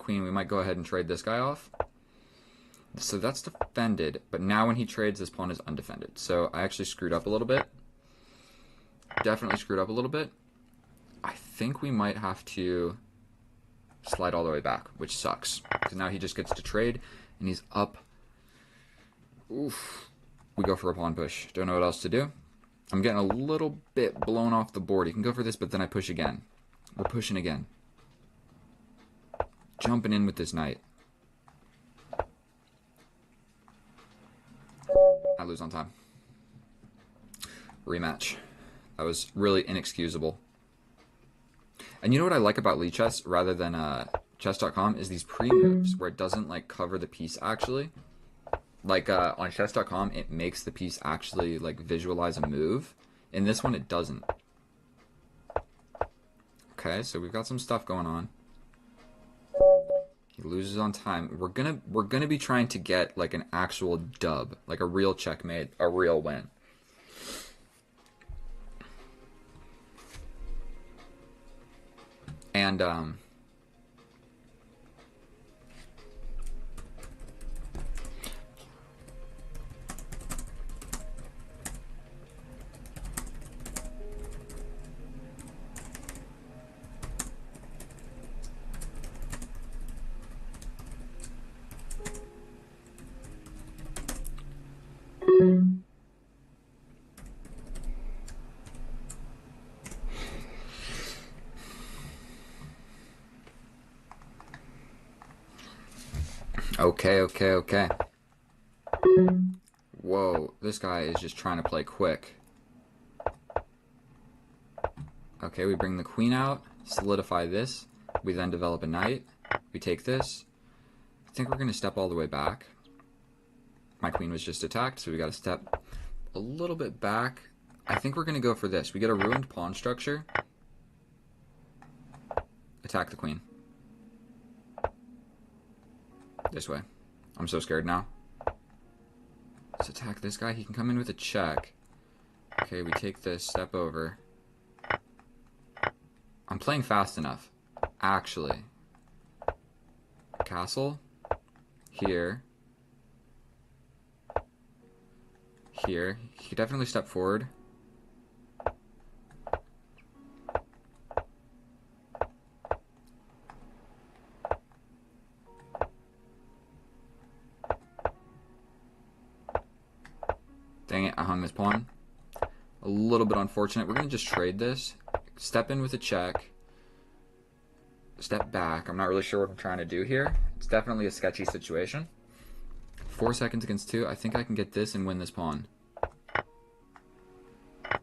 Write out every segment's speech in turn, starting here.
queen, we might go ahead and trade this guy off. So that's defended, but now when he trades, this pawn is undefended. So I actually screwed up a little bit. Definitely screwed up a little bit. I think we might have to slide all the way back, which sucks. Because now he just gets to trade, and he's up. Oof. We go for a pawn push. Don't know what else to do. I'm getting a little bit blown off the board. He can go for this, but then I push again. We're pushing again. Jumping in with this knight. I lose on time. Rematch. That was really inexcusable. And you know what I like about Lichess rather than chess.com is these pre-moves where it doesn't like cover the piece actually. Like on chess.com it makes the piece actually like visualize a move. In this one it doesn't. Okay, so we've got some stuff going on. He loses on time. We're gonna be trying to get like an actual dub, like a real checkmate, a real win. And okay. Whoa, this guy is just trying to play quick. Okay, we bring the queen out, solidify this. We then develop a knight. We take this. I think we're going to step all the way back. My queen was just attacked, so we got to step a little bit back. I think we're going to go for this. We get a ruined pawn structure. Attack the queen. This way. I'm so scared now. Let's attack this guy. He can come in with a check. Okay, we take this, step over. I'm playing fast enough, actually. Castle. Here. Here. He could definitely step forward. Dang it, I hung this pawn. A little bit unfortunate. We're going to just trade this. Step in with a check. Step back. I'm not really sure what I'm trying to do here. It's definitely a sketchy situation. 4 seconds against 2. I think I can get this and win this pawn.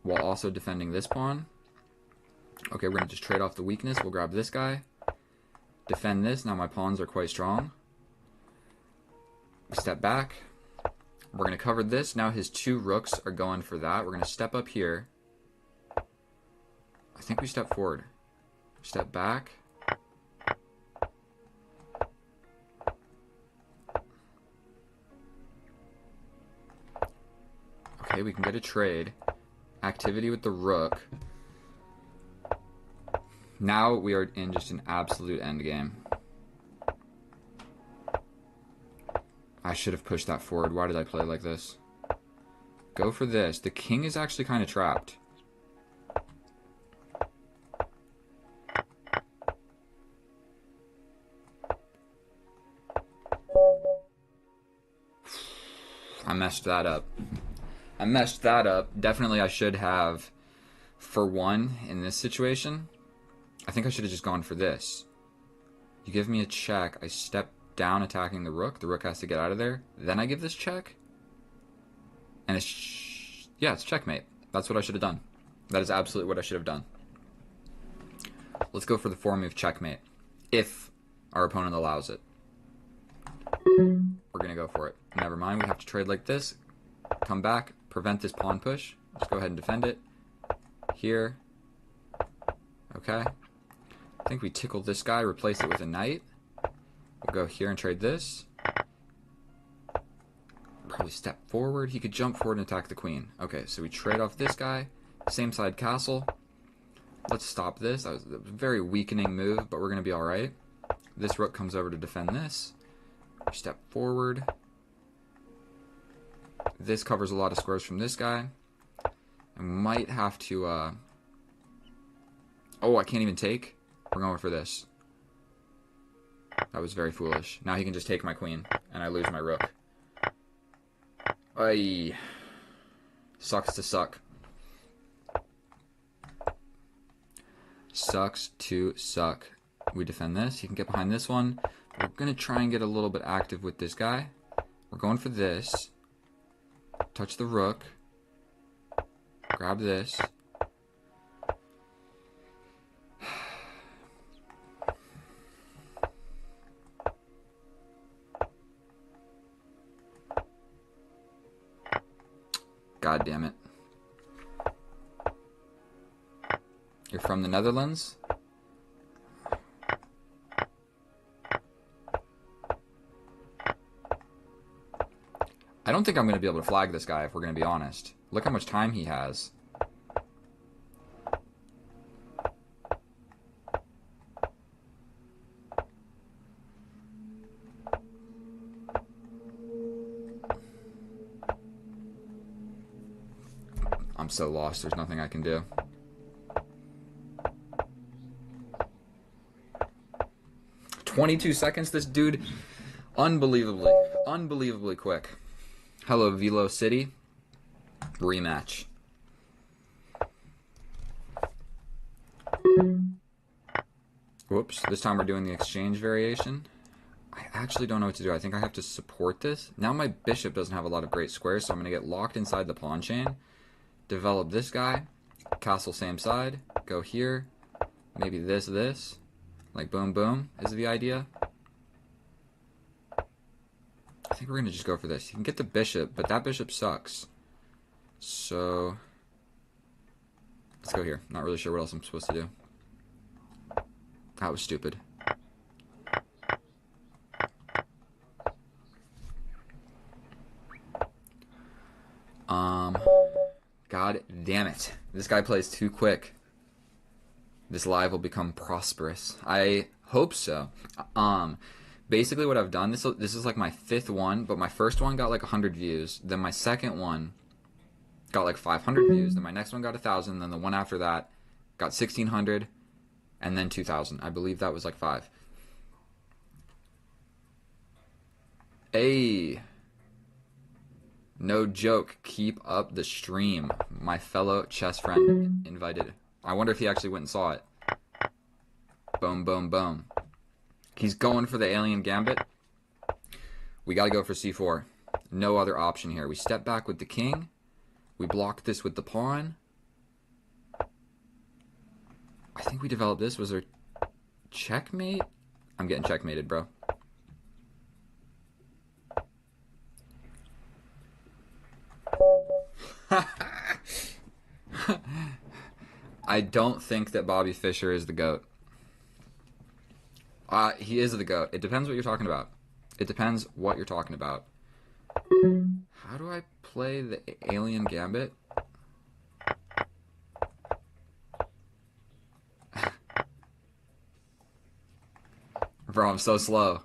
While also defending this pawn. Okay, we're going to just trade off the weakness. We'll grab this guy. Defend this. Now my pawns are quite strong. We step back. We're going to cover this. Now his 2 rooks are going for that. We're going to step up here. I think we step forward. Step back. Okay, we can get a trade. Activity with the rook. Now we are in just an absolute endgame. I should have pushed that forward. Why did I play like this? Go for this. The king is actually kind of trapped. I messed that up. Definitely I should have, for one, in this situation, I think I should have just gone for this. You give me a check. I step down attacking the rook. The rook has to get out of there. Then I give this check. And it's, yeah, it's checkmate. That's what I should have done. That is absolutely what I should have done. Let's go for the 4-move checkmate. If our opponent allows it. We're going to go for it. Never mind. We have to trade like this. Come back. Prevent this pawn push. Let's go ahead and defend it. Here. Okay. I think we tickle this guy. Replace it with a knight. We'll go here and trade this. Probably step forward. He could jump forward and attack the queen. Okay, so we trade off this guy. Same side castle. Let's stop this. That was a very weakening move, but we're going to be alright. This rook comes over to defend this. Step forward. This covers a lot of squares from this guy. I might have to, oh, I can't even take. We're going for this. That was very foolish. Now he can just take my queen, and I lose my rook. Ay. Sucks to suck. Sucks to suck. We defend this. He can get behind this one. We're going to try and get a little bit active with this guy. We're going for this. Touch the rook. Grab this. God damn it. You're from the Netherlands? I don't think I'm going to be able to flag this guy if we're going to be honest. Look how much time he has. I'm so lost. There's nothing I can do. "22 seconds, this dude. Unbelievably quick. Hello, Velo City. Rematch. Whoops. This time we're doing the exchange variation. I actually don't know what to do. I think I have to support this. Now my bishop doesn't have a lot of great squares, so I'm going to get locked inside the pawn chain. Develop this guy. Castle same side. Go here. Maybe this. Like boom, boom is the idea. I think we're going to just go for this. You can get the bishop, but that bishop sucks. So let's go here. Not really sure what else I'm supposed to do. That was stupid. God damn it. This guy plays too quick. This live will become prosperous. I hope so. Basically what I've done, this is like my 5th one, but my first one got like 100 views. Then my second one got like 500 views. Then my next one got 1,000. Then the one after that got 1,600. And then 2,000. I believe that was like 5. Hey. No joke. Keep up the stream. My fellow chess friend invited. I wonder if he actually went and saw it. Boom, boom, boom. He's going for the alien gambit. We got to go for c4. No other option here. We step back with the king. We block this with the pawn. I think we developed this. Was there checkmate? I'm getting checkmated, bro. I don't think that Bobby Fischer is the GOAT. He is the GOAT. It depends what you're talking about. It depends what you're talking about. How do I play the alien gambit? Bro, I'm so slow.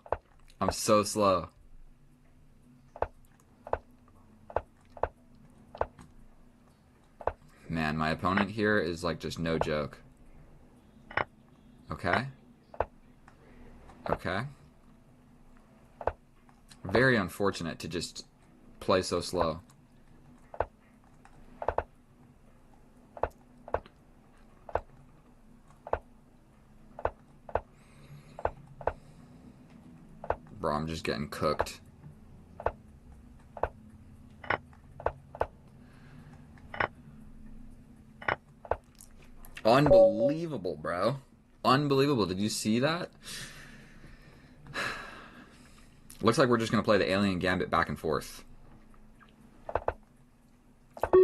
I'm so slow. Man, my opponent here is like just no joke. Okay. Okay. Very unfortunate to just play so slow. Bro, I'm just getting cooked. Unbelievable, bro. Unbelievable. Did you see that? Looks like we're just going to play the alien gambit back and forth.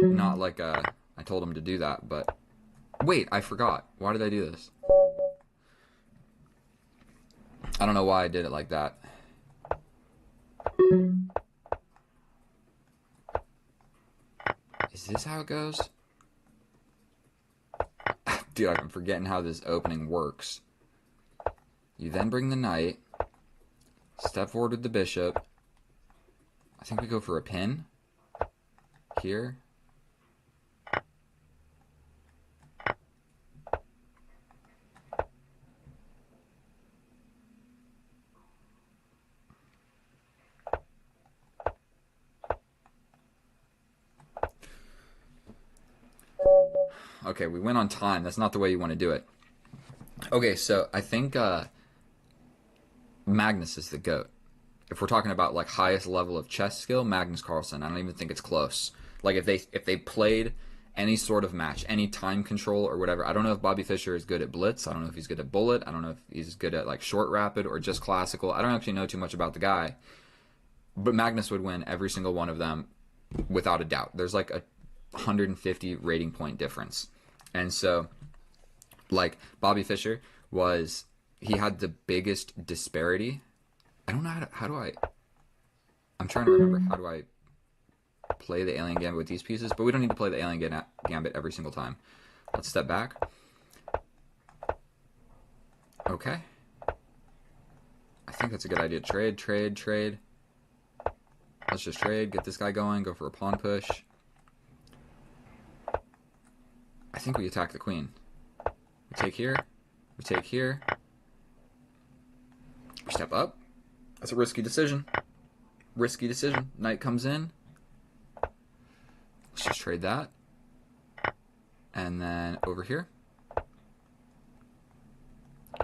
Not like I told him to do that, but... Wait, I forgot. Why did I do this? I don't know why I did it like that. Is this how it goes? Dude, I'm forgetting how this opening works. You then bring the knight. Step forward with the bishop. I think we go for a pin here. Okay, we went on time. That's not the way you want to do it. Okay, so I think Magnus is the GOAT. If we're talking about like highest level of chess skill, Magnus Carlsen. I don't even think it's close. Like if they played any sort of match, any time control or whatever. I don't know if Bobby Fischer is good at blitz. I don't know if he's good at bullet. I don't know if he's good at like short rapid or just classical. I don't actually know too much about the guy. But Magnus would win every single one of them without a doubt. There's like a 150 rating point difference. And so like Bobby Fischer he had the biggest disparity. I don't know I'm trying to remember how do I play the alien gambit with these pieces, but we don't need to play the alien gambit every single time. Let's step back. Okay. I think that's a good idea. Trade. Let's just trade, get this guy going, go for a pawn push. I think we attack the queen. We take here. We take here. We step up. That's a risky decision. Risky decision. Knight comes in. Let's just trade that. And then over here.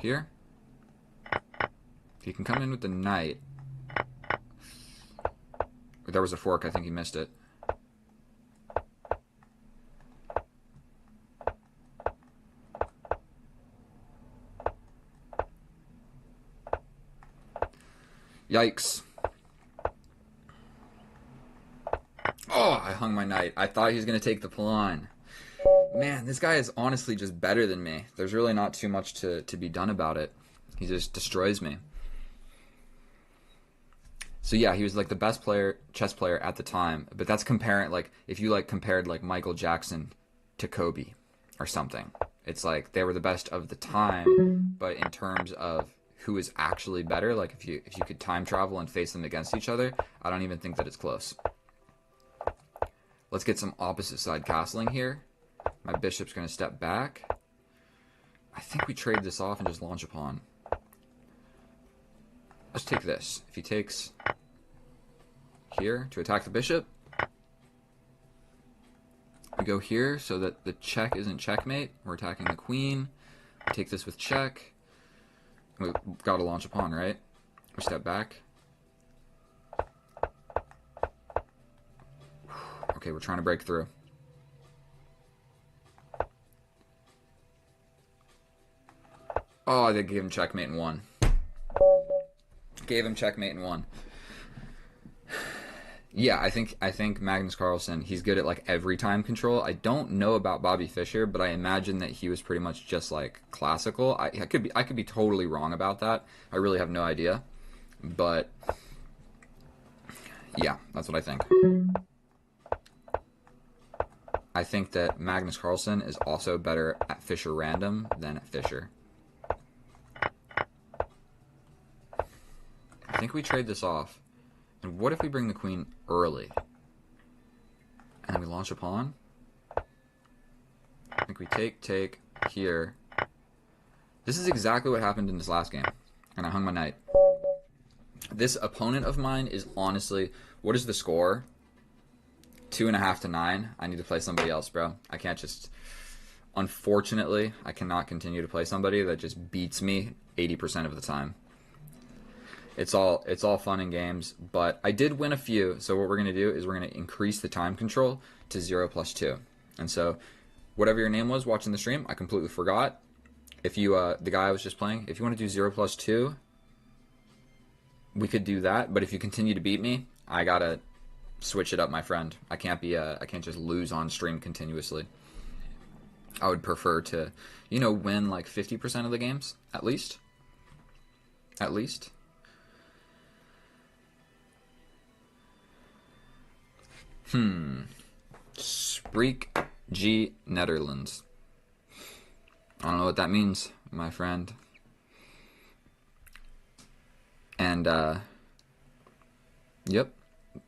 Here. If you can come in with the knight. There was a fork. I think he missed it. Yikes. Oh, I hung my knight. I thought he was going to take the pawn. Man, this guy is honestly just better than me. There's really not too much to be done about it. He just destroys me. So yeah, he was like the best chess player at the time. But that's comparing, like, if you like compared like Michael Jackson to Kobe or something. It's like they were the best of the time, but in terms of who is actually better, like if you could time travel and face them against each other, I don't even think that it's close. Let's get some opposite side castling here. My bishop's going to step back. I think we trade this off and just launch a pawn. Let's take this. If he takes here to attack the bishop, we go here so that the check isn't checkmate. We're attacking the queen. We take this with check. We've got to launch a pawn, right? We step back. Okay, we're trying to break through. Oh, they gave him checkmate and won. Gave him checkmate and won. Yeah, I think Magnus Carlsen, he's good at like every time control. I don't know about Bobby Fischer, but I imagine that he was pretty much just like classical. I could be totally wrong about that. I really have no idea. But yeah, that's what I think. I think that Magnus Carlsen is also better at Fischer random than at Fischer. I think we trade this off. And what if we bring the queen early? And then we launch a pawn? I think we take here. This is exactly what happened in this last game. And I hung my knight. This opponent of mine is honestly, what is the score? 2.5 to 9. I need to play somebody else, bro. I can't just, unfortunately, I cannot continue to play somebody that just beats me 80% of the time. It's all fun and games, but I did win a few. So what we're going to do is we're going to increase the time control to 0+2. And so whatever your name was watching the stream, I completely forgot. If you, the guy I was just playing, if you want to do 0+2, we could do that. But if you continue to beat me, I got to switch it up, my friend. I can't just lose on stream continuously. I would prefer to, win like 50% of the games, at least. At least. Spreek G Netherlands. I don't know what that means, my friend. And, yep,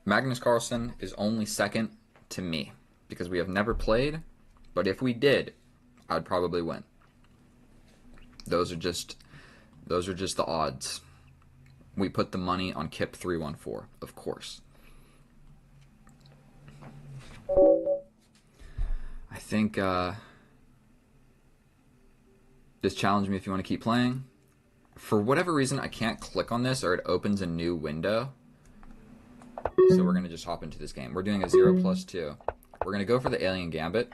Magnus Carlsen is only second to me because we have never played, but if we did, I'd probably win. Those are just the odds. We put the money on Kip 314, of course. I think just challenge me if you want to keep playing. For whatever reason, I can't click on this or it opens a new window. So we're going to just hop into this game. We're doing a 0+2. We're going to go for the alien gambit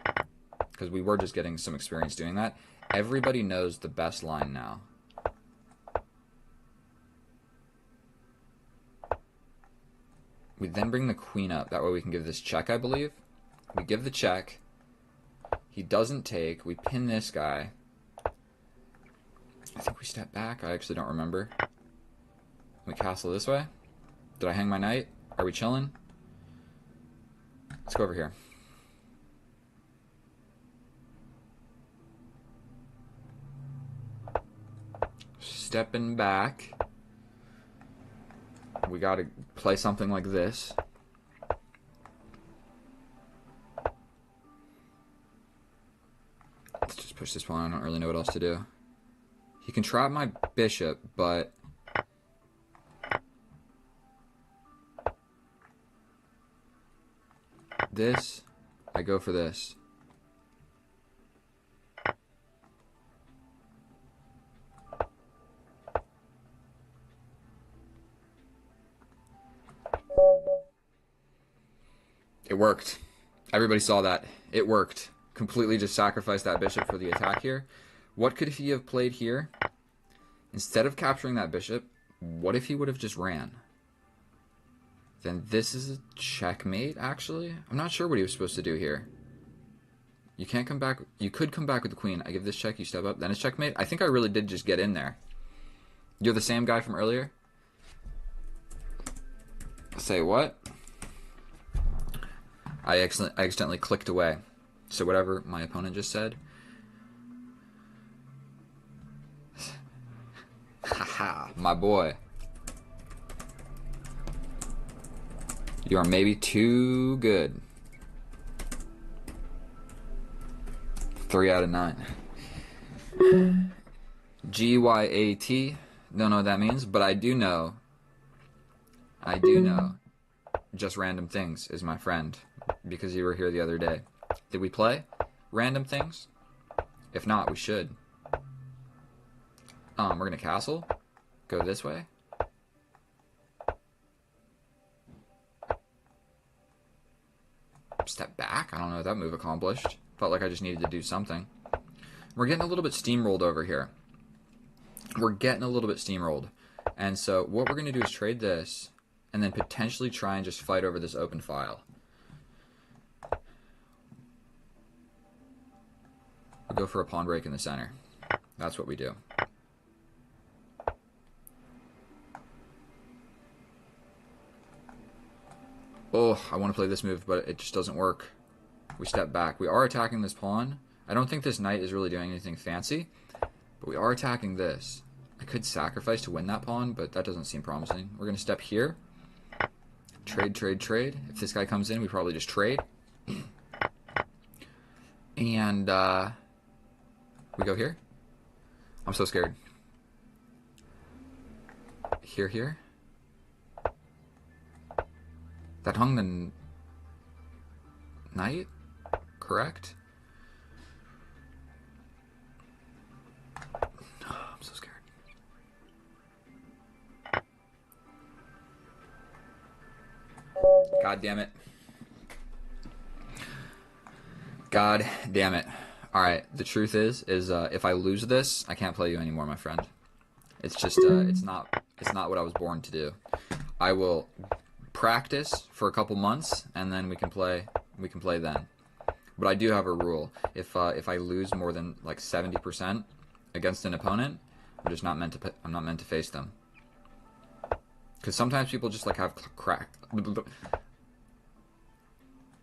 because we were just getting some experience doing that. Everybody knows the best line now. We then bring the queen up. That way we can give this check, I believe. We give the check. He doesn't take. We pin this guy. I think we step back. I actually don't remember. We castle this way. Did I hang my knight? Are we chilling? Let's go over here. Stepping back. We gotta play something like this. Let's just push this pawn. I don't really know what else to do. He can trap my bishop, but this, I go for this. It worked. Everybody saw that. It worked. Completely just sacrificed that bishop for the attack here. What could he have played here? Instead of capturing that bishop, what if he would have just ran? Then this is a checkmate, actually. I'm not sure what he was supposed to do here. You can't come back. You could come back with the queen. I give this check, you step up, then it's checkmate. I think I really did just get in there. You're the same guy from earlier? Say what? I accidentally clicked away. So whatever my opponent just said. Haha, my boy. You are maybe too good. 3 out of 9. GYAT. Don't know what that means, but I do know. Just Random Things is my friend because you were here the other day. Did we play Random Things? If not, we should. We're gonna castle. Go this way. Step back. I don't know what that move accomplished. Felt like I just needed to do something. We're getting a little bit steamrolled over here. We're getting a little bit steamrolled. And so what we're gonna do is trade this and then potentially try and just fight over this open file. We'll go for a pawn break in the center. That's what we do. Oh, I want to play this move, but it just doesn't work. We step back. We are attacking this pawn. I don't think this knight is really doing anything fancy, but we are attacking this. I could sacrifice to win that pawn, but that doesn't seem promising. We're going to step here. Trade, trade, trade. If this guy comes in, we probably just trade. And we go here. I'm so scared. Here, here. That hung the knight, correct? I'm so scared. God damn it. God damn it. Alright, the truth is if I lose this, I can't play you anymore, my friend. It's just, it's not what I was born to do. I will practice for a couple months, and then we can play then. But I do have a rule. If I lose more than like 70% against an opponent, I'm not meant to face them. Because sometimes people just like have crack.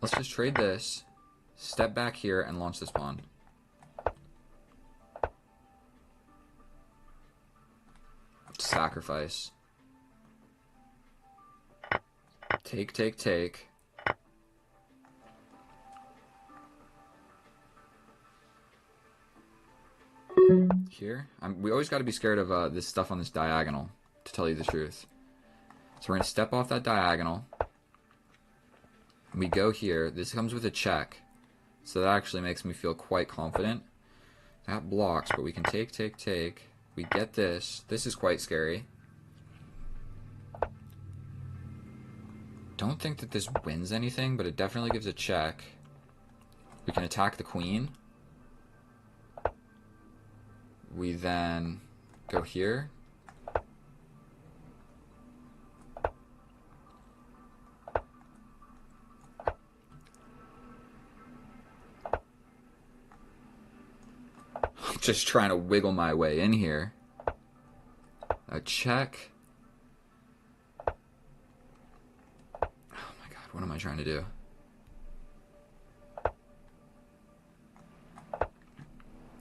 Let's just trade this, step back here, and launch this pawn. Sacrifice. Take, take, take. Here. We always got to be scared of this stuff on this diagonal, to tell you the truth. So we're going to step off that diagonal. We go here. This comes with a check. So that actually makes me feel quite confident. That blocks, but we can take, take, take. We get this. This is quite scary. Don't think that this wins anything, but it definitely gives a check. We can attack the queen. We then go here. I'm just trying to wiggle my way in here. A check. Oh my god, what am I trying to do?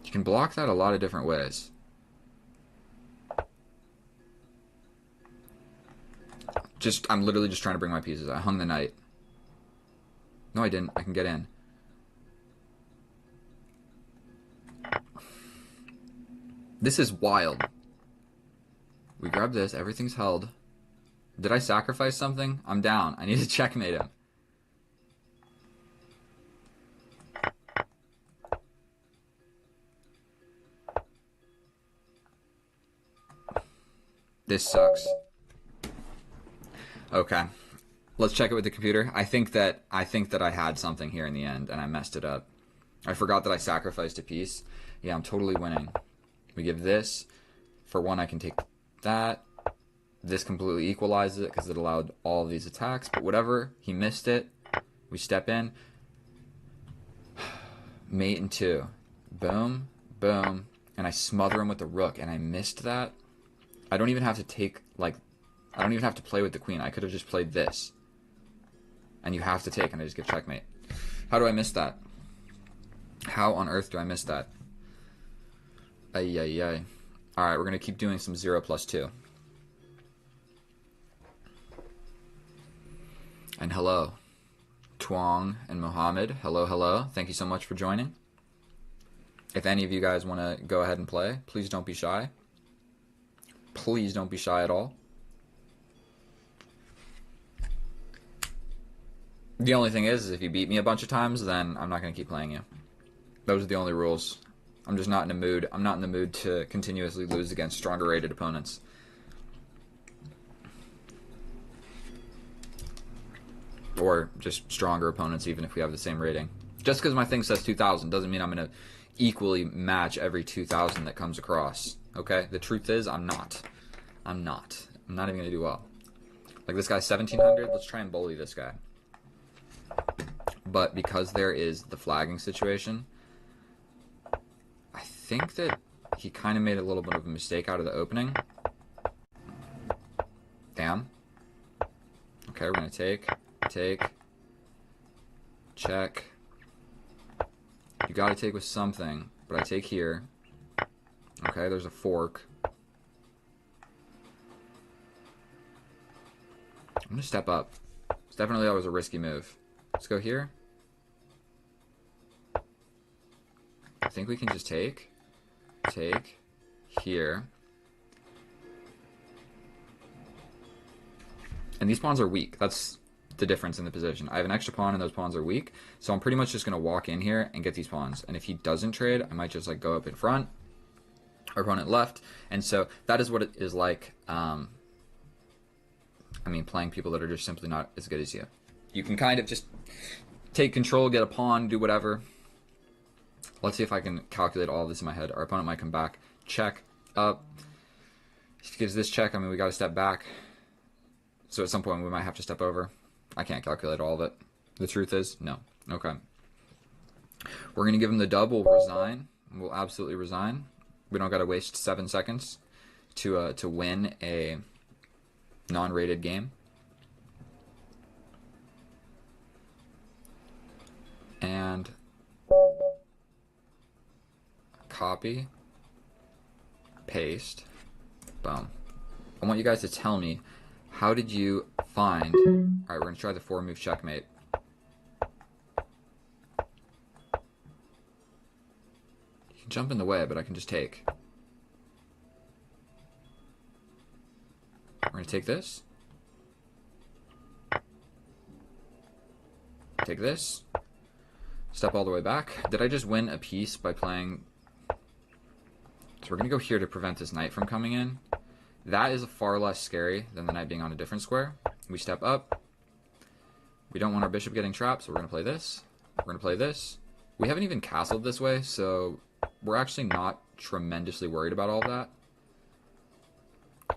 You can block that a lot of different ways. I'm literally just trying to bring my pieces. I hung the knight. No, I didn't. I can get in. This is wild. We grab this. Everything's held. Did I sacrifice something? I'm down. I need to checkmate him. This sucks. Okay. Let's check it with the computer. I think that I had something here in the end and I messed it up. I forgot that I sacrificed a piece. Yeah, I'm totally winning. We give this. For one, I can take that. This completely equalizes it because it allowed all of these attacks. But whatever, he missed it. We step in. Mate and 2. Boom, boom. And I smother him with the rook. And I missed that. I don't even have to take, like, I don't even have to play with the queen. I could have just played this. And you have to take, and I just get checkmate. How do I miss that? How on earth do I miss that? Ay, ay, ay. Alright, we're going to keep doing some 0+2. And hello. Twong and Mohammed. Hello, hello. Thank you so much for joining. If any of you guys want to go ahead and play, please don't be shy. Please don't be shy at all. The only thing is if you beat me a bunch of times, then I'm not going to keep playing you. Those are the only rules. I'm just not in the mood. I'm not in the mood to continuously lose against stronger rated opponents. Or just stronger opponents, even if we have the same rating. Just because my thing says 2,000 doesn't mean I'm going to equally match every 2,000 that comes across. Okay? The truth is, I'm not. I'm not even going to do well. Like this guy's 1,700. Let's try and bully this guy. But because there is the flagging situation, I think that he kind of made a little bit of a mistake out of the opening. Damn. Okay, we're going to take, check. You got to take with something, but I take here. Okay, there's a fork. I'm going to step up. It's definitely always a risky move. Let's go here. I think we can just take here. And these pawns are weak. That's the difference in the position. I have an extra pawn and those pawns are weak. So I'm pretty much just going to walk in here and get these pawns. And if he doesn't trade, I might just like go up in front. Our opponent left. And so that is what it is like. I mean, playing people that are just simply not as good as you. You can kind of just take control, get a pawn, do whatever. Let's see if I can calculate all of this in my head. Our opponent might come back. Check. Up. He gives this check. I mean, we got to step back. So at some point, we might have to step over. I can't calculate all of it. The truth is, no. Okay. We're going to give him the dub. We'll resign. We'll absolutely resign. We don't got to waste 7 seconds to win a non-rated game. And copy, paste, boom. I want you guys to tell me How did you find... Alright, we're going to try the 4-move checkmate. You can jump in the way, but I can just take. We're going to take this. Take this. Step all the way back. Did I just win a piece by playing... So we're going to go here to prevent this knight from coming in. That is far less scary than the knight being on a different square. We step up. We don't want our bishop getting trapped, so we're going to play this. We're going to play this. We haven't even castled this way, so we're actually not tremendously worried about all that.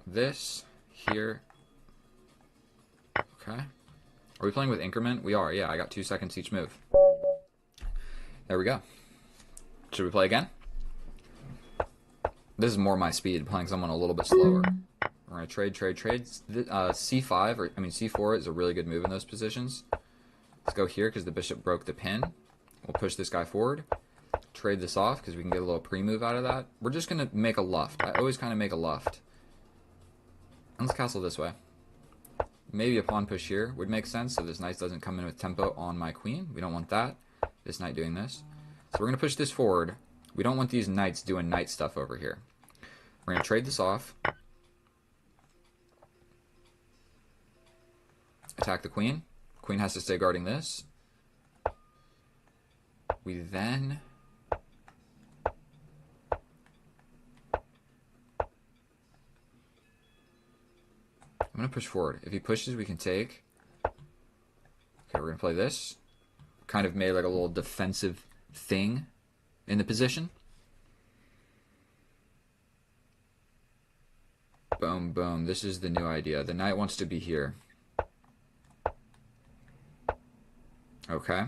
This, here. Okay. Are we playing with increment? We are, yeah. I got 2 seconds each move. There we go. Should we play again? This is more my speed, playing someone a little bit slower. We're going to trade. C5, or I mean C4 is a really good move in those positions. Let's go here because the bishop broke the pin. We'll push this guy forward. Trade this off because we can get a little pre-move out of that. We're just going to make a luft. I always kind of make a luft. And let's castle this way. Maybe a pawn push here would make sense so this knight doesn't come in with tempo on my queen. We don't want that. This knight doing this. So we're going to push this forward. We don't want these knights doing knight stuff over here. We're going to trade this off. Attack the queen. Queen has to stay guarding this. We then... I'm going to push forward. If he pushes, we can take. Okay, we're going to play this. Kind of made like a little defensive thing in the position. Boom, boom. This is the new idea. The knight wants to be here. Okay.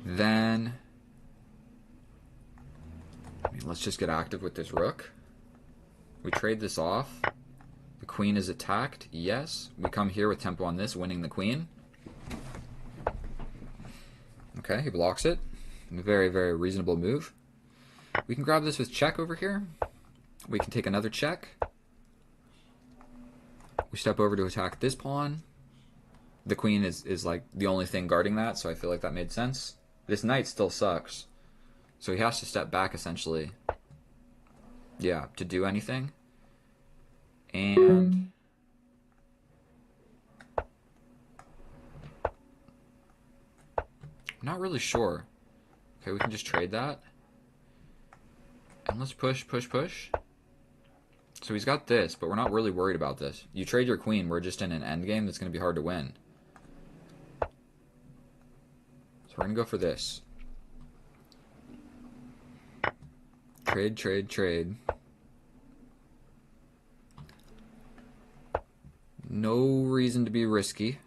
Then... let's just get active with this rook. We trade this off. The queen is attacked. Yes. We come here with tempo on this, winning the queen. Okay, he blocks it. Very, very reasonable move. We can grab this with check over here. We can take another check. We step over to attack this pawn. The queen is like the only thing guarding that, so I feel like that made sense. This knight still sucks. So he has to step back, essentially. Yeah, to do anything. And... I'm not really sure. Okay, we can just trade that. And let's push, push, push. So he's got this, but we're not really worried about this. You trade your queen, we're just in an endgame that's going to be hard to win. So we're going to go for this. Trade, trade, trade. No reason to be risky.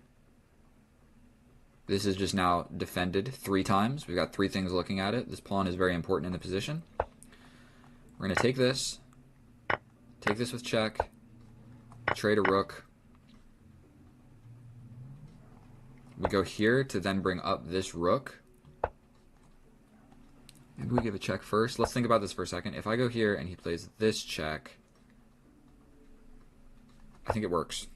This is just now defended 3 times. We've got 3 things looking at it. This pawn is very important in the position. We're going to take this with check, trade a rook. We go here to then bring up this rook. Maybe we give a check first. Let's think about this for a second. If I go here and he plays this check, I think it works.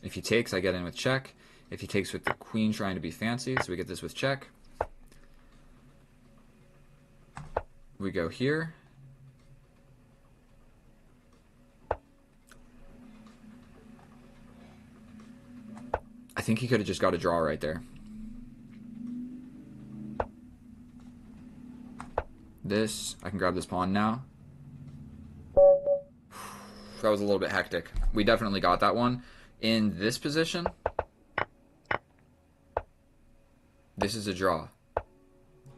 If he takes, I get in with check. If he takes with the queen trying to be fancy, so we get this with check. We go here. I think he could have just got a draw right there. This, I can grab this pawn now. That was a little bit hectic. We definitely got that one. In this position, this is a draw.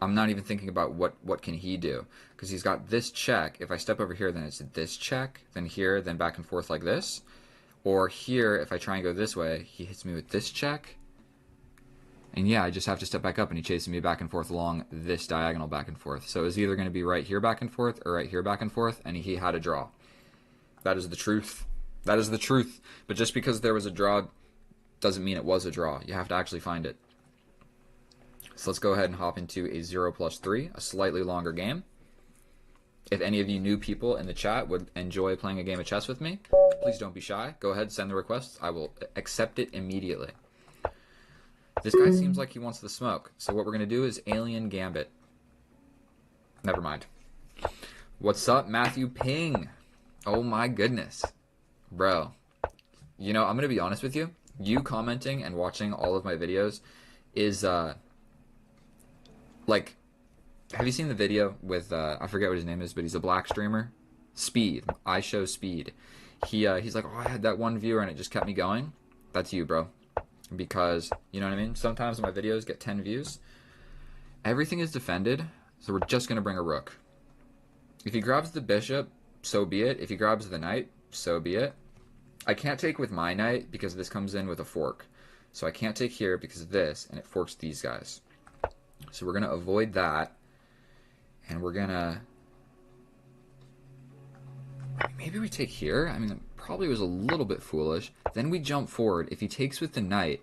I'm not even thinking about what can he do, because he's got this check. If I step over here, then it's this check, then here, then back and forth like this. Or here, if I try and go this way, he hits me with this check. And yeah, I just have to step back up, and he chases me back and forth along this diagonal back and forth. So it was either going to be right here back and forth or right here back and forth, and he had a draw. That is the truth. That is the truth. But just because there was a draw doesn't mean it was a draw. You have to actually find it. So let's go ahead and hop into a 0+3, a slightly longer game. If any of you new people in the chat would enjoy playing a game of chess with me, please don't be shy. Go ahead, send the requests. I will accept it immediately. This guy seems like he wants the smoke. So what we're going to do is alien gambit. Never mind. What's up, Matthew Ping? Oh my goodness. Bro. You know, I'm going to be honest with you. You commenting and watching all of my videos is, like, have you seen the video with, I forget what his name is, but he's a black streamer? Speed. I show Speed. He's like, oh, I had that one viewer and it just kept me going. That's you, bro. Because, you know what I mean? Sometimes my videos get 10 views. Everything is defended, so we're just going to bring a rook. If he grabs the bishop, so be it. If he grabs the knight, so be it. I can't take with my knight because this comes in with a fork. So I can't take here because of this, and it forks these guys. So we're going to avoid that. And we're going to... Maybe we take here. I mean, it probably was a little bit foolish. Then we jump forward. If he takes with the knight...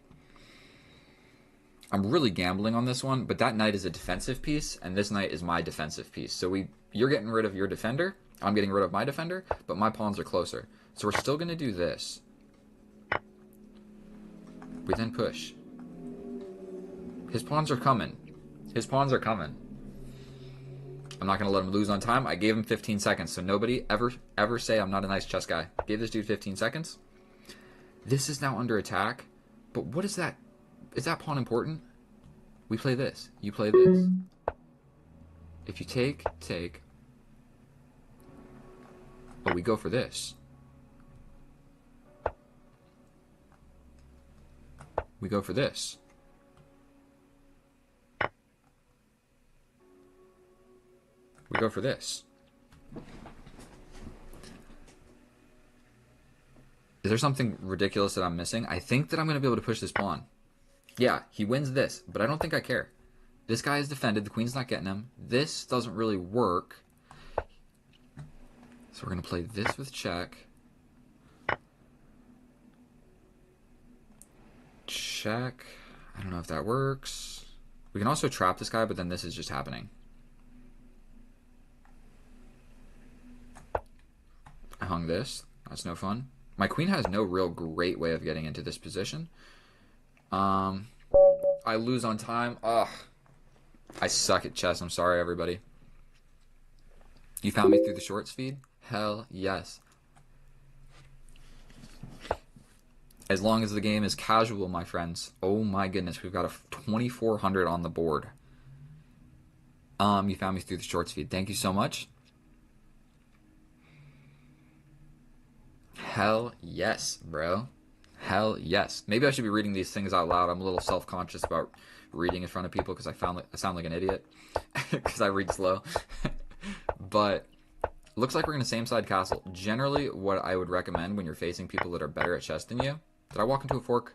I'm really gambling on this one, but that knight is a defensive piece, and this knight is my defensive piece. So you're getting rid of your defender, I'm getting rid of my defender, but my pawns are closer. So we're still going to do this. We then push. His pawns are coming. His pawns are coming. I'm not going to let him lose on time. I gave him 15 seconds, so nobody ever say I'm not a nice chess guy. Gave this dude 15 seconds. This is now under attack, but what is that? Is that pawn important? We play this. You play this. If you take. Oh, we go for this. We go for this. We go for this. Is there something ridiculous that I'm missing? I think that I'm going to be able to push this pawn. Yeah, he wins this, but I don't think I care. This guy is defended. The queen's not getting him. This doesn't really work. So we're going to play this with check. Check. I don't know if that works. We can also trap this guy, but then this is just happening. I hung this. That's no fun. My queen has no real great way of getting into this position. I lose on time. Ugh. I suck at chess. I'm sorry, everybody. You found me through the shorts feed? Hell yes. As long as the game is casual, my friends. Oh my goodness, we've got a 2400 on the board. You found me through the shorts feed. Thank you so much. Hell yes, bro. Hell yes. Maybe I should be reading these things out loud. I'm a little self-conscious about reading in front of people because I sound like an idiot because I read slow. But looks like we're in the same side castle. Generally, what I would recommend when you're facing people that are better at chess than you. Did I walk into a fork?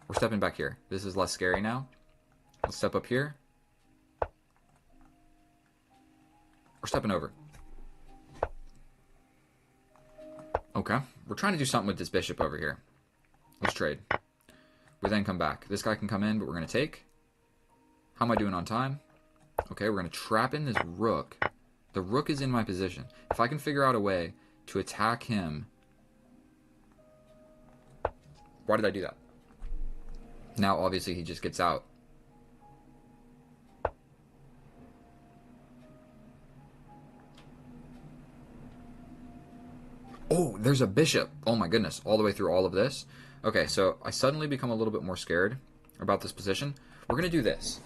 We're stepping back here. This is less scary now. Let's step up here. We're stepping over. Okay. We're trying to do something with this bishop over here. Let's trade. We then come back. This guy can come in, but we're going to take. How am I doing on time? Okay, we're going to trap in this rook. The rook is in my position. If I can figure out a way to attack him... Why did I do that? Now, obviously, he just gets out. Oh, there's a bishop. Oh my goodness, all the way through all of this. Okay, so I suddenly become a little bit more scared about this position. We're going to do this.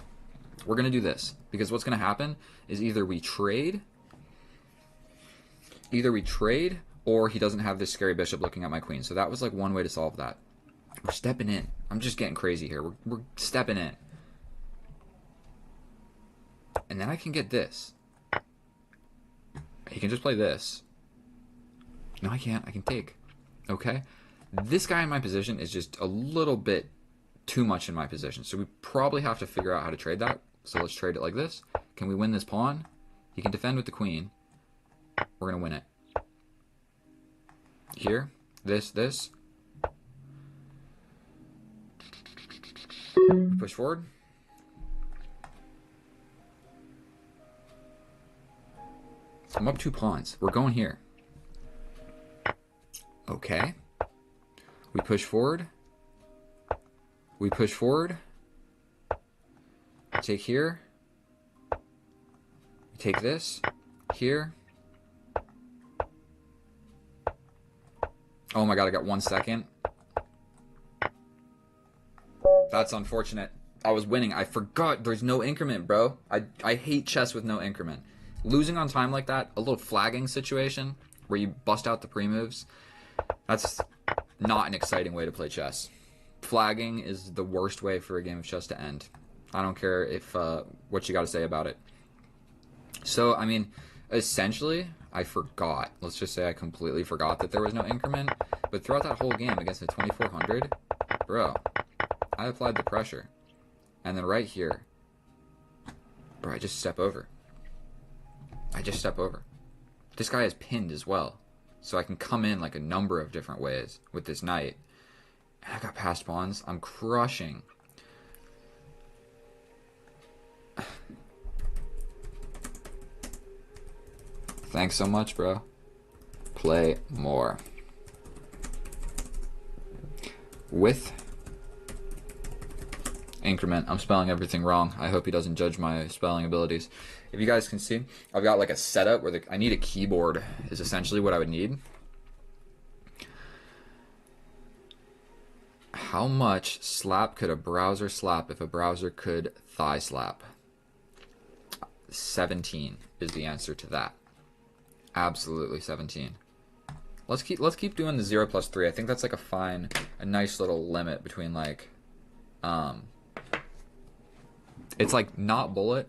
We're going to do this. Because what's going to happen is either we trade, or he doesn't have this scary bishop looking at my queen. So that was like one way to solve that. We're stepping in. I'm just getting crazy here. We're stepping in. And then I can get this. He can just play this. No, I can't. I can take. Okay? This guy in my position is just a little bit too much in my position. So we probably have to figure out how to trade that. So let's trade it like this. Can we win this pawn? He can defend with the queen. We're going to win it. Here. This. Push forward. I'm up 2 pawns. We're going here. Okay. We push forward. We push forward. Take here. We take this. Here. Oh my god, I got 1 second. That's unfortunate. I was winning. I forgot there's no increment, bro. I hate chess with no increment. Losing on time like that, a little flagging situation where you bust out the pre-moves, that's not an exciting way to play chess. Flagging is the worst way for a game of chess to end. I don't care if what you got to say about it. So, I mean, essentially, I forgot. Let's just say I completely forgot that there was no increment. But throughout that whole game against the 2400, bro, I applied the pressure. And then right here, bro, I just step over. I just step over. This guy is pinned as well. So I can come in like a number of different ways with this knight. And I got passed pawns. I'm crushing. Thanks so much, bro. Play more. With increment. I'm spelling everything wrong. I hope he doesn't judge my spelling abilities. If you guys can see, I've got like a setup where I need a keyboard is essentially what I would need. How much slap could a browser slap if a browser could thigh slap? 17 is the answer to that. Absolutely 17. Let's keep doing the 0+3. I think that's like a nice little limit between like it's like not bullet.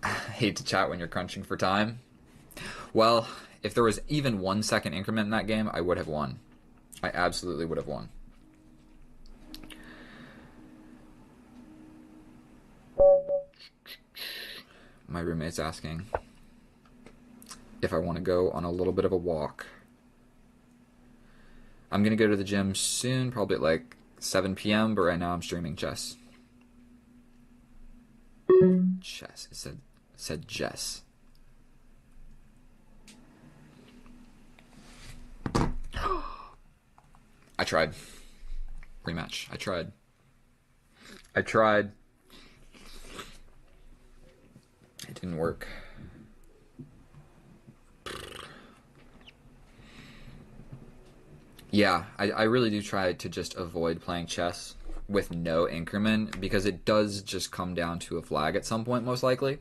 I hate to chat when you're crunching for time. Well, if there was even 1 second increment in that game, I would have won. I absolutely would have won. My roommate's asking if I want to go on a little bit of a walk. I'm going to go to the gym soon, probably at like 7 p.m., but right now I'm streaming chess. Chess. It said Jess. I tried. Rematch. I tried. It didn't work. Yeah, I really do try to just avoid playing chess with no increment because it does just come down to a flag at some point, most likely.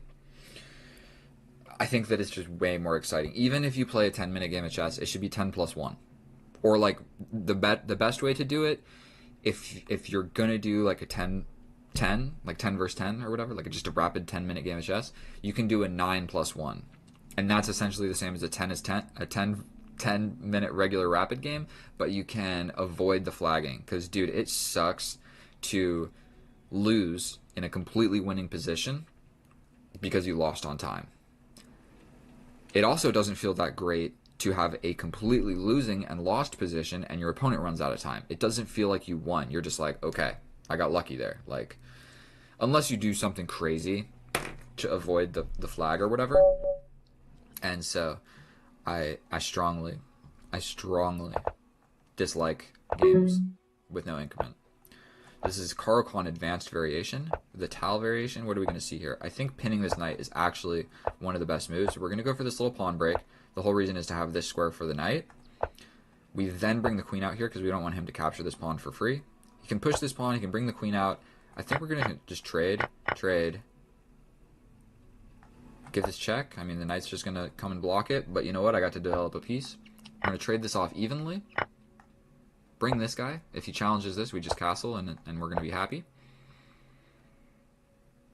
I think that it's just way more exciting. Even if you play a 10-minute game of chess, it should be 10+1. Or like the best way to do it, if you're gonna do like a 10, like 10 versus 10 or whatever, like just a rapid 10-minute game of chess, you can do a 9+1, and that's essentially the same as a 10-minute regular rapid game, but you can avoid the flagging because, dude, it sucks to lose in a completely winning position because you lost on time. It also doesn't feel that great to have a completely losing and lost position and your opponent runs out of time. It doesn't feel like you won. You're just like, okay, I got lucky there. Like, unless you do something crazy to avoid the flag or whatever. And so I strongly dislike games with no increment. This is Caro-Kann Advanced Variation. The Tal variation, what are we going to see here? I think pinning this knight is actually one of the best moves. We're going to go for this little pawn break. The whole reason is to have this square for the knight. We then bring the queen out here because we don't want him to capture this pawn for free. He can push this pawn, he can bring the queen out. I think we're going to just trade. Give this check. I mean, the knight's just going to come and block it, but you know what? I got to develop a piece. I'm going to trade this off evenly. Bring this guy. If he challenges this, we just castle, and we're going to be happy.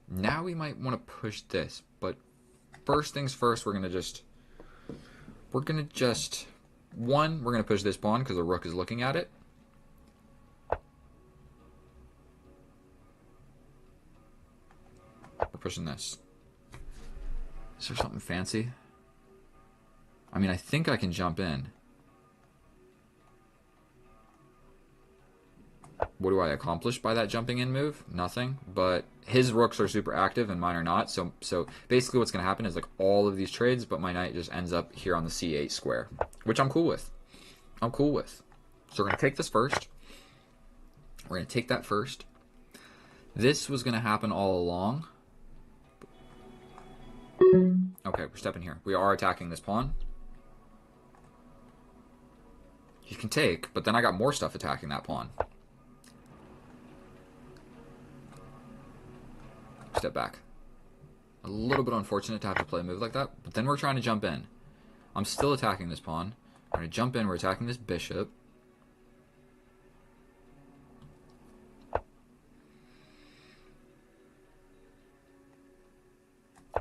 Now we might want to push this, but first things first, we're going to push this pawn because the rook is looking at it. We're pushing this. Is there something fancy? I mean, I think I can jump in. what do I accomplish by that jumping in move? Nothing. But his rooks are super active and mine are not. So basically what's going to happen is like all of these trades, but my knight just ends up here on the c8 square, which I'm cool with. I'm cool with. So we're going to take this first. We're going to take that first. This was going to happen all along. Okay, we're stepping here. We are attacking this pawn. You can take, but then I got more stuff attacking that pawn. Step back. A little bit unfortunate to have to play a move like that, but then we're trying to jump in. I'm still attacking this pawn. I'm going to jump in. We're attacking this bishop.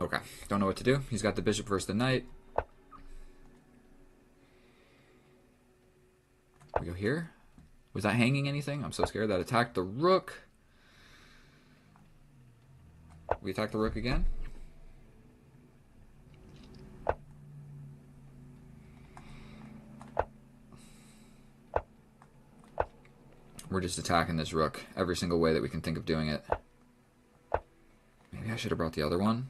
Okay, don't know what to do. He's got the bishop versus the knight. We go here. Was that hanging anything? I'm so scared. That attacked the rook. We attack the rook again. We're just attacking this rook every single way that we can think of doing it. Maybe I should have brought the other one.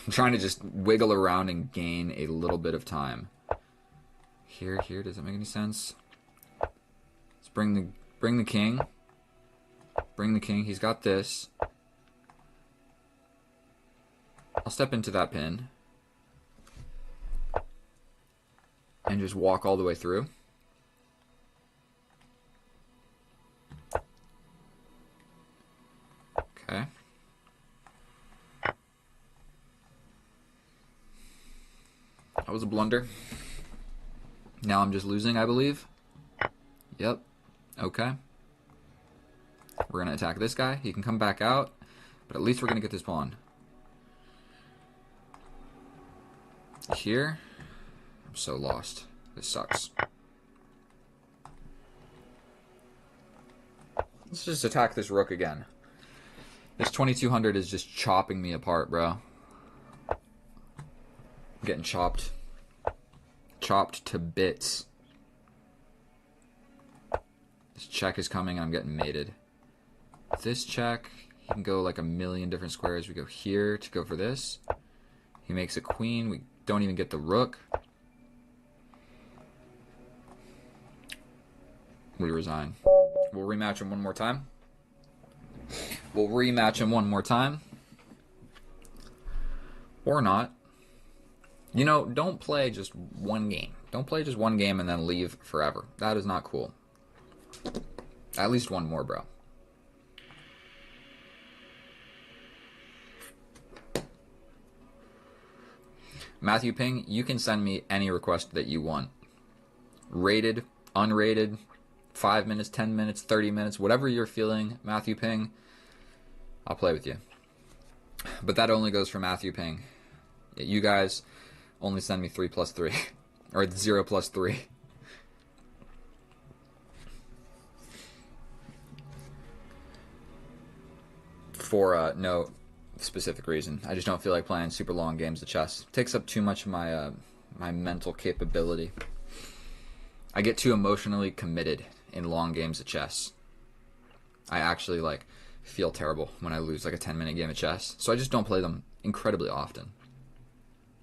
I'm trying to just wiggle around and gain a little bit of time. Here, does that make any sense? Let's bring the king. Bring the king. He's got this. I'll step into that pin. And just walk all the way through. Okay. That was a blunder. Now I'm just losing, I believe. Yep. Okay. We're going to attack this guy. He can come back out, but at least we're going to get this pawn. Here. I'm so lost. This sucks. Let's just attack this rook again. This 2200 is just chopping me apart, bro. I'm getting chopped. Chopped to bits. This check is coming and I'm getting mated. This check, he can go like a million different squares. We go here to go for this. He makes a queen. We don't even get the rook. We resign. We'll rematch him one more time. We'll rematch him one more time. Or not. You know, don't play just one game. Don't play just one game and then leave forever. That is not cool. At least one more, bro. Matthew Ping, you can send me any request that you want. Rated, unrated, 5 minutes, 10 minutes, 30 minutes, whatever you're feeling, Matthew Ping, I'll play with you. But that only goes for Matthew Ping. You guys only send me 3+3. Or 0+3. For no specific reason. I just don't feel like playing super long games of chess. It takes up too much of my my mental capability. I get too emotionally committed in long games of chess. I actually like feel terrible when I lose like a 10-minute game of chess. So I just don't play them incredibly often.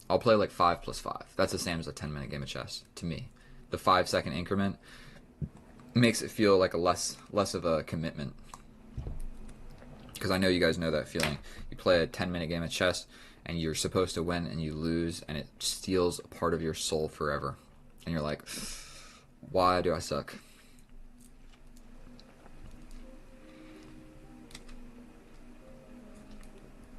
I'll play like 5+5. That's the same as a 10-minute game of chess to me. The 5-second increment makes it feel like a less of a commitment. Because I know you guys know that feeling. You play a 10-minute game of chess, and you're supposed to win, and you lose, and it steals a part of your soul forever. And you're like, why do I suck?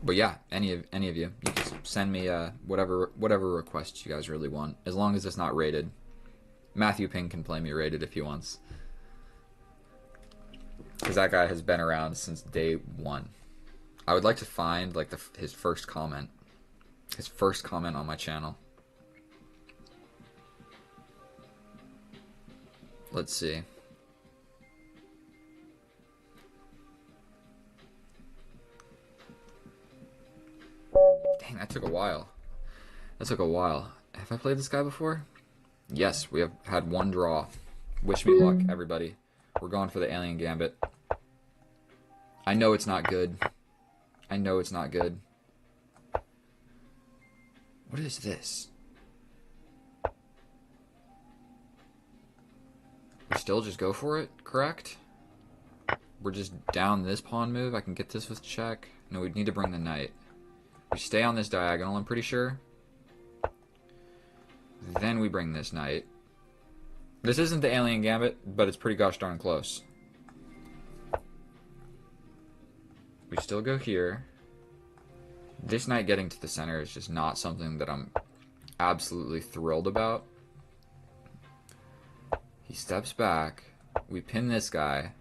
But yeah, any of you can send me whatever requests you guys really want, as long as it's not rated. Matthew Ping can play me rated if he wants. Because that guy has been around since day one. I would like to find like his first comment. His first comment on my channel. Let's see. That took a while. That took a while. Have I played this guy before? Yes, we have had one draw. Wish me luck, everybody. We're going for the alien gambit. I know it's not good. I know it's not good. What is this? We still just go for it, correct? We're just down this pawn move. I can get this with check. No, we need to bring the knight. We stay on this diagonal, I'm pretty sure. Then we bring this knight. This isn't the alien gambit, but it's pretty gosh darn close. We still go here. This knight getting to the center is just not something that I'm absolutely thrilled about. He steps back. We pin this guy.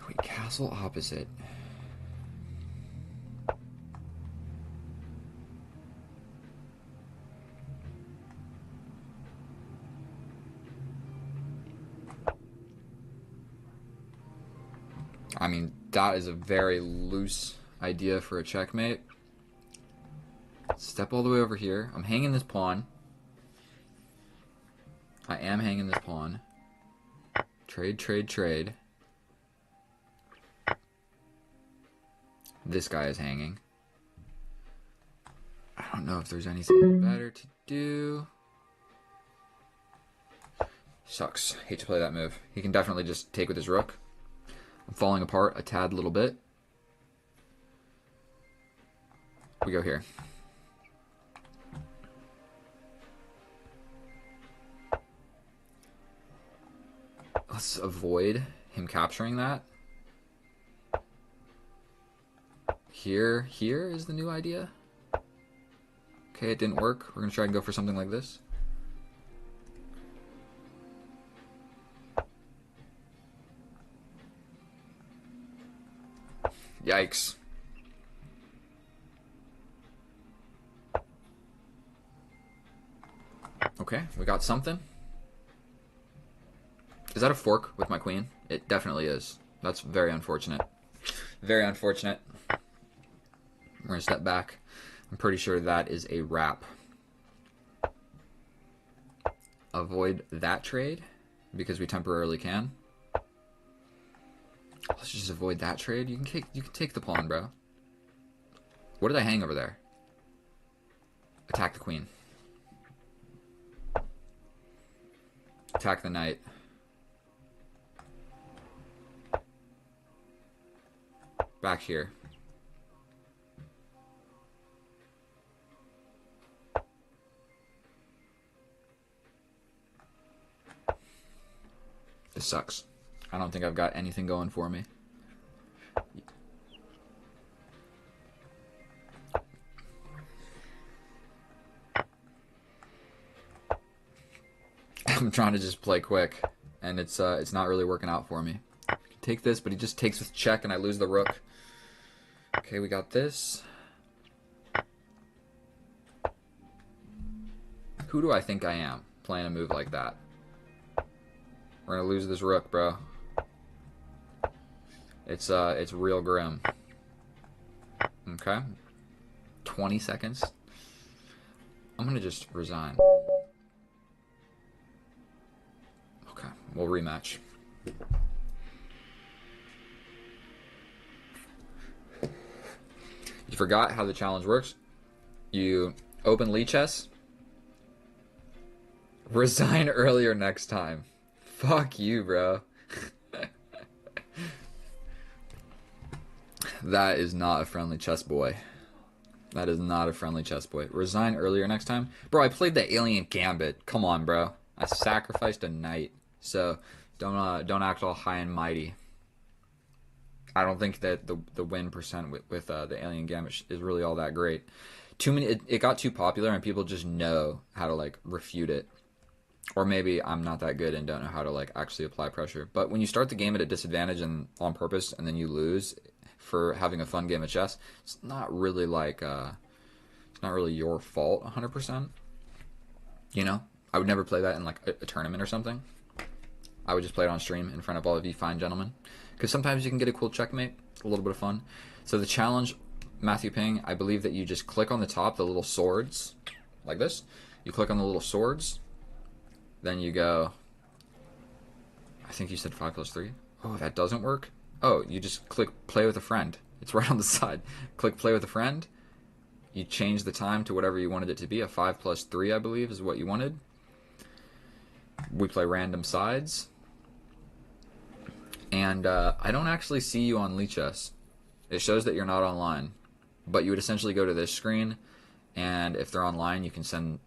We castle opposite. I mean, that is a very loose idea for a checkmate. Step all the way over here. I'm hanging this pawn. I am hanging this pawn. Trade, trade, trade. This guy is hanging. I don't know if there's anything better to do. Sucks. Hate to play that move. He can definitely just take with his rook. I'm falling apart a tad little bit. We go here. Let's avoid him capturing that. Here is the new idea. Okay, it didn't work. We're gonna try and go for something like this. Yikes. Okay, we got something. Is that a fork with my queen? It definitely is. That's very unfortunate. Very unfortunate. We're going to step back. I'm pretty sure that is a wrap. Avoid that trade because we temporarily can. Let's just avoid that trade. You can take the pawn, bro. What did I hang over there? Attack the queen. Attack the knight. Back here. This sucks. I don't think I've got anything going for me. I'm trying to just play quick, and it's not really working out for me. Take this, but he just takes with check, and I lose the rook. Okay, we got this. Who do I think I am playing a move like that? We're gonna lose this rook, bro. It's real grim. Okay. 20 seconds. I'm gonna just resign. Okay, we'll rematch. You forgot how the challenge works. You open Lichess. Resign earlier next time. Fuck you, bro. That is not a friendly chess boy. That is not a friendly chess boy. Resign earlier next time. Bro, I played the alien gambit. Come on, bro. I sacrificed a knight. So don't act all high and mighty. I don't think that the win percent with the alien gambit is really all that great. Too many. It got too popular and people just know how to like refute it. Or maybe I'm not that good and don't know how to like actually apply pressure. But when you start the game at a disadvantage and on purpose, and then you lose for having a fun game of chess, it's not really like it's not really your fault 100%. You know, I would never play that in like a tournament or something. I would just play it on stream in front of all of you fine gentlemen, because sometimes you can get a cool checkmate, a little bit of fun. So the challenge, Matthew Ping, I believe that you just click on the top, the little swords, like this. You click on the little swords, then you go, I think you said 5 plus 3. Oh, that doesn't work? Oh, you just click play with a friend. It's right on the side. Click play with a friend. You change the time to whatever you wanted it to be. A 5 plus 3, I believe, is what you wanted. We play random sides. And I don't actually see you on Lichess. It shows that you're not online. But you would essentially go to this screen, and if they're online, you can send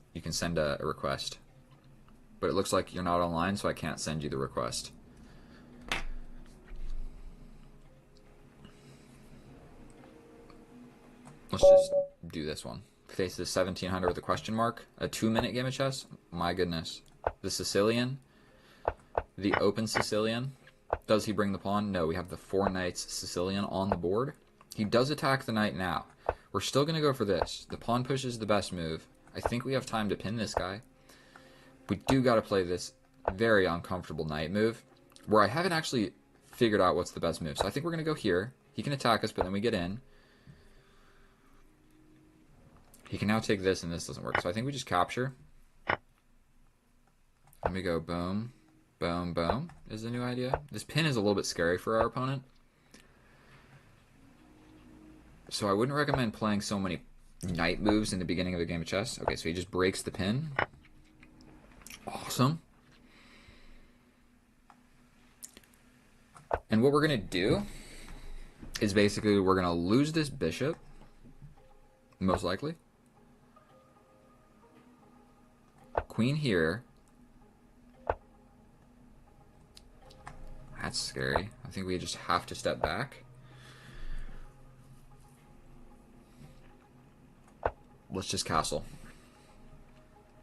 a request. But it looks like you're not online, so I can't send you the request. Let's just do this one. Faces 1700 with a question mark. A 2-minute game of chess? My goodness. The Sicilian. The open Sicilian. Does he bring the pawn? No, we have the 4 knights Sicilian on the board. He does attack the knight now. We're still going to go for this. The pawn push is the best move. I think we have time to pin this guy. We do got to play this very uncomfortable knight move, where I haven't actually figured out what's the best move. So I think we're going to go here. He can attack us, but then we get in. He can now take this, and this doesn't work. So I think we just capture. And we go boom, boom, boom is the new idea. This pin is a little bit scary for our opponent. So I wouldn't recommend playing so many knight moves in the beginning of a game of chess. Okay, so he just breaks the pin. Awesome. And what we're going to do is basically we're going to lose this bishop, most likely. Queen here. That's scary. I think we just have to step back. Let's just castle.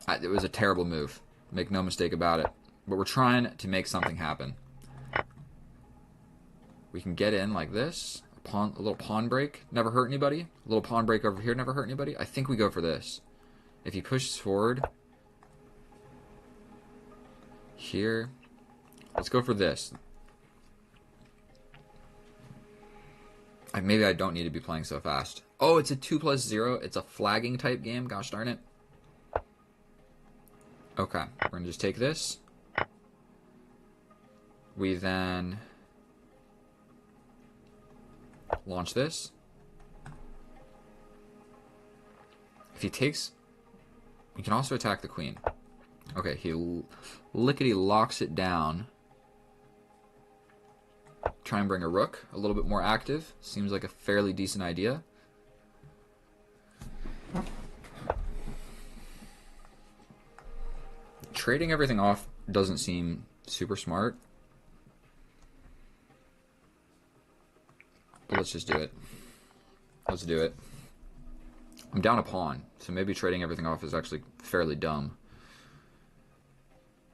It was a terrible move. Make no mistake about it. But we're trying to make something happen. We can get in like this. A little pawn break. Never hurt anybody. A little pawn break over here. Never hurt anybody. I think we go for this. If he pushes forward. Here. Let's go for this. Maybe I don't need to be playing so fast. Oh, it's a 2 plus 0. It's a flagging type game. Gosh darn it. Okay, we're going to just take this. We then launch this. If he takes, we can also attack the queen. Okay, he lickety locks it down. Try and bring a rook, a little bit more active. Seems like a fairly decent idea. Trading everything off doesn't seem super smart. But let's just do it. Let's do it. I'm down a pawn, so maybe trading everything off is actually fairly dumb.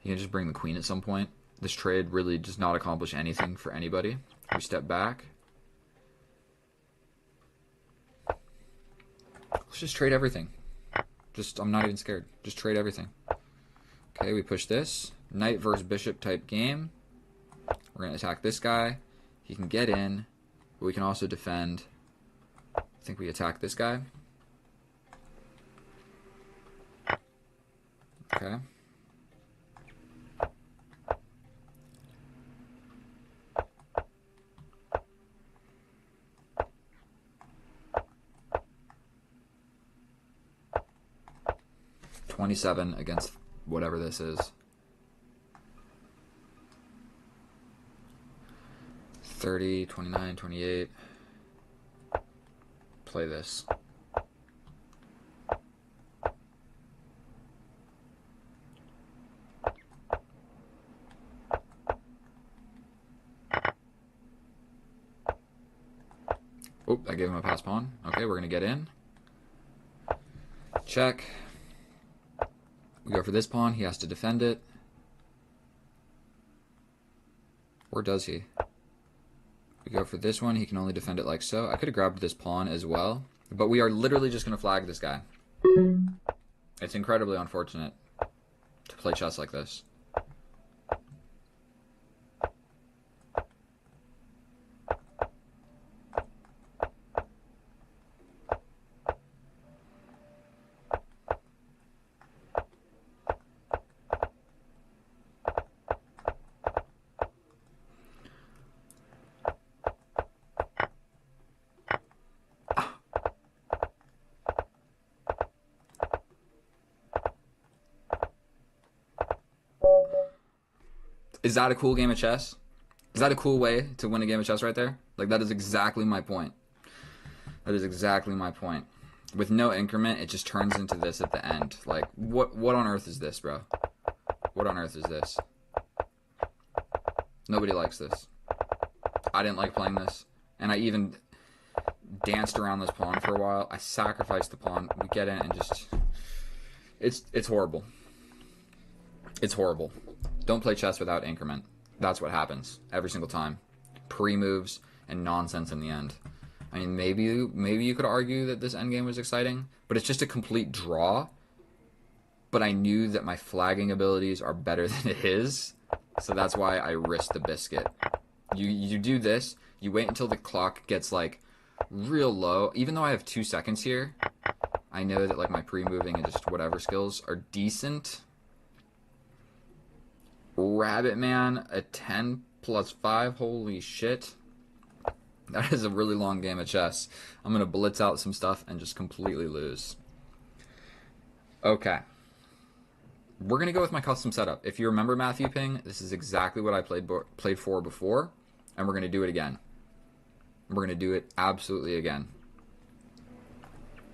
You can just bring the queen at some point. This trade really does not accomplish anything for anybody. We step back. Let's just trade everything. I'm not even scared. Just trade everything. Okay, we push this. Knight versus bishop type game. We're going to attack this guy. He can get in, but we can also defend. I think we attack this guy. Okay. $27 against whatever this is. 30, 29, 28. Play this. Oh, I gave him a pass pawn. Okay, we're going to get in. Check. We go for this pawn. He has to defend it. Or does he? We go for this one. He can only defend it like so. I could have grabbed this pawn as well. But we are literally just going to flag this guy. It's incredibly unfortunate to play chess like this. Is that a cool game of chess? Is that a cool way to win a game of chess right there? Like, that is exactly my point. That is exactly my point. With no increment, it just turns into this at the end. Like, what on earth is this, bro? What on earth is this? Nobody likes this. I didn't like playing this. And I even danced around this pawn for a while. I sacrificed the pawn. We get in and just... It's horrible. It's horrible. Don't play chess without increment. That's what happens every single time. Pre-moves and nonsense in the end. I mean, maybe you could argue that this endgame was exciting, but it's just a complete draw. But I knew that my flagging abilities are better than his, so that's why I risked the biscuit. You do this, you wait until the clock gets like real low. Even though I have 2 seconds here, I know that like my pre-moving and just whatever skills are decent. Rabbit man, a 10 plus 5, holy shit. That is a really long game of chess. I'm going to blitz out some stuff and just completely lose. Okay. We're going to go with my custom setup. If you remember Matthew Ping, this is exactly what I played for before, and we're going to do it again. We're going to do it absolutely again.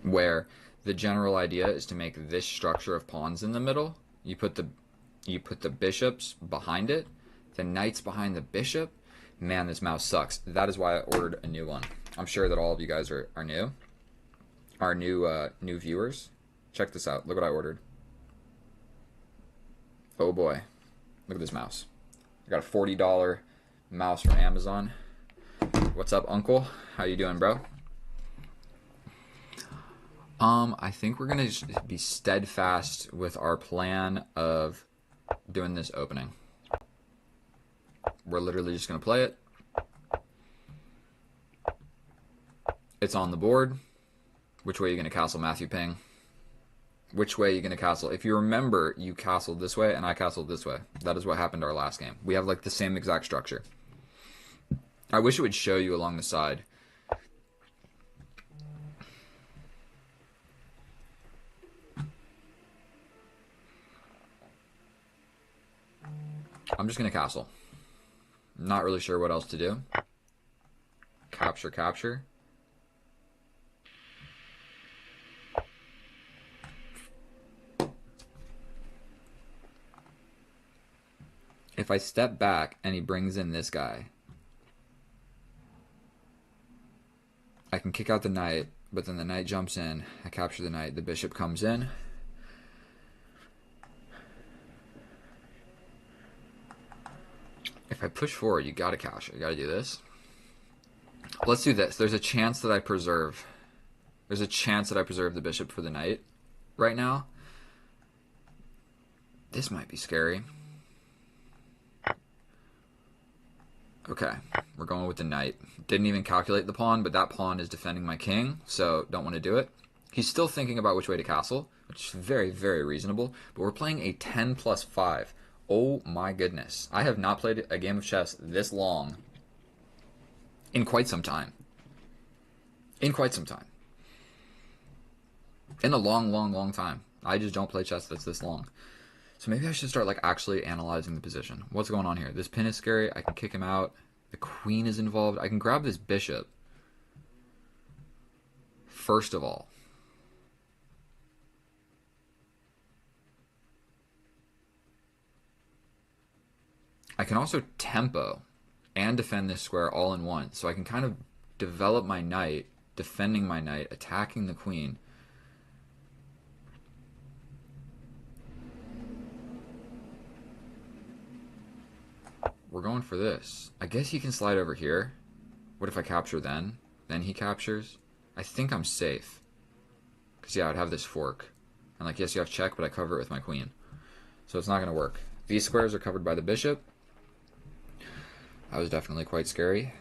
Where the general idea is to make this structure of pawns in the middle. You put the bishops behind it, the knights behind the bishop. Man, this mouse sucks. That is why I ordered a new one. I'm sure that all of you guys are new. Our new viewers. Check this out. Look what I ordered. Oh boy. Look at this mouse. I got a $40 mouse from Amazon. What's up, uncle? How you doing, bro? I think we're gonna just be steadfast with our plan of doing this opening. We're literally just going to play it. It's on the board. Which way are you going to castle, Matthew Ping? Which way are you going to castle? If you remember, you castled this way and I castled this way. That is what happened to our last game. We have like the same exact structure. I wish it would show you along the side. I'm just going to castle. Not really sure what else to do. Capture, capture. If I step back and he brings in this guy, I can kick out the knight, but then the knight jumps in. I capture the knight. The bishop comes in. If I push forward, you gotta capture. You gotta do this. Let's do this. There's a chance that I preserve. There's a chance that I preserve the bishop for the knight right now. This might be scary. Okay, we're going with the knight. Didn't even calculate the pawn, but that pawn is defending my king, so don't want to do it. He's still thinking about which way to castle, which is very, very reasonable, but we're playing a 10 plus 5. Oh my goodness. I have not played a game of chess this long in quite some time. In quite some time. In a long, long, long time. I just don't play chess that's this long. So maybe I should start like actually analyzing the position. What's going on here? This pin is scary. I can kick him out. The queen is involved. I can grab this bishop. First of all. I can also tempo and defend this square all in one. So I can kind of develop my knight, defending my knight, attacking the queen. We're going for this. I guess he can slide over here. What if I capture then? Then he captures? I think I'm safe. Because, yeah, I'd have this fork. And, like, yes, you have check, but I cover it with my queen. So it's not going to work. These squares are covered by the bishop. That was definitely quite scary.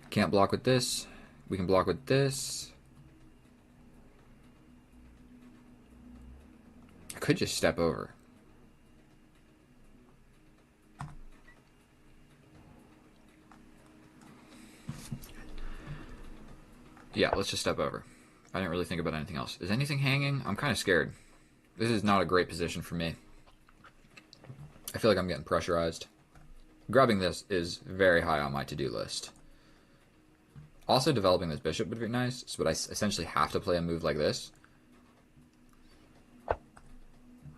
Can't block with this. We can block with this. I could just step over. Yeah, let's just step over. I didn't really think about anything else. Is anything hanging? I'm kind of scared. This is not a great position for me. I feel like I'm getting pressurized. Grabbing this is very high on my to-do list. Also, developing this bishop would be nice, but I essentially have to play a move like this.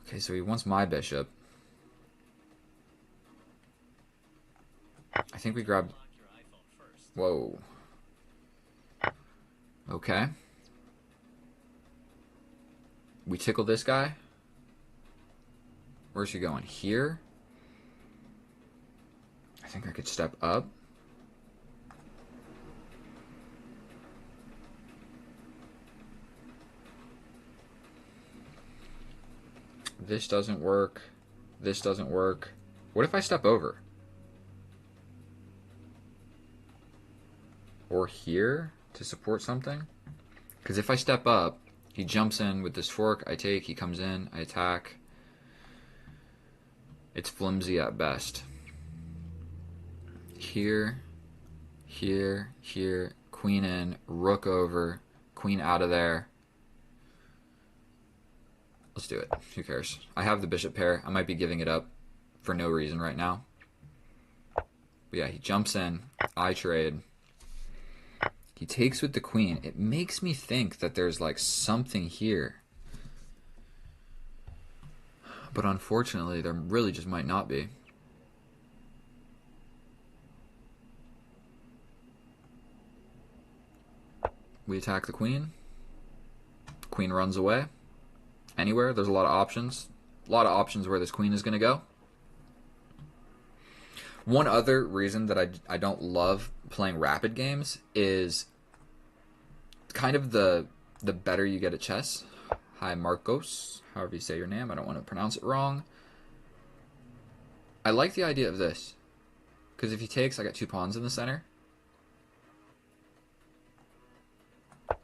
Okay, so he wants my bishop. I think we grabbed... Whoa. Okay. We tickle this guy. Where's he going? Here? I think I could step up. This doesn't work. This doesn't work. What if I step over? Or here to support something? Because if I step up, he jumps in with this fork, I take, he comes in, I attack. It's flimsy at best. Here, here, here, queen in, rook over, queen out of there. Let's do it. Who cares? I have the bishop pair. I might be giving it up for no reason right now. But yeah, he jumps in, I trade. He takes with the queen. It makes me think that there's like something here. But unfortunately, there really just might not be. We attack the queen. Queen runs away. Anywhere. There's a lot of options. A lot of options where this queen is going to go. One other reason that I don't love playing rapid games is kind of the better you get at chess. Hi, Marcos. However you say your name. I don't want to pronounce it wrong. I like the idea of this. Because if he takes, I got 2 pawns in the center.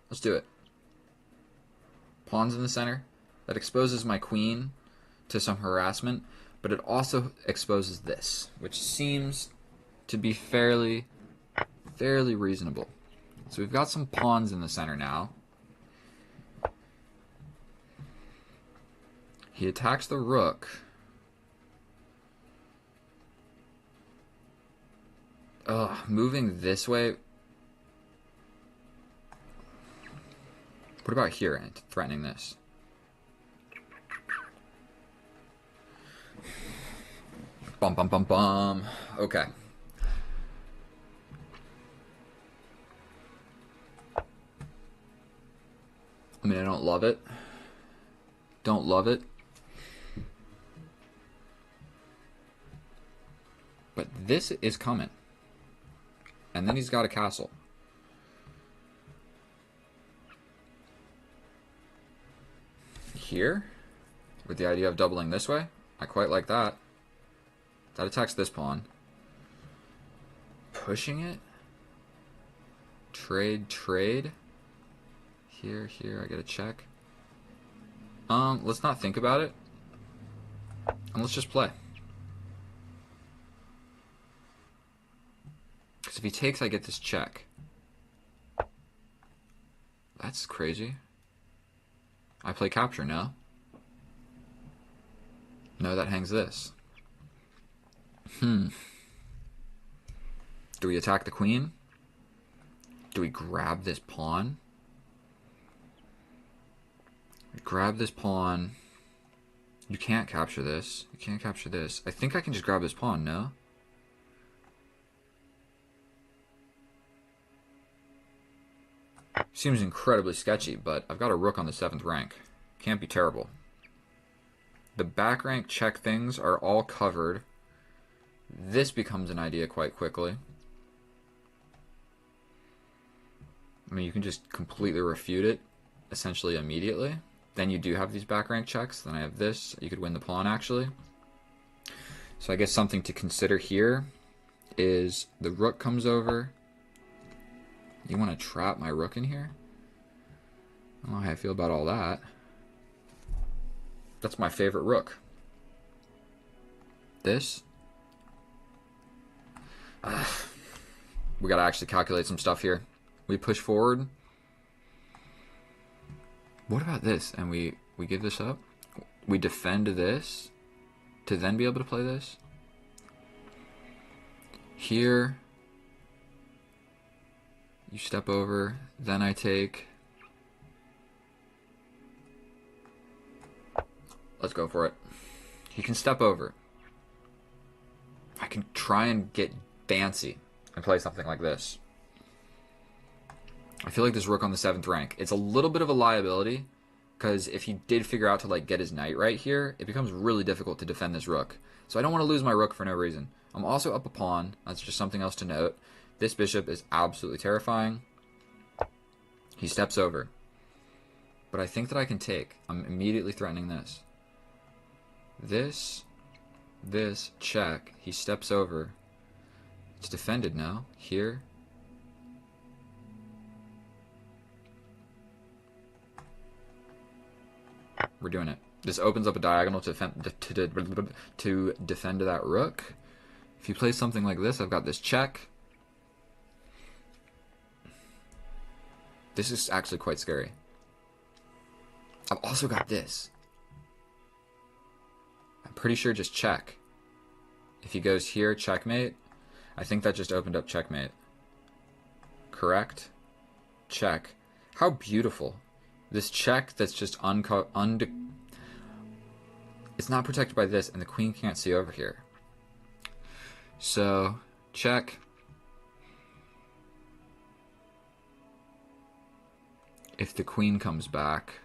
Let's do it. Pawns in the center. That exposes my queen to some harassment. But it also exposes this, which seems to be fairly reasonable. So we've got some pawns in the center now. He attacks the rook. Ugh, moving this way. What about here and threatening this? Bum, bum, bum, bum. Okay. I mean, I don't love it. Don't love it. But this is coming. And then he's got a castle. Here, with the idea of doubling this way, I quite like that. That attacks this pawn. Pushing it. Trade, trade. Here, here, I get a check. Let's not think about it. And let's just play. Because if he takes, I get this check. That's crazy. I play capture now. No, that hangs this. Do we attack the queen? Do we grab this pawn? We grab this pawn. You can't capture this. You can't capture this. I think I can just grab this pawn, no? Seems incredibly sketchy, but I've got a rook on the 7th rank. Can't be terrible. The back rank check things are all covered. This becomes an idea quite quickly. I mean, you can just completely refute it, essentially immediately. Then you do have these back rank checks. Then I have this. You could win the pawn, actually. So I guess something to consider here is the rook comes over. You want to trap my rook in here? I don't know how I feel about all that. That's my favorite rook. This. We gotta actually calculate some stuff here. We push forward. What about this? And we give this up? We defend this. to then be able to play this. Here, you step over, then I take. Let's go for it. He can step over. I can try and get fancy and play something like this. I feel like this rook on the 7th rank, it's a little bit of a liability, because if he did figure out to like get his knight right here, it becomes really difficult to defend this rook. So I don't want to lose my rook for no reason. I'm also up a pawn. That's just something else to note. This bishop is absolutely terrifying. He steps over. But I think that I can take. I'm immediately threatening this. This, check. He steps over. It's defended now. Here. We're doing it. This opens up a diagonal to defend that rook. If you play something like this, I've got this check. This is actually quite scary. I've also got this. I'm pretty sure just check. If he goes here, checkmate. I think that just opened up checkmate. Correct? Check. How beautiful. This check that's just it's not protected by this, and the queen can't see over here. So, check. If the queen comes back,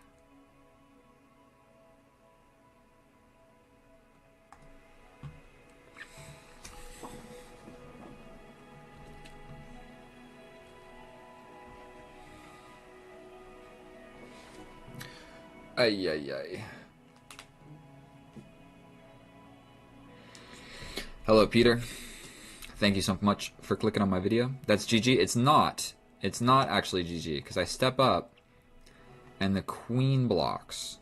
ay, ay, ay. Hello, Peter. Thank you so much for clicking on my video. That's GG. It's not actually GG, because I step up and the queen blocks.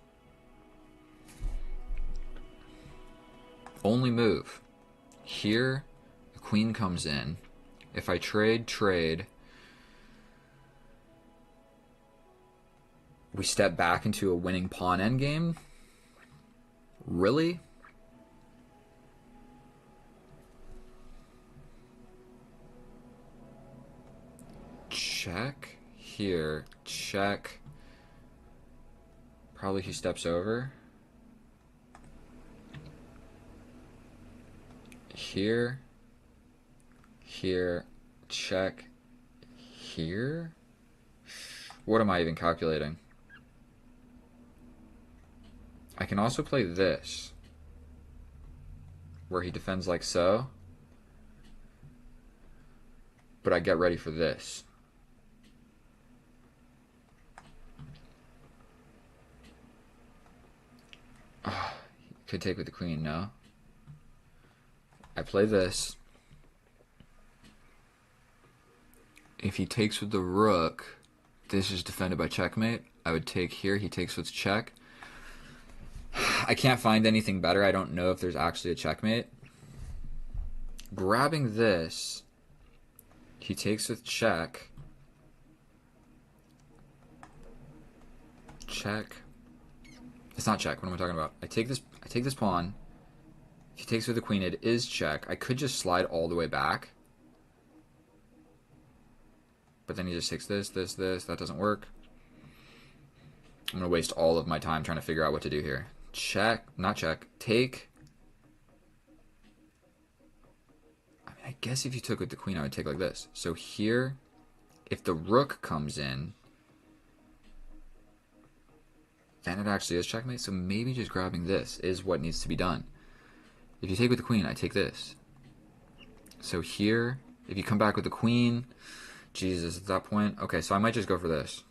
Only move. Here, the queen comes in. If I trade, we step back into a winning pawn endgame? Really? Check. Here. Check. Probably he steps over. Here. Here. Check. Here? What am I even calculating? I can also play this, where he defends like so, but I get ready for this. Oh, he could take with the queen, no? I play this. If he takes with the rook, this is defended by checkmate. I would take here, he takes with check. I can't find anything better. I don't know if there's actually a checkmate. Grabbing this, he takes with check. Check. It's not check. What am I talking about? I take this pawn. If he takes with the queen, it is check. I could just slide all the way back. But then he just takes this. That doesn't work. I'm going to waste all of my time trying to figure out what to do here. Check. Not check. Take. I mean, I guess if you took with the queen, I would take like this. So here, if the rook comes in, then it actually is checkmate. So maybe just grabbing this is what needs to be done. If you take with the queen, I take this. So here, if you come back with the queen, Jesus, at that point. Okay, so I might just go for this.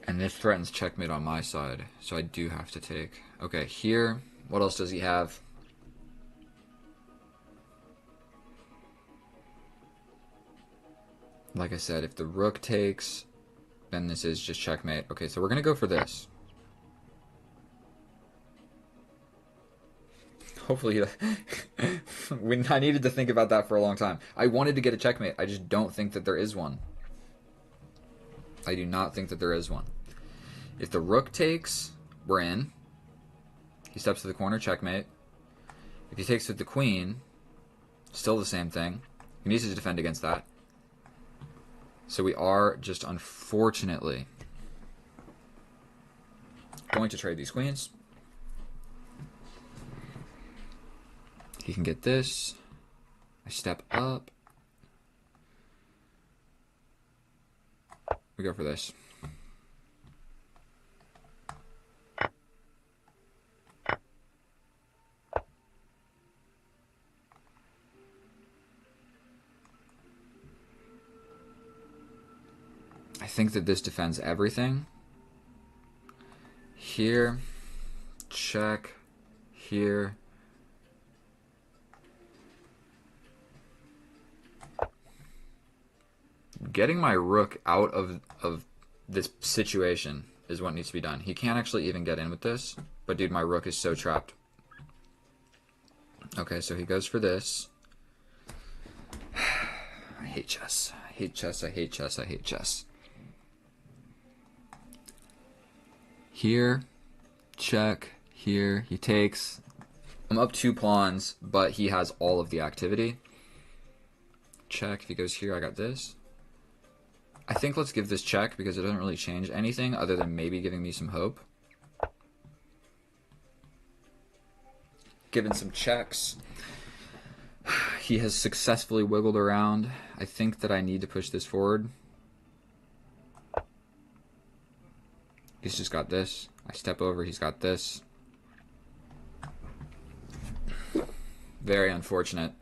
And this threatens checkmate on my side, so I do have to take. Okay, here, what else does he have? Like I said, if the rook takes, then this is just checkmate. Okay, so we're going to go for this. Hopefully, I needed to think about that for a long time. I wanted to get a checkmate. I just don't think that there is one. I do not think that there is one. If the rook takes, we're in. He steps to the corner, checkmate. If he takes with the queen, still the same thing. He needs to defend against that. So we are just unfortunately going to trade these queens. He can get this. I step up. We go for this. I think that this defends everything. Here, check, here. Getting my rook out of this situation is what needs to be done. He can't actually even get in with this, but dude, my rook is so trapped. Okay, so he goes for this. I hate chess. I hate chess. I hate chess. I hate chess. Here, check, here, he takes. I'm up 2 pawns, but he has all of the activity. Check, if he goes here, I got this. I think let's give this check because it doesn't really change anything other than maybe giving me some hope. Given some checks. He has successfully wiggled around. I think that I need to push this forward. He's just got this. I step over, he's got this. Very unfortunate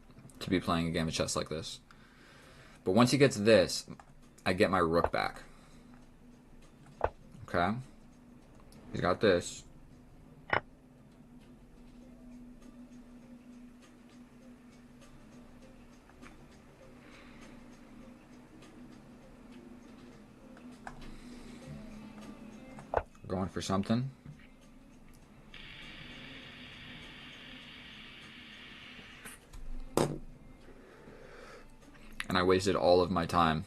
to be playing a game of chess like this. But once he gets this, I get my rook back. Okay? He's got this. Going for something. And I wasted all of my time.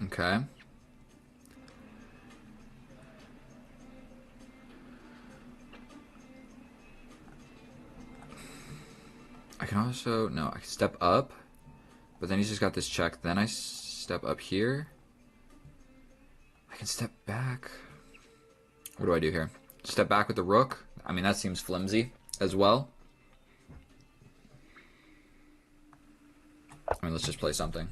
Okay. I can also, no, I can step up, but then he's just got this check. Then I step up here. I can step back. What do I do here? Step back with the rook. I mean, that seems flimsy as well. I mean, let's just play something.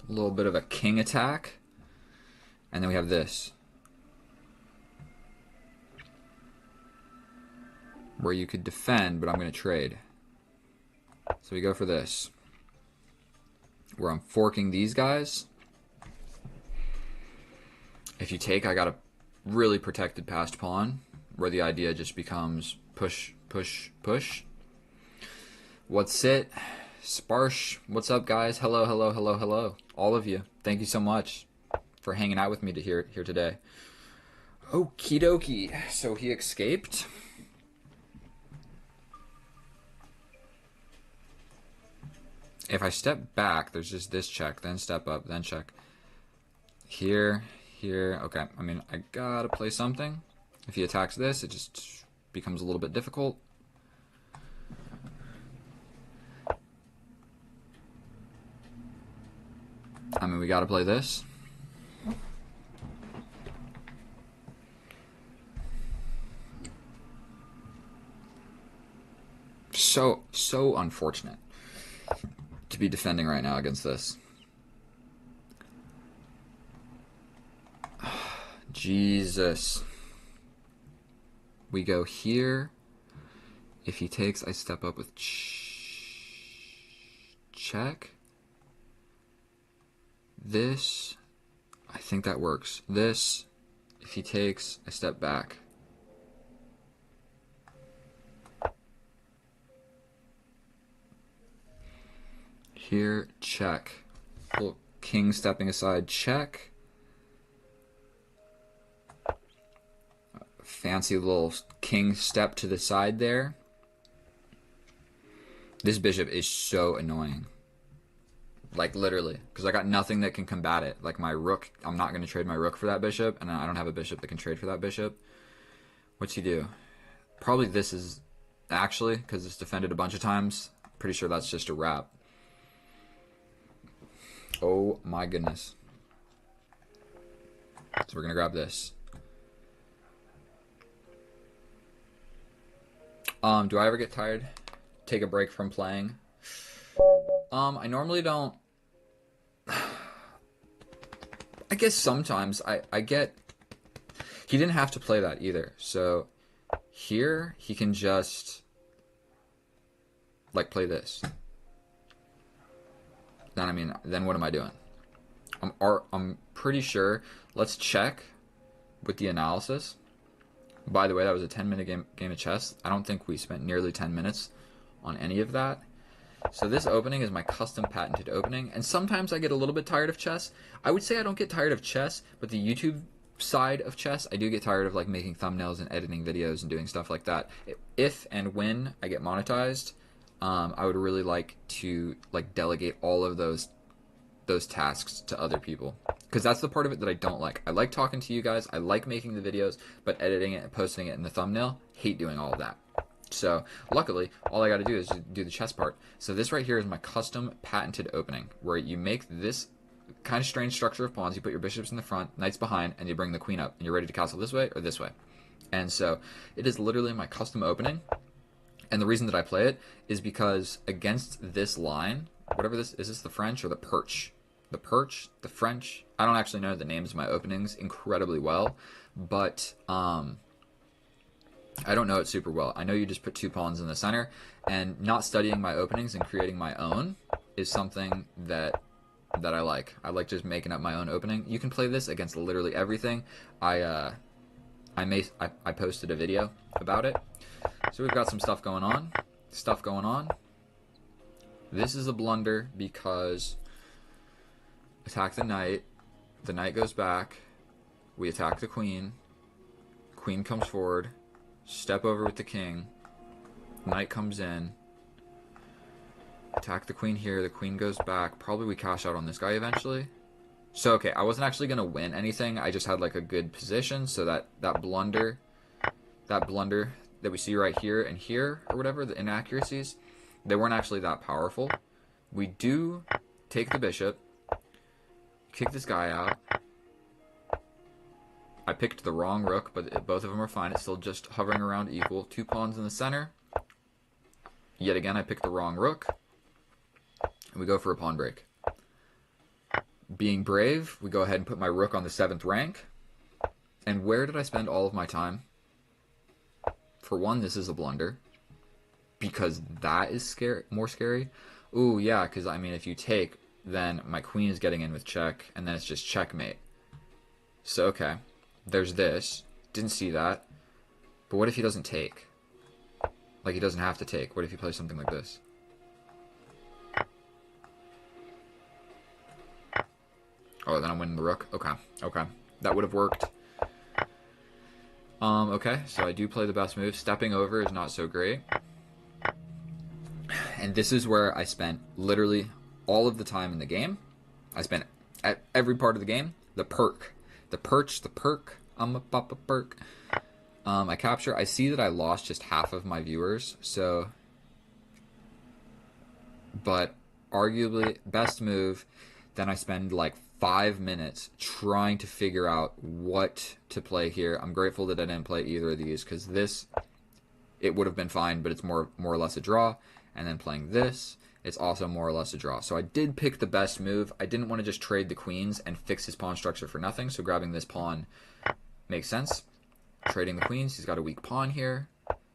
A little bit of a king attack. And then we have this. Where you could defend, but I'm going to trade. So we go for this. Where I'm forking these guys. If you take, I got a really protected passed pawn. Where the idea just becomes push, push, push. What's it? Sparsh, what's up, guys? Hello, hello, hello, hello. All of you. Thank you so much for hanging out with me here today. Okie dokie. So he escaped. If I step back, there's just this check, then step up, then check. Here, here. Okay, I mean, I gotta play something. If he attacks this, it just becomes a little bit difficult. I mean, we gotta play this. So unfortunate to be defending right now against this. Jesus. We go here. If he takes, I step up with check. This, I think that works. This, if he takes, I step back. Here, check. Little king stepping aside, check. Fancy little king step to the side there. This bishop is so annoying. Like, literally. Because I got nothing that can combat it. Like, my rook, I'm not going to trade my rook for that bishop. And I don't have a bishop that can trade for that bishop. What's he do? Probably this is... Actually, because it's defended a bunch of times. Pretty sure that's just a wrap. Oh, my goodness. So we're going to grab this. Do I ever get tired? Take a break from playing? I normally don't. I guess sometimes I get... He didn't have to play that either. So here he can just like play this. Then what am I doing? I'm pretty sure. Let's check with the analysis. By the way, that was a 10-minute game of chess. I don't think we spent nearly 10 minutes on any of that. So this opening is my custom patented opening, and sometimes I get a little bit tired of chess. I would say I don't get tired of chess, but the YouTube side of chess, I do get tired of like making thumbnails and editing videos and doing stuff like that. If and when I get monetized, I would really like to like delegate all of those tasks to other people, because that's the part of it that I don't like. I like talking to you guys, I like making the videos, but editing it and posting it in the thumbnail, hate doing all of that. So luckily, all I got to do is just do the chess part. So this right here is my custom patented opening, where you make this kind of strange structure of pawns. You put your bishops in the front, knights behind, and you bring the queen up, and you're ready to castle this way or this way. And so it is literally my custom opening. And the reason that I play it is because against this line, whatever this is, this the French or the perch? The perch, the French. I don't actually know the names of my openings incredibly well, but I don't know it super well. I know you just put two pawns in the center, and not studying my openings and creating my own is something that I like. I like just making up my own opening. You can play this against literally everything. I posted a video about it. So we've got some stuff going on. This is a blunder because attack the knight goes back, we attack the queen comes forward, step over with the king, knight comes in, attack the queen here, the queen goes back, probably we cash out on this guy eventually. So okay, I wasn't actually going to win anything, I just had like a good position, so that blunder that we see right here and here, or whatever, the inaccuracies, they weren't actually that powerful. We do take the bishop, kick this guy out. I picked the wrong rook, but both of them are fine. It's still just hovering around equal. Two pawns in the center. Yet again, I picked the wrong rook. And we go for a pawn break. Being brave, we go ahead and put my rook on the 7th rank. And where did I spend all of my time? For one, this is a blunder. Because that is more scary. Ooh, yeah, because, I mean, if you take, then my queen is getting in with check, and then it's just checkmate. So, okay, there's this. Didn't see that. But what if he doesn't take? Like, he doesn't have to take. What if he plays something like this? Oh, then I'm winning the rook? Okay. That would have worked. Okay, so I do play the best move. Stepping over is not so great. And this is where I spent literally all of the time in the game. I spent at every part of the game. The perk. The perch, the perk. I'm a papa perk. I capture. I see that I lost just half of my viewers. So, but arguably best move. Then I spend like 5 minutes trying to figure out what to play here. I'm grateful that I didn't play either of these, because this, it would have been fine, but it's more or less a draw. And then playing this, it's also more or less a draw. So I did pick the best move. I didn't want to just trade the queens and fix his pawn structure for nothing. So grabbing this pawn makes sense. Trading the queens, he's got a weak pawn here.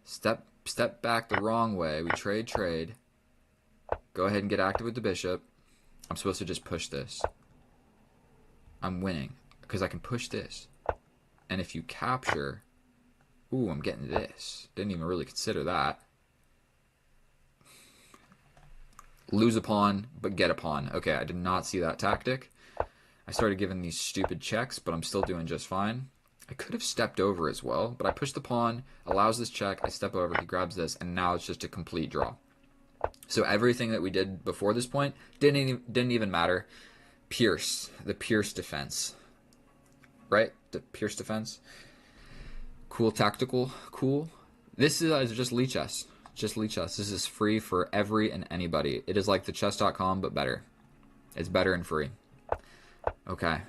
Step back the wrong way. We trade. Go ahead and get active with the bishop. I'm supposed to just push this. I'm winning. because I can push this. And if you capture... Ooh, I'm getting this. Didn't even really consider that. Lose a pawn, but get a pawn. Okay, I did not see that tactic. I started giving these stupid checks, but I'm still doing just fine. I could have stepped over as well, but I pushed the pawn, allows this check, I step over, he grabs this, and now it's just a complete draw. So everything that we did before this point didn't even matter. Pierce, the Pierce defense. Right? The Pierce defense. Cool tactical, cool. This is just Lichess. Just Lichess. This is free for every and anybody. It is like the chess.com, but better. It's better and free. Okay.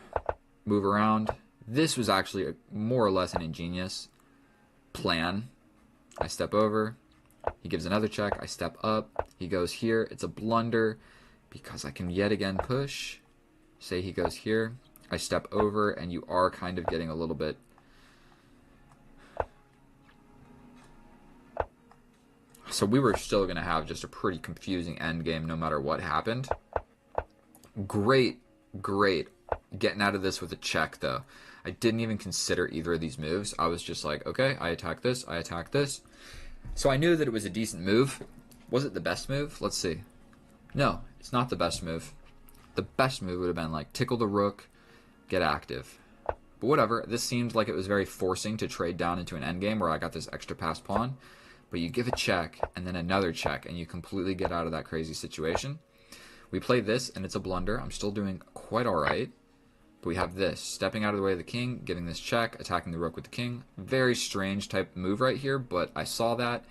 Move around. This was actually more or less an ingenious plan. I step over. He gives another check. I step up. He goes here. It's a blunder because I can yet again push. Say he goes here. I step over, and you are kind of getting a little bit... So we were still going to have just a pretty confusing endgame no matter what happened. Great getting out of this with a check, though. I didn't even consider either of these moves. I was just like, okay, I attack this, I attack this. So I knew that it was a decent move. Was it the best move? Let's see. No, it's not the best move. The best move would have been like tickle the rook, get active. But whatever, this seemed like it was very forcing to trade down into an endgame where I got this extra passed pawn. But you give a check and then another check and you completely get out of that crazy situation. We play this and it's a blunder. I'm still doing quite alright. But we have this, stepping out of the way of the king, giving this check, attacking the rook with the king. Very strange type move right here, but I saw that.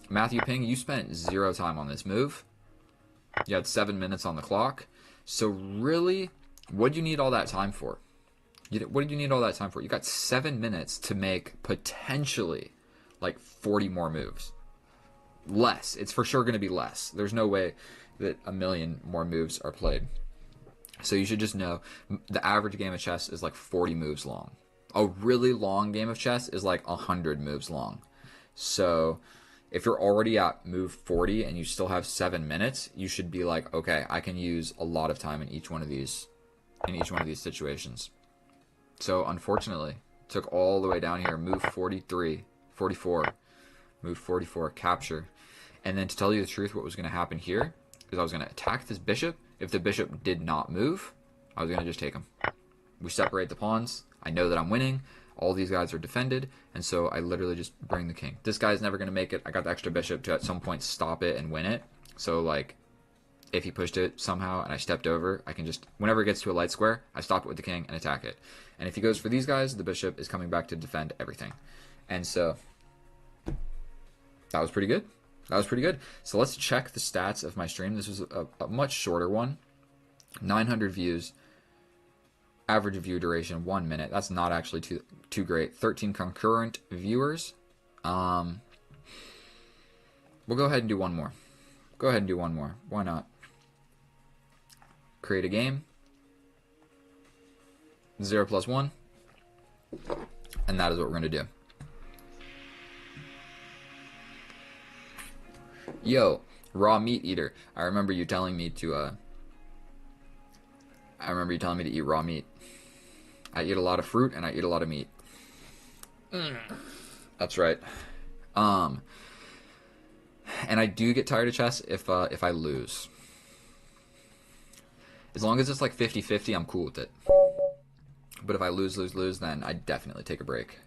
Matthew Ping, you spent 0 time on this move. You had 7 minutes on the clock. So really, what do you need all that time for? What did you need all that time for? You got 7 minutes to make potentially like 40 more moves. Less. It's for sure going to be less. There's no way that a million more moves are played. So you should just know the average game of chess is like 40 moves long. A really long game of chess is like 100 moves long. So if you're already at move 40 and you still have 7 minutes, you should be like, okay, I can use a lot of time in each one of these situations. So unfortunately, took all the way down here, move 43, 44, move 44, capture. And then to tell you the truth, what was going to happen here is I was going to attack this bishop. If the bishop did not move, I was going to just take him. We separate the pawns. I know that I'm winning. All these guys are defended, and so I literally just bring the king. This guy's never going to make it. I got the extra bishop to at some point stop it and win it. So like, if he pushed it somehow and I stepped over, I can just, whenever it gets to a light square, I stop it with the king and attack it. And if he goes for these guys, the bishop is coming back to defend everything. And so that was pretty good. That was pretty good. So let's check the stats of my stream. This was a much shorter one. 900 views. Average view duration, 1 minute. That's not actually too great. 13 concurrent viewers. We'll go ahead and do one more. Go ahead and do one more. Why not? Create a game. 0 + 1. And that is what we're going to do. Yo, raw meat eater. I remember you telling me to eat raw meat. I eat a lot of fruit and I eat a lot of meat. That's right. And I do get tired of chess if I lose. As long as it's like 50-50, I'm cool with it. But if I lose, then I definitely take a break.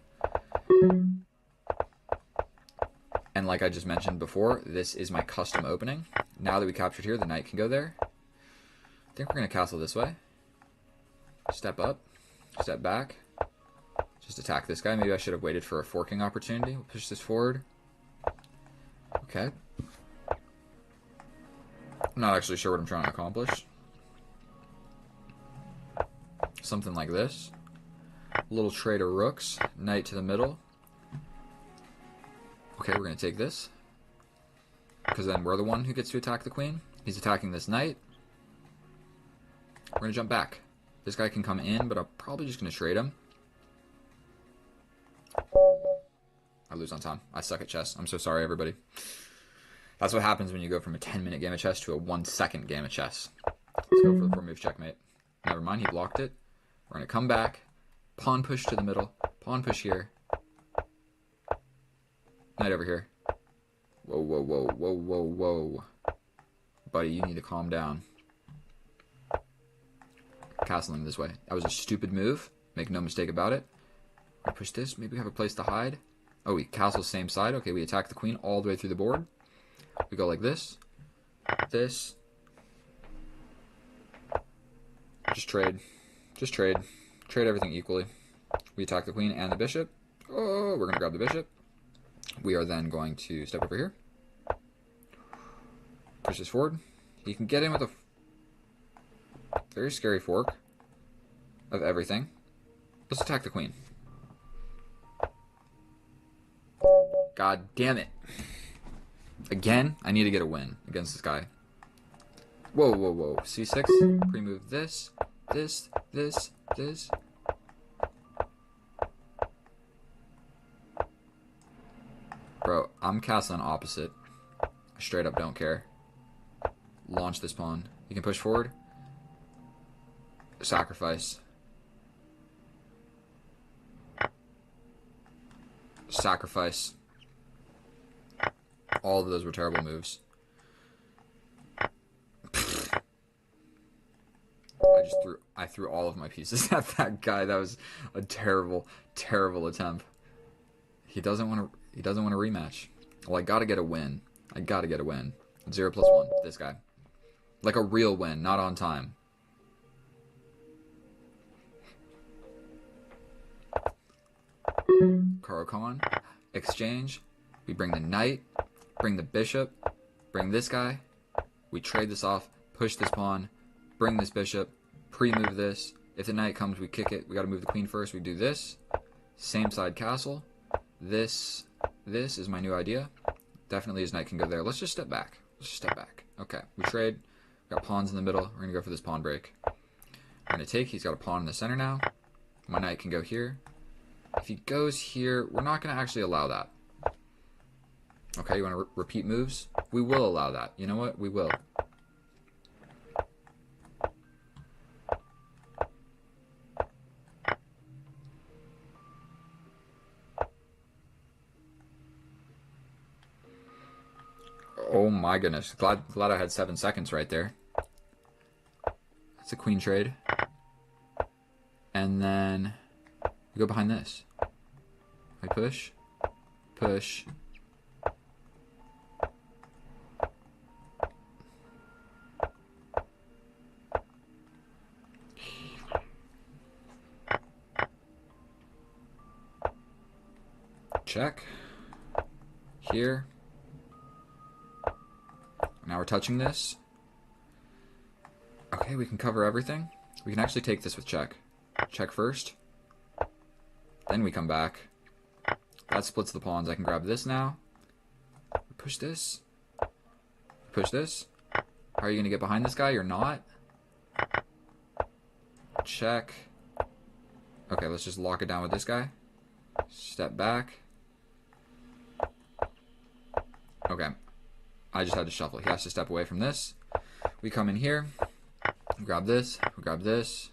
And like I just mentioned before, this is my custom opening. Now that we captured here, the knight can go there. I think we're going to castle this way. Step up. Step back. Just attack this guy. Maybe I should have waited for a forking opportunity. We'll push this forward. Okay. I'm not actually sure what I'm trying to accomplish. Something like this. A little trade of rooks. Knight to the middle. Okay, we're going to take this. Because then we're the one who gets to attack the queen. He's attacking this knight. We're going to jump back. This guy can come in, but I'm probably just going to trade him. I lose on time. I suck at chess. I'm so sorry, everybody. That's what happens when you go from a 10-minute game of chess to a 1-second game of chess. Let's go for the 4-move checkmate. Never mind, he blocked it. We're going to come back. Pawn push to the middle. Pawn push here. Knight over here. Whoa, whoa, whoa, whoa, whoa, whoa. Buddy, you need to calm down. Castling this way. That was a stupid move. Make no mistake about it. We push this. Maybe we have a place to hide. Oh, we castle same side. Okay, we attack the queen all the way through the board. We go like this. This. Just trade. Just trade. Trade everything equally. We attack the queen and the bishop. Oh, we're going to grab the bishop. We are then going to step over here. Push this forward. He can get in with a very scary fork of everything. Let's attack the queen. God damn it. Again, I need to get a win against this guy. Whoa, whoa, whoa. C6. Pre-move this, this, this, this. Bro, I'm castling opposite. I straight up don't care. Launch this pawn. You can push forward. Sacrifice. Sacrifice. All of those were terrible moves. I threw all of my pieces at that guy. That was a terrible, terrible attempt. He doesn't want to rematch. Well, I gotta get a win. I gotta get a win. 0+1. This guy. Like a real win, not on time. Caro-Kann. Exchange. We bring the knight. Bring the bishop. Bring this guy. We trade this off. Push this pawn. Bring this bishop. Pre-move this. If the knight comes, we kick it. We gotta move the queen first. We do this. Same side castle. This is my new idea. Definitely his knight can go there. Let's just step back. Let's just step back. Okay, we trade. We got pawns in the middle. We're gonna go for this pawn break. We're gonna take. He's got a pawn in the center now. My knight can go here. If he goes here, we're not gonna actually allow that. Okay, you wanna repeat moves? We will allow that. You know what? We will. Oh my goodness. Glad I had 7 seconds right there. That's a queen trade. And then we go behind this. I push. Push. Check. Here. Now we're touching this. Okay, we can cover everything. We can actually take this with check. Check first. Then we come back. That splits the pawns. I can grab this now. Push this. Push this. How are you going to get behind this guy? You're not. Check. Okay, let's just lock it down with this guy. Step back. Okay. I just had to shuffle. He has to step away from this. We come in here. We grab this. We grab this.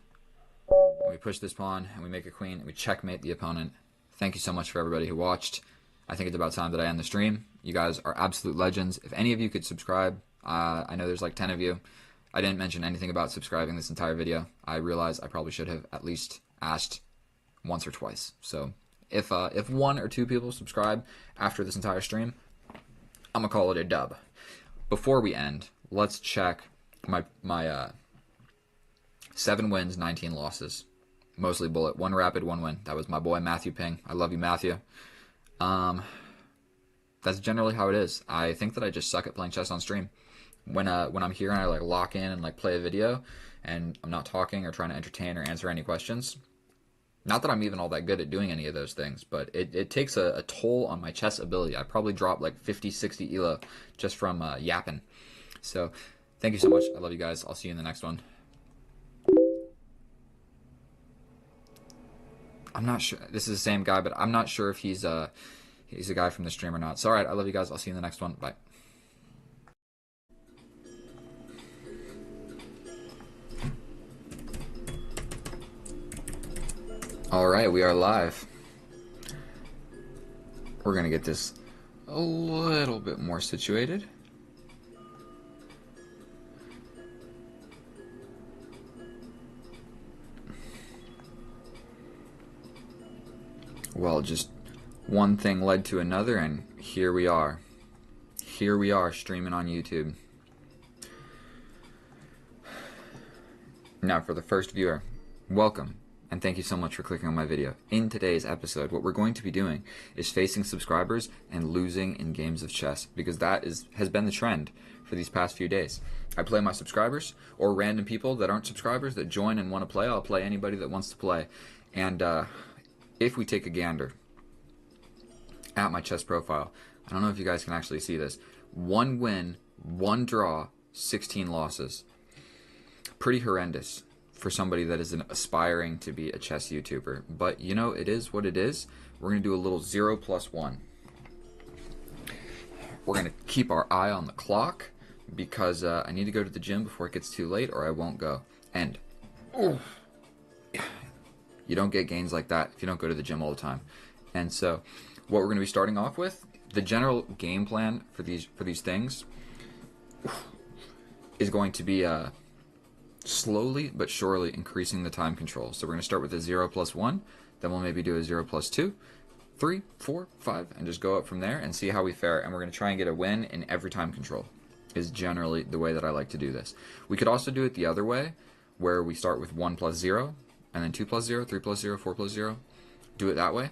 And we push this pawn. And we make a queen. And we checkmate the opponent. Thank you so much for everybody who watched. I think it's about time that I end the stream. You guys are absolute legends. If any of you could subscribe, I know there's like 10 of you. I didn't mention anything about subscribing this entire video. I realize I probably should have at least asked once or twice. So if 1 or 2 people subscribe after this entire stream, I'm gonna call it a dub. Before we end, let's check my 7 wins, 19 losses. Mostly bullet. 1 rapid, 1 win. That was my boy Matthew Ping. I love you, Matthew. That's generally how it is. I think that I just suck at playing chess on stream. When I'm here and I like lock in and like play a video and I'm not talking or trying to entertain or answer any questions. Not that I'm even all that good at doing any of those things, but it takes a toll on my chess ability. I probably dropped like 50, 60 elo just from yapping. So thank you so much. I love you guys. I'll see you in the next one. I'm not sure. This is the same guy, but I'm not sure if he's a guy from the stream or not. So all right, I love you guys. I'll see you in the next one. Bye. Alright, we are live. We're gonna get this a little bit more situated. Well, just one thing led to another, and here we are. Here we are, streaming on YouTube. Now, for the first viewer, welcome, and thank you so much for clicking on my video. In today's episode, what we're going to be doing is facing subscribers and losing in games of chess, because that has been the trend for these past few days. I play my subscribers, or random people that aren't subscribers that join and want to play. I'll play anybody that wants to play. And if we take a gander at my chess profile, I don't know if you guys can actually see this. 1 win, 1 draw, 16 losses. Pretty horrendous for somebody that is aspiring to be a chess YouTuber. But, you know, it is what it is. We're going to do a little 0+1. We're going to keep our eye on the clock because I need to go to the gym before it gets too late or I won't go. And you don't get gains like that if you don't go to the gym all the time. And so what we're going to be starting off with, the general game plan for these things is going to be slowly but surely increasing the time control. So we're going to start with a 0+1, then we'll maybe do a 0+2, 3, 4, 5, and just go up from there and see how we fare. And we're going to try and get a win in every time control is generally the way that I like to do this. We could also do it the other way, where we start with 1+0, and then 2+0, 3+0, 4+0. Do it that way.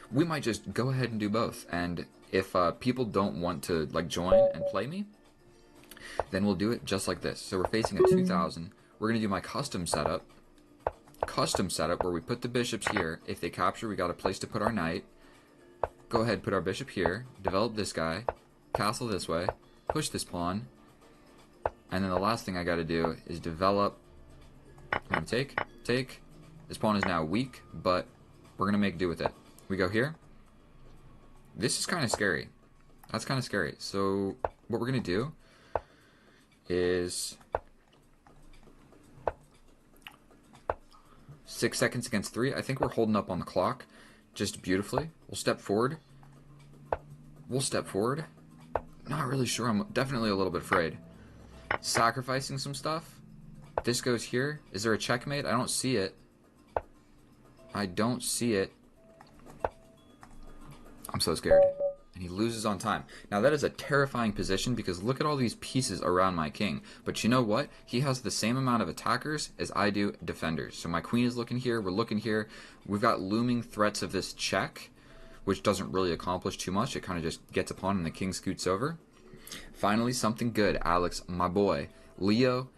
We might just go ahead and do both. And if people don't want to join and play me, then we'll do it just like this. So we're facing a 2000. We're going to do my custom setup. Custom setup where we put the bishops here. If they capture, we got a place to put our knight. Go ahead, put our bishop here. Develop this guy. Castle this way. Push this pawn. And then the last thing I got to do is develop. I'm going to take. This pawn is now weak, but we're going to make do with it. We go here. This is kind of scary. That's kind of scary. So what we're going to do is 6 seconds against 3. I think we're holding up on the clock just beautifully. We'll step forward. Not really sure. I'm definitely a little bit afraid. Sacrificing some stuff. This goes here. Is there a checkmate? I don't see it. I'm so scared. And he loses on time. Now that is a terrifying position because look at all these pieces around my king. But you know what? He has the same amount of attackers as I do defenders. So my queen is looking here. We're looking here. We've got looming threats of this check, which doesn't really accomplish too much. It kind of just gets a pawn and the king scoots over. Finally, something good, Alex, my boy. Leo,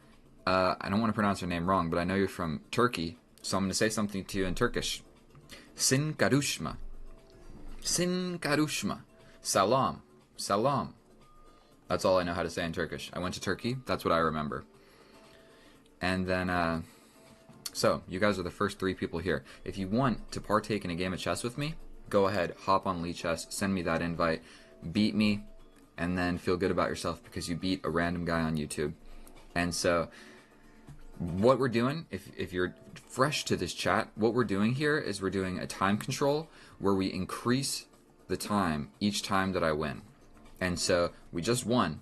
I don't want to pronounce your name wrong, but I know you're from Turkey. So I'm going to say something to you in Turkish. Sin karuşma. Sin karuşma. Salam. Salam. That's all I know how to say in Turkish. I went to Turkey. That's what I remember. And then, so, you guys are the first 3 people here. If you want to partake in a game of chess with me, go ahead, hop on Lichess, send me that invite, beat me, and then feel good about yourself because you beat a random guy on YouTube. And so, what we're doing, if you're fresh to this chat, what we're doing here is we're doing a time control where we increase the time each time that I win. And so we just won.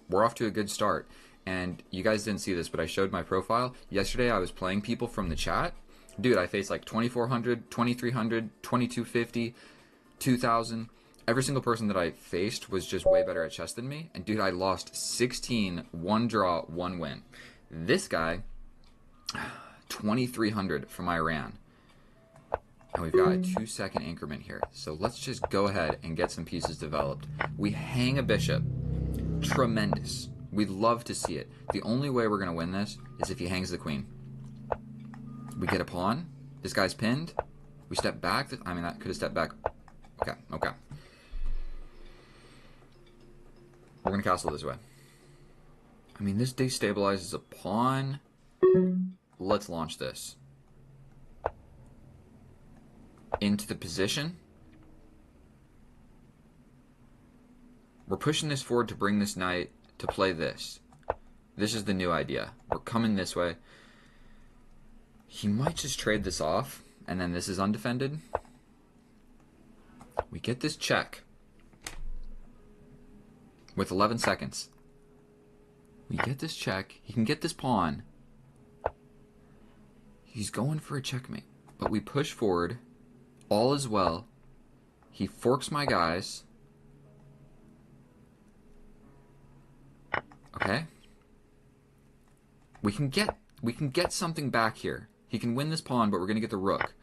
We're off to a good start. And you guys didn't see this, but I showed my profile. Yesterday I was playing people from the chat. Dude, I faced like 2400, 2300, 2250, 2000. Every single person that I faced was just way better at chess than me. And dude, I lost 16, 1 draw, 1 win. This guy, 2300 from Iran. And we've got a 2-second increment here. So let's just go ahead and get some pieces developed. We hang a bishop. Tremendous. We'd love to see it. The only way we're going to win this is if he hangs the queen. We get a pawn. This guy's pinned. We step back. I mean, that could have stepped back. Okay. We're going to castle this way. I mean, this destabilizes a pawn. Let's launch this. Into the position. We're pushing this forward to bring this knight to play this. This is the new idea. We're coming this way. He might just trade this off And then this is undefended. We get this check with 11 seconds. We get this check. He can get this pawn. He's going for a checkmate. But we push forward. All is well. He forks my guys. Okay. We can get something back here. He can win this pawn, but we're going to get the rook.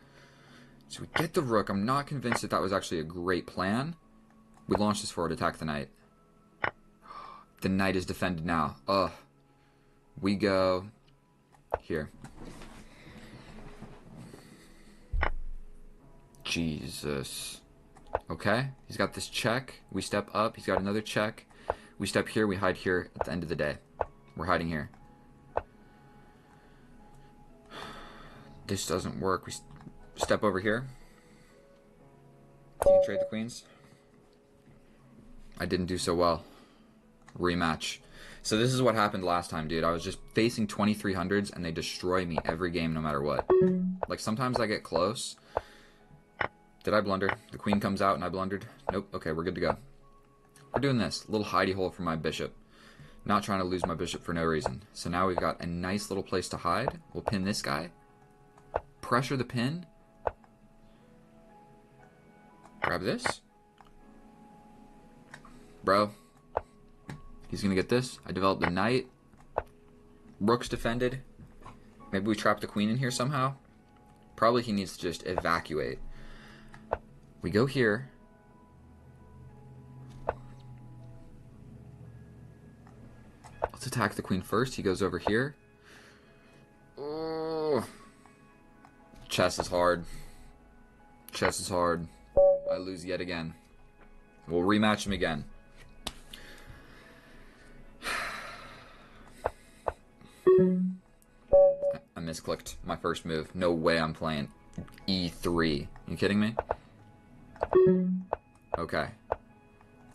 So we get the rook. I'm not convinced that that was actually a great plan. We launch this forward, attack the knight. The knight is defended now. Ugh. We go here. Jesus. Okay. He's got this check. We step up. He's got another check. We step here. We hide here at the end of the day. We're hiding here. This doesn't work. We step over here. You can trade the queens. I didn't do so well. Rematch. So this is what happened last time, dude. I was just facing 2300s and they destroy me every game no matter what. Like sometimes I get close. Did I blunder? The queen comes out and I blundered. Nope. Okay, we're good to go. We're doing this. Little hidey hole for my bishop. Not trying to lose my bishop for no reason. So now we've got a nice little place to hide. We'll pin this guy. Pressure the pin. Grab this. Bro. He's going to get this. I developed the knight. Rook's defended. Maybe we trap the queen in here somehow. Probably he needs to just evacuate. We go here. Let's attack the queen first. He goes over here. Oh. Chess is hard. Chess is hard. I lose yet again. We'll rematch him again. I misclicked my first move. No way I'm playing E3. You kidding me? Okay.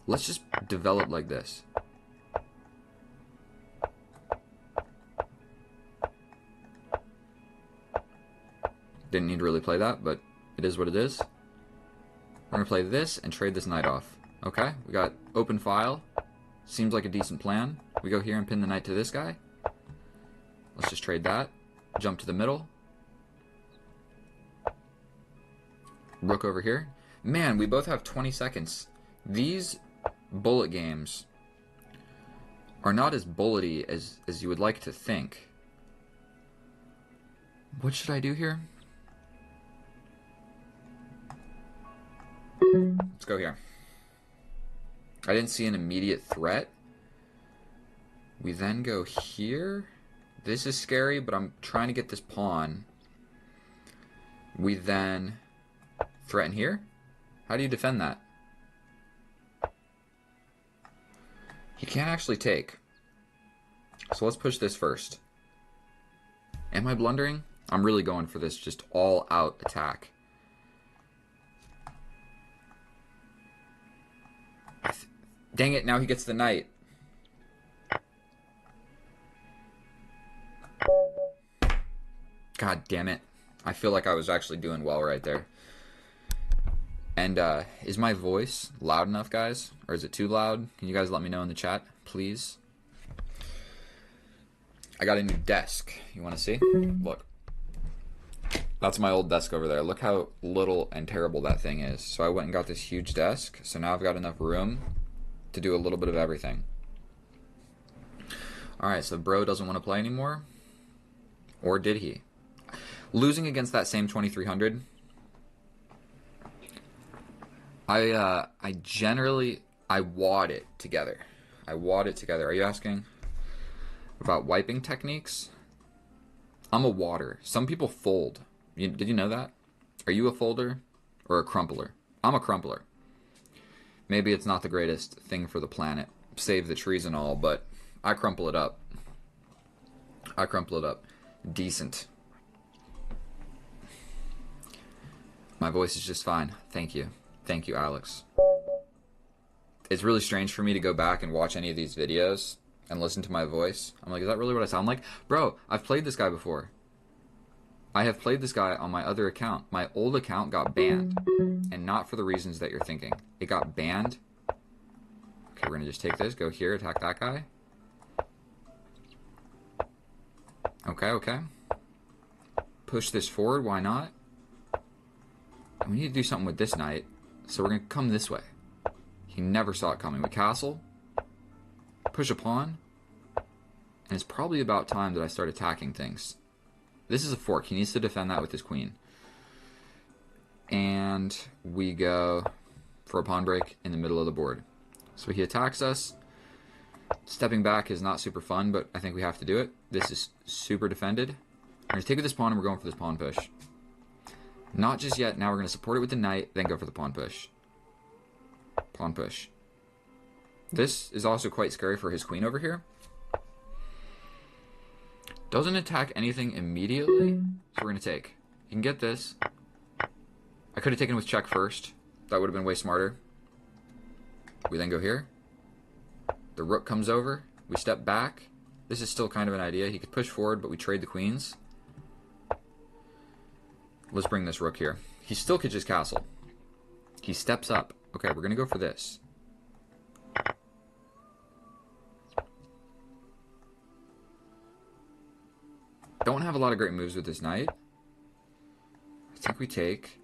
Let's just develop like this. Didn't need to really play that, but it is what it is. We're going to play this and trade this knight off. Okay, we got open file. Seems like a decent plan. We go here and pin the knight to this guy. Let's just trade that. Jump to the middle. Rook over here. Man, we both have 20 seconds. These bullet games are not as bullety as you would like to think. What should I do here? Let's go here. I didn't see an immediate threat. We then go here. This is scary, but I'm trying to get this pawn. We then threaten here. How do you defend that? He can't actually take. So let's push this first. Am I blundering? I'm really going for this just all-out attack. Dang it, now he gets the knight. God damn it. I feel like I was actually doing well right there. And is my voice loud enough, guys? Or is it too loud? Can you guys let me know in the chat, please? I got a new desk. You want to see? Look. That's my old desk over there. Look how little and terrible that thing is. So I went and got this huge desk. So now I've got enough room to do a little bit of everything. Alright, so bro doesn't want to play anymore. Or did he? Losing against that same 2300. I wad it together. I wad it together. Are you asking about wiping techniques? I'm a wadder. Some people fold. Did you know that? Are you a folder or a crumpler? I'm a crumpler. Maybe it's not the greatest thing for the planet. Save the trees and all, but I crumple it up. I crumple it up. Decent. My voice is just fine. Thank you. Thank you, Alex. It's really strange for me to go back and watch any of these videos and listen to my voice. I'm like, is that really what I sound like? Bro, I've played this guy before. I have played this guy on my other account. My old account got banned, and not for the reasons that you're thinking. It got banned. Okay, we're gonna just take this, go here, attack that guy. Okay, okay. Push this forward, why not? We need to do something with this knight, so we're gonna come this way. He never saw it coming. We castle, push a pawn, and it's probably about time that I start attacking things. This is a fork. He needs to defend that with his queen. And we go for a pawn break in the middle of the board. So he attacks us. Stepping back is not super fun, but I think we have to do it. This is super defended. We're going to take with this pawn, and we're going for this pawn push. Not just yet. Now we're going to support it with the knight, then go for the pawn push. Pawn push. This is also quite scary for his queen over here. Doesn't attack anything immediately, so we're going to take. You can get this. I could have taken with check first. That would have been way smarter. We then go here. The rook comes over. We step back. This is still kind of an idea. He could push forward, but we trade the queens. Let's bring this rook here. He still could just castle. He steps up. Okay, we're going to go for this. Don't have a lot of great moves with this knight. I think we take.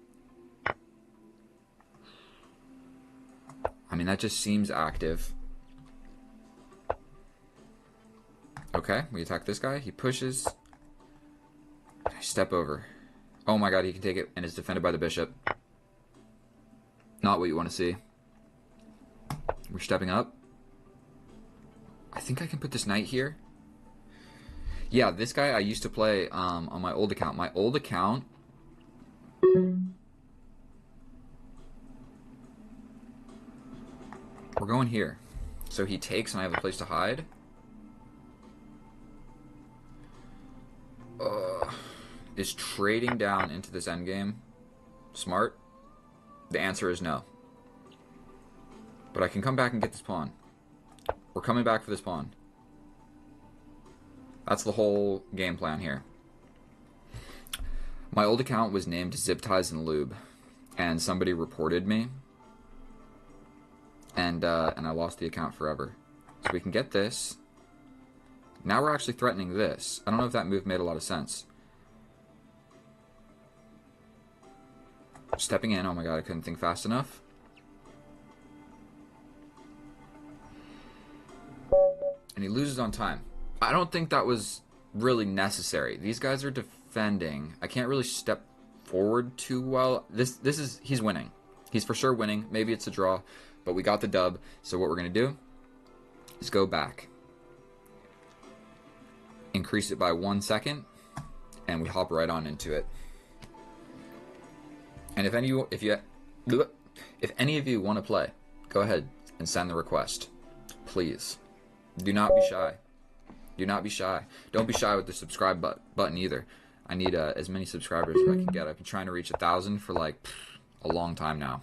I mean, that just seems active. Okay, we attack this guy. He pushes. I step over. Oh my god, he can take it, and it's defended by the bishop. Not what you want to see. We're stepping up. I think I can put this knight here. Yeah, this guy I used to play on my old account. My old account... We're going here. So he takes and I have a place to hide. Is trading down into this endgame smart? The answer is no. But I can come back and get this pawn. We're coming back for this pawn. That's the whole game plan here. My old account was named Zip Ties and Lube, and somebody reported me, and I lost the account forever. So we can get this. Now we're actually threatening this. I don't know if that move made a lot of sense. Stepping in. Oh my god, I couldn't think fast enough. And he loses on time. I don't think that was really necessary. These guys are defending. I can't really step forward too well. He's winning. He's for sure winning. Maybe it's a draw, but we got the dub. So what we're going to do is go back. Increase it by 1 second, and we hop right on into it. And if any of you want to play, go ahead and send the request. Please. Do not be shy. Do not be shy. Don't be shy with the subscribe button either. I need as many subscribers as I can get. I've been trying to reach 1,000 for like a long time now.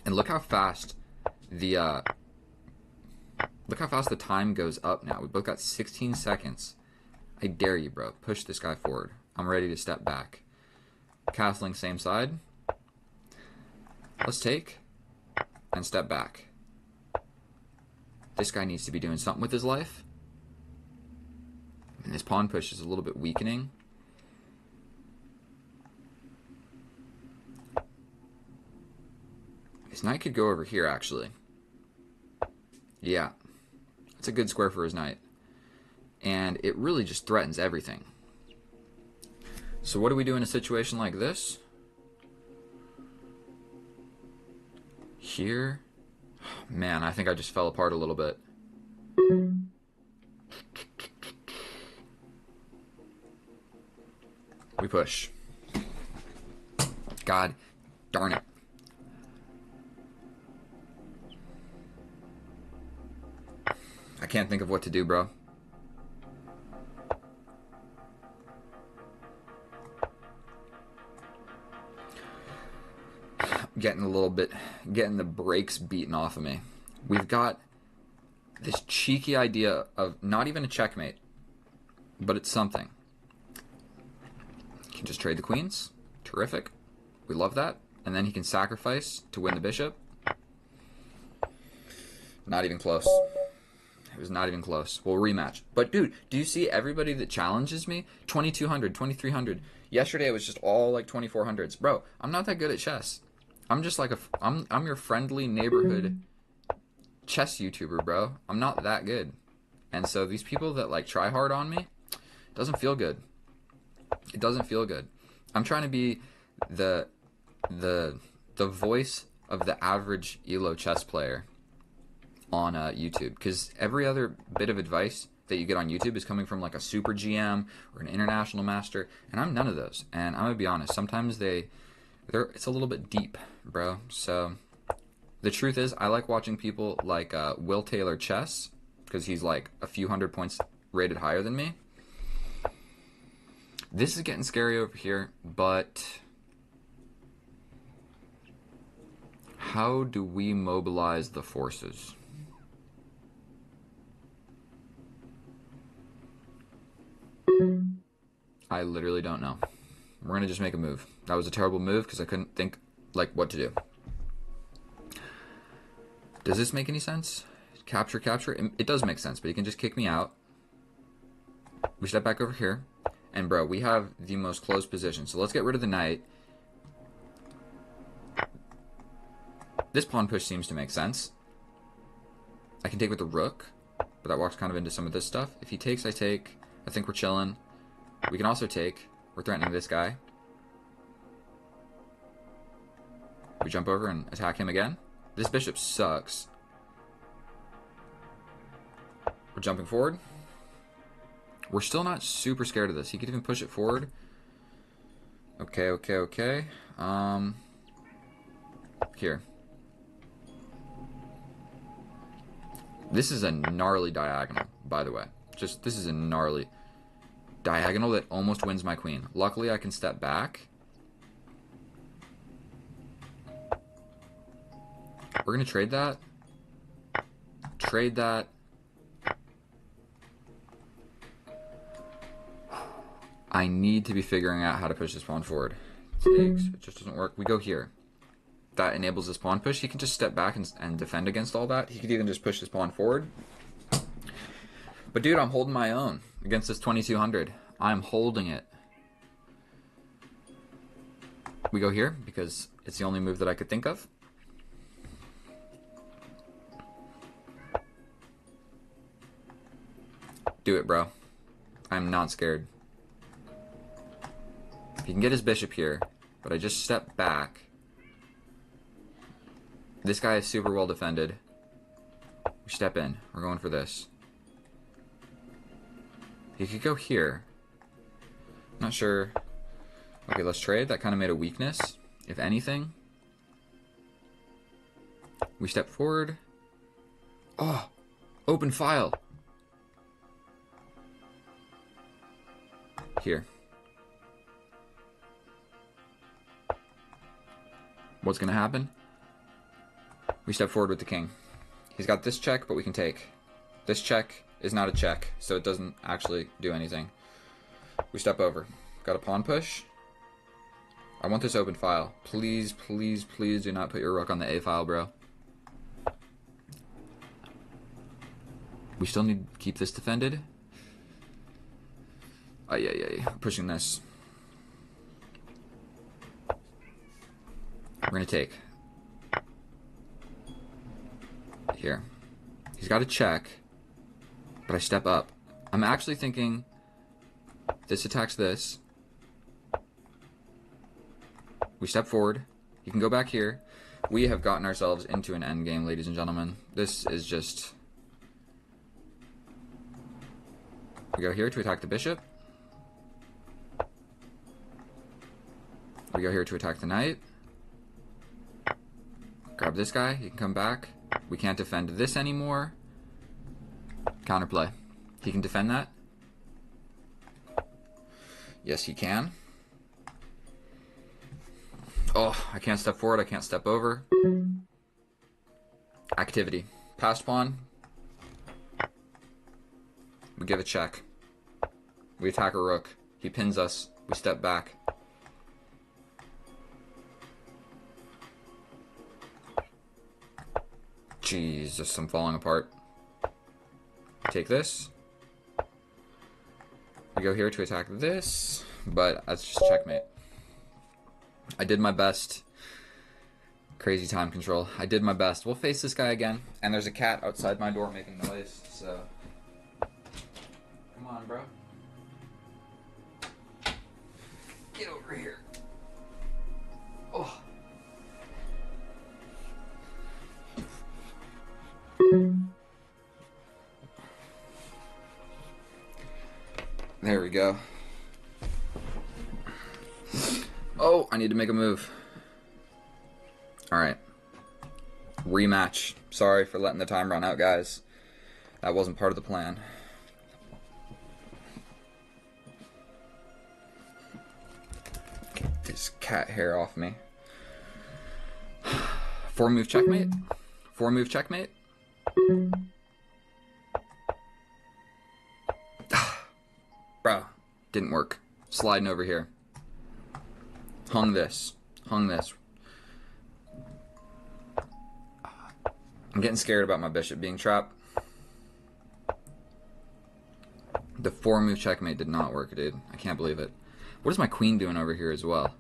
And look how fast the time goes up now. We both got 16 seconds. I dare you, bro. Push this guy forward. I'm ready to step back. Castling same side. Let's take and step back. This guy needs to be doing something with his life. And this pawn push is a little bit weakening. His knight could go over here, actually. Yeah. It's a good square for his knight. And it really just threatens everything. So what do we do in a situation like this? Here. Man, I think I just fell apart a little bit. We push. God darn it. I can't think of what to do, bro. Getting the brakes beaten off of me. We've got this cheeky idea of not even a checkmate, but it's something. Can just trade the queens. Terrific. We love that. And then he can sacrifice to win the bishop. Not even close. It was not even close. We'll rematch. But dude, do you see everybody that challenges me? 2200, 2300. Yesterday it was just all like 2400s. Bro, I'm not that good at chess. I'm just like I'm your friendly neighborhood chess YouTuber, bro. I'm not that good. And so these people that like try hard on me, it doesn't feel good. It doesn't feel good. I'm trying to be the voice of the average ELO chess player on YouTube, because every other bit of advice that you get on YouTube is coming from like a super GM or an international master, and I'm none of those. And I'm gonna be honest, sometimes it's a little bit deep, bro. So the truth is, I like watching people like Will Taylor Chess, because he's like a few hundred points rated higher than me. This is getting scary over here, but how do we mobilize the forces? I literally don't know. We're going to just make a move. That was a terrible move because I couldn't think like what to do. Does this make any sense? Capture, capture. It does make sense, but he can just kick me out. We step back over here. And bro, we have the most closed position. So let's get rid of the knight. This pawn push seems to make sense. I can take with the rook, but that walks kind of into some of this stuff. If he takes, I take. I think we're chilling. We can also take. We're threatening this guy. We jump over and attack him again. This bishop sucks. We're jumping forward. We're still not super scared of this. He could even push it forward. Okay, okay, okay. Here. This is a gnarly diagonal, by the way. This is a gnarly diagonal that almost wins my queen. Luckily, I can step back. We're going to trade that. Trade that. I need to be figuring out how to push this pawn forward. Takes. It just doesn't work. We go here. That enables this pawn push. He can just step back and defend against all that. He could even just push this pawn forward. But dude, I'm holding my own against this 2200. I'm holding it. We go here because it's the only move that I could think of. Do it, bro. I'm not scared. He can get his bishop here, but I just step back. This guy is super well defended. We step in. We're going for this. He could go here. Not sure. Okay, let's trade. That kind of made a weakness, if anything. We step forward. Oh, open file. Here. What's going to happen? We step forward with the king. He's got this check, but we can take. This check is not a check, so it doesn't actually do anything. We step over. Got a pawn push. I want this open file. Please, please, please do not put your rook on the A file, bro. We still need to keep this defended. Ay. Pushing this. We're going to take. Here. He's got a check, but I step up. I'm actually thinking this attacks this. We step forward. He can go back here. We have gotten ourselves into an endgame, ladies and gentlemen. This is just... We go here to attack the bishop. We go here to attack the knight. Grab this guy. He can come back. We can't defend this anymore. Counterplay. He can defend that. Yes, he can. Oh, I can't step forward. I can't step over. Activity. Passed pawn. We give a check. We attack a rook. He pins us. We step back. Jesus, I'm falling apart. Take this. We go here to attack this, but that's just checkmate. I did my best. Crazy time control. I did my best. We'll face this guy again. And there's a cat outside my door making noise, so... Come on, bro. Get over here. Oh. There we go. Oh, I need to make a move. Alright. Rematch. Sorry for letting the time run out, guys. That wasn't part of the plan. Get this cat hair off me. 4-move checkmate? 4-move checkmate? Bro, didn't work. Sliding over here. Hung this. Hung this. I'm getting scared about my bishop being trapped. The 4-move checkmate did not work, dude. I can't believe it. What is my queen doing over here as well?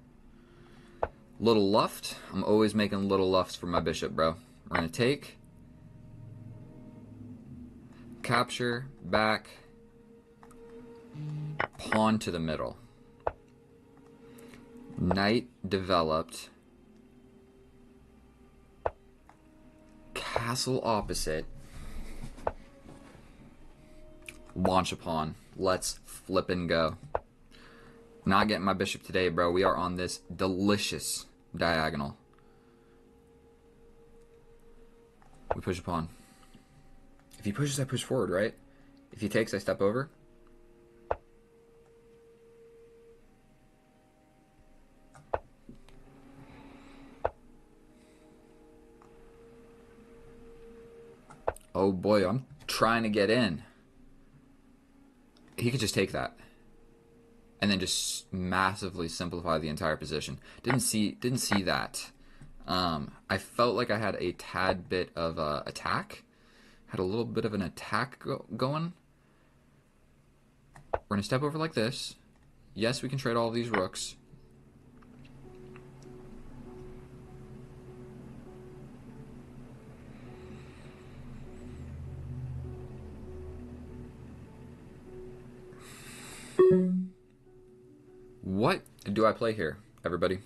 Little luft. I'm always making little lufts for my bishop, bro. We're gonna take. Capture. Back. Pawn to the middle. Knight developed. Castle opposite. Launch a pawn. Let's flip and go. Not getting my bishop today, bro. We are on this delicious diagonal. We push a pawn. If he pushes, I push forward, right? If he takes, I step over. Oh boy, I'm trying to get in. He could just take that. And then just massively simplify the entire position. Didn't see that. I felt like I had a tad bit of attack. Had a little bit of an attack going. We're gonna step over like this. Yes, we can trade all of these rooks. What do I play here, everybody?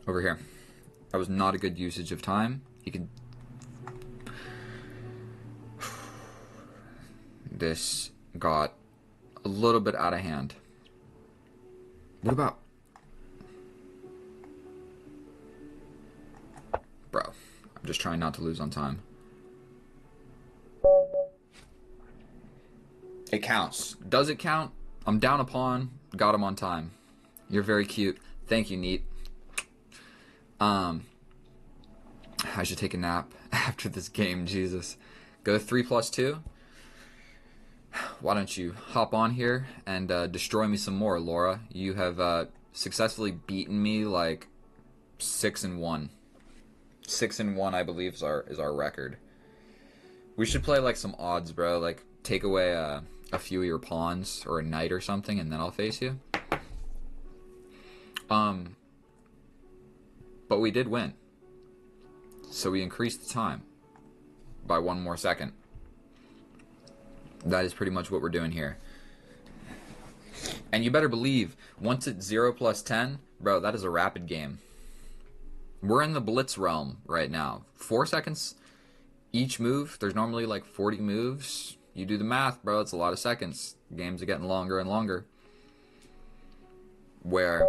Over here. That was not a good usage of time. You could... This got a little bit out of hand. What about... Bro, I'm just trying not to lose on time. It counts. Does it count? I'm down a pawn. Got him on time. You're very cute. Thank you, Neat. I should take a nap after this game, Jesus. Go 3+2. Why don't you hop on here and destroy me some more, Laura? You have successfully beaten me like 6-1. 6-1, I believe, is our record. We should play like some odds, bro. Like take away a few of your pawns or a knight or something, and then I'll face you. But we did win. So we increased the time by 1 more second. That is pretty much what we're doing here. And you better believe, once it's 0+10, bro, that is a rapid game. We're in the blitz realm right now. 4 seconds each move. There's normally like 40 moves. You do the math, bro. It's a lot of seconds. Games are getting longer and longer. Where,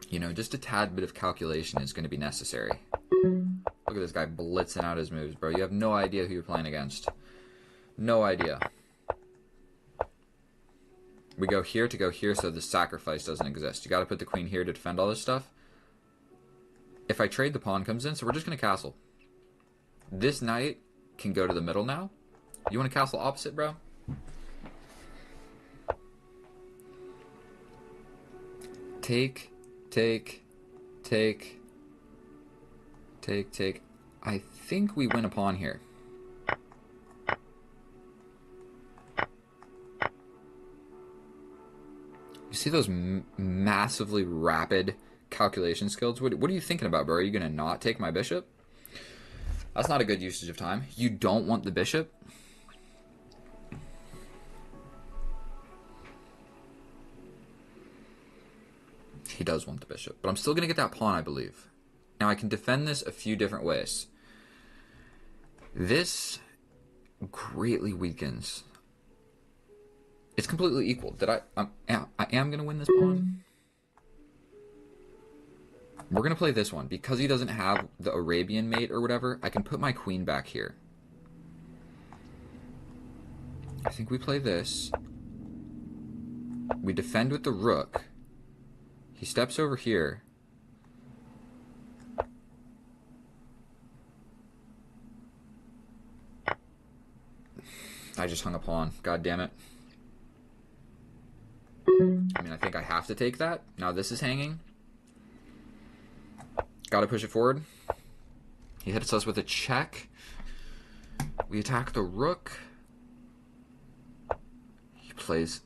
you know, just a tad bit of calculation is going to be necessary. Look at this guy blitzing out his moves, bro. You have no idea who you're playing against. No idea. We go here to go here so the sacrifice doesn't exist. You got to put the queen here to defend all this stuff. If I trade, the pawn comes in, so we're just going to castle. This knight can go to the middle now. You want to castle opposite, bro? Take. I think we win a pawn here. You see those massively rapid calculation skills? What are you thinking about, bro? Are you going to not take my bishop? That's not a good usage of time. You don't want the bishop? He does want the bishop, but I'm still going to get that pawn, I believe. Now, I can defend this a few different ways. This greatly weakens. It's completely equal. I am going to win this pawn. We're going to play this one. Because he doesn't have the Arabian mate or whatever, I can put my queen back here. I think we play this. We defend with the rook. He steps over here. I just hung a pawn. God damn it. I mean, I think I have to take that. Now this is hanging. Gotta push it forward. He hits us with a check. We attack the rook. He plays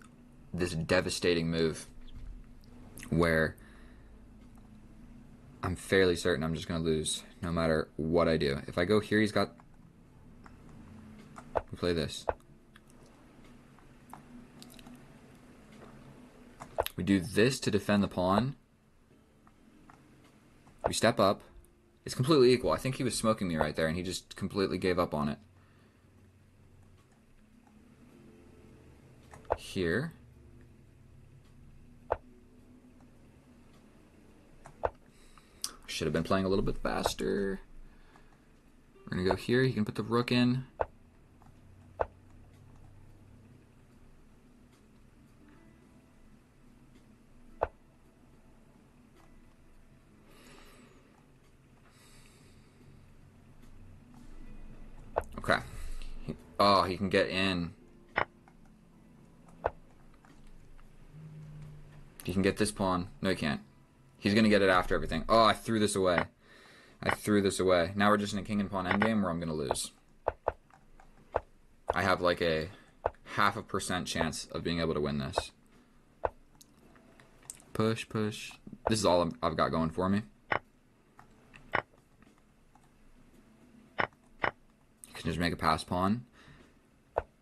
this devastating move where I'm fairly certain I'm just going to lose no matter what I do. If I go here, he's got... We play this. We do this to defend the pawn. We step up. It's completely equal. I think he was smoking me right there, and he just completely gave up on it. Here. Should have been playing a little bit faster. We're going to go here. He can put the rook in. Okay. Oh, he can get in. He can get this pawn. No, he can't. He's going to get it after everything. Oh, I threw this away. I threw this away. Now we're just in a king and pawn endgame where I'm going to lose. I have like a 0.5% chance of being able to win this. Push, push. This is all I've got going for me. You can just make a pass pawn.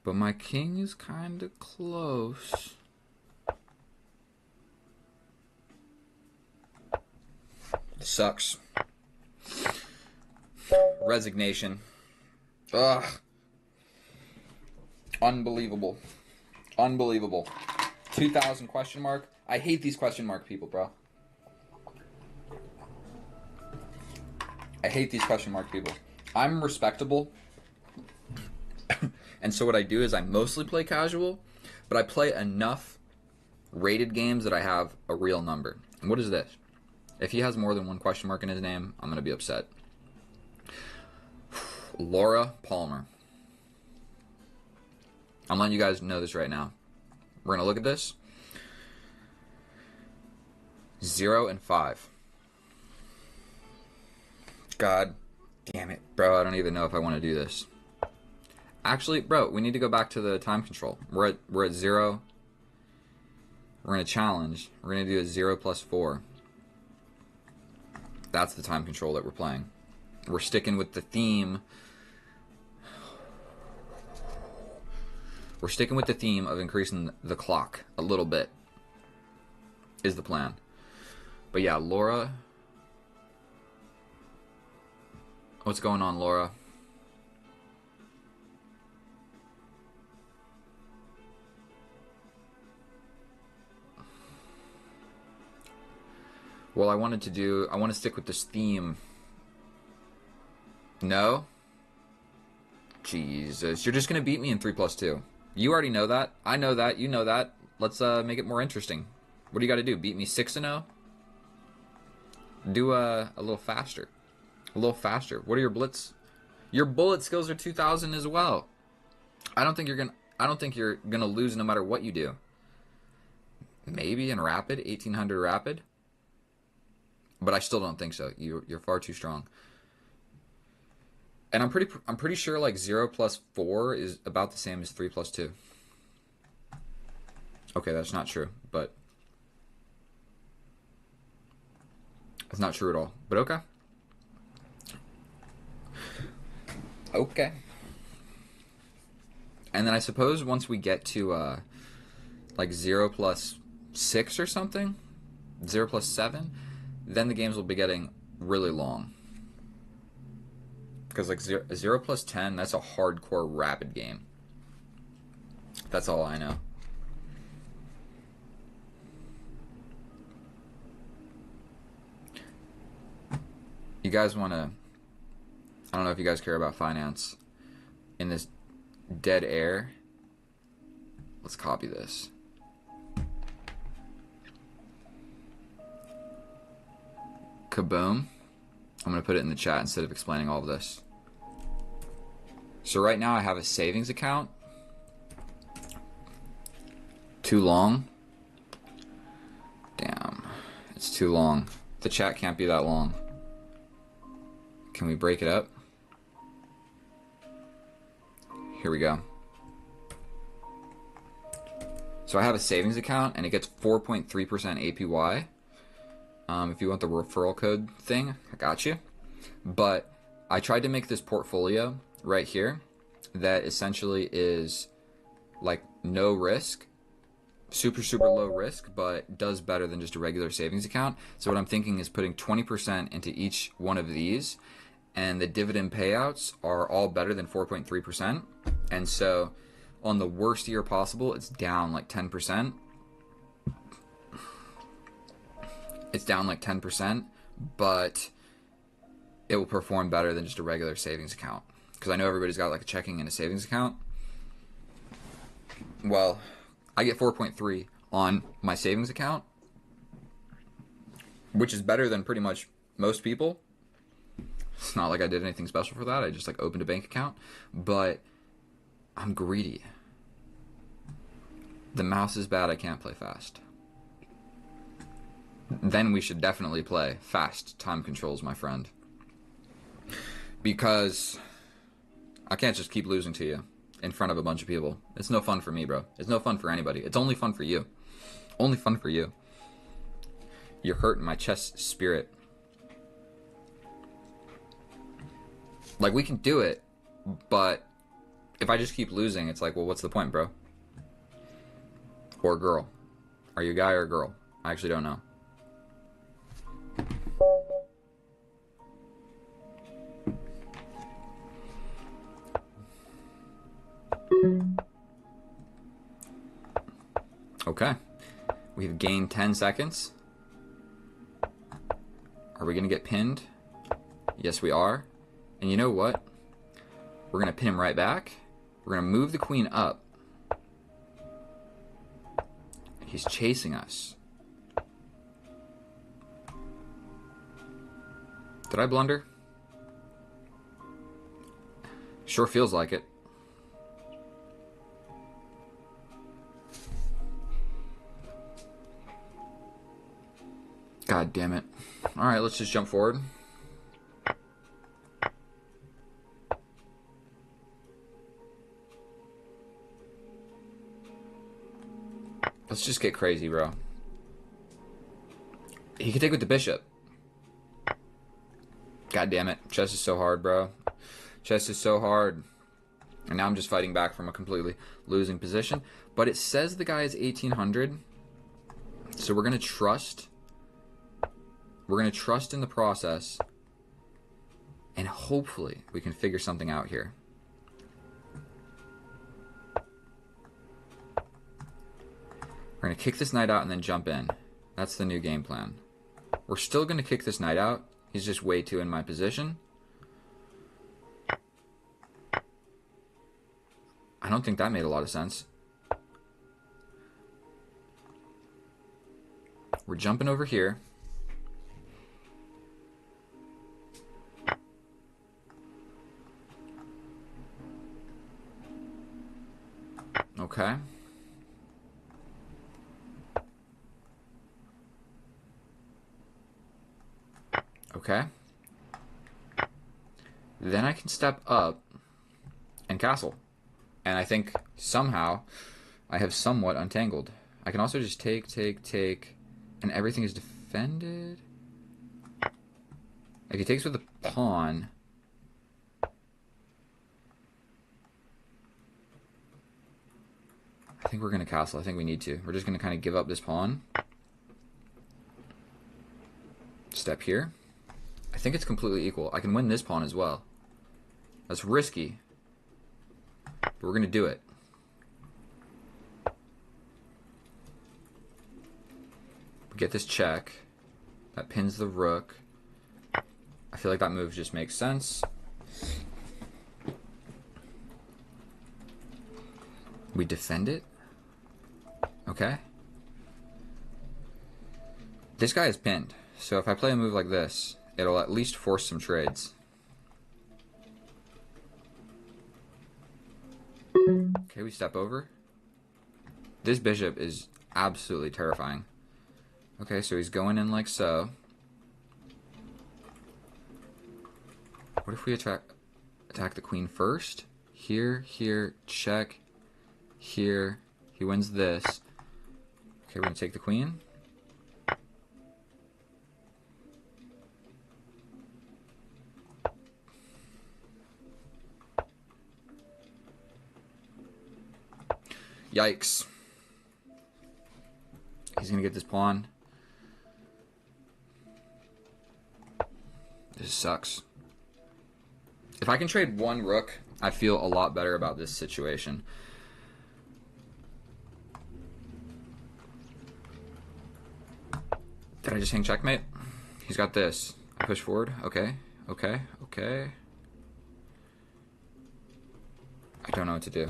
But my king is kind of close. Sucks. Resignation. Ugh. Unbelievable. Unbelievable. 2,000 question mark. I hate these question mark people, bro. I hate these question mark people. I'm respectable. And so what I do is I mostly play casual, but I play enough rated games that I have a real number. And what is this? If he has more than one question mark in his name, I'm going to be upset. Laura Palmer. I'm letting you guys know this right now. We're going to look at this. 0 and 5. God damn it, bro. I don't even know if I want to do this. Actually, bro, we need to go back to the time control. We're at 0. We're in a challenge. We're going to do a 0 plus 4. That's the time control that we're playing. We're sticking with the theme. We're sticking with the theme of increasing the clock a little bit. Is the plan. But yeah, Laura. What's going on, Laura? Well, I want to stick with this theme. No? Jesus, you're just going to beat me in 3 plus 2. You already know that. I know that. You know that. Let's make it more interesting. What do you got to do? Beat me 6-0? Do a little faster. A little faster. What are your blitz? Your bullet skills are 2,000 as well. I don't think you're gonna lose no matter what you do. Maybe in rapid, 1800 rapid. But I still don't think so. You're far too strong. And I'm pretty sure like 0 plus 4 is about the same as 3 plus 2. Okay, that's not true, but it's not true at all. But okay. Okay. And then I suppose once we get to like 0 plus 6 or something, 0 plus 7, then the games will be getting really long. Because like 0 plus 10, that's a hardcore rapid game. That's all I know. You guys want to... I don't know if you guys care about finance. In this dead air, let's copy this. Kaboom. I'm going to put it in the chat instead of explaining all of this. So right now I have a savings account. Too long. Damn. It's too long. The chat can't be that long. Can we break it up? Here we go. So I have a savings account and it gets 4.3% APY. If you want the referral code thing, I got you. But I tried to make this portfolio right here that essentially is like no risk, super low risk, but does better than just a regular savings account. So what I'm thinking is putting 20% into each one of these, and the dividend payouts are all better than 4.3%. And so on the worst year possible, it's down like 10%. It's down like 10%, but it will perform better than just a regular savings account. Because I know everybody's got like a checking and a savings account. Well, I get 4.3 on my savings account, which is better than pretty much most people. It's not like I did anything special for that. I just like opened a bank account, but I'm greedy. The mouse is bad. I can't play fast. Then we should definitely play fast time controls, my friend. Because I can't just keep losing to you in front of a bunch of people. It's no fun for me, bro. It's no fun for anybody. It's only fun for you. Only fun for you. You're hurting my chess spirit. Like, we can do it, but if I just keep losing, it's like, well, what's the point, bro? Or girl. Are you a guy or a girl? I actually don't know. Okay. We've gained 10 seconds. Are we going to get pinned? Yes, we are. And you know what? We're going to pin him right back. We're going to move the queen up. He's chasing us. Did I blunder? Sure feels like it. God damn it. Alright, let's just jump forward. Let's just get crazy, bro. He could take with the bishop. God damn it. Chess is so hard, bro. Chess is so hard. And now I'm just fighting back from a completely losing position. But it says the guy is 1800. So we're going to trust. We're going to trust in the process. And hopefully we can figure something out here. We're going to kick this knight out and then jump in. That's the new game plan. We're still going to kick this knight out. He's just way too in my position. I don't think that made a lot of sense. We're jumping over here. Okay. Okay. Then I can step up and castle. And I think somehow I have somewhat untangled. I can also just take, and everything is defended. If he takes with a pawn, I think we're going to castle. I think we need to. We're just going to kind of give up this pawn. Step here. I think it's completely equal. I can win this pawn as well. That's risky, but we're going to do it. We get this check. That pins the rook. I feel like that move just makes sense. We defend it. Okay. This guy is pinned. So if I play a move like this, it'll at least force some trades. Okay, we step over. This bishop is absolutely terrifying. Okay, so he's going in like so. What if we attack the queen first? Here, check. Here, he wins this. Okay, we're gonna take the queen. Yikes. He's gonna get this pawn. This sucks. If I can trade one rook, I feel a lot better about this situation. Did I just hang checkmate? He's got this. I push forward. Okay. I don't know what to do.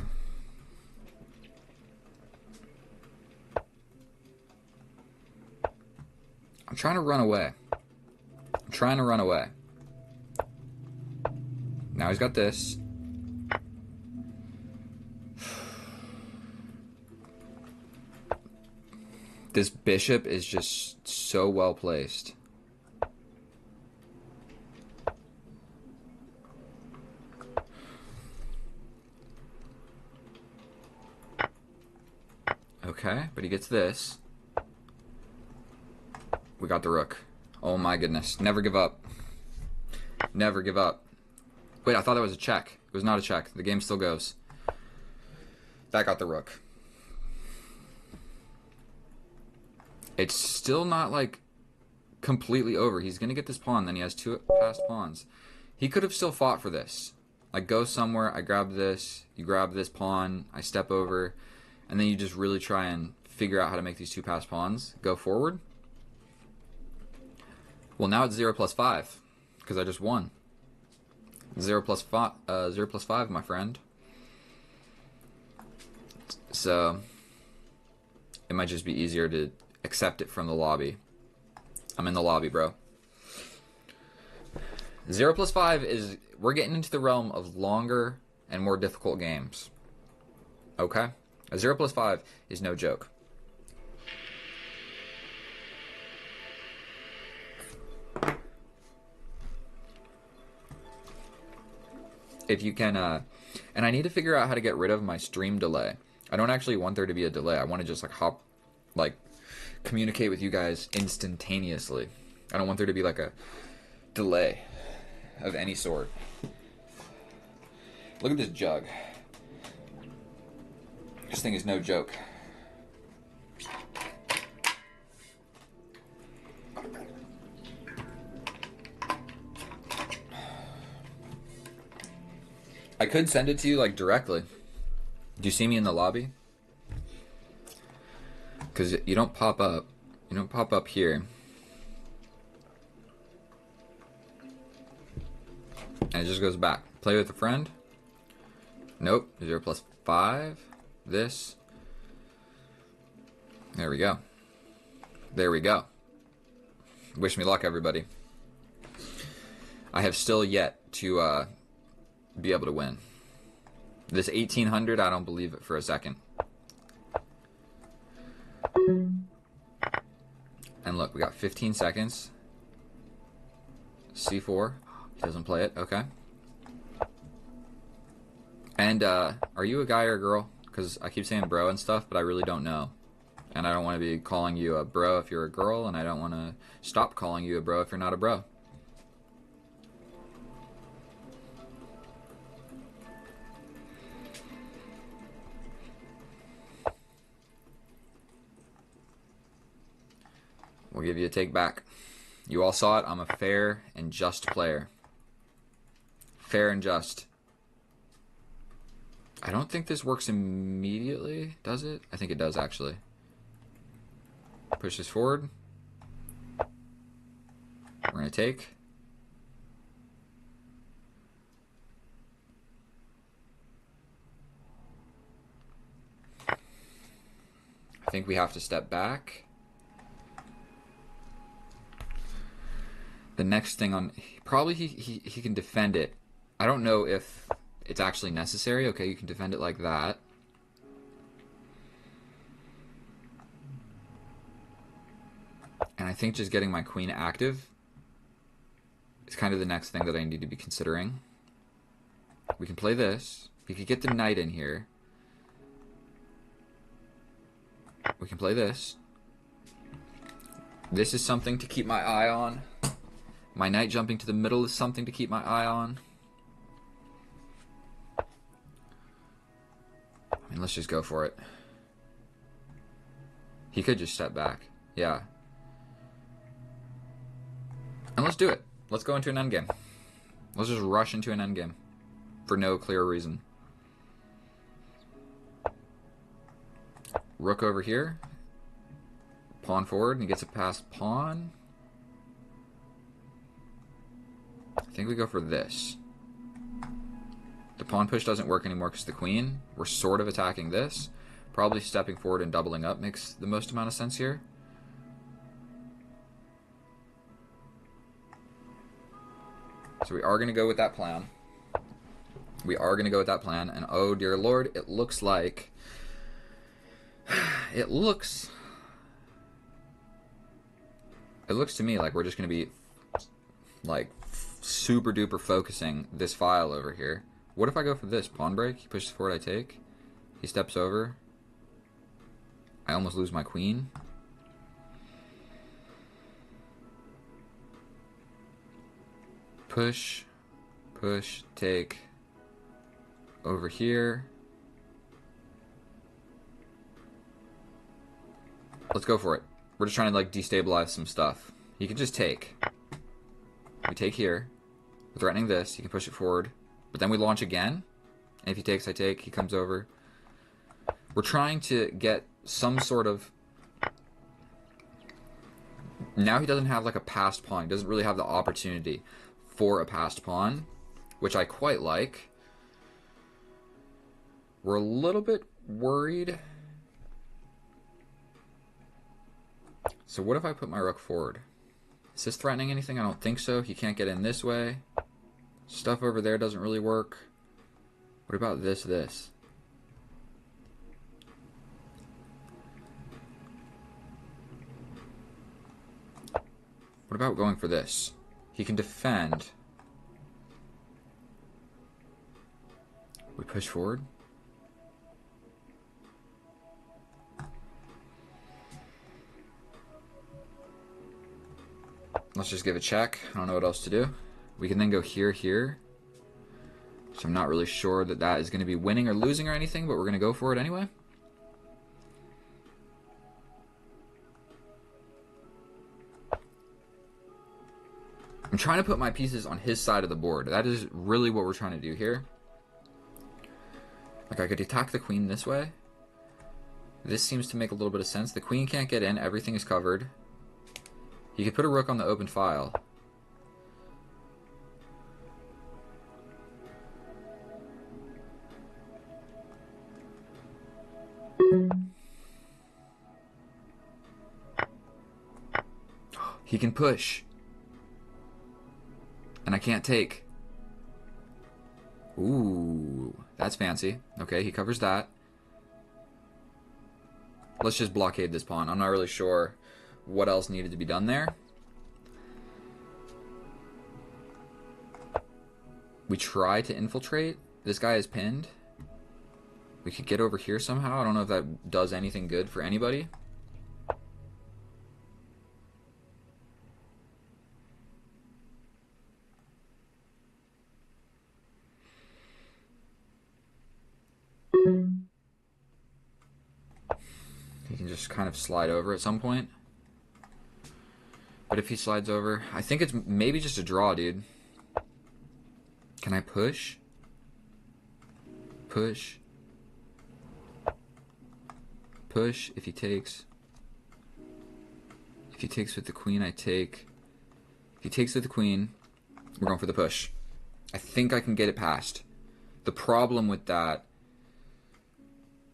I'm trying to run away. Now he's got this. This bishop is just so well placed. Okay, but he gets this. We got the rook. Oh my goodness. Never give up. Never give up. Wait, I thought that was a check. It was not a check. The game still goes. That got the rook. It's still not, like, completely over. He's going to get this pawn, then he has two passed pawns. He could have still fought for this. Like, go somewhere, I grab this, you grab this pawn, I step over, and then you just really try and figure out how to make these two passed pawns go forward. Well, now it's 0 plus 5, because I just won. 0 plus 5, my friend. So, it might just be easier to accept it from the lobby. I'm in the lobby, bro. 0 plus 5 is... We're getting into the realm of longer and more difficult games. Okay? A 0 plus 5 is no joke. If you can... and I need to figure out how to get rid of my stream delay. I don't actually want there to be a delay. I want to just, like, communicate with you guys instantaneously. I don't want there to be, like, a delay of any sort. Look at this jug. This thing is no joke. I could send it to you, like, directly. Do you see me in the lobby? Because you don't pop up. You don't pop up here. And it just goes back. Play with a friend. Nope. 0 plus 5. This. There we go. There we go. Wish me luck, everybody. I have still yet to be able to win. This 1800, I don't believe it for a second. And look, we got 15 seconds. C4. He doesn't play it. Okay. And are you a guy or a girl? Because I keep saying bro and stuff, but I really don't know. And I don't want to be calling you a bro if you're a girl, and I don't want to stop calling you a bro if you're not a bro. We'll give you a take back. You all saw it. I'm a fair and just player. Fair and just. I don't think this works immediately, does it? I think it does, actually. Push this forward. We're going to take. I think we have to step back. The next thing on... Probably he can defend it. I don't know if it's actually necessary. Okay, you can defend it like that. And I think just getting my queen active is kind of the next thing that I need to be considering. We can play this. We could get the knight in here. We can play this. This is something to keep my eye on. My knight jumping to the middle is something to keep my eye on. I mean, let's just go for it. He could just step back. Yeah. And let's do it. Let's go into an endgame. Let's just rush into an endgame. For no clear reason. Rook over here. Pawn forward, and he gets a passed pawn. I think we go for this. The pawn push doesn't work anymore because the queen. We're sort of attacking this. Probably stepping forward and doubling up makes the most amount of sense here. So we are going to go with that plan. We are going to go with that plan. And oh dear lord, it looks like... It looks to me like we're just going to be like super duper focusing this file over here. What if I go for this? Pawn break? He pushes forward, I take. He steps over. I almost lose my queen. Push, push, take. Over here. Let's go for it. We're just trying to like destabilize some stuff. He can just take. We take here. We're threatening this. He can push it forward. But then we launch again. And if he takes, I take. He comes over. We're trying to get some sort of... Now he doesn't have like a passed pawn. He doesn't really have the opportunity for a passed pawn, which I quite like. We're a little bit worried. So what if I put my rook forward? Is this threatening anything? I don't think so. He can't get in this way. Stuff over there doesn't really work. What about this? What about going for this? He can defend. We push forward. Let's just give a check. I don't know what else to do. We can then go here. So I'm not really sure that that is going to be winning or losing or anything, but we're going to go for it anyway. I'm trying to put my pieces on his side of the board. That is really what we're trying to do here. Like I could attack the queen this way. This seems to make a little bit of sense. The queen can't get in. Everything is covered. He could put a rook on the open file. He can push. And I can't take. Ooh, that's fancy. Okay, he covers that. Let's just blockade this pawn. I'm not really sure what else needed to be done there. We try to infiltrate. This guy is pinned. We could get over here somehow. I don't know if that does anything good for anybody. He can just kind of slide over at some point. But if he slides over, I think it's maybe just a draw, dude. Can I push? Push. Push if he takes. If he takes with the queen, I take. If he takes with the queen, we're going for the push. I think I can get it past. The problem with that,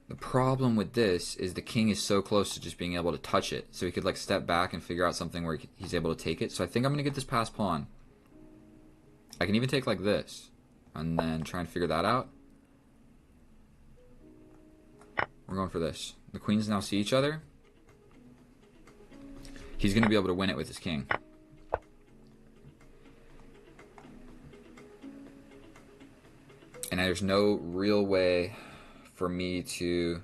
the problem with this is the king is so close to just being able to touch it. So he could like step back and figure out something where he's able to take it. So I think I'm going to get this past pawn. I can even take like this and then try and figure that out. We're going for this. The queens now see each other. He's going to be able to win it with his king. And there's no real way for me to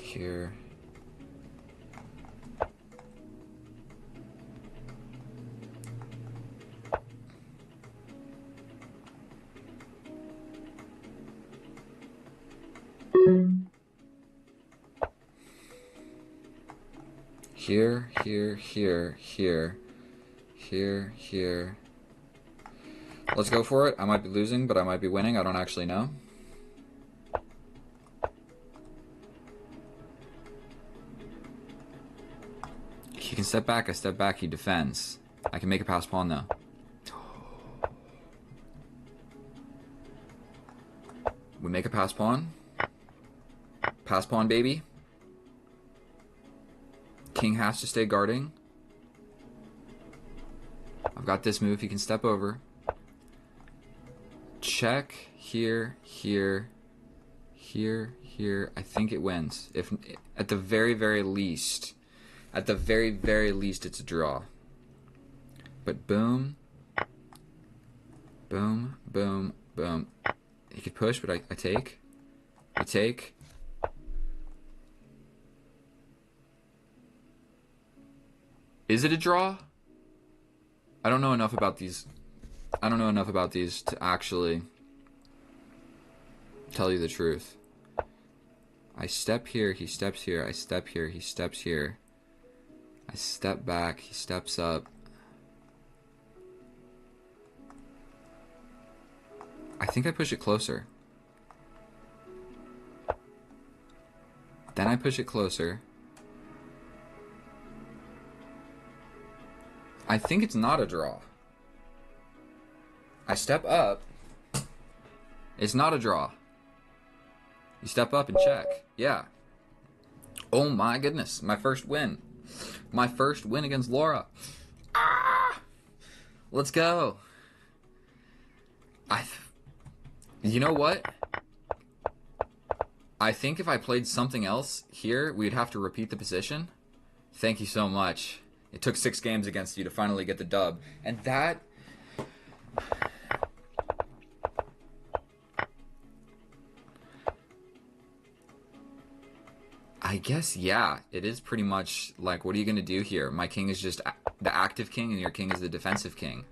here. Here, here, here, here, here, here. Let's go for it. I might be losing, but I might be winning. I don't actually know. He can step back. I step back. He defends. I can make a pass pawn, though. We make a pass pawn. Pass pawn, baby. King has to stay guarding. I've got this move. He can step over. Check. Here, here, here, here. I think it wins. If at the very, very least, it's a draw. But boom, boom, boom, boom. He could push, but I take. I take. Is it a draw? I don't know enough about these. I don't know enough about these to actually tell you the truth. I step here, he steps here. I step here, he steps here. I step back, he steps up. I think I push it closer. Then I push it closer. I think it's not a draw. I step up. It's not a draw. You step up and check. Yeah. Oh my goodness. My first win. My first win against Laura. Ah! Let's go. You know what? I think if I played something else here, we'd have to repeat the position. Thank you so much. It took 6 games against you to finally get the dub. And that... I guess, yeah. It is pretty much like, what are you going to do here? My king is just the active king and your king is the defensive king.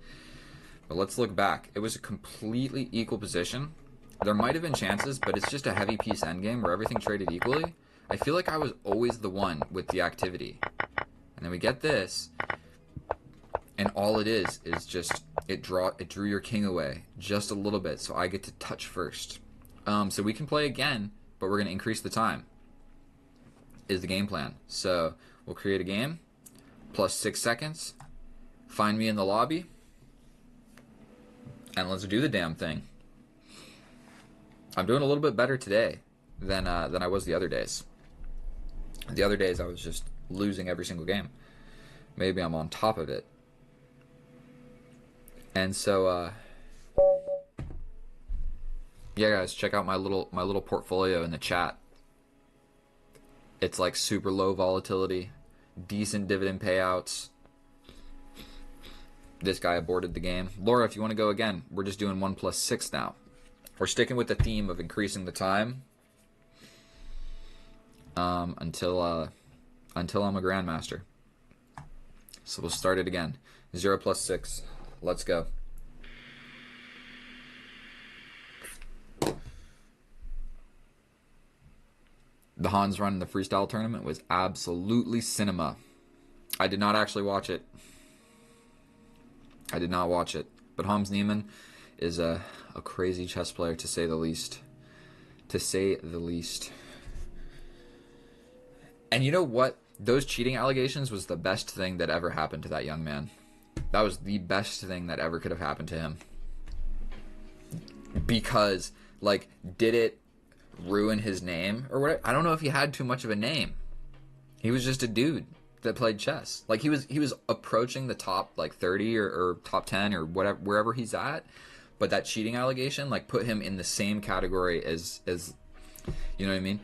But let's look back. It was a completely equal position. There might have been chances, but it's just a heavy piece endgame where everything traded equally. I feel like I was always the one with the activity. And then we get this, and all it is just it drew your king away just a little bit, so I get to touch first. So we can play again, but we're going to increase the time, is the game plan. So we'll create a game, plus 6 seconds, find me in the lobby, and let's do the damn thing. I'm doing a little bit better today than I was the other days. The other days I was just losing every single game. Maybe I'm on top of it. And so yeah, guys, check out my little portfolio in the chat. It's like super low volatility, decent dividend payouts. This guy aborted the game. Laura, if you want to go again, we're just doing 1+6 now. We're sticking with the theme of increasing the time until I'm a grandmaster. So we'll start it again. 0+6. Let's go. The Hans run in the freestyle tournament was absolutely cinema. I did not actually watch it. I did not watch it. But Hans Niemann is a crazy chess player, to say the least. To say the least. And you know what? Those cheating allegations was the best thing that ever happened to that young man. That was the best thing that ever could have happened to him. Because, like, did it ruin his name or whatever? I don't know if he had too much of a name. He was just a dude that played chess. Like, he was approaching the top, like, 30 or top 10 or whatever, wherever he's at. But that cheating allegation, like, put him in the same category as you know what I mean?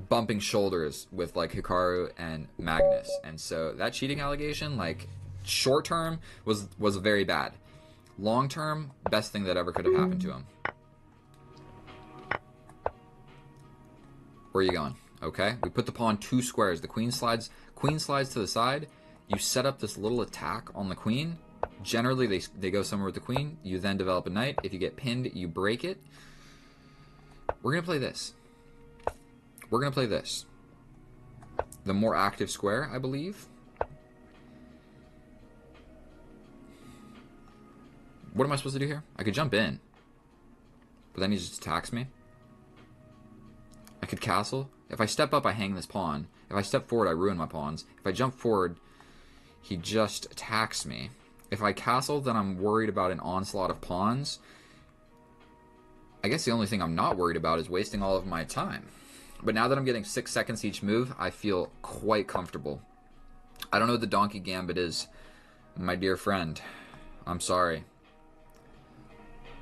Bumping shoulders with, like, Hikaru and Magnus. And so that cheating allegation, like, short term was very bad. Long term, best thing that ever could have happened to him. Where are you going? Okay, we put the pawn 2 squares. The queen slides to the side. You set up this little attack on the queen. Generally, they go somewhere with the queen. You then develop a knight. If you get pinned, you break it. We're going to play this. We're going to play this. The more active square, I believe. What am I supposed to do here? I could jump in. But then he just attacks me. I could castle. If I step up, I hang this pawn. If I step forward, I ruin my pawns. If I jump forward, he just attacks me. If I castle, then I'm worried about an onslaught of pawns. I guess the only thing I'm not worried about is wasting all of my time. But now that I'm getting 6 seconds each move, I feel quite comfortable. I don't know what the donkey gambit is, my dear friend. I'm sorry.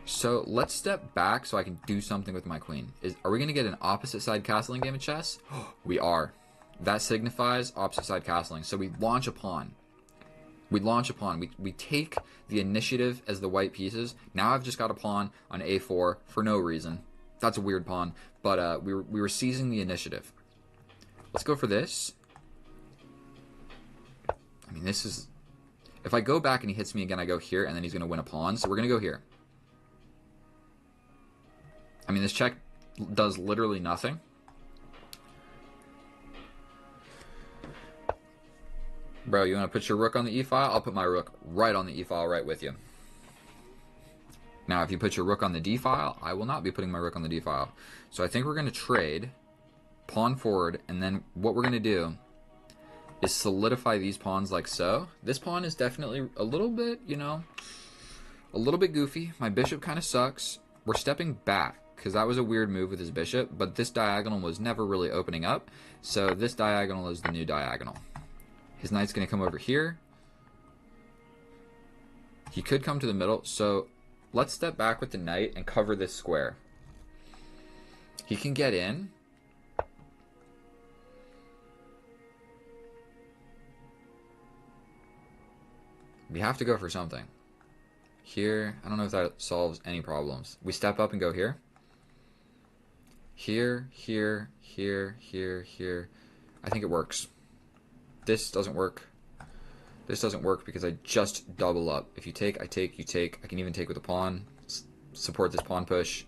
So let's step back so I can do something with my queen. Are we going to get an opposite side castling game of chess? We are. That signifies opposite side castling. So we launch a pawn. We take the initiative as the white pieces. Now I've just got a pawn on a4 for no reason. That's a weird pawn. But we were seizing the initiative. Let's go for this. I mean, this is... If I go back and he hits me again, I go here, and then he's going to win a pawn. So we're going to go here. I mean, this check does literally nothing. Bro, you want to put your rook on the e-file? I'll put my rook right on the e-file right with you. Now, if you put your rook on the d-file, I will not be putting my rook on the d-file. So I think we're going to trade, pawn forward, and then what we're going to do is solidify these pawns like so. This pawn is definitely a little bit, you know, a little bit goofy. My bishop kind of sucks. We're stepping back, because that was a weird move with his bishop, but this diagonal was never really opening up, so this diagonal is the new diagonal. His knight's going to come over here. He could come to the middle, so let's step back with the knight and cover this square. He can get in. We have to go for something. Here, I don't know if that solves any problems. We step up and go here. Here, here, here, here, here. I think it works. This doesn't work. This doesn't work because I just double up. If you take, I take, you take. I can even take with a pawn. Support this pawn push.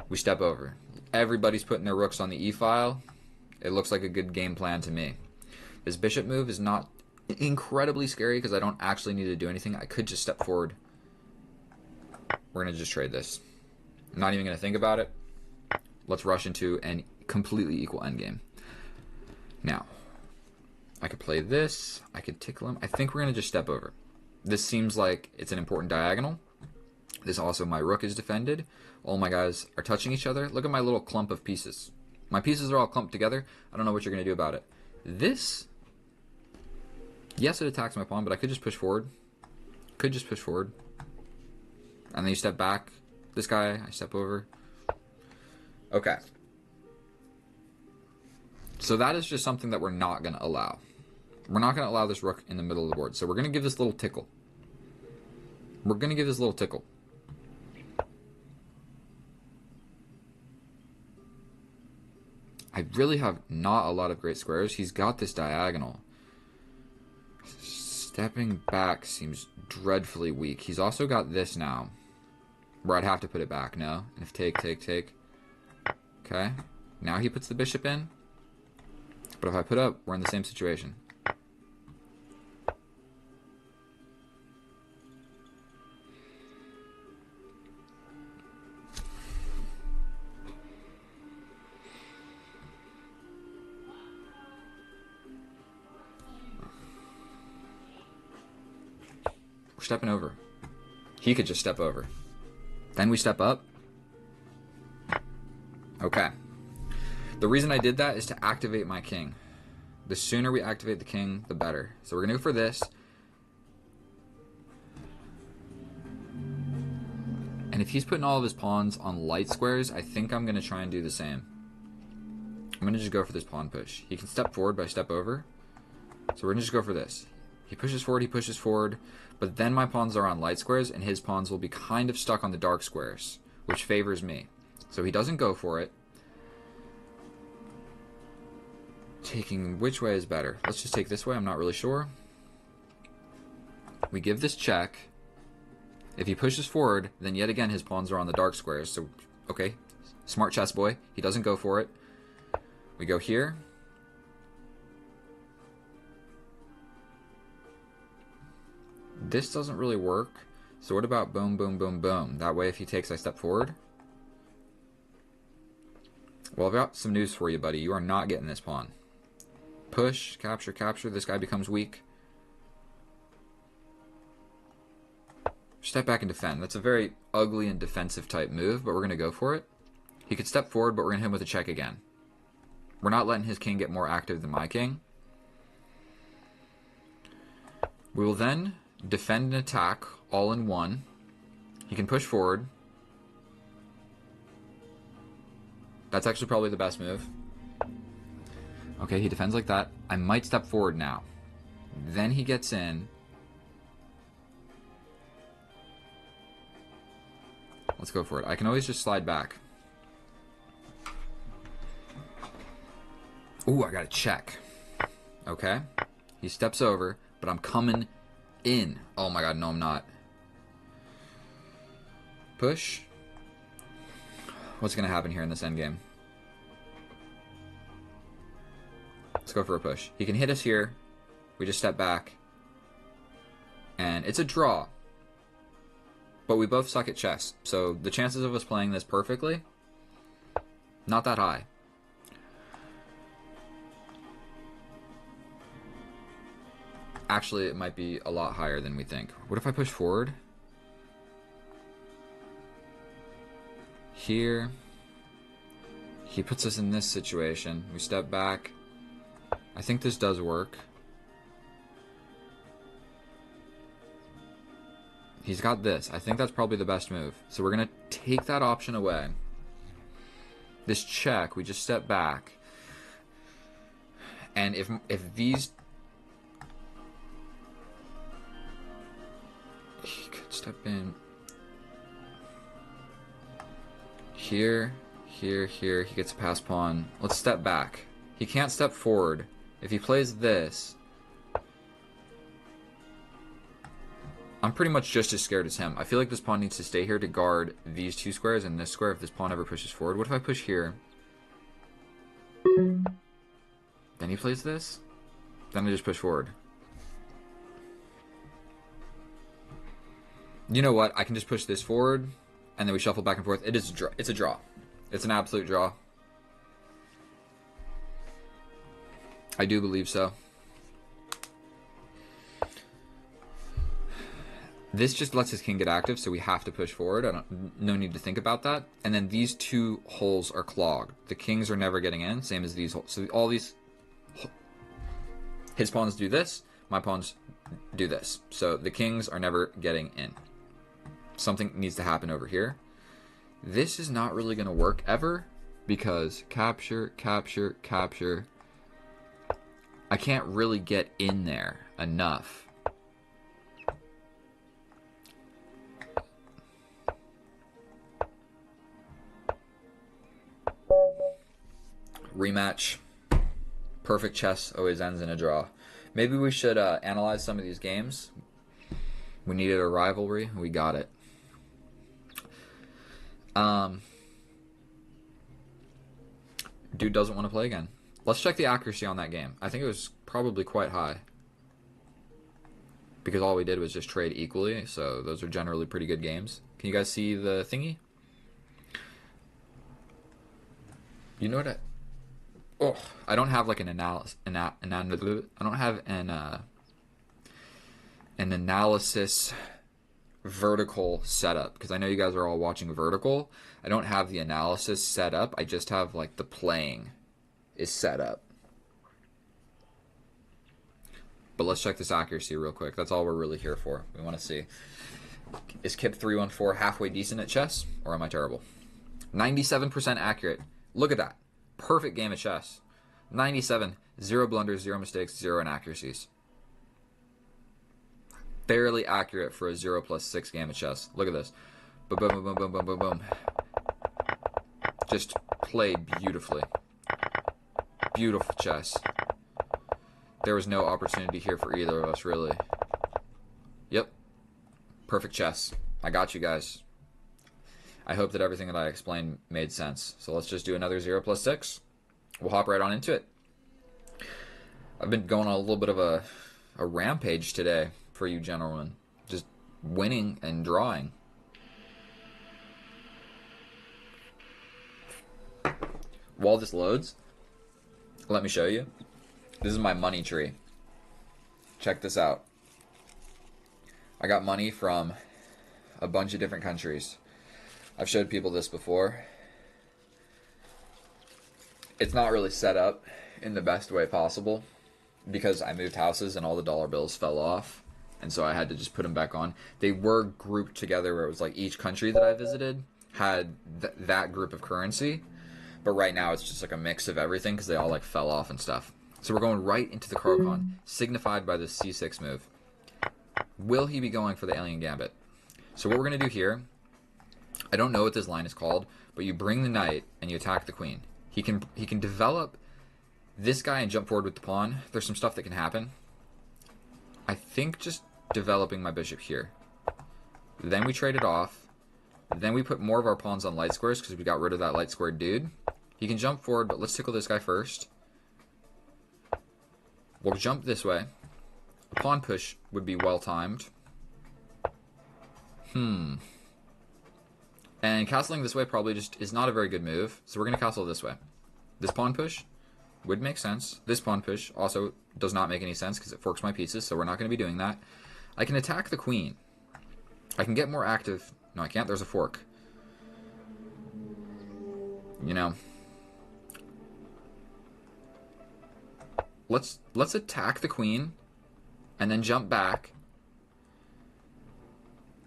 We step over. Everybody's putting their rooks on the e-file. It looks like a good game plan to me. This bishop move is not incredibly scary because I don't actually need to do anything. I could just step forward. We're going to just trade this. I'm not even going to think about it. Let's rush into a completely equal endgame. Now, I could play this. I could tickle him. I think we're going to just step over. This seems like it's an important diagonal. This also, my rook is defended. All my guys are touching each other. Look at my little clump of pieces. My pieces are all clumped together. I don't know what you're going to do about it. This, yes, it attacks my pawn, but I could just push forward. Could just push forward. And then you step back. This guy, I step over. Okay. So that is just something that we're not going to allow. We're not going to allow this rook in the middle of the board. So we're going to give this little tickle. We're going to give this a little tickle. I really have not a lot of great squares. He's got this diagonal. Stepping back seems dreadfully weak. He's also got this now, where I'd have to put it back, no? And if take. Okay. Now he puts the bishop in. But if I put up, we're in the same situation. We're stepping over. He could just step over. Then we step up. Okay. The reason I did that is to activate my king. The sooner we activate the king, the better. So we're going to go for this. And if he's putting all of his pawns on light squares, I think I'm going to try and do the same. I'm going to just go for this pawn push. He can step forward by step over. So we're going to just go for this. He pushes forward, but then my pawns are on light squares, and his pawns will be kind of stuck on the dark squares, which favors me. So he doesn't go for it. Taking which way is better? Let's just take this way. I'm not really sure. We give this check. If he pushes forward, then yet again his pawns are on the dark squares. So, okay, smart chess boy. He doesn't go for it. We go here. This doesn't really work. So what about boom, boom, boom, boom? That way if he takes, I step forward. Well, I've got some news for you, buddy. You are not getting this pawn. Push, capture, capture. This guy becomes weak. Step back and defend. That's a very ugly and defensive type move, but we're going to go for it. He could step forward, but we're going to hit him with a check again. We're not letting his king get more active than my king. We will then defend and attack all in one. He can push forward. That's actually probably the best move. Okay, he defends like that. I might step forward now. Then he gets in. Let's go for it. I can always just slide back. Ooh, I got a check. Okay. He steps over, but I'm coming in. Oh my god, no I'm not. Push. What's going to happen here in this endgame? Let's go for a push. He can hit us here. We just step back. And it's a draw. But we both suck at chess. So the chances of us playing this perfectly, not that high. Actually, it might be a lot higher than we think. What if I push forward? Here. He puts us in this situation. We step back. I think this does work. He's got this. I think that's probably the best move. So we're going to take that option away. This check, we just step back. And if these... He could step in. Here, here, here. He gets a pass pawn. Let's step back. He can't step forward. If he plays this... I'm pretty much just as scared as him. I feel like this pawn needs to stay here to guard these two squares and this square if this pawn ever pushes forward. What if I push here? Then he plays this? Then I just push forward. You know what? I can just push this forward, and then we shuffle back and forth. It is a draw. It's a draw. It's an absolute draw. I do believe so. This just lets his king get active, so we have to push forward. No need to think about that. And then these two holes are clogged. The kings are never getting in, same as these holes. So all these... His pawns do this, my pawns do this. So the kings are never getting in. Something needs to happen over here. This is not really going to work ever, because capture, capture, capture. I can't really get in there enough. Rematch. Perfect chess always ends in a draw. Maybe we should analyze some of these games. We needed a rivalry. We got it. Dude doesn't want to play again. Let's check the accuracy on that game. I think it was probably quite high. Because all we did was just trade equally, so those are generally pretty good games. Can you guys see the thingy? You know what I don't have like an analysis. I don't have an analysis vertical setup because I know you guys are all watching vertical. I don't have the analysis set up. I just have like the playing is set up. But let's check this accuracy real quick. That's all we're really here for. We want to see, is Kip 314 halfway decent at chess, or am I terrible? 97% accurate. Look at that. Perfect game of chess. 97. 0 blunders, 0 mistakes, 0 inaccuracies. Fairly accurate for a 0+6 game of chess. Look at this. Boom, boom, boom, boom, boom, boom, boom. Just played beautifully. Beautiful chess. There was no opportunity here for either of us, really. Yep. Perfect chess. I got you guys. I hope that everything that I explained made sense. So let's just do another 0+6. We'll hop right on into it. I've been going on a little bit of a rampage today for you gentlemen. Just winning and drawing. While this loads, let me show you. This is my money tree. Check this out. I got money from a bunch of different countries. I've showed people this before. It's not really set up in the best way possible because I moved houses and all the dollar bills fell off. And so I had to just put them back on. They were grouped together where it was like each country that I visited had that group of currency. But right now it's just like a mix of everything because they all like fell off and stuff. So we're going right into the Krokon, signified by the c6 move. Will he be going for the alien gambit? So what we're going to do here, I don't know what this line is called, but you bring the knight and you attack the queen. He can develop this guy and jump forward with the pawn. There's some stuff that can happen. I think just developing my bishop here. Then we trade it off. Then we put more of our pawns on light squares because we got rid of that light squared dude. He can jump forward, but let's tickle this guy first. We'll jump this way. A pawn push would be well timed. And castling this way probably just is not a very good move. So we're going to castle this way. This pawn push would make sense. This pawn push also does not make any sense because it forks my pieces, so we're not going to be doing that. I can attack the queen. I can get more active. No, I can't. There's a fork. You know. Let's attack the queen and then jump back.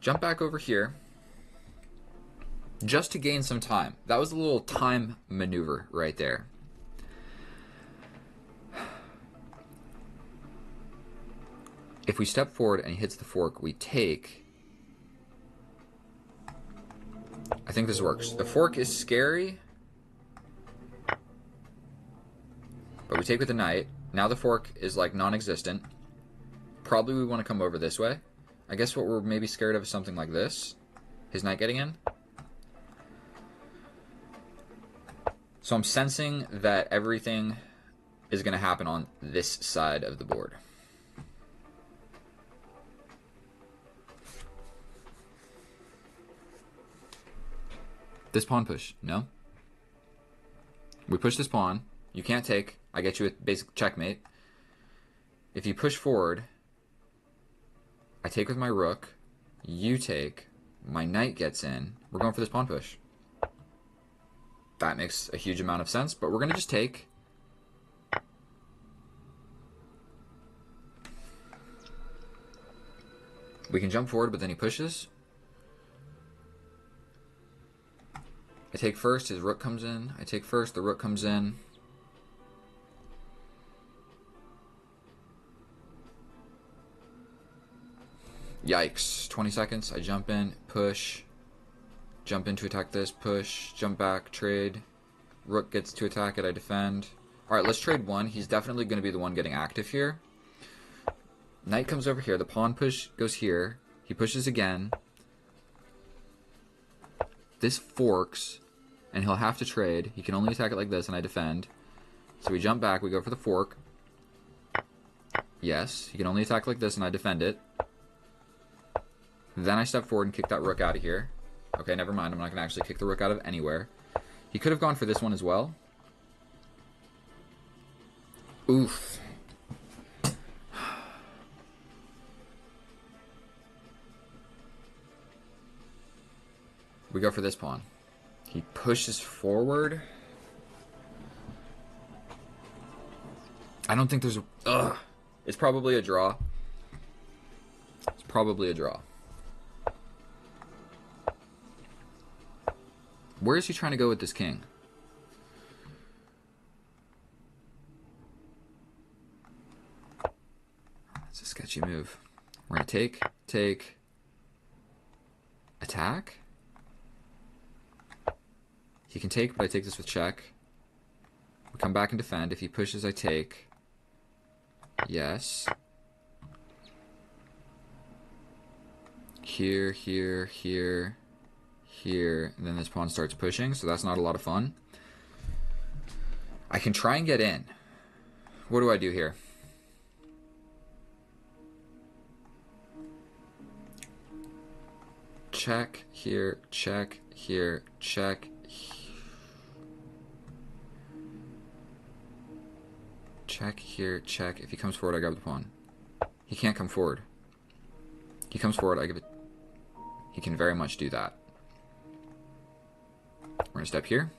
Jump back over here just to gain some time. That was a little time maneuver right there. If we step forward and he hits the fork, we take. I think this works. The fork is scary, but we take with the knight. Now the fork is like non-existent. Probably we want to come over this way. I guess what we're maybe scared of is something like this. His knight getting in. So I'm sensing that everything is going to happen on this side of the board. This pawn push, no? We push this pawn. You can't take. I get you a basic checkmate. If you push forward, I take with my rook. You take. My knight gets in. We're going for this pawn push. That makes a huge amount of sense, but we're going to just take. We can jump forward, but then he pushes. I take first, his rook comes in. I take first, the rook comes in. Yikes. 20 seconds. I jump in, push. Jump in to attack this, push, jump back, trade. Rook gets to attack it, I defend. Alright, let's trade one. He's definitely going to be the one getting active here. Knight comes over here. The pawn push goes here. He pushes again. This forks, and he'll have to trade. He can only attack it like this, and I defend. So we jump back. We go for the fork. Yes, he can only attack like this, and I defend it. Then I step forward and kick that rook out of here. Okay, never mind. I'm not going to actually kick the rook out of anywhere. He could have gone for this one as well. Oof. We go for this pawn. He pushes forward. I don't think there's a... Ugh. It's probably a draw. It's probably a draw. Where is he trying to go with this king? That's a sketchy move. We're going to take, attack. He can take, but I take this with check. We come back and defend. If he pushes, I take. Yes. Here, here, here, here. And then this pawn starts pushing, so that's not a lot of fun. I can try and get in. What do I do here? Check here, check here, check. Check here, check. If he comes forward, I grab the pawn. He can't come forward. He comes forward, I give it. He can very much do that. We're going to step here.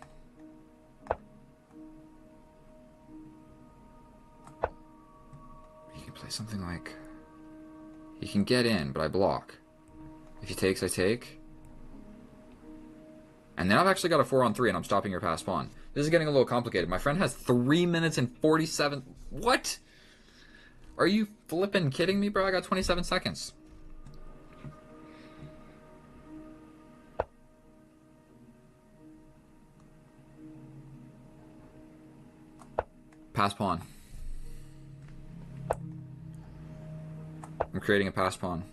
He can play something like... He can get in, but I block. If he takes, I take. And then I've actually got a 4-on-3 and I'm stopping your passed pawn. This is getting a little complicated. My friend has 3 minutes and 47... What? Are you flipping kidding me, bro? I got 27 seconds. Pass pawn. I'm creating a pass pawn.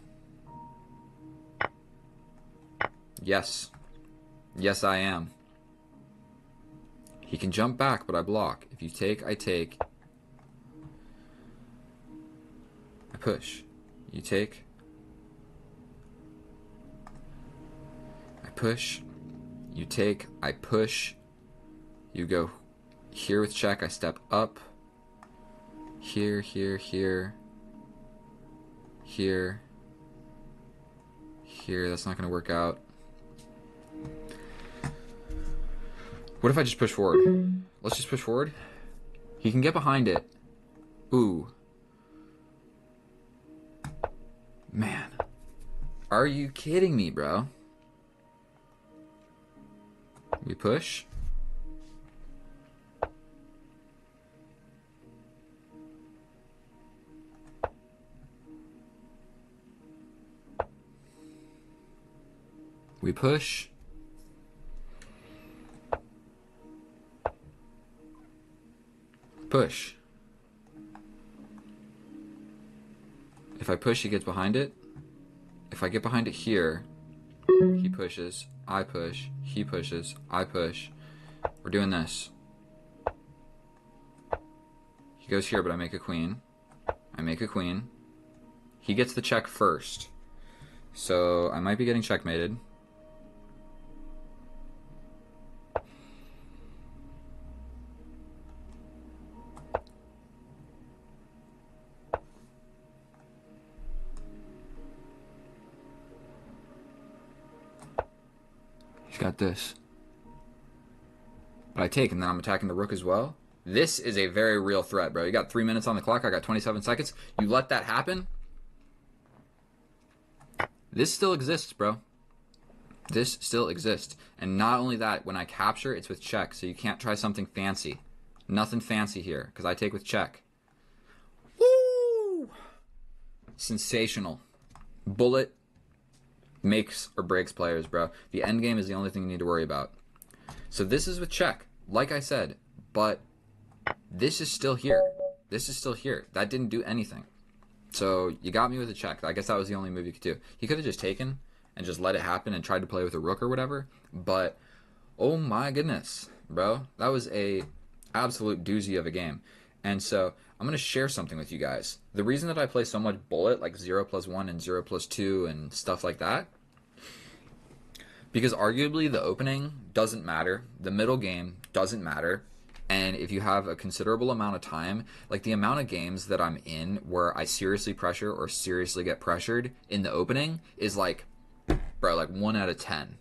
Yes. Yes, I am. He can jump back, but I block. If you take, I take. I push. You take. I push. You take. I push. You go here with check. I step up. Here, here, here. Here. Here. That's not going to work out. What if I just push forward? Let's just push forward. He can get behind it. Ooh. Man. Are you kidding me, bro? We push. We push. Push. If I push, he gets behind it. If I get behind it here, he pushes, I push, he pushes, I push. We're doing this. He goes here, but I make a queen. I make a queen. He gets the check first. So I might be getting checkmated. He's got this. But I take, and then I'm attacking the rook as well. This is a very real threat, bro. You got 3 minutes on the clock. I got 27 seconds. You let that happen? This still exists, bro. This still exists. And not only that, when I capture, it's with check. So you can't try something fancy. Nothing fancy here, because I take with check. Woo! Sensational. Bullet makes or breaks players, bro. The endgame is the only thing you need to worry about. So this is with check. like I said, but this is still here. This is still here. That didn't do anything. So you got me with a check. I guess that was the only move you could do. He could have just taken and just let it happen and tried to play with a rook or whatever. But oh my goodness, bro, that was a absolute doozy of a game. And so I'm gonna share something with you guys. The reason that I play so much bullet, like 0+1 and 0+2 and stuff like that, because arguably the opening doesn't matter, the middle game doesn't matter, and if you have a considerable amount of time, like the amount of games that I'm in where I seriously pressure or seriously get pressured in the opening is like, bro, like 1 out of 10.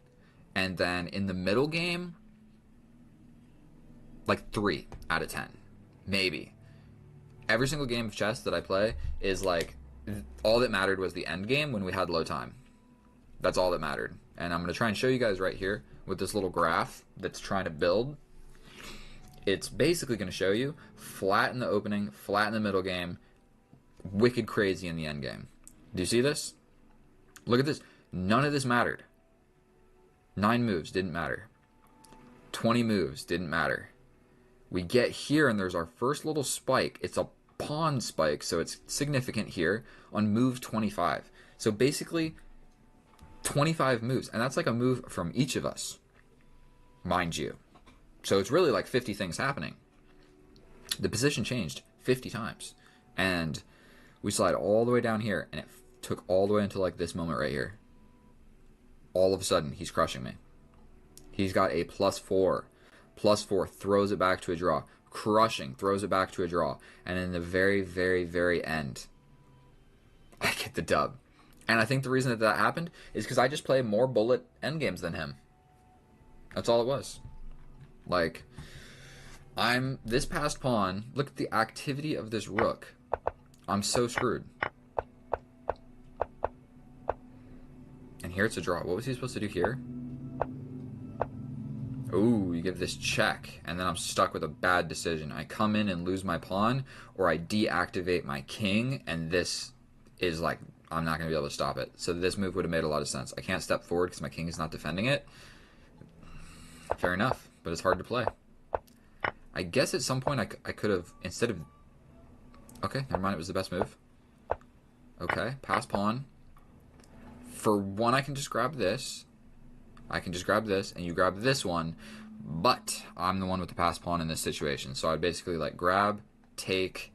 And then in the middle game, like 3 out of 10. Maybe. Every single game of chess that I play is like, all that mattered was the end game when we had low time. That's all that mattered. And I'm going to try and show you guys right here with this little graph that's trying to build. It's basically going to show you flat in the opening, flat in the middle game, wicked crazy in the end game. Do you see this? Look at this. None of this mattered. 9 moves didn't matter. 20 moves didn't matter. We get here and there's our first little spike. It's a pawn spike, so it's significant here on move 25. So basically 25 moves, and that's like a move from each of us, mind you. So it's really like 50 things happening. The position changed 50 times. And we slide all the way down here, and it took all the way until like this moment right here. All of a sudden, he's crushing me. He's got a +4. +4, throws it back to a draw. Crushing, throws it back to a draw. And in the very, very, very end, I get the dub. And I think the reason that that happened is because I just play more bullet endgames than him. That's all it was. Like, I'm this passed pawn. Look at the activity of this rook. I'm so screwed. And here it's a draw. What was he supposed to do here? Ooh, you give this check, and then I'm stuck with a bad decision. I come in and lose my pawn, or I deactivate my king, and this is like, I'm not going to be able to stop it. So this move would have made a lot of sense. I can't step forward because my king is not defending it. Fair enough, but it's hard to play. I guess at some point I could have, instead of... Okay, never mind, it was the best move. Okay, pass pawn. For one, I can just grab this. I can just grab this, and you grab this one. But I'm the one with the pass pawn in this situation. So I'd basically like grab, take,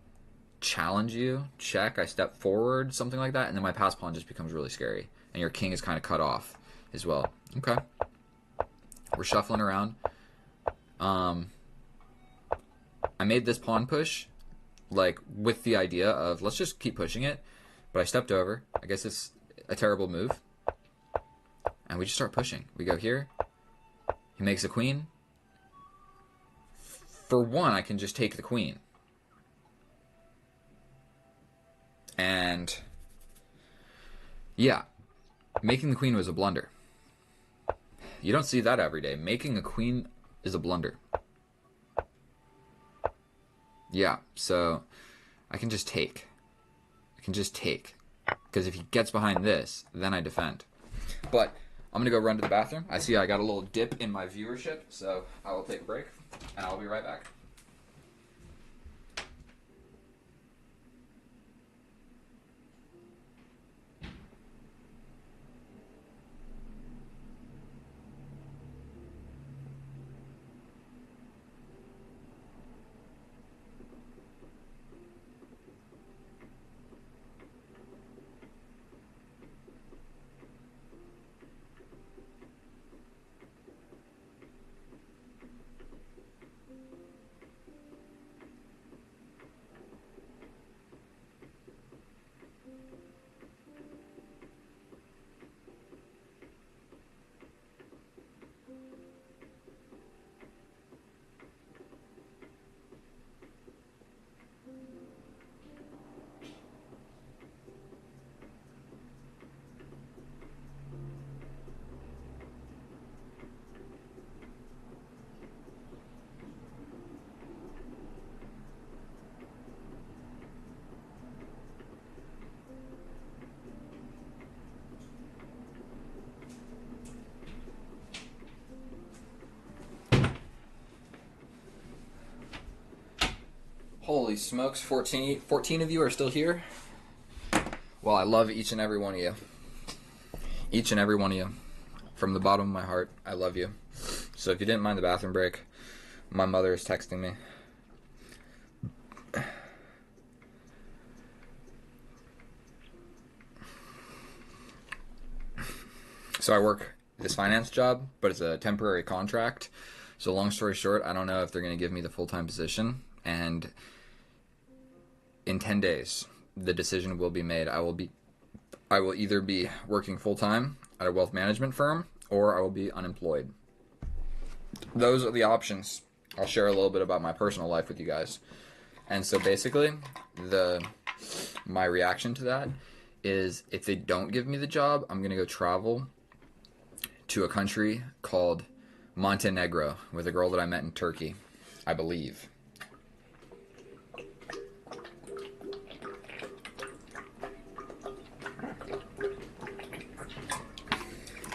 challenge you, check, I step forward, something like that, and then my pass pawn just becomes really scary. And your king is kind of cut off as well. Okay. We're shuffling around. I made this pawn push, like, with the idea of, let's just keep pushing it. But I stepped over. I guess it's a terrible move. And we just start pushing. We go here. He makes a queen. For one, I can just take the queen. And, yeah, making the queen was a blunder. You don't see that every day. Making a queen is a blunder. Yeah, so I can just take. I can just take. Because if he gets behind this, then I defend. But I'm going to go run to the bathroom. I see I got a little dip in my viewership, so I will take a break, and I'll be right back. Holy smokes, 14 of you are still here? Well, I love each and every one of you. Each and every one of you. From the bottom of my heart, I love you. So if you didn't mind the bathroom break, my mother is texting me. So I work this finance job, but it's a temporary contract. So long story short, I don't know if they're going to give me the full-time position. And in 10 days, the decision will be made. I will either be working full-time at a wealth management firm, or I will be unemployed. Those are the options. I'll share a little bit about my personal life with you guys. And so basically, my reaction to that is, if they don't give me the job, I'm going to go travel to a country called Montenegro with a girl that I met in Turkey, I believe.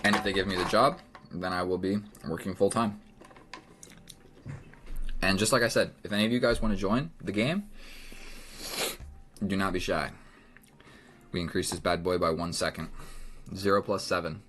And if they give me the job, then I will be working full time. And just like I said, if any of you guys want to join the game, do not be shy. We increase this bad boy by 1 second. 0 plus 7.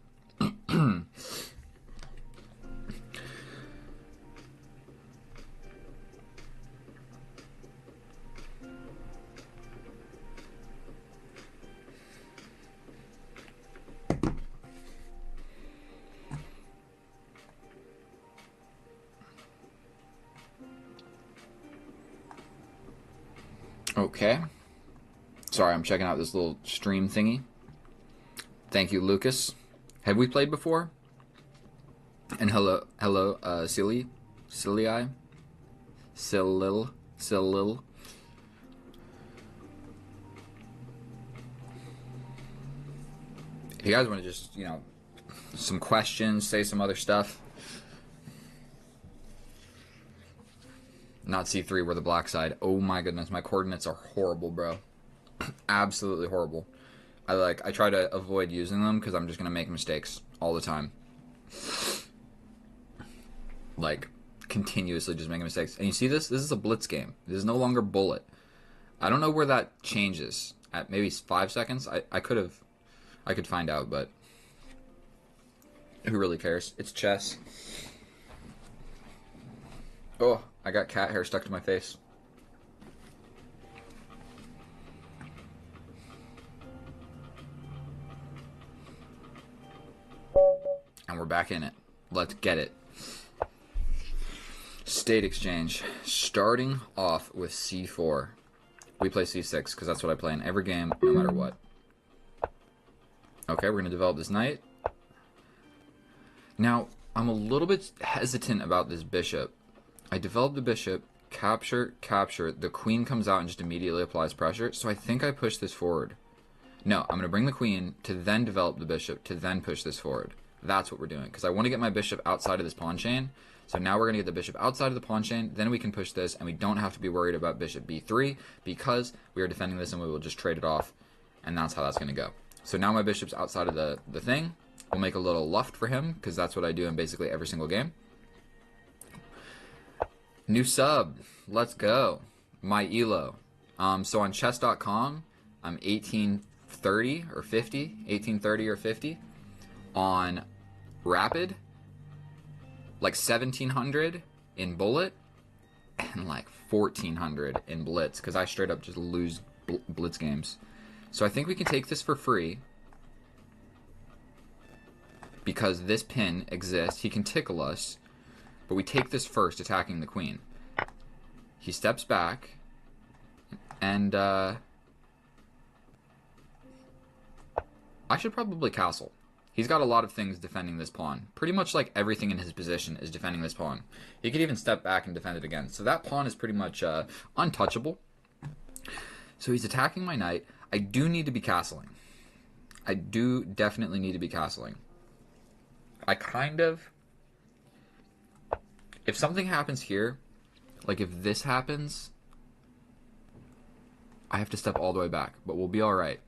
Okay. Sorry, I'm checking out this little stream thingy. Thank you, Lucas. Have we played before? And hello, Silly, Silil. If you guys want to just, some questions, say some other stuff. Not C3, we're the black side. Oh my goodness, my coordinates are horrible, bro. Absolutely horrible. I try to avoid using them because I'm just going to make mistakes all the time. Like, continuously just making mistakes. And you see this? This is a blitz game. This is no longer bullet. I don't know where that changes. At maybe 5 seconds? I could find out, but who really cares? It's chess. Oh, I got cat hair stuck to my face. And we're back in it. Let's get it. State exchange. Starting off with C4. We play C6 because that's what I play in every game, no matter what. Okay, we're going to develop this knight. Now, I'm a little bit hesitant about this bishop. I develop the bishop, capture, capture. The queen comes out and just immediately applies pressure. So I think I push this forward. No, I'm going to bring the queen to then develop the bishop to then push this forward. That's what we're doing, because I want to get my bishop outside of this pawn chain. So now we're going to get the bishop outside of the pawn chain, then we can push this, and we don't have to be worried about bishop b3, because we are defending this and we will just trade it off, and that's how that's going to go. So now my bishop's outside of the thing. We'll make a little luft for him, because that's what I do in basically every single game. New sub. Let's go. My elo. So on chess.com, I'm 1830 or 50. 1830 or 50. On Rapid, like 1700 in Bullet, and like 1400 in Blitz, because I straight up just lose Blitz games. So I think we can take this for free, because this pin exists. He can tickle us, but we take this first, attacking the queen. He steps back, and I should probably castle. He's got a lot of things defending this pawn. Pretty much like everything in his position is defending this pawn. He could even step back and defend it again. So that pawn is pretty much untouchable. So he's attacking my knight. I do need to be castling. I do definitely need to be castling. If something happens here, like if this happens, I have to step all the way back, but we'll be all right.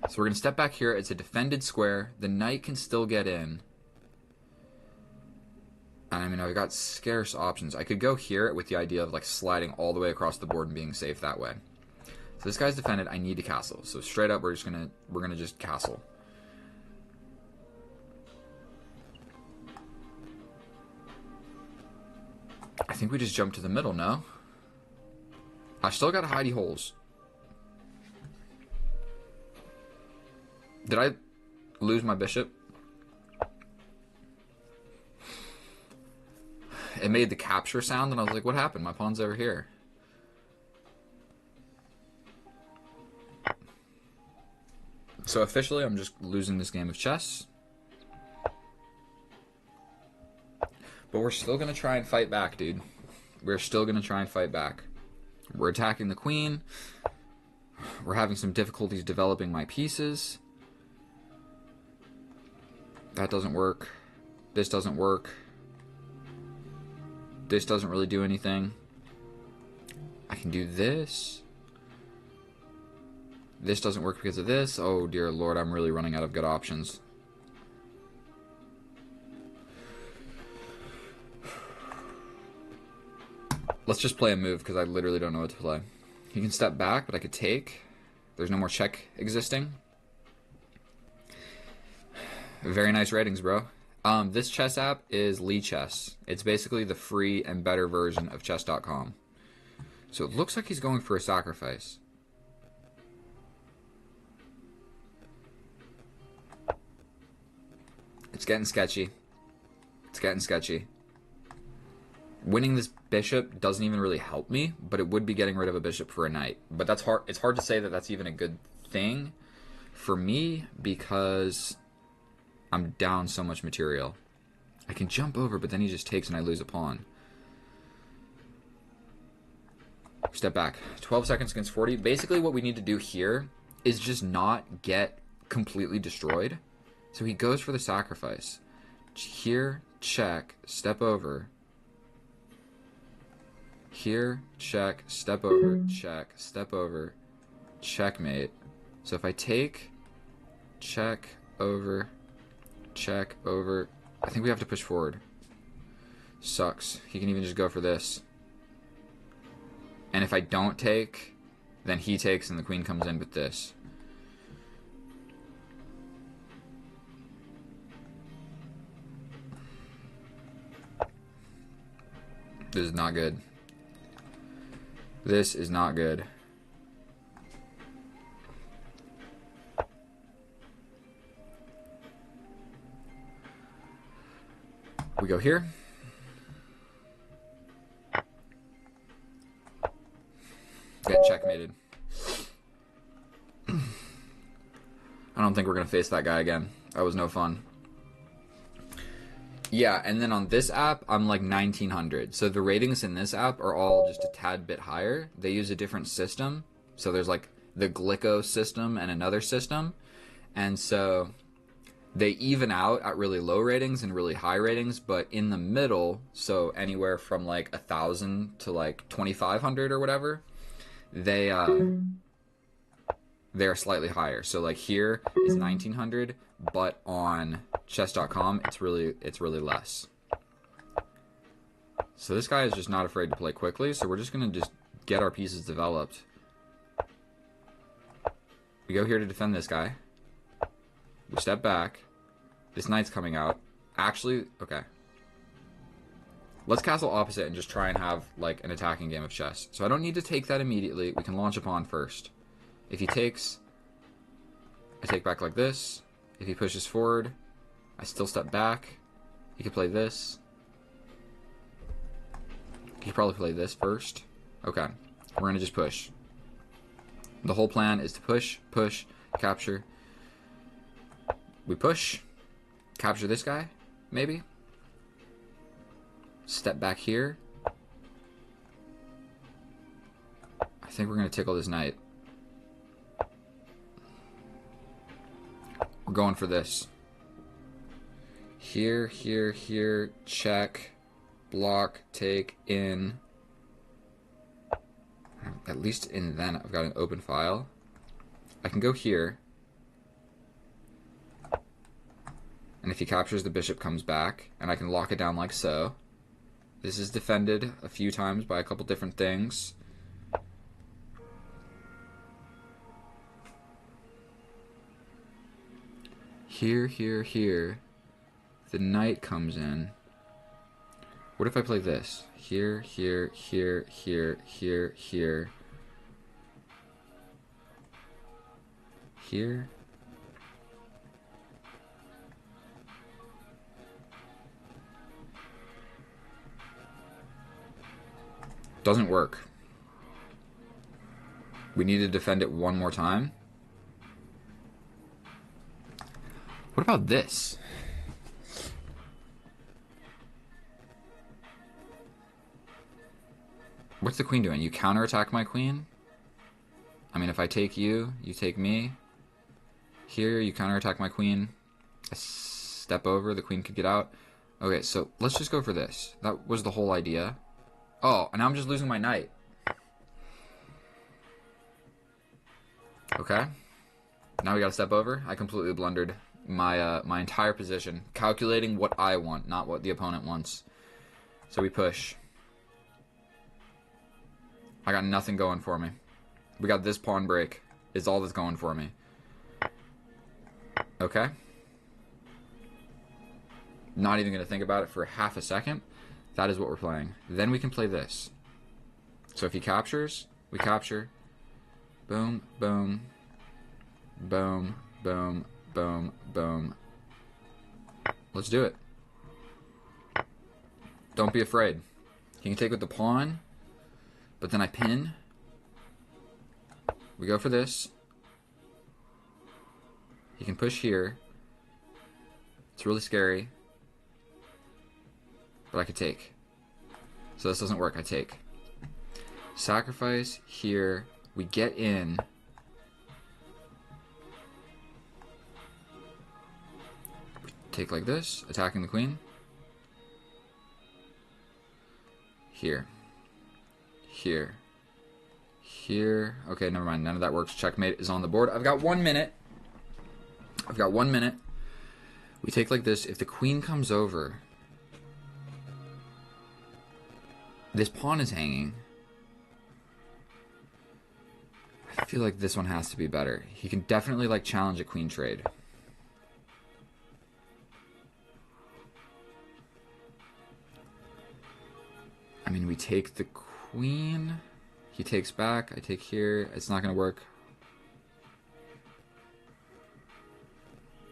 So we're going to step back here. It's a defended square. The knight can still get in. And I mean, I've got scarce options. I could go here with the idea of like sliding all the way across the board and being safe that way. So this guy's defended. I need to castle. So straight up, we're gonna just castle. I think we just jump to the middle. No, I still got hidey holes. Did I lose my bishop? It made the capture sound, and I was like, what happened? My pawn's over here. So officially, I'm just losing this game of chess. But we're still going to try and fight back, dude. We're still going to try and fight back. We're attacking the queen. We're having some difficulties developing my pieces. That doesn't work. This doesn't work. This doesn't really do anything. I can do this. This doesn't work because of this. Oh dear lord, I'm really running out of good options. Let's just play a move because I literally don't know what to play. You can step back, but I could take. There's no more check existing. Very nice ratings, bro. This chess app is Lichess. It's basically the free and better version of chess.com. So it looks like he's going for a sacrifice. It's getting sketchy. It's getting sketchy. Winning this bishop doesn't even really help me, but it would be getting rid of a bishop for a knight. But that's hard. It's hard to say that that's even a good thing for me because I'm down so much material. I can jump over, but then he just takes and I lose a pawn. Step back. 12 seconds against 40. Basically what we need to do here is just not get completely destroyed. So he goes for the sacrifice. Here, check, step over. Here, check, step over, check, step over, checkmate. So if I take, check, over, check, over, I think we have to push forward. Sucks. He can even just go for this. And if I don't take, then he takes and the queen comes in with this. This is not good. This is not good. We go here. Get checkmated. I don't think we're going to face that guy again. That was no fun. Yeah, and then on this app, I'm like 1900. So the ratings in this app are all just a tad bit higher. They use a different system. So there's like the Glico system and another system. And so they even out at really low ratings and really high ratings, but in the middle, so anywhere from like 1,000 to like 2,500 or whatever, they're slightly higher. So like here is 1,900, but on chess.com it's really less. So this guy is just not afraid to play quickly, so we're just gonna just get our pieces developed. We go here to defend this guy. We step back. This knight's coming out. Actually, okay. Let's castle opposite and just try and have like an attacking game of chess. So I don't need to take that immediately. We can launch a pawn first. If he takes, I take back like this. If he pushes forward, I still step back. He could play this. He could probably play this first. Okay, we're going to just push. The whole plan is to push, push, capture. We push, capture this guy, maybe. Step back here. I think we're going to tickle this knight. We're going for this. Here, here, here, check, block, take, in. At least in then I've got an open file. I can go here. And if he captures, the bishop comes back, and I can lock it down like so. This is defended a few times by a couple different things. Here, here, here. The knight comes in. What if I play this? Here, here, here, here, here, here. Here. Doesn't work. We need to defend it one more time. What about this? What's the queen doing? You counterattack my queen? I mean, if I take you, you take me. Here, you counterattack my queen. I step over, the queen could get out. Okay, so let's just go for this. That was the whole idea. Oh, and now I'm just losing my knight. Okay. Now we gotta step over. I completely blundered my my entire position. Calculating what I want, not what the opponent wants. So we push. I got nothing going for me. We got this pawn break is all that's going for me. Okay. Not even going to think about it for half a second. That is what we're playing. Then we can play this. So if he captures, we capture. Boom, boom. Boom, boom, boom, boom. Let's do it. Don't be afraid. He can take with the pawn. But then I pin. We go for this. He can push here. It's really scary. But I could take. So this doesn't work. I take. Sacrifice here. We get in. We take like this, attacking the queen. Here. Here. Here. Okay, never mind. None of that works. Checkmate is on the board. I've got 1 minute. I've got 1 minute. We take like this. If the queen comes over, this pawn is hanging. I feel like this one has to be better. He can definitely like challenge a queen trade. I mean, we take the queen. He takes back. I take here. It's not going to work.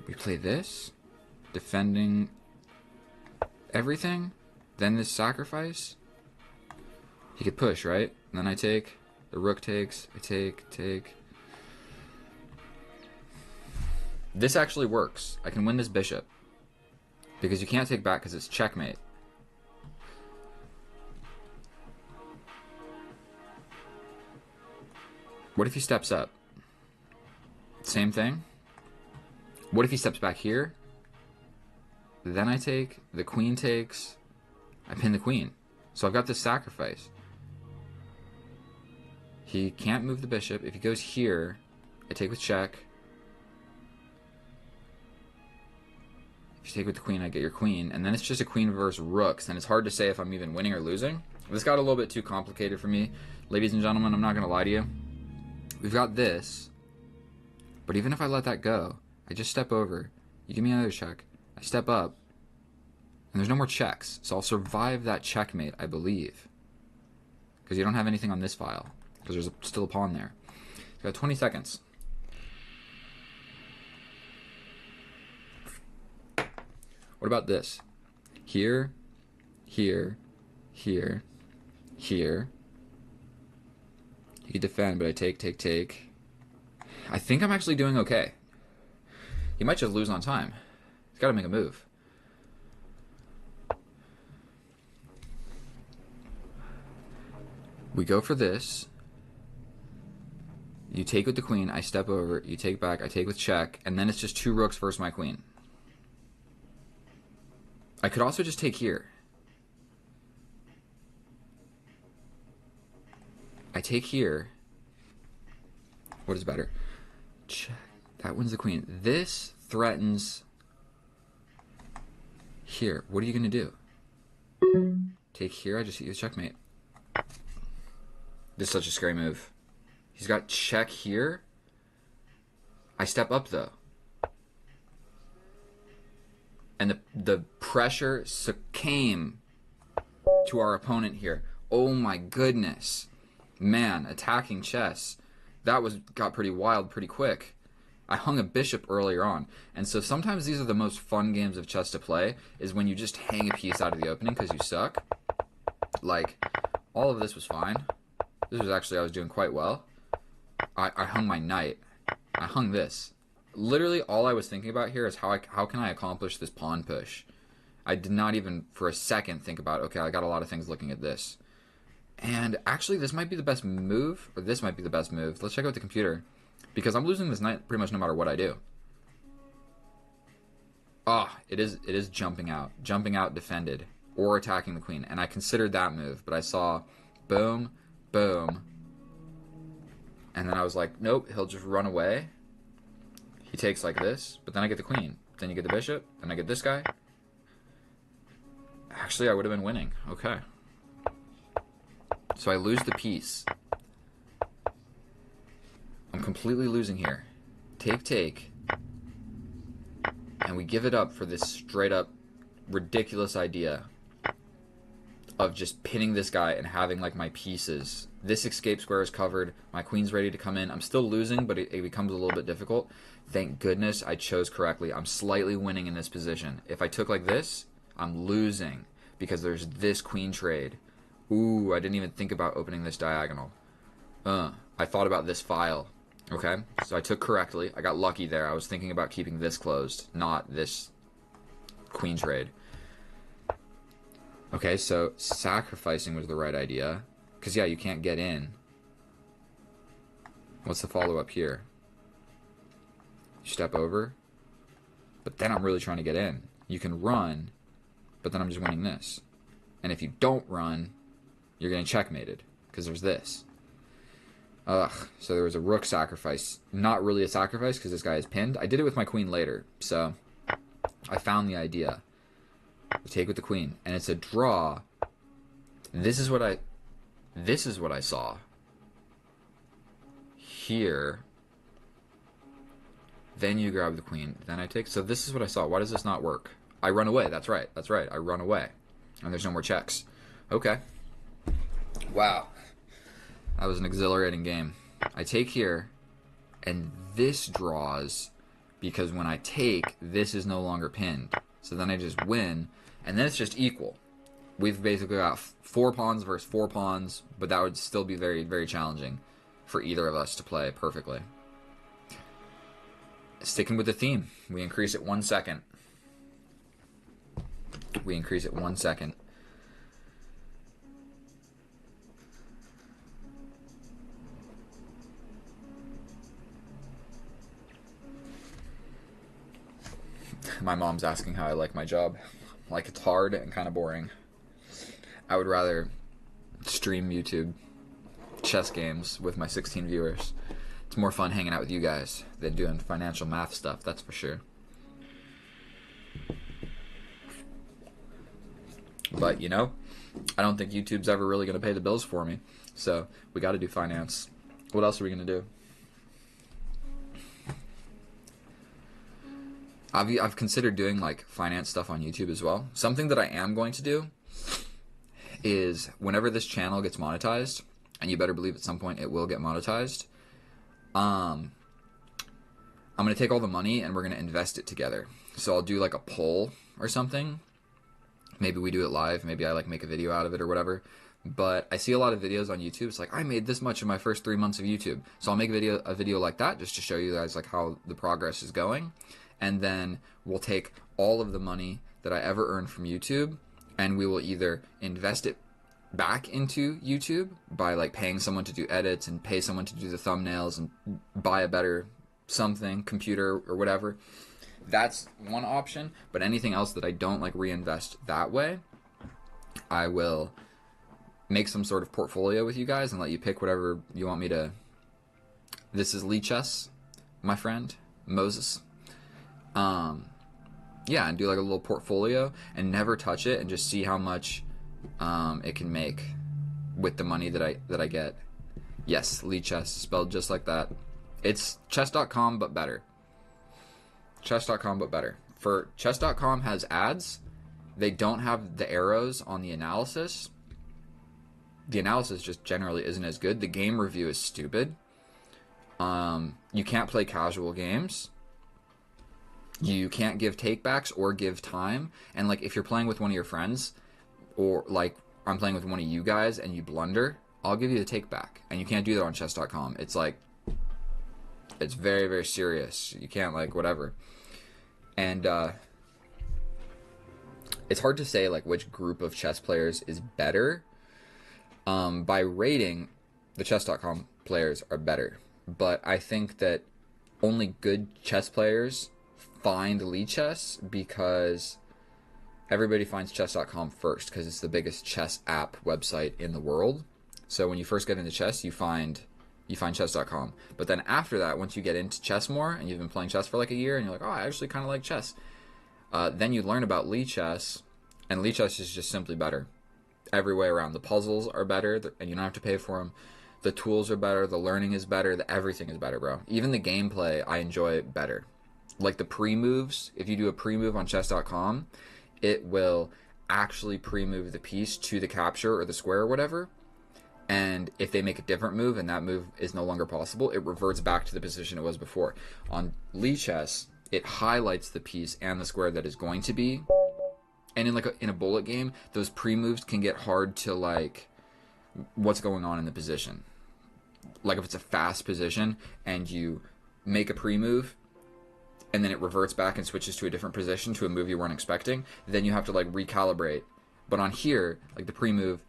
We play this. Defending everything. Then this sacrifice. He could push, right? And then I take. The rook takes. I take. This actually works. I can win this bishop. Because you can't take back because it's checkmate. What if he steps up? Same thing. What if he steps back here? Then I take. The queen takes. I pin the queen. So I've got this sacrifice. He can't move the bishop. If he goes here, I take with check. If you take with the queen, I get your queen. And then it's just a queen versus rooks. And it's hard to say if I'm even winning or losing. This got a little bit too complicated for me. Ladies and gentlemen, I'm not going to lie to you. We've got this, but even if I let that go, I just step over. You give me another check. I step up, and there's no more checks, so I'll survive that checkmate, I believe. Because you don't have anything on this file, because there's still a pawn there. You've got 20 seconds. What about this? Here, here, here, here. You defend, but I take. I think I'm actually doing okay. He might just lose on time. He's got to make a move. We go for this. You take with the queen, I step over, you take back, I take with check, and then it's just two rooks versus my queen. I could also just take here. I take here. What is better? Check. That wins the queen. This threatens here. What are you going to do? Take here, I just use checkmate. This is such a scary move. He's got check here. I step up though. And the pressure succumbed to our opponent here. Oh my goodness. Man, attacking chess. That got pretty wild pretty quick. I hung a bishop earlier on. And so sometimes these are the most fun games of chess to play, is when you just hang a piece out of the opening because you suck. Like, all of this was fine. This was actually, I was doing quite well. I hung my knight. I hung this. Literally all I was thinking about here is how can I accomplish this pawn push. I did not even for a second think about, okay, I got a lot of things looking at this. And actually this might be the best move, or this might be the best move. Let's check out the computer. Because I'm losing this knight pretty much no matter what I do. Ah, it is jumping out. Jumping out defended. Or attacking the queen. And I considered that move, but I saw boom, boom. And then I was like, nope, he'll just run away. He takes like this, but then I get the queen. Then you get the bishop, then I get this guy. Actually, I would have been winning. Okay. So I lose the piece. I'm completely losing here. Take, take. And we give it up for this straight up ridiculous idea of just pinning this guy and having like my pieces. This escape square is covered. My queen's ready to come in. I'm still losing, but it becomes a little bit difficult. Thank goodness I chose correctly. I'm slightly winning in this position. If I took like this, I'm losing because there's this queen trade. Ooh, I didn't even think about opening this diagonal. I thought about this file. Okay, so I took correctly. I got lucky there. I was thinking about keeping this closed, not this queen trade. Okay, so sacrificing was the right idea. Because, yeah, you can't get in. What's the follow-up here? You step over. But then I'm really trying to get in. You can run, but then I'm just winning this. And if you don't run, you're getting checkmated. Because there's this. Ugh, so there was a rook sacrifice. Not really a sacrifice because this guy is pinned. I did it with my queen later, so I found the idea. We take with the queen, and it's a draw. This is what I saw. Here. Then you grab the queen, then I take. So this is what I saw. Why does this not work? I run away. That's right. That's right. I run away. And there's no more checks. Okay. Wow. That was an exhilarating game. I take here, and this draws because when I take, this is no longer pinned. So then I just win, and then it's just equal. We've basically got 4 pawns versus 4 pawns, but that would still be very, very challenging for either of us to play perfectly. Sticking with the theme, we increase it 1 second. We increase it 1 second. My mom's asking how I like my job. Like, it's hard and kind of boring. I would rather stream YouTube chess games with my 16 viewers. It's more fun hanging out with you guys than doing financial math stuff, that's for sure. But, you know, I don't think YouTube's ever really going to pay the bills for me. So, we got to do finance. What else are we going to do? I've considered doing like finance stuff on YouTube as well. Something that I am going to do is whenever this channel gets monetized, and you better believe at some point it will get monetized, I'm going to take all the money and we're going to invest it together. So I'll do like a poll or something. Maybe we do it live. Maybe I like make a video out of it or whatever. But I see a lot of videos on YouTube. It's like, I made this much in my first 3 months of YouTube. So I'll make a video like that just to show you guys like how the progress is going. And then we'll take all of the money that I ever earned from YouTube and we will either invest it back into YouTube by like paying someone to do edits and pay someone to do the thumbnails and buy a better something, computer or whatever. That's one option, but anything else that I don't like reinvest that way, I will make some sort of portfolio with you guys and let you pick whatever you want me to. This is Lichess, my friend, Moses. Yeah, and do like a little portfolio and never touch it and just see how much it can make with the money that I get. Yes, Lichess, spelled just like that. It's chess.com but better. Chess.com but better. For chess.com has ads. They don't have the arrows on the analysis. The analysis just generally isn't as good. The game review is stupid. You can't play casual games. You can't give takebacks or give time. And like if you're playing with one of your friends, or like I'm playing with one of you guys and you blunder, I'll give you the take back. And you can't do that on chess.com. It's like, it's very, very serious. You can't like whatever. And it's hard to say like which group of chess players is better. By rating, the chess.com players are better. But I think that only good chess players find Lichess because everybody finds chess.com first because it's the biggest chess app website in the world. So when you first get into chess, you find chess.com. But then after that, once you get into chess more and you've been playing chess for like a year and you're like, oh, I actually kind of like chess. Then you learn about Lichess, and Lichess is just simply better. Every way around. The puzzles are better, and you don't have to pay for them. The tools are better. The learning is better. Everything is better, bro. Even the gameplay, I enjoy better. Like the pre-moves, if you do a pre-move on chess.com, it will actually pre-move the piece to the capture or the square or whatever. And if they make a different move and that move is no longer possible, it reverts back to the position it was before. On Lichess, it highlights the piece and the square that is going to be. And in a bullet game, those pre-moves can get hard to like what's going on in the position. Like if it's a fast position and you make a pre-move and then it reverts back and switches to a different position to a move you weren't expecting, then you have to like recalibrate. But on here, like the pre-move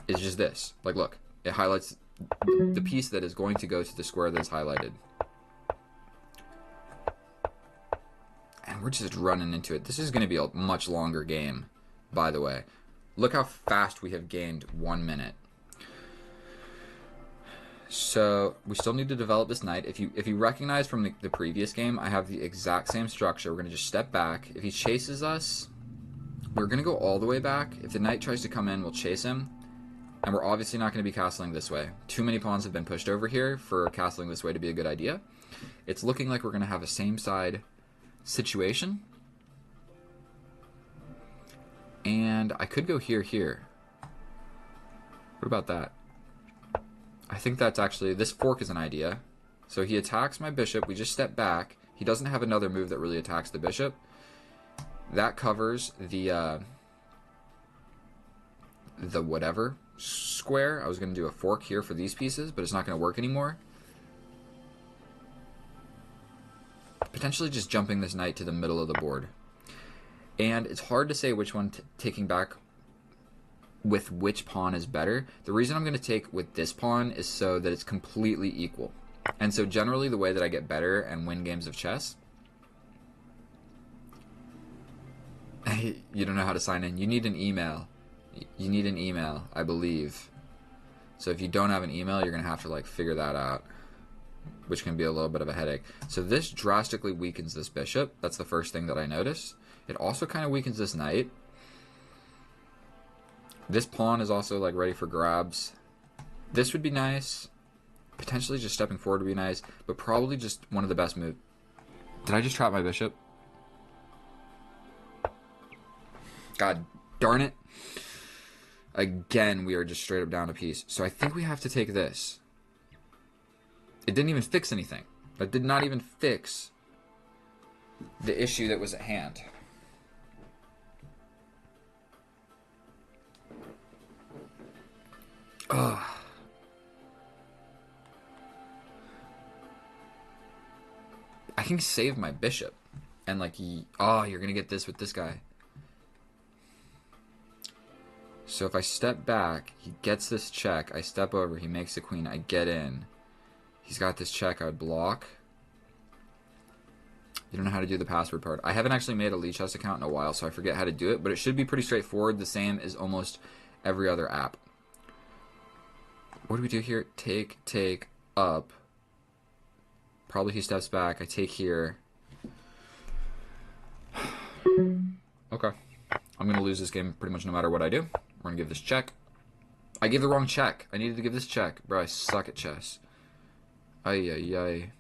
is just this. Like look, it highlights the piece that is going to go to the square that's highlighted. And we're just running into it. This is going to be a much longer game, by the way. Look how fast we have gained 1 minute. So we still need to develop this knight. If you recognize from the previous game, I have the exact same structure. We're going to just step back. If he chases us, we're going to go all the way back. If the knight tries to come in, we'll chase him. And we're obviously not going to be castling this way. Too many pawns have been pushed over here for castling this way to be a good idea. It's looking like we're going to have a same side situation. And I could go here. What about that? I think that's actually, this fork is an idea. So he attacks my bishop. We just step back. He doesn't have another move that really attacks the bishop. That covers the whatever square. I was going to do a fork here for these pieces, but it's not going to work anymore. Potentially just jumping this knight to the middle of the board. And it's hard to say which one taking back with which pawn is better. The reason I'm going to take with this pawn is so that it's completely equal. And so generally the way that I get better and win games of chess, you don't know how to sign in. You need an email. You need an email, I believe. So if you don't have an email, you're going to have to like figure that out, which can be a little bit of a headache. So this drastically weakens this bishop. That's the first thing that I notice. It also kind of weakens this knight. This pawn is also like ready for grabs. This would be nice. Potentially just stepping forward would be nice, but probably just one of the best moves. Did I just trap my bishop? God darn it. Again, we are just straight up down a piece. So I think we have to take this. It didn't even fix anything. That did not even fix the issue that was at hand. Ugh. I can save my bishop. And like, oh, you're going to get this with this guy. So if I step back, he gets this check. I step over, he makes the queen. I get in. He's got this check. I would block. You don't know how to do the password part. I haven't actually made a Lichess account in a while, so I forget how to do it. But it should be pretty straightforward. The same as almost every other app. What do we do here? Take, up. Probably he steps back. I take here. Okay. I'm going to lose this game pretty much no matter what I do. We're gonna give this check. I gave the wrong check. I needed to give this check. Bro, I suck at chess. Ay, ay, ay.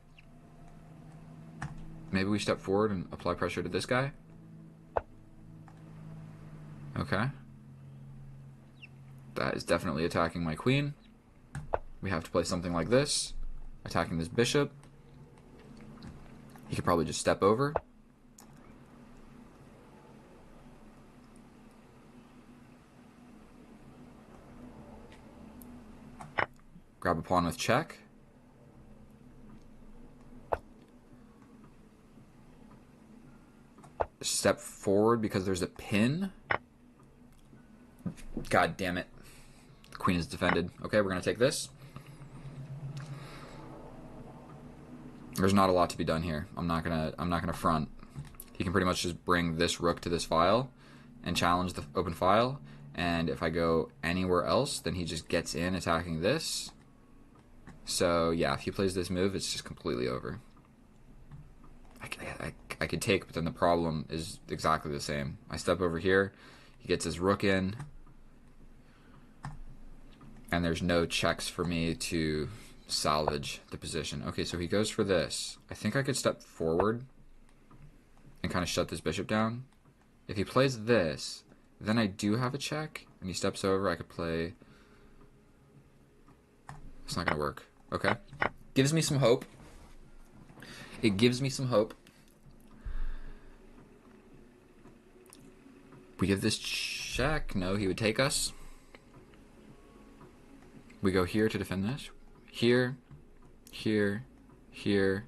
Maybe we step forward and apply pressure to this guy. Okay. That is definitely attacking my queen. We have to play something like this. Attacking this bishop. He could probably just step over. Grab a pawn with check. Step forward because there's a pin. God damn it. The queen is defended. Okay, we're going to take this. There's not a lot to be done here. I'm not gonna front. He can pretty much just bring this rook to this file and challenge the open file. And if I go anywhere else, then he just gets in attacking this. So yeah, if he plays this move, it's just completely over. I could take, but then the problem is exactly the same. I step over here, he gets his rook in, and there's no checks for me to salvage the position. Okay, so he goes for this. I think I could step forward and kind of shut this bishop down. If he plays this, then I do have a check, and he steps over. I could play... It's not going to work. Okay. Gives me some hope. It gives me some hope. We give this check. No, he would take us. We go here to defend this. Here, here, here.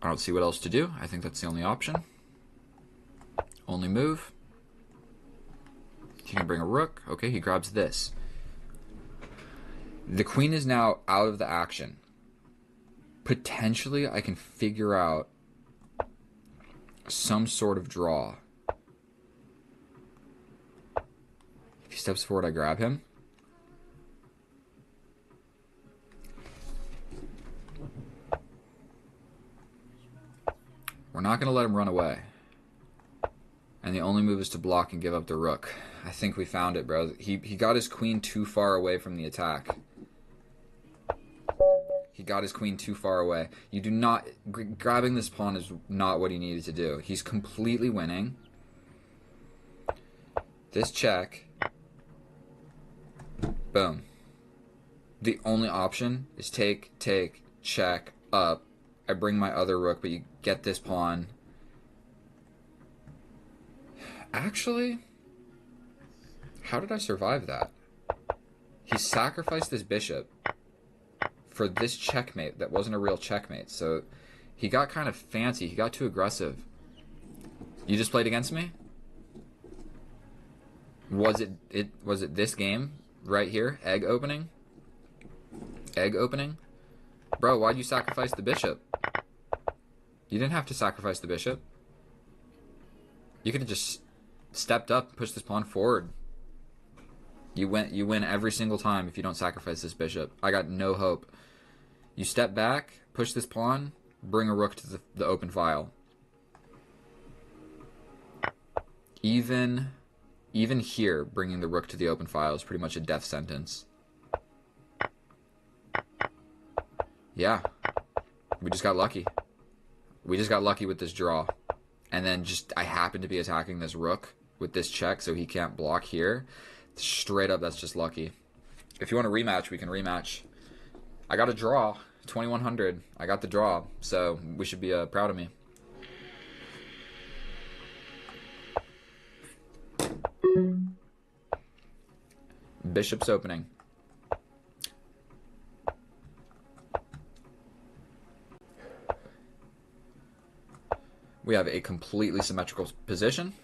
I don't see what else to do. I think that's the only option. Only move. He can bring a rook. Okay, he grabs this. The queen is now out of the action. Potentially, I can figure out some sort of draw. If he steps forward, I grab him. We're not going to let him run away. And the only move is to block and give up the rook. I think we found it, bro. He got his queen too far away from the attack. He got his queen too far away. You do not... Grabbing this pawn is not what he needed to do. He's completely winning. This check. Boom. The only option is take, check, up. I bring my other rook, but you get this pawn. Actually, how did I survive that? He sacrificed this bishop for this checkmate that wasn't a real checkmate. So he got kind of fancy. He got too aggressive. You just played against me? Was it this game right here? Egg opening? Egg opening? Bro, why'd you sacrifice the bishop? You didn't have to sacrifice the bishop. You could have just stepped up and pushed this pawn forward. You win every single time if you don't sacrifice this bishop. I got no hope. You step back, push this pawn, bring a rook to the open file. Even here, bringing the rook to the open file is pretty much a death sentence. Yeah. We just got lucky. We just got lucky with this draw. And then I happen to be attacking this rook with this check so he can't block here. Straight up, that's just lucky. If you want to rematch, we can rematch. I got a draw. 2100. I got the draw. So we should be proud of me. Bishop's opening. We have a completely symmetrical position.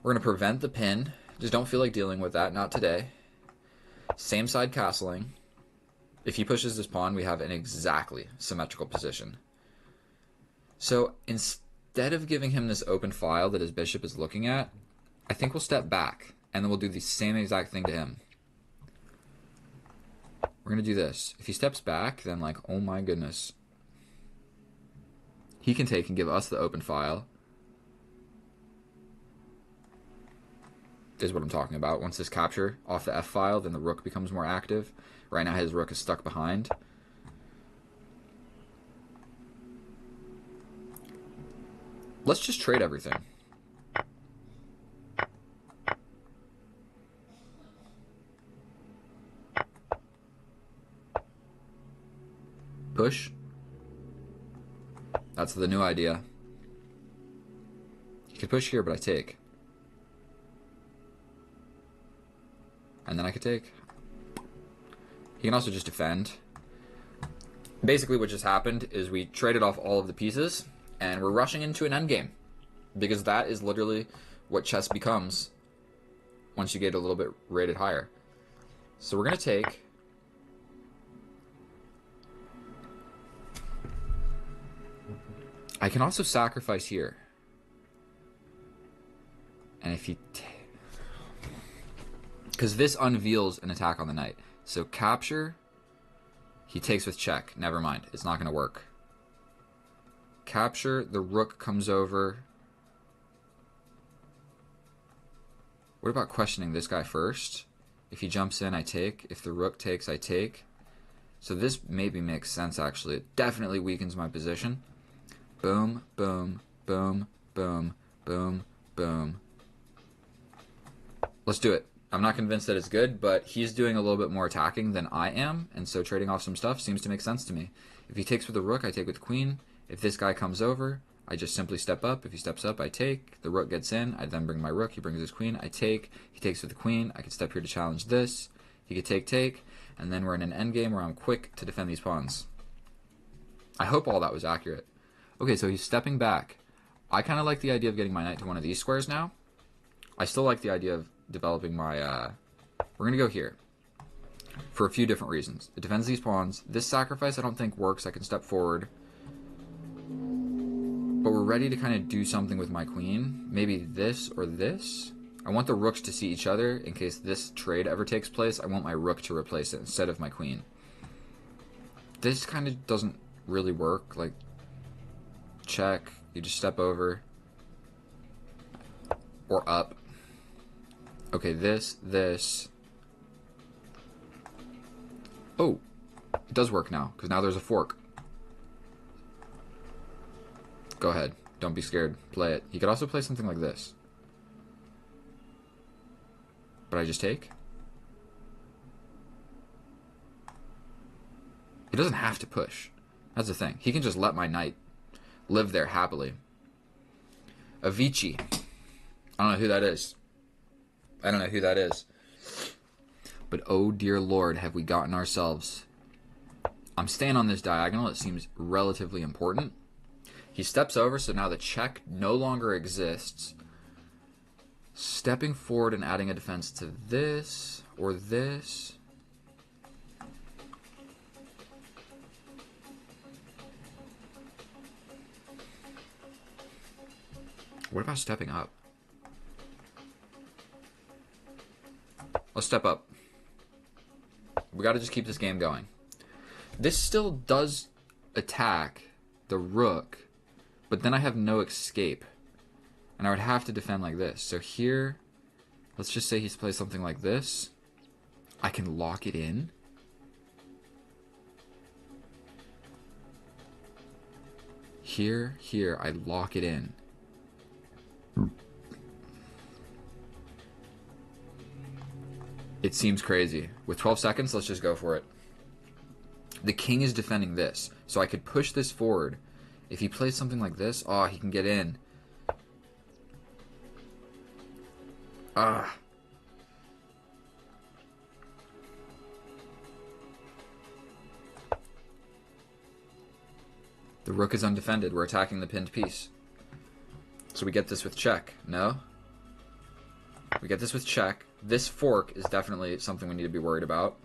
We're going to prevent the pin. Just don't feel like dealing with that. Not today. Same side castling. If he pushes this pawn, we have an exactly symmetrical position. So instead of giving him this open file that his bishop is looking at, I think we'll step back, and then we'll do the same exact thing to him. We're going to do this. If he steps back, then like, oh my goodness. He can take and give us the open file. is what I'm talking about. Once this capture off the F file, then the rook becomes more active. Right now his rook is stuck behind. Let's just trade everything. Push. That's the new idea. You could push here, but I take. And then I could take. He can also just defend. Basically what just happened is we traded off all of the pieces, and we're rushing into an endgame. Because that is literally what chess becomes once you get a little bit rated higher. So we're going to take. I can also sacrifice here. And if he... Because this unveils an attack on the knight. So capture, he takes with check. Never mind, it's not going to work. Capture, the rook comes over. What about questioning this guy first? If he jumps in, I take. If the rook takes, I take. So this maybe makes sense, actually. It definitely weakens my position. Boom, boom, boom, boom, boom, boom. Let's do it. I'm not convinced that it's good, but he's doing a little bit more attacking than I am, and so trading off some stuff seems to make sense to me. If he takes with the rook, I take with the queen. If this guy comes over, I just simply step up. If he steps up, I take. The rook gets in. I then bring my rook. He brings his queen. I take. He takes with the queen. I can step here to challenge this. He could take. And then we're in an endgame where I'm quick to defend these pawns. I hope all that was accurate. Okay, so he's stepping back. I kind of like the idea of getting my knight to one of these squares now. I still like the idea of developing my... We're going to go here for a few different reasons. It defends these pawns. This sacrifice I don't think works. I can step forward. But we're ready to kind of do something with my queen. Maybe this or this. I want the rooks to see each other in case this trade ever takes place. I want my rook to replace it instead of my queen. This kind of doesn't really work. Like, check. You just step over. Or up. Okay, this. Oh, it does work now, because now there's a fork. Go ahead. Don't be scared. Play it. He could also play something like this. But I just take? He doesn't have to push. That's the thing. He can just let my knight live there happily. Avicii. I don't know who that is. But oh dear Lord, have we gotten ourselves... I'm staying on this diagonal. It seems relatively important. He steps over, so now the check no longer exists. Stepping forward and adding a defense to this or this. What about stepping up? Let's step up. We gotta just keep this game going. This still does attack the rook, but then I have no escape. And I would have to defend like this. So here, let's just say he's played something like this. I can lock it in. Here, I lock it in. It seems crazy. With 12 seconds, let's just go for it. The king is defending this, so I could push this forward. If he plays something like this, oh, he can get in. Ah. The rook is undefended. We're attacking the pinned piece. So we get this with check. No? We get this with check. This fork is definitely something we need to be worried about.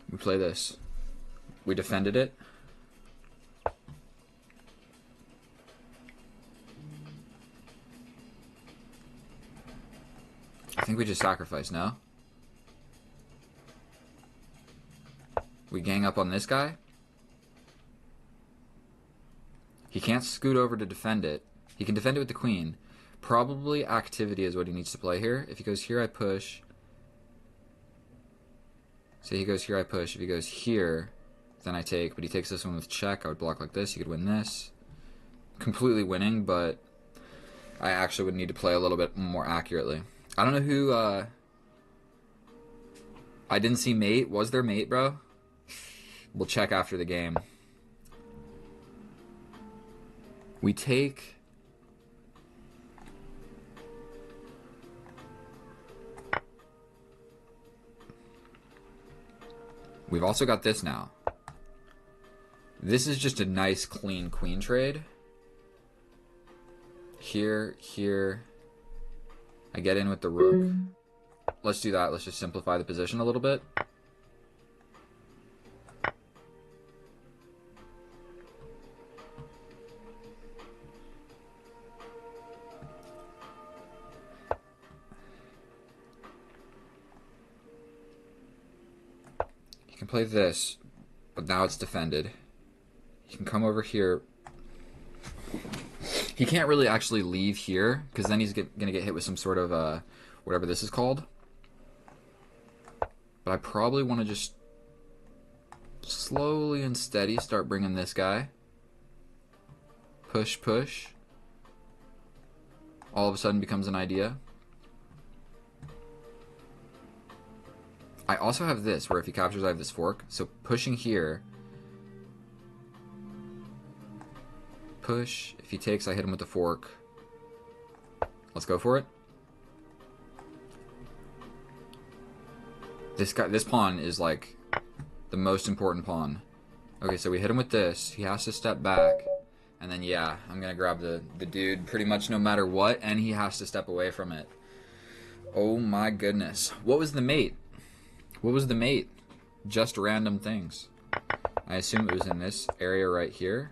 We play this. We defended it. I think we just sacrifice now. We gang up on this guy. He can't scoot over to defend it. He can defend it with the queen. Probably activity is what he needs to play here. If he goes here, I push. Say he goes here, I push. If he goes here, then I take. But he takes this one with check. I would block like this. He could win this. Completely winning, but I actually would need to play a little bit more accurately. I don't know who... I didn't see mate. Was there mate, bro? We'll check after the game. We take... We've also got this now. This is just a nice, clean queen trade. Here, here. I get in with the rook. Let's do that. Let's just simplify the position a little bit. You can play this, but now it's defended. He can come over here. He can't really actually leave here, because then he's going to get hit with some sort of, whatever this is called. But I probably want to just slowly and steady start bringing this guy. Push, push. All of a sudden becomes an idea. I also have this, where if he captures, I have this fork. So pushing here. Push. If he takes, I hit him with the fork. Let's go for it. This pawn is like the most important pawn. Okay, so we hit him with this. He has to step back. And then, yeah, I'm going to grab the dude pretty much no matter what. And he has to step away from it. Oh my goodness. What was the mate? What was the mate? Just random things. I assume it was in this area right here.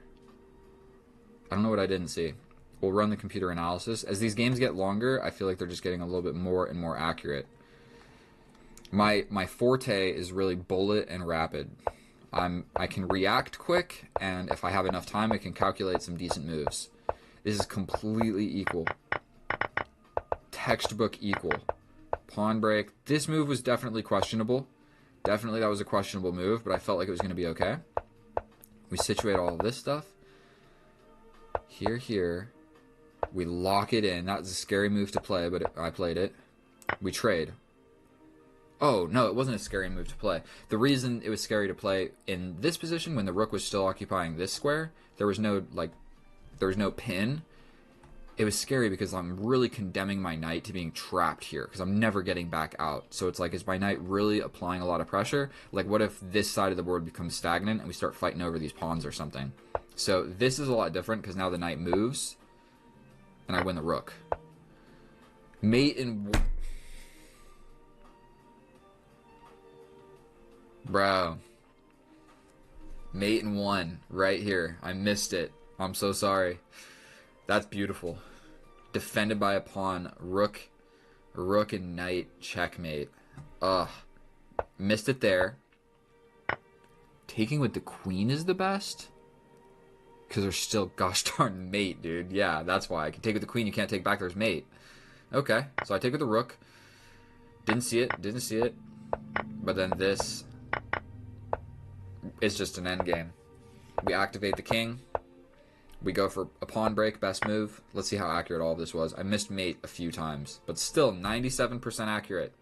I don't know what I didn't see. We'll run the computer analysis. As these games get longer, I feel like they're just getting a little bit more and more accurate. My forte is really bullet and rapid. I can react quick, and if I have enough time, I can calculate some decent moves. This is completely equal. Textbook equal. Pawn break. This move was definitely questionable. Definitely that was a questionable move, but I felt like it was going to be okay. We situate all of this stuff. Here, here. We lock it in. That was a scary move to play, but I played it. We trade. Oh, no, it wasn't a scary move to play. The reason it was scary to play in this position, when the rook was still occupying this square, there was no pin. It was scary because I'm really condemning my knight to being trapped here, because I'm never getting back out. So it's like, is my knight really applying a lot of pressure? Like, what if this side of the board becomes stagnant and we start fighting over these pawns or something? So this is a lot different, because now the knight moves, and I win the rook. Mate and... Bro. Mate and 1 right here. I missed it. I'm so sorry. That's beautiful. Defended by a pawn. Rook and knight. Checkmate. Ugh. Missed it there. Taking with the queen is the best? Because there's still gosh darn mate, dude. Yeah, that's why. I can take with the queen. You can't take back. There's mate. Okay. So I take with the rook. Didn't see it. Didn't see it. But then this... It's just an endgame. We activate the king. We go for a pawn break, best move. Let's see how accurate all of this was. I missed mate a few times, but still 97% accurate.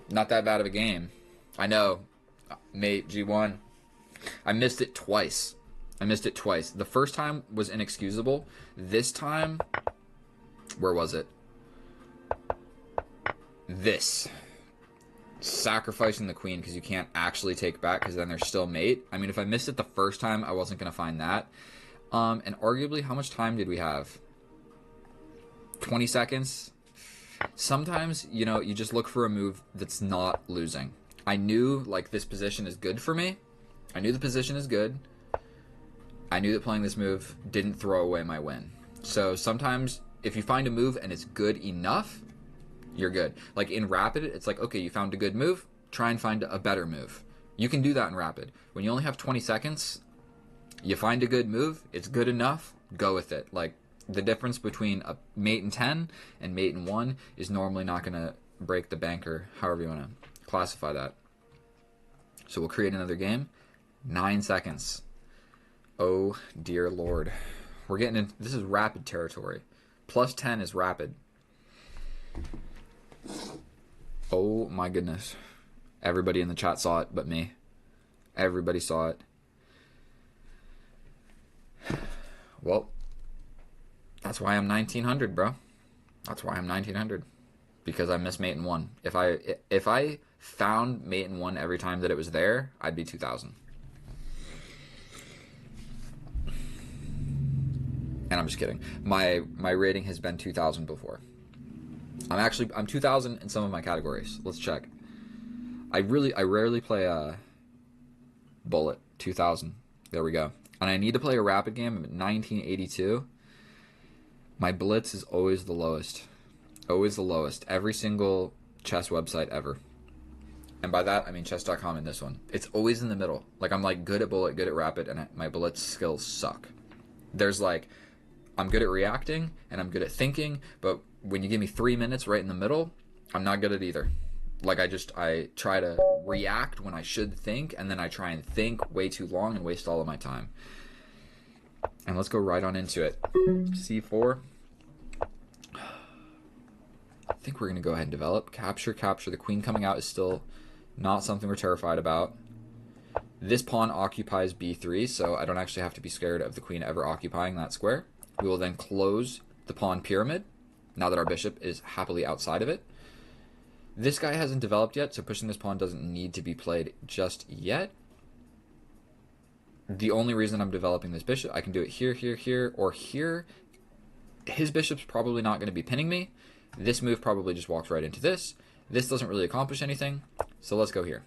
Not that bad of a game. I know. Mate, G1. I missed it twice. The first time was inexcusable. This time, where was it? This. Sacrificing the queen because you can't actually take back because then there's still mate. I mean, if I missed it the first time, I wasn't going to find that. And arguably, how much time did we have? 20 seconds? Sometimes, you know, you just look for a move that's not losing. I knew, like, this position is good for me. I knew the position is good. I knew that playing this move didn't throw away my win. So sometimes, if you find a move and it's good enough... you're good. Like in Rapid, it's like, okay, you found a good move. try and find a better move. You can do that in Rapid. When you only have 20 seconds, you find a good move, it's good enough, go with it. Like, the difference between a mate and 10 and mate and 1 is normally not going to break the bank, or however you want to classify that. So we'll create another game. 9 seconds. Oh, dear Lord. We're getting in. This is Rapid territory. Plus 10 is Rapid. Oh, my goodness. Everybody in the chat saw it but me. Everybody saw it. Well, that's why I'm 1900, bro. That's why I'm 1900. Because I missed mate and 1. If I found mate and 1 every time that it was there, I'd be 2000. And I'm just kidding. My rating has been 2000 before. I'm 2000 in some of my categories. Let's check. I rarely play Bullet 2000. There we go. And I need to play a Rapid game of 1982. My Blitz is always the lowest. Always the lowest. Every single chess website ever. And by that, I mean chess.com in this one. It's always in the middle. Like, I'm like good at Bullet, good at Rapid, and my Blitz skills suck. There's like, I'm good at reacting, and I'm good at thinking, but when you give me 3 minutes right in the middle, I'm not good at either. Like, I try to react when I should think, and then I try and think way too long and waste all of my time. And let's go right on into it. C4. I think we're going to go ahead and develop. Capture, capture. The queen coming out is still not something we're terrified about. This pawn occupies b3, so I don't actually have to be scared of the queen ever occupying that square. We will then close the pawn pyramid, now that our bishop is happily outside of it. This guy hasn't developed yet, so pushing this pawn doesn't need to be played just yet. The only reason I'm developing this bishop, I can do it here, here, here, or here. His bishop's probably not going to be pinning me. This move probably just walks right into this. This doesn't really accomplish anything, so let's go here.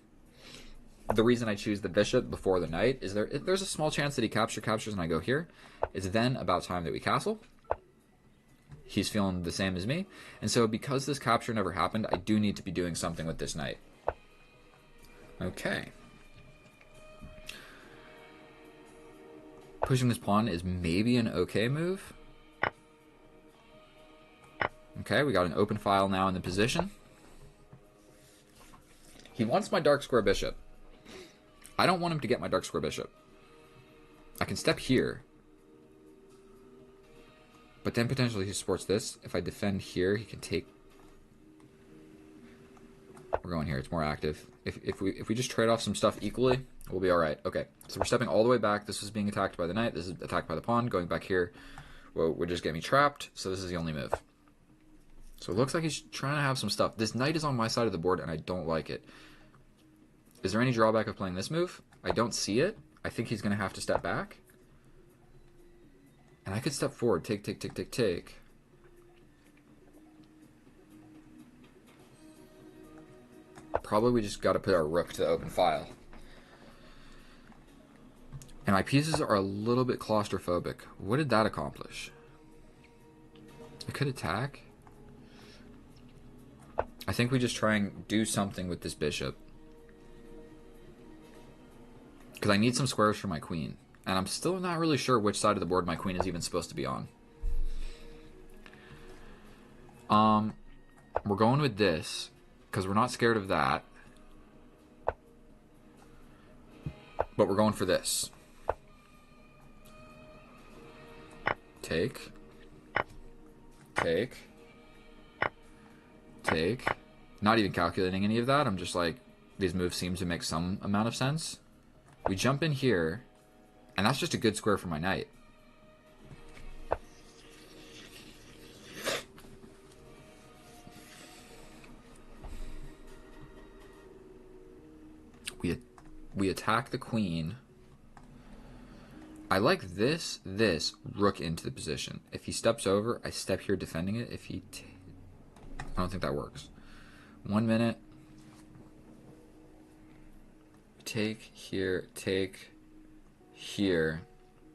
The reason I choose the bishop before the knight is there's a small chance that he captures and I go here. It's then about time that we castle. He's feeling the same as me. And so because this capture never happened, I do need to be doing something with this knight. Okay. Pushing this pawn is maybe an okay move. Okay, we got an open file now in the position. He wants my dark square bishop. I don't want him to get my dark square bishop. I can step here. But then potentially he supports this. If I defend here, he can take... We're going here. It's more active. If we just trade off some stuff equally, we'll be all right. Okay, so we're stepping all the way back. This is being attacked by the knight. This is attacked by the pawn. Going back here, well, would just get me trapped. So this is the only move. So it looks like he's trying to have some stuff. This knight is on my side of the board, and I don't like it. Is there any drawback of playing this move? I don't see it. I think he's going to have to step back. And I could step forward. Take, take, take, take, take. Probably we just got to put our rook to the open file. And my pieces are a little bit claustrophobic. What did that accomplish? I could attack. I think we just try and do something with this bishop. Because I need some squares for my queen. And I'm still not really sure which side of the board my queen is even supposed to be on. We're going with this, because we're not scared of that. But we're going for this. Take. Take. Take. Not even calculating any of that. I'm just like, these moves seem to make some amount of sense. We jump in here, and that's just a good square for my knight. We attack the queen. I like this rook into the position. If he steps over, I step here defending it. If he... I don't think that works. 1 minute. Take here, take here.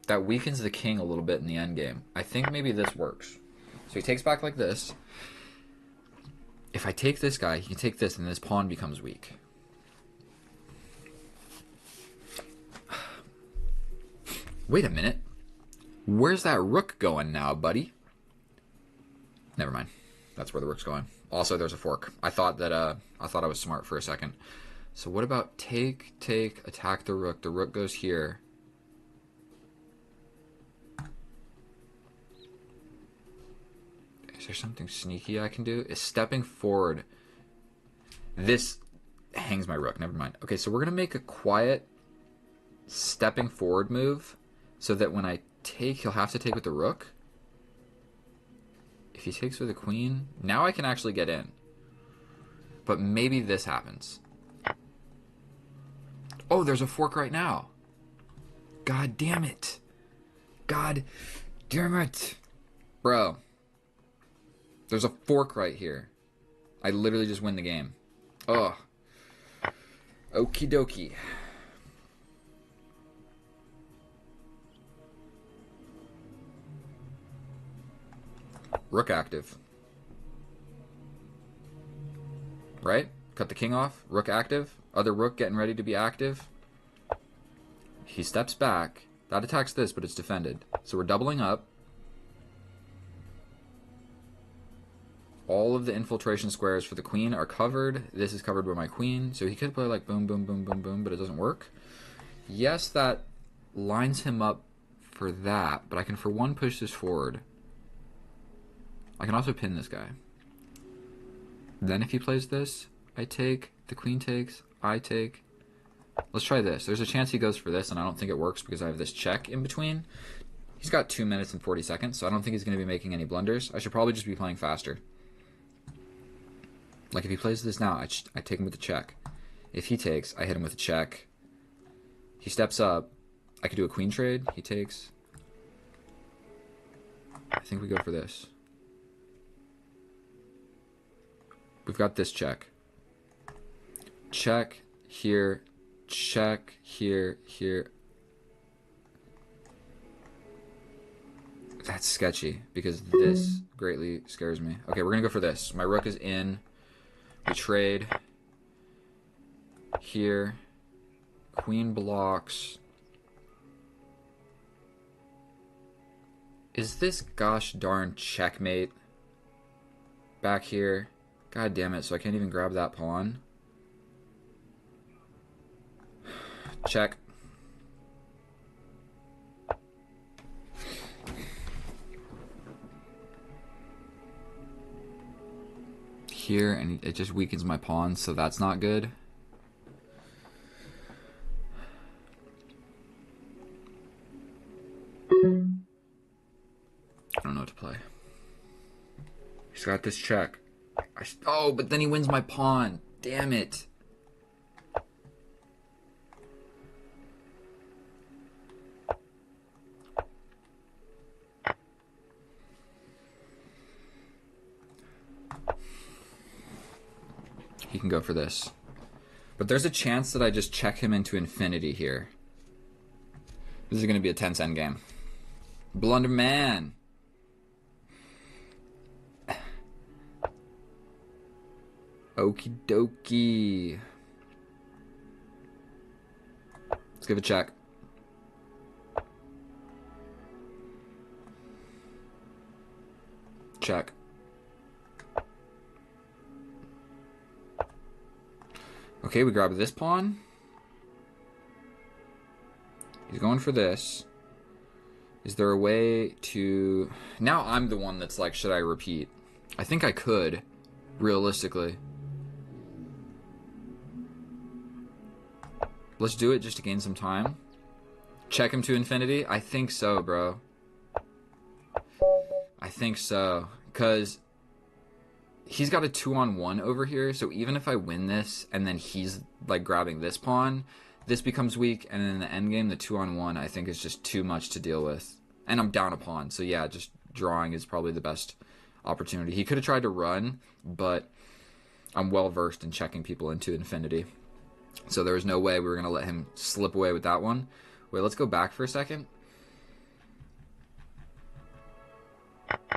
That weakens the king a little bit in the endgame. I think maybe this works. So he takes back like this. If I take this guy, he can take this, and this pawn becomes weak. Wait a minute. Where's that rook going now, buddy? Never mind. That's where the rook's going. Also, there's a fork. I thought I was smart for a second. So what about take, attack the rook. The rook goes here. Is there something sneaky I can do? Is stepping forward. This hangs my rook. Never mind. Okay, so we're going to make a quiet stepping forward move so that when I take, he'll have to take with the rook. If he takes with the queen, now I can actually get in. But maybe this happens. Oh, there's a fork right now. God damn it. God damn it. Bro. There's a fork right here. I literally just win the game. Ugh. Okie dokie. Rook active. Right? Cut the king off. Rook active. Other rook getting ready to be active. He steps back. That attacks this, but it's defended. So we're doubling up. All of the infiltration squares for the queen are covered. This is covered by my queen. So he could play like boom, boom, boom, boom, boom, but it doesn't work. Yes, that lines him up for that, but I can for one push this forward. I can also pin this guy. Then if he plays this, I take, the queen takes, I take. Let's try this. There's a chance he goes for this, and I don't think it works because I have this check in between. He's got 2 minutes and 40 seconds, so I don't think he's going to be making any blunders. I should probably just be playing faster. Like if he plays this now, I take him with the check. If he takes, I hit him with a check. He steps up. I could do a queen trade. He takes. I think we go for this. We've got this check. Check here. Check here. Here. That's sketchy because this greatly scares me. Okay, we're going to go for this. My rook is in. We trade. Here. Queen blocks. Is this gosh darn checkmate back here? God damn it, so I can't even grab that pawn. Check. Here, and it just weakens my pawns, so that's not good. I don't know what to play. He's got this check. Oh, but then he wins my pawn. Damn it. He can go for this. But there's a chance that I just check him into infinity here. This is going to be a tense endgame. Blunder man. Okie dokie. Let's give a check. Check. Okay, we grab this pawn. He's going for this. Is there a way to... Now I'm the one that's like, should I repeat? I think I could, realistically. Let's do it just to gain some time. Check him to infinity? I think so, bro. I think so. Because he's got a 2-on-1 over here, so even if I win this and then he's like grabbing this pawn, this becomes weak, and in the endgame, the 2-on-1 I think is just too much to deal with. And I'm down a pawn, so yeah, just drawing is probably the best opportunity. He could have tried to run, but I'm well versed in checking people into infinity. So there was no way we were going to let him slip away with that one. Wait, let's go back for a second.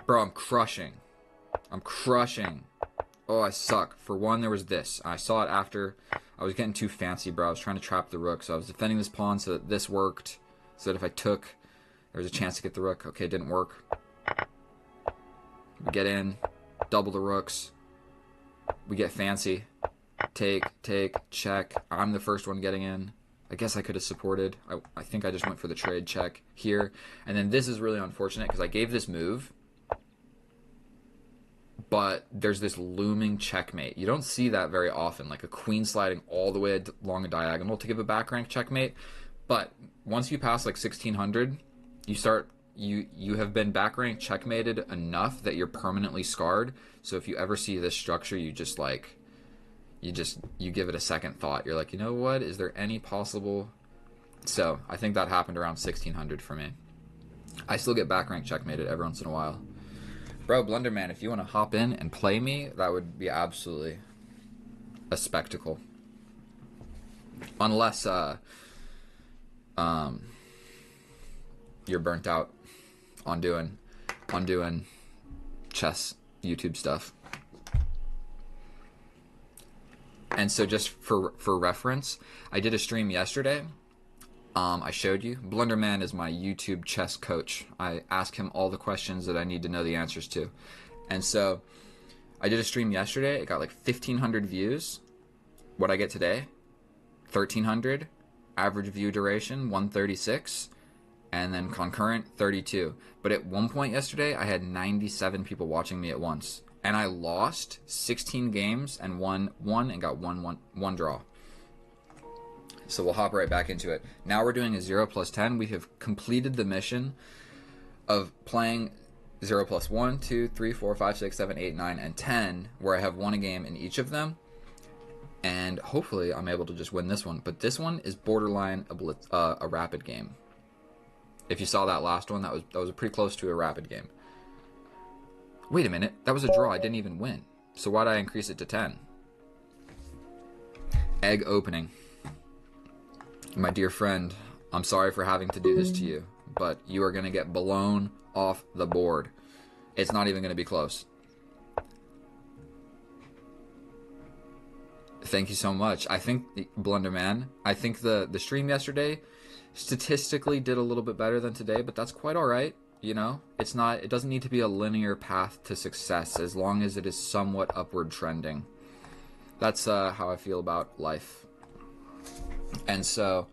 Bro, I'm crushing. I'm crushing. Oh, I suck. For one, there was this. I saw it after. I was getting too fancy, bro. I was trying to trap the rook, so I was defending this pawn so that this worked. So that if I took, There was a chance to get the rook. Okay, it didn't work. We get in, double the rooks. We get fancy. Take, check. I'm the first one getting in. I guess I could have supported. I think I just went for the trade check here. And then this is really unfortunate because I gave this move, but there's this looming checkmate. You don't see that very often, like a queen sliding all the way along a diagonal to give a back rank checkmate. But once you pass like 1600, you have been back rank checkmated enough that you're permanently scarred. So if you ever see this structure, you give it a second thought. You're like, you know what? Is there any possible? So I think that happened around 1600 for me. I still get back rank checkmated every once in a while. Bro, Blunderman, if you want to hop in and play me, that would be absolutely a spectacle. Unless you're burnt out on doing chess YouTube stuff. And so just for reference, I did a stream yesterday. I showed you. Blunderman is my YouTube chess coach. I ask him all the questions that I need to know the answers to. And so I did a stream yesterday. It got like 1,500 views. What I get today? 1,300. Average view duration, 136. And then concurrent, 32. But at one point yesterday, I had 97 people watching me at once. And I lost 16 games and won one and got one draw. So we'll hop right back into it. Now we're doing a 0 plus 10. We have completed the mission of playing 0 plus 1, 2, 3, 4, 5, 6, 7, 8, 9, and 10, where I have won a game in each of them. And hopefully I'm able to just win this one. But this one is borderline a rapid game. If you saw that last one, that was pretty close to a rapid game. Wait a minute, that was a draw. I didn't even win. So why'd I increase it to 10? Egg opening. My dear friend, I'm sorry for having to do this to you, but you are going to get blown off the board. It's not even going to be close. Thank you so much. I think, Blunderman, I think the stream yesterday statistically did a little bit better than today, but that's quite all right. You know, it doesn't need to be a linear path to success as long as it is somewhat upward trending. That's how I feel about life. And so,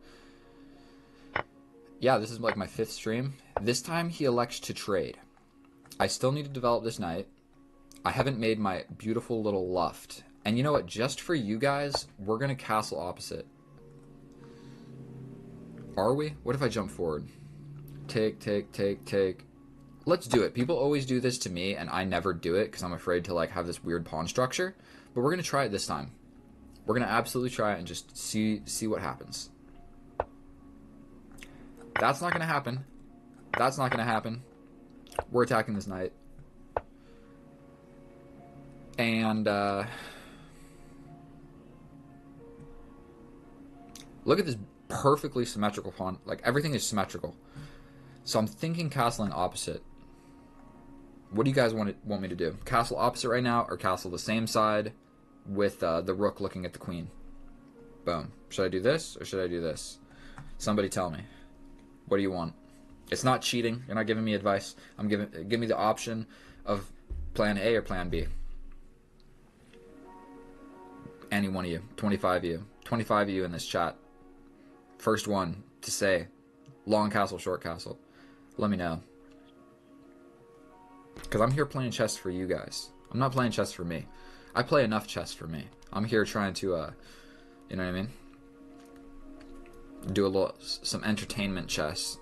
yeah, this is like my 5th stream. This time he elects to trade. I still need to develop this knight. I haven't made my beautiful little luft. And you know what? Just for you guys, we're going to castle opposite. Are we? What if I jump forward? Take. Let's do it. People always do this to me, and I never do it because I'm afraid to like have this weird pawn structure. But we're going to try it this time. We're going to absolutely try it and just see what happens. That's not going to happen. That's not going to happen. We're attacking this knight. And look at this perfectly symmetrical pawn. Like, everything is symmetrical. So I'm thinking castling opposite. What do you guys want me to do? Castle opposite right now, or castle the same side with the rook looking at the queen? Boom. Should I do this, or should I do this? Somebody tell me. What do you want? It's not cheating. You're not giving me advice. Give me the option of plan A or plan B. Any one of you. 25 of you. 25 of you in this chat. First one to say long castle, short castle. Let me know. Because I'm here playing chess for you guys. I'm not playing chess for me. I play enough chess for me. I'm here trying to, you know what I mean? Do some entertainment chess.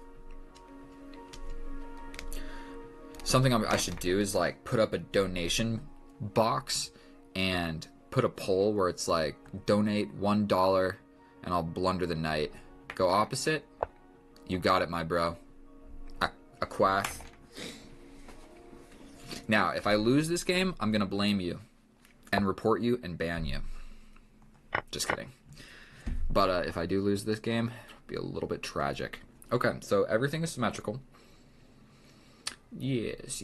Something I should do is like put up a donation box and put a poll where it's like donate $1 and I'll blunder the knight. Go opposite. You got it, my bro. A quaff. Now, if I lose this game, I'm gonna blame you and report you and ban you. Just kidding. But if I do lose this game, it'll be a little bit tragic. Okay, so everything is symmetrical. Yes.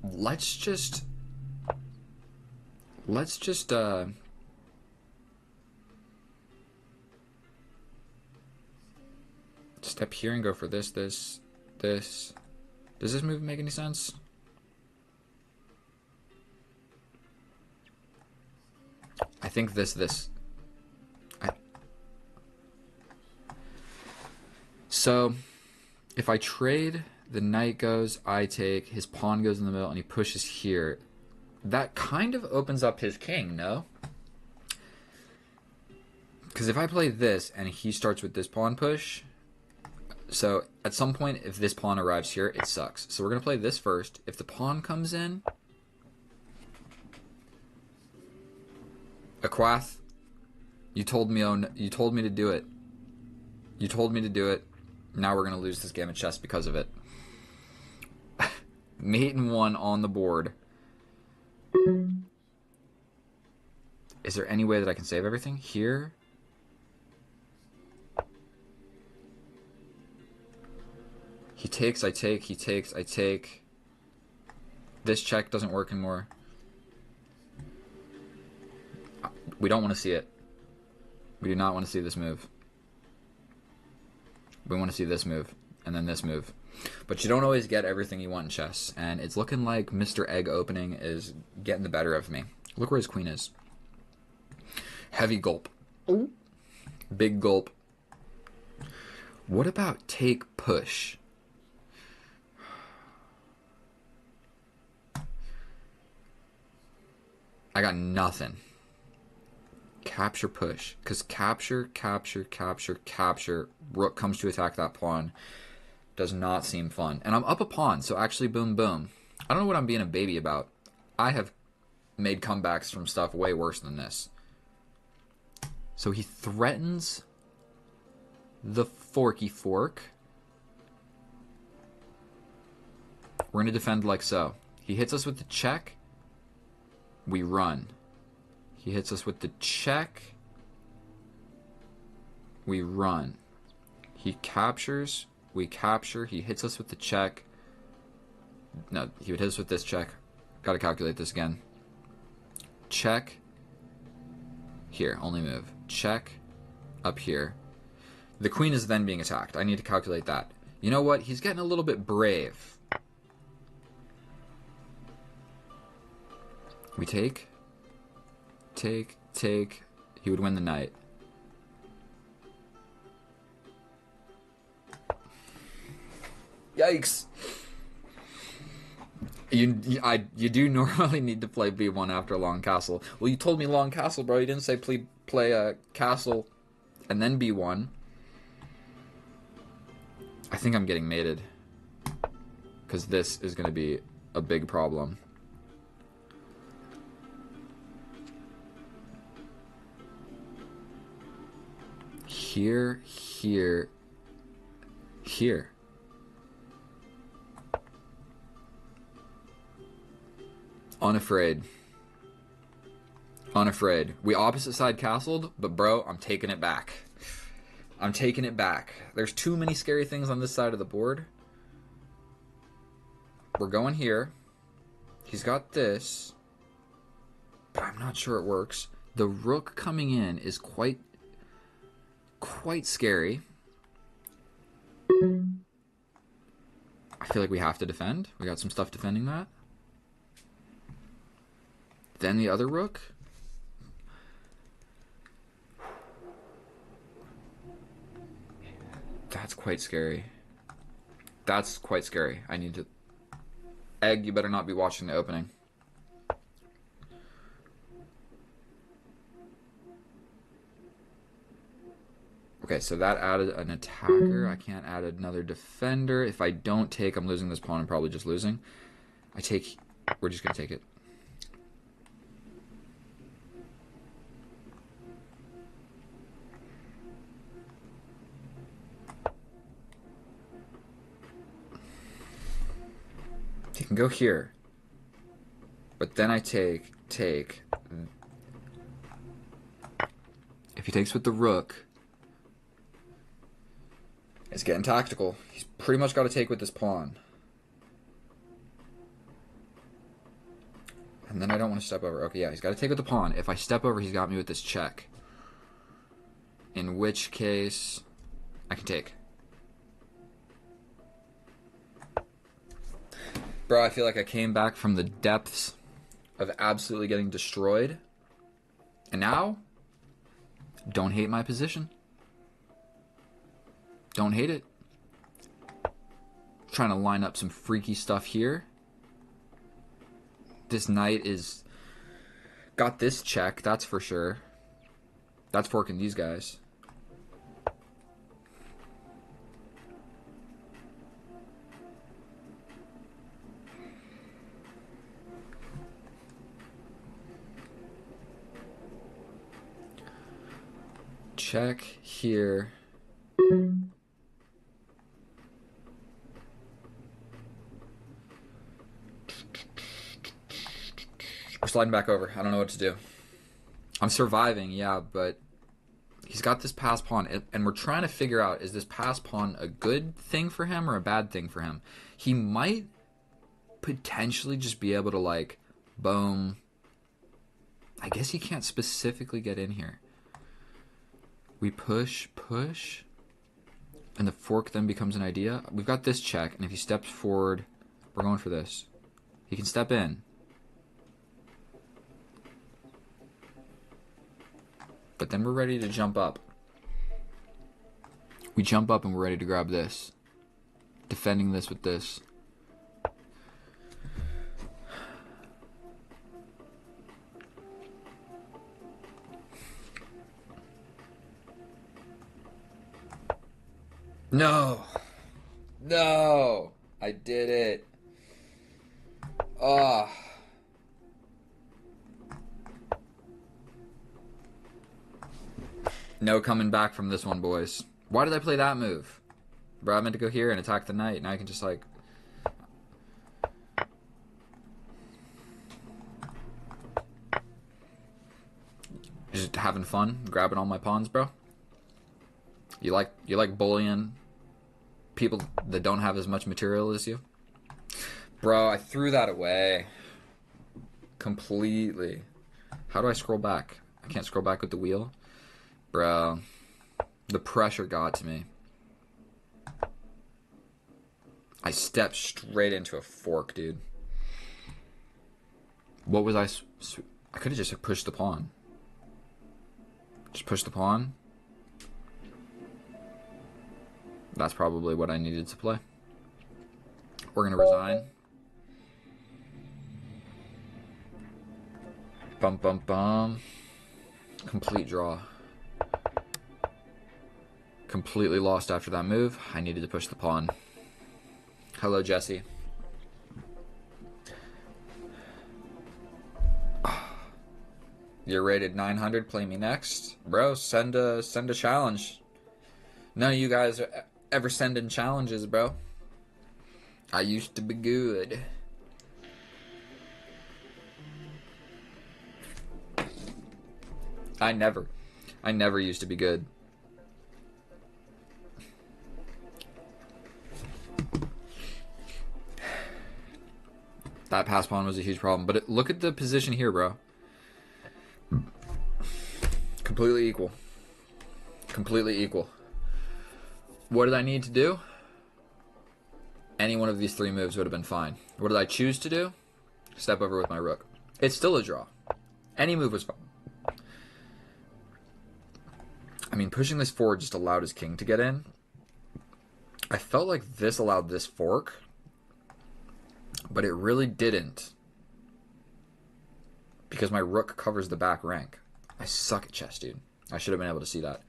Let's just step here and go for this, this, this. Does this move make any sense? I think this. So, if I trade, the knight goes, I take, his pawn goes in the middle, and he pushes here. That kind of opens up his king, no? Because if I play this, and he starts with this pawn push, so at some point, if this pawn arrives here, it sucks. So we're going to play this first. If the pawn comes in, Aquath, you told me to do it. You told me to do it. Now we're going to lose this game of chess because of it. Mate and 1 on the board. Is there any way that I can save everything? Here? He takes, I take, he takes, I take. This check doesn't work anymore. We don't want to see it. We do not want to see this move. We want to see this move, and then this move. But you don't always get everything you want in chess, and it's looking like Mr. Egg Opening is getting the better of me. Look where his queen is. Heavy gulp. Ooh. Big gulp. What about take push? I got nothing. Capture push. Because capture, rook comes to attack that pawn. Does not seem fun. And I'm up a pawn, so actually boom, boom. I don't know what I'm being a baby about. I have made comebacks from stuff way worse than this. So he threatens the forky fork. We're going to defend like so. He hits us with the check. We run. He hits us with the check. We run. He captures. We capture. He hits us with the check. No, he would hit us with this check. Gotta calculate this again. Check. Here, only move. Check. Up here. The queen is then being attacked. I need to calculate that. You know what? He's getting a little bit brave. We take. Take. Take. He would win the knight. Yikes. You do normally need to play b1 after long castle. Well, you told me long castle, bro. You didn't say play castle and then b1. I think I'm getting mated. Because this is going to be a big problem. Here, here, here. Unafraid. Unafraid. We opposite side castled, but bro, I'm taking it back. I'm taking it back. There's too many scary things on this side of the board. We're going here. He's got this. But I'm not sure it works. The rook coming in is quite scary. I feel like we have to defend. We got some stuff defending that. Then the other rook. That's quite scary. That's quite scary. I need to... Egg, you better not be watching the opening. Okay, so that added an attacker. I can't add another defender. If I don't take, I'm losing this pawn. I'm probably just losing. I take... We're just going to take it. He can go here. But then I take. If he takes with the rook, it's getting tactical. He's pretty much got to take with this pawn. And then I don't want to step over. Okay, yeah, he's got to take with the pawn. If I step over, he's got me with this check. In which case, I can take. Bro, I feel like I came back from the depths of absolutely getting destroyed. And now, don't hate my position. Don't hate it. Trying to line up some freaky stuff here. This knight is... got this check, that's for sure. That's forking these guys. Check here. We're sliding back over. I don't know what to do. I'm surviving, yeah, but he's got this pass pawn, and we're trying to figure out, is this pass pawn a good thing for him or a bad thing for him? He might potentially just be able to, like, boom. I guess he can't specifically get in here. We push, and the fork then becomes an idea. We've got this check, and if he steps forward, we're going for this. He can step in. But then we're ready to jump up. We jump up and we're ready to grab this. Defending this with this. No! No! I did it. Oh. No coming back from this one, boys. Why did I play that move? Bro, I meant to go here and attack the knight. Now I can just, like... just having fun, grabbing all my pawns, bro. You like bullying people that don't have as much material as you? Bro, I threw that away. Completely. How do I scroll back? I can't scroll back with the wheel. Bro, the pressure got to me. I stepped straight into a fork, dude. What was I could have just pushed the pawn. Just push the pawn. That's probably what I needed to play. We're gonna resign. Bum, bum, bum. Complete draw. Completely lost after that move. I needed to push the pawn. Hello, Jesse. You're rated 900. Play me next, bro. Send a challenge. None of you guys are ever sending challenges, bro. I used to be good. I never used to be good. That pass pawn was a huge problem. But look at the position here, bro. Completely equal. Completely equal. What did I need to do? Any one of these three moves would have been fine. What did I choose to do? Step over with my rook. It's still a draw. Any move was fine. I mean, pushing this forward just allowed his king to get in. I felt like this allowed this fork, but it really didn't. Because my rook covers the back rank. I suck at chess, dude. I should have been able to see that.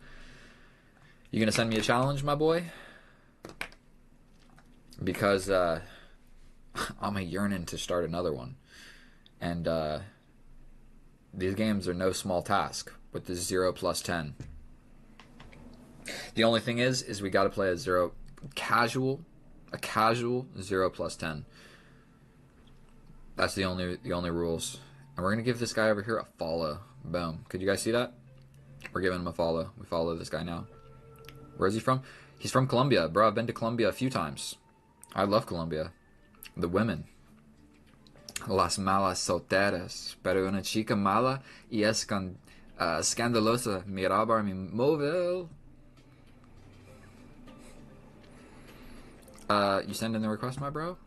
You gonna send me a challenge, my boy? Because I'm a yearning to start another one. And these games are no small task with this 0+10. The only thing is we gotta play a casual 0+10. That's the only rules. And we're gonna give this guy over here a follow. Boom. Could you guys see that? We're giving him a follow. We follow this guy now. Where is he from? He's from Colombia. Bro, I've been to Colombia a few times. I love Colombia. The women. Las malas solteras. Pero una chica mala y escandalosa miraba mi móvil. You send in the request, my bro?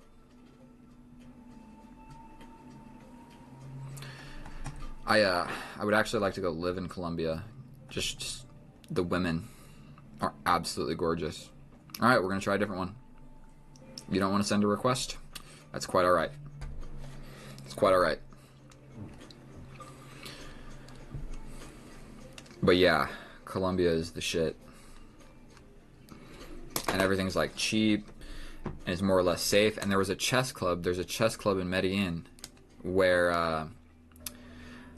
I would actually like to go live in Colombia. Just the women are absolutely gorgeous. All right, we're gonna try a different one. You don't want to send a request? That's quite all right. It's quite all right. But yeah, Colombia is the shit. And everything's like cheap and it's more or less safe. And there was a chess club. There's a chess club in Medellin where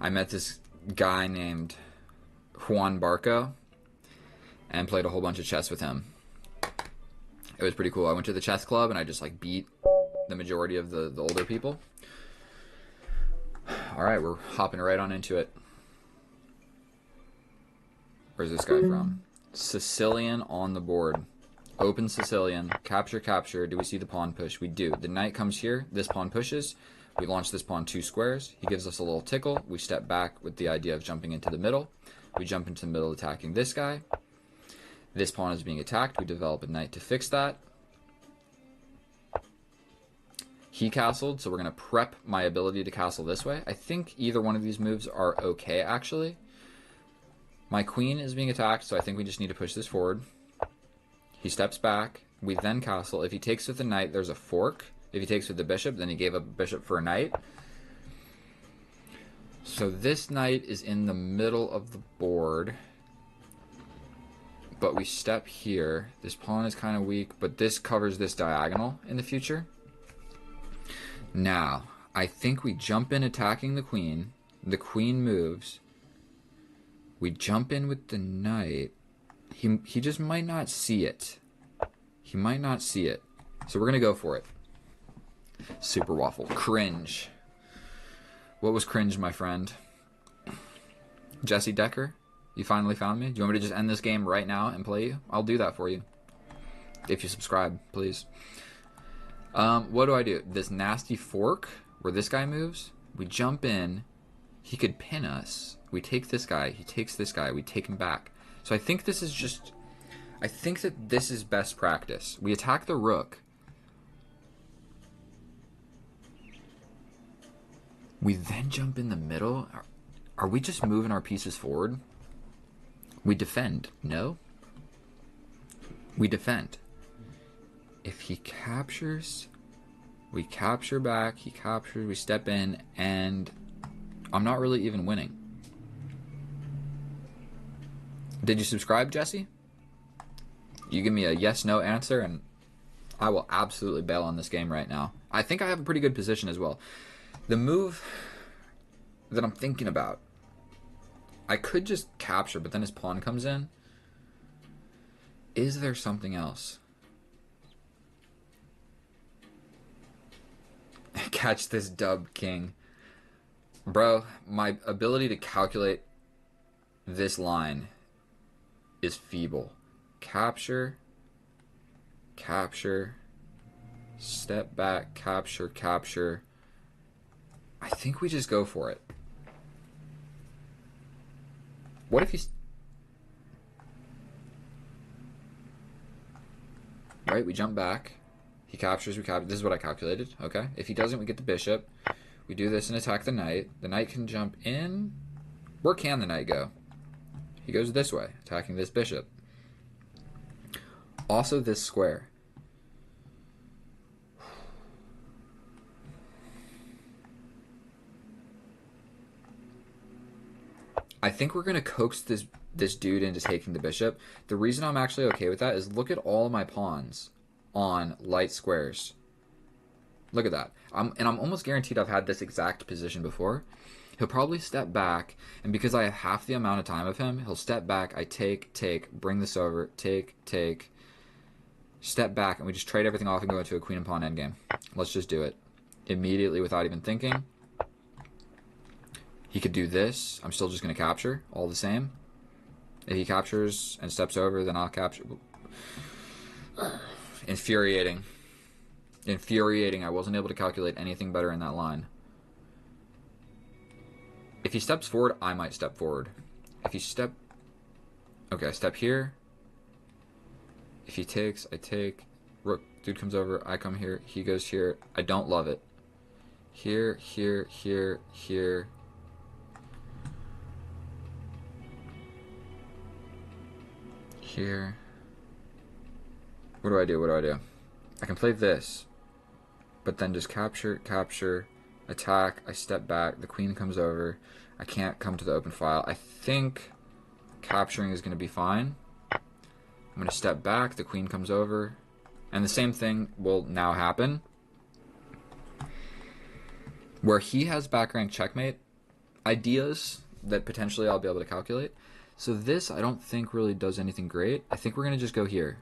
I met this guy named Juan Barco and played a whole bunch of chess with him. It was pretty cool. I went to the chess club and I just like beat the majority of the older people. All right, we're hopping right on into it. Where's this guy from? Sicilian on the board. Open Sicilian. Capture, capture. Do we see the pawn push? We do. The knight comes here. This pawn pushes. We launch this pawn 2 squares. He gives us a little tickle. We step back with the idea of jumping into the middle. We jump into the middle attacking this guy. This pawn is being attacked. We develop a knight to fix that. He castled, so we're going to prep my ability to castle this way. I think either one of these moves are okay, actually. My queen is being attacked, so I think we just need to push this forward. He steps back. We then castle. If he takes with the knight, there's a fork. If he takes with the bishop, then he gave up a bishop for a knight. So this knight is in the middle of the board. But we step here. This pawn is kind of weak, but this covers this diagonal in the future. Now, I think we jump in attacking the queen. The queen moves. We jump in with the knight. He just might not see it. He might not see it. So we're going to go for it. Super waffle. Cringe. What was cringe, my friend? Jesse Decker? You finally found me? Do you want me to just end this game right now and play you? I'll do that for you. If you subscribe, please. What do I do? This nasty fork where this guy moves. We jump in. He could pin us. We take this guy. He takes this guy. We take him back. So I think this is just... I think that this is best practice. We attack the rook. We then jump in the middle. Are we just moving our pieces forward? We defend. No? We defend. If he captures, we capture back. He captures, we step in, and I'm not really even winning. Did you subscribe, Jesse? You give me a yes/no answer, and I will absolutely bail on this game right now. I think I have a pretty good position as well. The move that I'm thinking about, I could just capture, but then his pawn comes in. Is there something else? Catch this dub, king. Bro, my ability to calculate this line is feeble. Capture, capture, step back, capture, capture. I think we just go for it. What if he's... Right, we jump back. He captures, we capture. This is what I calculated, okay? If he doesn't, we get the bishop. We do this and attack the knight. The knight can jump in. Where can the knight go? He goes this way, attacking this bishop. Also this square. I think we're going to coax this dude into taking the bishop. The reason I'm actually okay with that is look at all my pawns on light squares. Look at that. And I'm almost guaranteed I've had this exact position before. He'll probably step back, and because I have half the amount of time of him, he'll step back, I take, bring this over, take, step back, and we just trade everything off and go into a queen and pawn endgame. Let's just do it. Immediately without even thinking. He could do this. I'm still just going to capture, all the same. If he captures and steps over, then I'll capture. Infuriating. Infuriating. I wasn't able to calculate anything better in that line. If he steps forward, I might step forward. If he step... Okay, I step here. If he takes, I take. Rook, dude comes over, I come here, he goes here. I don't love it. Here, here, here, here. Here. What do I do? What do I do? I can play this, but then just capture, capture, attack. I step back. The queen comes over. I can't come to the open file. I think capturing is going to be fine. I'm going to step back. The queen comes over. And the same thing will now happen. Where he has back rank checkmate ideas that potentially I'll be able to calculate. So this, I don't think really does anything great. I think we're going to just go here.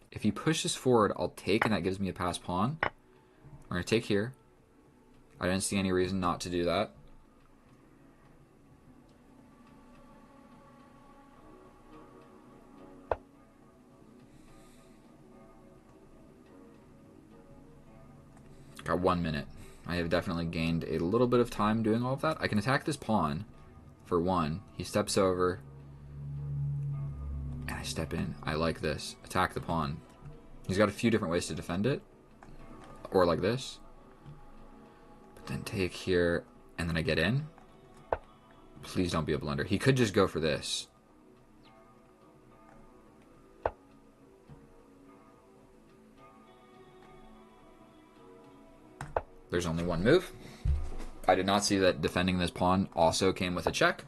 If he pushes forward, I'll take, and that gives me a pass pawn. We're going to take here. I didn't see any reason not to do that. Got 1 minute. I have definitely gained a little bit of time doing all of that. I can attack this pawn for 1. He steps over. And I step in. I like this. Attack the pawn. He's got a few different ways to defend it. Or like this. But then take here. And then I get in. Please don't be a blunder. He could just go for this. There's only one move. I did not see that defending this pawn also came with a check.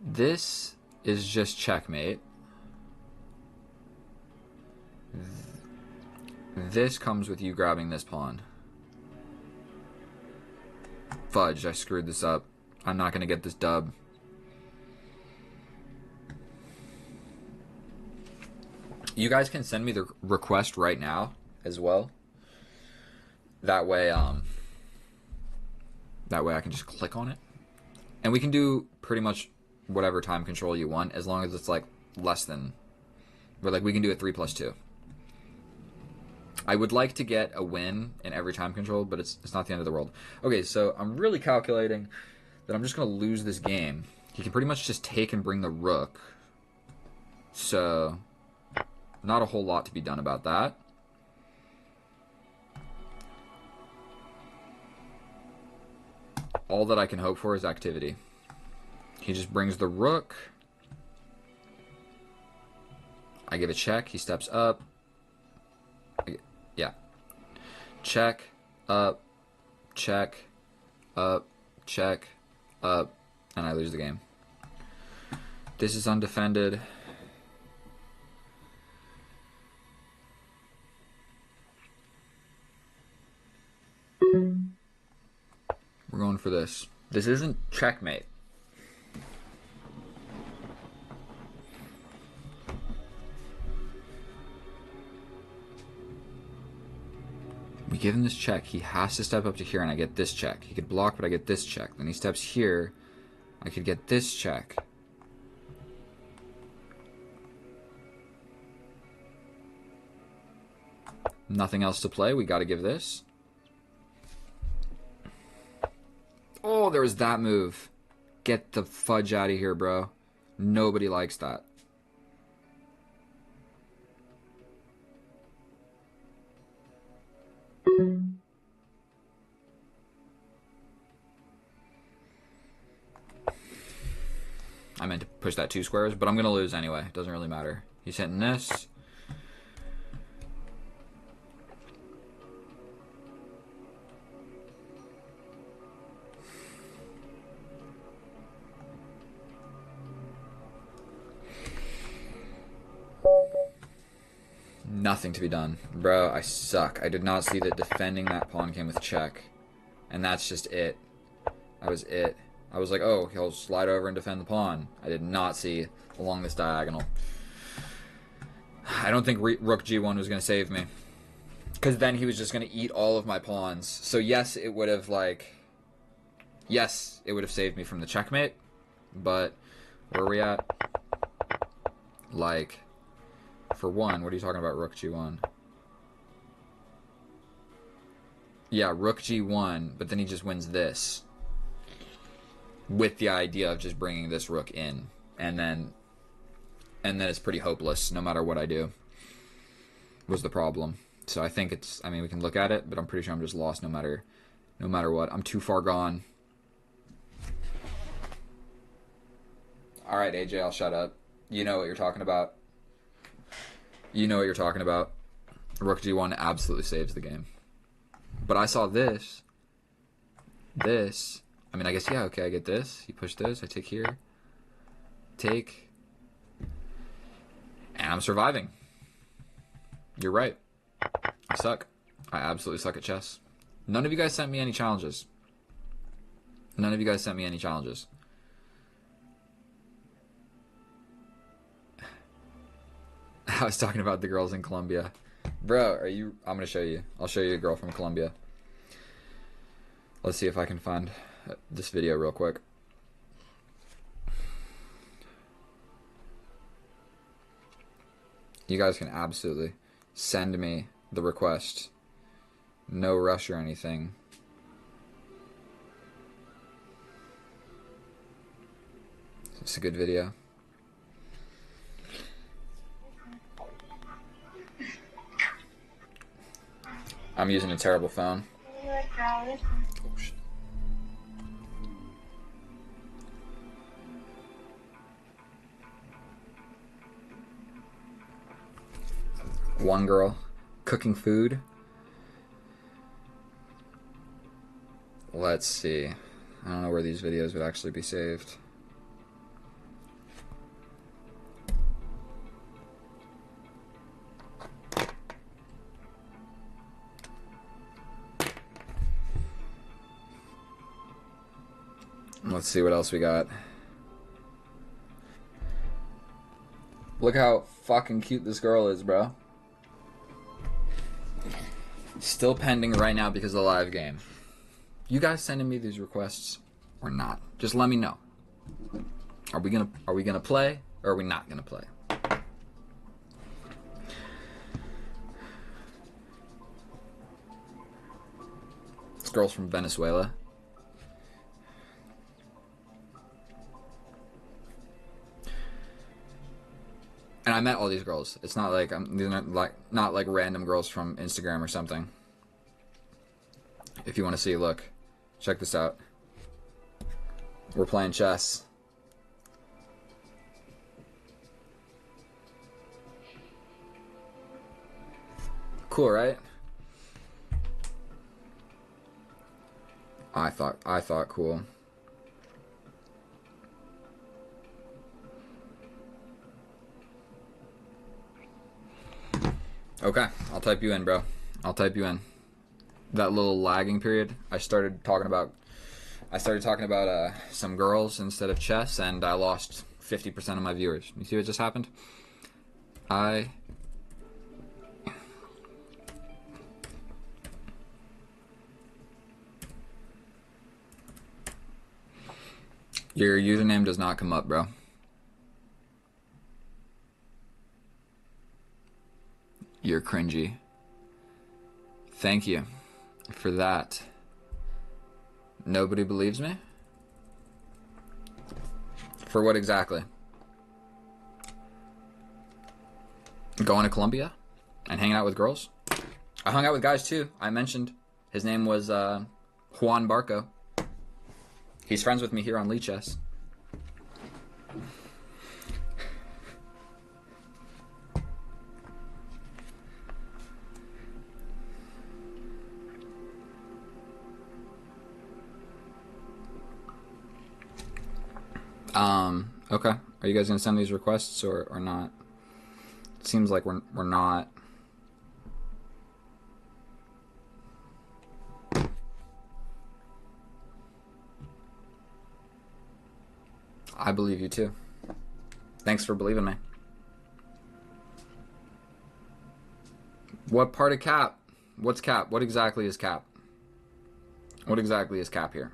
This is just checkmate. This comes with you grabbing this pawn. Fudge, I screwed this up. I'm not going to get this dub. You guys can send me the request right now as well. That way I can just click on it. And we can do pretty much whatever time control you want, as long as it's like less than, but like we can do it 3+2. I would like to get a win in every time control, but it's not the end of the world. Okay, so I'm really calculating that I'm just going to lose this game. He can pretty much just take and bring the rook. So not a whole lot to be done about that. All that I can hope for is activity. He just brings the rook. I give a check. He steps up. Yeah. Check, up, check, up, check, up, and I lose the game. This is undefended. We're going for this. This isn't checkmate. We give him this check. He has to step up to here, and I get this check. He could block, but I get this check. Then he steps here. I could get this check. Nothing else to play. We got to give this. Oh, there was that move. Get the fudge out of here, bro. Nobody likes that. I meant to push that 2 squares, but I'm going to lose anyway. It doesn't really matter. He's hitting this. Nothing to be done. Bro, I suck. I did not see that defending that pawn came with check. And that's just it. That was it. I was like, oh, he'll slide over and defend the pawn. I did not see along this diagonal. I don't think rook g1 was going to save me. Because then he was just going to eat all of my pawns. So yes, it would have, like... Yes, it would have saved me from the checkmate. But where are we at? Like... For 1, what are you talking about, rook g1? Yeah, rook g1, but then he just wins this. With the idea of just bringing this rook in. And then it's pretty hopeless, no matter what I do. Was the problem. So I think it's, I mean, we can look at it, but I'm pretty sure I'm just lost no matter what. I'm too far gone. All right, AJ, I'll shut up. You know what you're talking about. You know what you're talking about. Rook G1 absolutely saves the game. But I saw this. This. I mean, I guess, yeah, okay, I get this. You push this. I take here. Take. And I'm surviving. You're right. I suck. I absolutely suck at chess. None of you guys sent me any challenges. None of you guys sent me any challenges. I was talking about the girls in Colombia. Bro, are you... I'm going to show you. I'll show you a girl from Colombia. Let's see if I can find this video real quick. You guys can absolutely send me the request. No rush or anything. It's a good video. I'm using a terrible phone. Oh, shit. One girl cooking food. Let's see. I don't know where these videos would actually be saved. Let's see what else we got. Look how fucking cute this girl is, bro. Still pending right now because of the live game. You guys sending me these requests or not? Just let me know. Are we gonna play or are we not gonna play? This girl's from Venezuela. And I met all these girls. It's not like these are not like random girls from Instagram or something. If you want to see, look, check this out. We're playing chess. Cool, right? I thought cool. Okay, I'll type you in, bro. I'll type you in. That little lagging period, I started talking about some girls instead of chess, and I lost 50% of my viewers. You see what just happened? Your username does not come up, bro. You're cringy. Thank you for that. Nobody believes me? For what exactly? Going to Colombia and hanging out with girls? I hung out with guys too. I mentioned his name was Juan Barco. He's friends with me here on Lichess. Okay. Are you guys gonna send these requests or not? It seems like we're not. I believe you too. Thanks for believing me. What part of cap? What's cap? What exactly is cap? What exactly is cap here?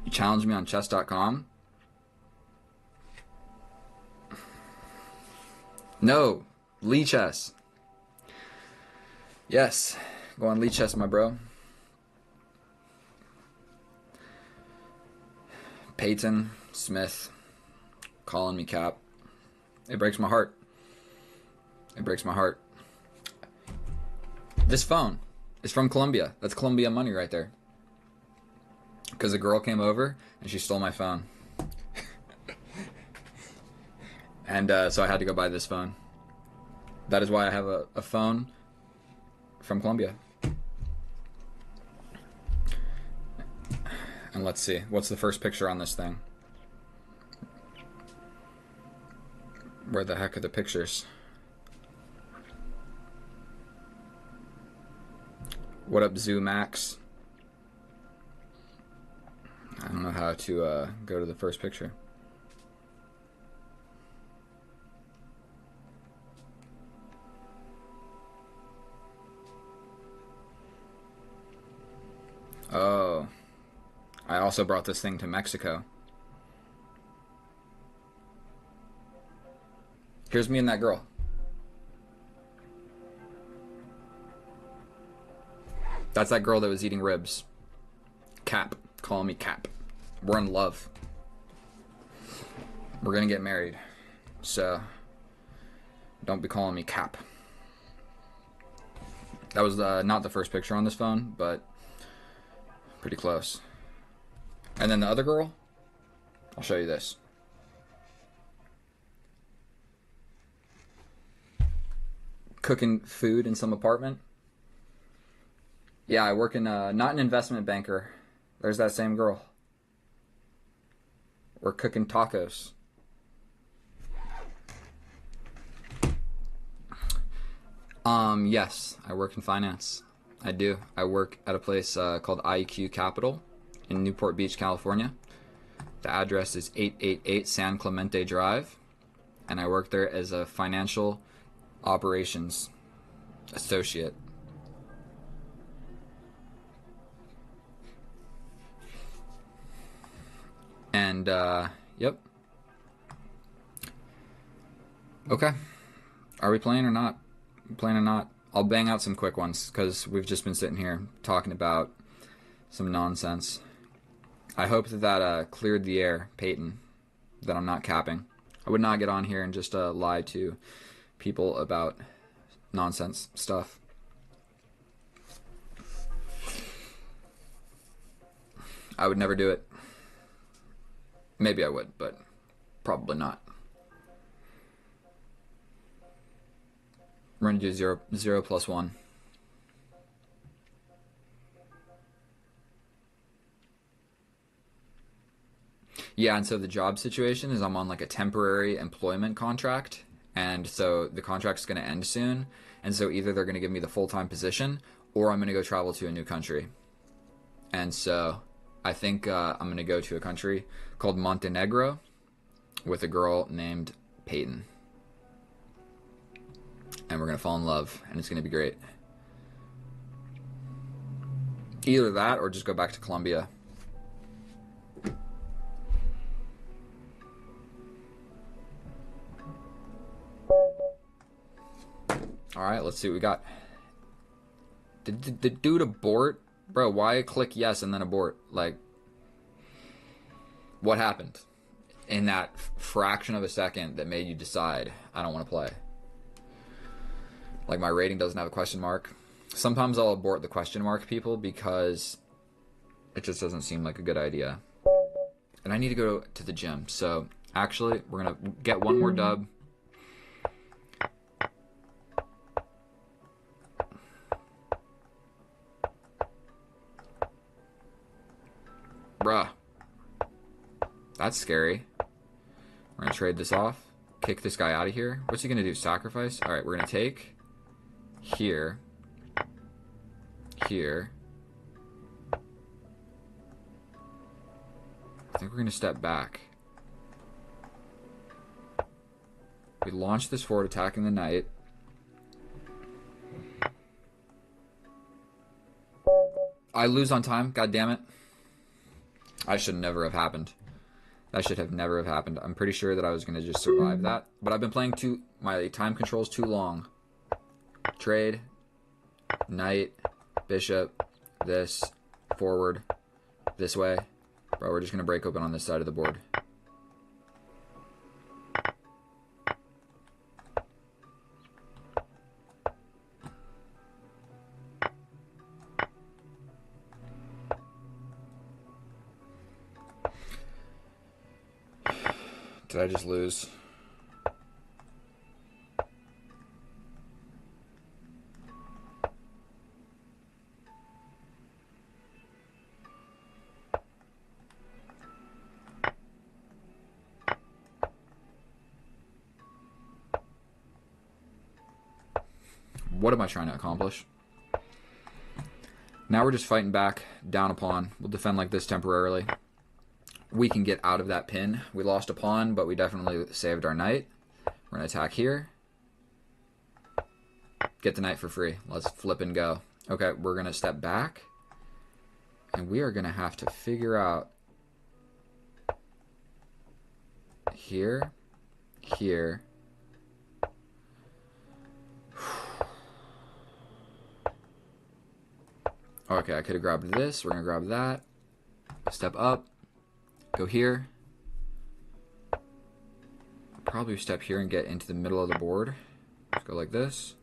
You challenged me on chess.com? No, Lichess. Yes, go on Lichess, my bro. Peyton, Smith calling me cap. It breaks my heart. It breaks my heart. This phone is from Colombia. That's Colombia money right there. Because a girl came over and she stole my phone. And so I had to go buy this phone. That is why I have a phone from Colombia. And let's see. What's the first picture on this thing? Where the heck are the pictures? What up, Zoo Max? I don't know how to go to the first picture. Oh. I also brought this thing to Mexico. Here's me and that girl. That's that girl that was eating ribs. Cap. Call me Cap. We're in love. We're gonna get married. So, don't be calling me Cap. That was not the first picture on this phone, but pretty close. And then the other girl, I'll show you this. Cooking food in some apartment. Yeah, I work in, not an investment banker. There's that same girl. We're cooking tacos. Yes, I work in finance. I do. I work at a place called IQ Capital in Newport Beach, California. The address is 888 San Clemente Drive, and I work there as a financial operations associate. And, yep. Okay. Are we playing or not? Playing or not? I'll bang out some quick ones, because we've just been sitting here talking about some nonsense. I hope that cleared the air, Peyton, that I'm not capping. I would not get on here and just lie to people about nonsense stuff. I would never do it. Maybe I would, but probably not. We're going to do 0 plus 1. Yeah, and so the job situation is I'm on like a temporary employment contract, and so the contract's going to end soon, and so either they're going to give me the full-time position or I'm going to go travel to a new country. And so I think I'm going to go to a country called Montenegro with a girl named Peyton. And we're going to fall in love, and it's going to be great. Either that or just go back to Colombia. Alright, let's see what we got. Did the dude abort? Bro, why click yes and then abort? Like, what happened in that fraction of a second that made you decide, I don't want to play? Like, my rating doesn't have a question mark. Sometimes I'll abort the question mark people because it just doesn't seem like a good idea. And I need to go to the gym. So, actually, we're going to get one more dub. Bruh. That's scary. We're going to trade this off. Kick this guy out of here. What's he going to do? Sacrifice? Alright, we're going to take... Here. Here. I think we're going to step back. We launch this forward, attacking the knight. I lose on time. God damn it. I should never have happened. That should have never have happened. I'm pretty sure that I was going to just survive that. But I've been playing my time control's too long. Trade. Knight. Bishop. This. Forward. This way. Bro, we're just going to break open on this side of the board. Did I just lose? What am I trying to accomplish? Now we're just fighting back, down a pawn. We'll defend like this temporarily. We can get out of that pin. We lost a pawn, but we definitely saved our knight. We're going to attack here. Get the knight for free. Let's flip and go. Okay, we're going to step back. And we are going to have to figure out here, here. Okay, I could have grabbed this. We're going to grab that. Step up. Go here. Probably step here and get into the middle of the board. Let's go like this.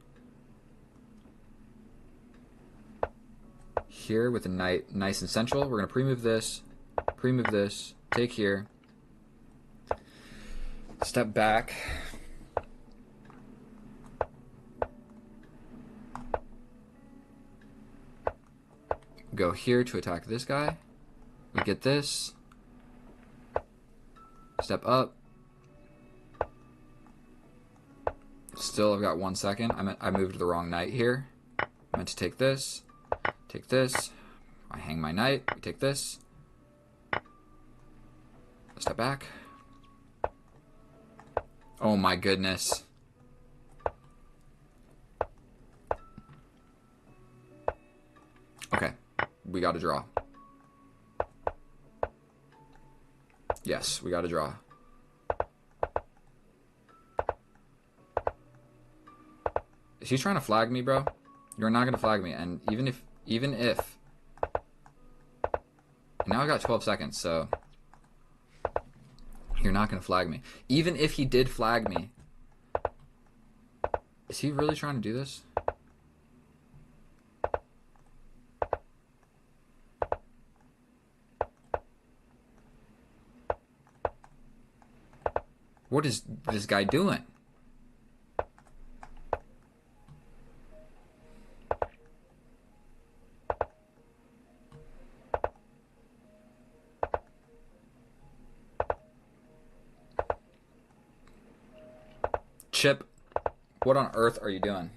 Here with the knight nice and central. We're going to pre-move this. Pre-move this. Take here. Step back. Go here to attack this guy. We get this. Step up. Still, I've got 1 second. I moved the wrong knight here. I meant to take this. Take this. I hang my knight. We take this. Step back. Oh my goodness. Okay. We got to draw. Yes, we got to draw. Is he trying to flag me, bro? You're not going to flag me. And even if... Now I got 12 seconds, so... You're not going to flag me. Even if he did flag me... Is he really trying to do this? What is this guy doing? Chip, what on earth are you doing?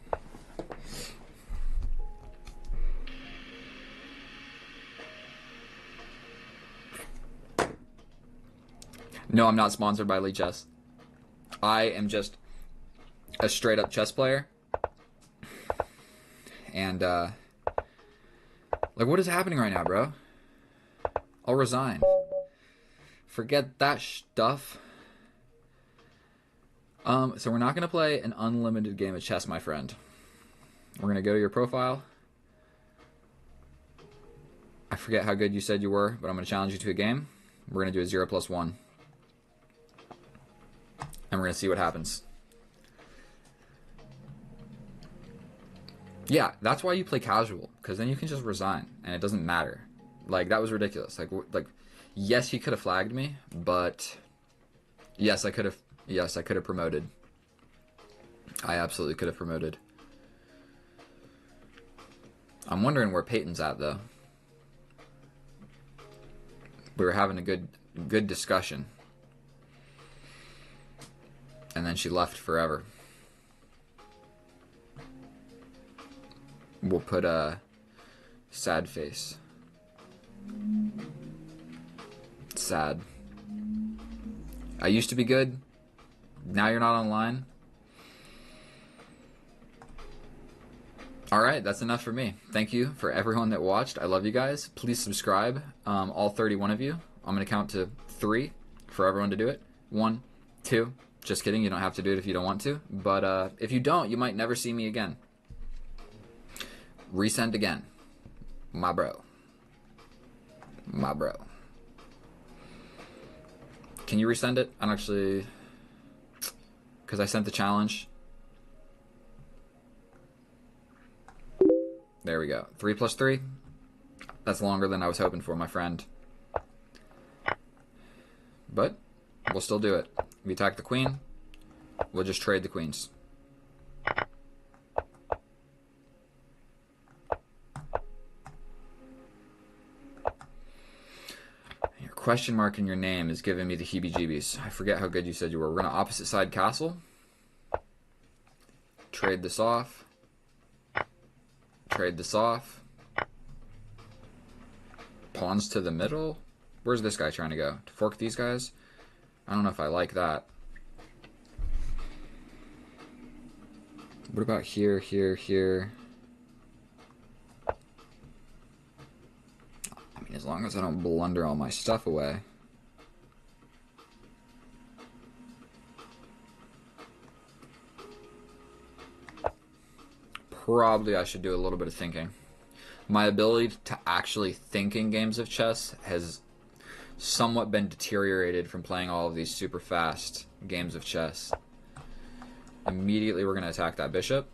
No, I'm not sponsored by Lichess. I am just a straight up chess player. And, like, what is happening right now, bro? I'll resign. Forget that stuff. So we're not going to play an unlimited game of chess, my friend. We're going to go to your profile. I forget how good you said you were, but I'm going to challenge you to a game. We're going to do a 0+1. And we're going to see what happens. Yeah, that's why you play casual, because then you can just resign, and it doesn't matter. Like, that was ridiculous. Like, yes, he could have flagged me, but yes, I could have promoted. I absolutely could have promoted. I'm wondering where Peyton's at, though. We were having a good discussion. And then she left forever. We'll put a sad face. Sad. I used to be good. Now you're not online. Alright, that's enough for me. Thank you for everyone that watched. I love you guys. Please subscribe, all 31 of you. I'm going to count to 3 for everyone to do it. 1, 2. Just kidding, you don't have to do it if you don't want to. But if you don't, you might never see me again. Resend again. My bro. My bro. Can you resend it? I don't actually... Because I sent the challenge. There we go. 3+3. That's longer than I was hoping for, my friend. But we'll still do it. We attack the queen. We'll just trade the queens. Your question mark in your name is giving me the heebie-jeebies. I forget how good you said you were. We're going to opposite side castle. Trade this off. Trade this off. Pawns to the middle. Where's this guy trying to go? To fork these guys? I don't know if I like that. What about here, here, here? I mean, as long as I don't blunder all my stuff away. Probably I should do a little bit of thinking. My ability to actually think in games of chess has somewhat been deteriorated from playing all of these super fast games of chess. Immediately we're going to attack that bishop.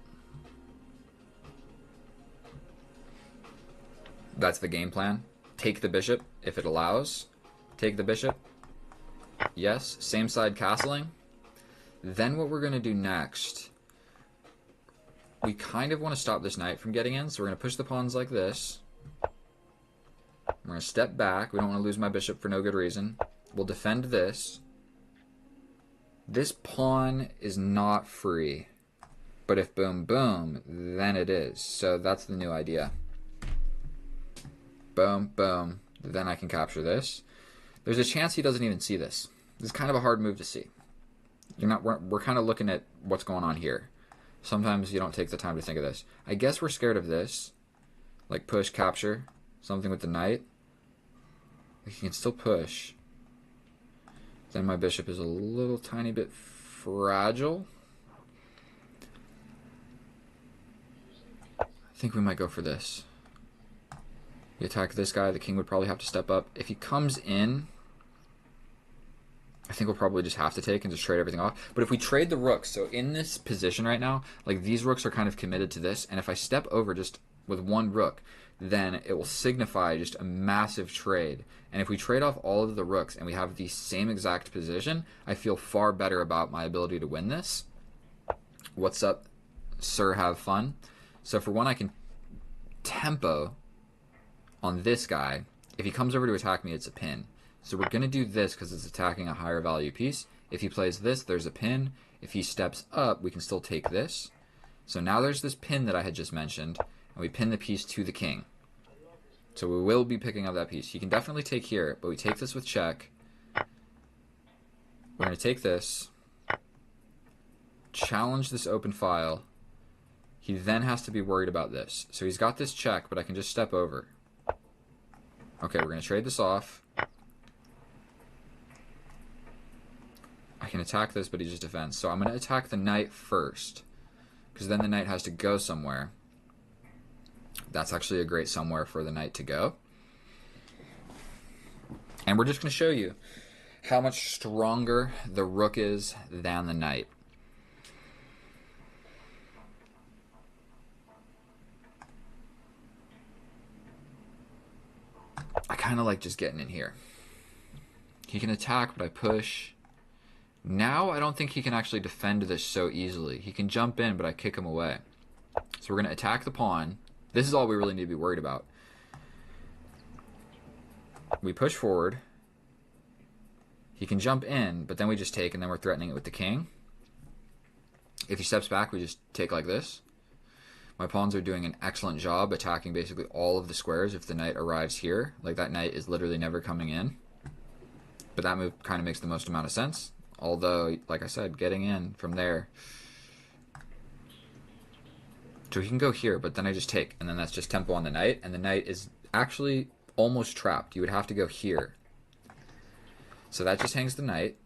That's the game plan. Take the bishop if it allows. Take the bishop. Yes. Same side castling. Then what we're going to do next, we kind of want to stop this knight from getting in, so we're going to push the pawns like this. We're going to step back. We don't want to lose my bishop for no good reason. We'll defend this. This pawn is not free. But if boom, boom, then it is. So that's the new idea. Boom, boom. Then I can capture this. There's a chance he doesn't even see this. This is kind of a hard move to see. We're kind of looking at what's going on here. Sometimes you don't take the time to think of this. I guess we're scared of this. Like push, capture. Something with the knight. He can still push. Then my bishop is a little tiny bit fragile. I think we might go for this. We attack this guy. The king would probably have to step up. If he comes in, I think we'll probably just have to take and just trade everything off. But if we trade the rooks, so in this position right now, like these rooks are kind of committed to this, and if I step over just with one rook, then it will signify just a massive trade. And if we trade off all of the rooks and we have the same exact position, I feel far better about my ability to win this. What's up, sir? Have fun. So for one, I can tempo on this guy. If he comes over to attack me, it's a pin. So we're going to do this because it's attacking a higher value piece. If he plays this, there's a pin. If he steps up, we can still take this. So now there's this pin that I had just mentioned, and we pin the piece to the king. So we will be picking up that piece. He can definitely take here, but we take this with check. We're going to take this, challenge this open file. He then has to be worried about this. So he's got this check, but I can just step over. Okay, we're going to trade this off. I can attack this, but he just defends. So I'm going to attack the knight first, because then the knight has to go somewhere. That's actually a great somewhere for the knight to go. And we're just going to show you how much stronger the rook is than the knight. I kind of like just getting in here. He can attack, but I push. Now I don't think he can actually defend this so easily. He can jump in, but I kick him away. So we're going to attack the pawn. This is all we really need to be worried about. We push forward. He can jump in, but then we just take, and then we're threatening it with the king. If he steps back, we just take like this. My pawns are doing an excellent job attacking basically all of the squares if the knight arrives here. Like, that knight is literally never coming in. But that move kind of makes the most amount of sense. Although, like I said, getting in from there. So he can go here, but then I just take. And then that's just tempo on the knight. And the knight is actually almost trapped. You would have to go here. So that just hangs the knight.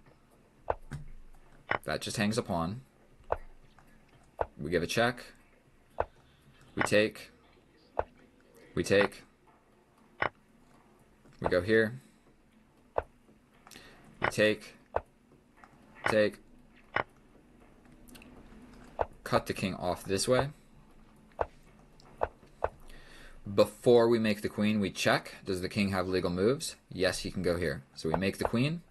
That just hangs a pawn. We give a check. We take. We take. We go here. We take. Take. Cut the king off this way. Before we make the queen, we check. Does the king have legal moves? Yes, he can go here. So we make the queen.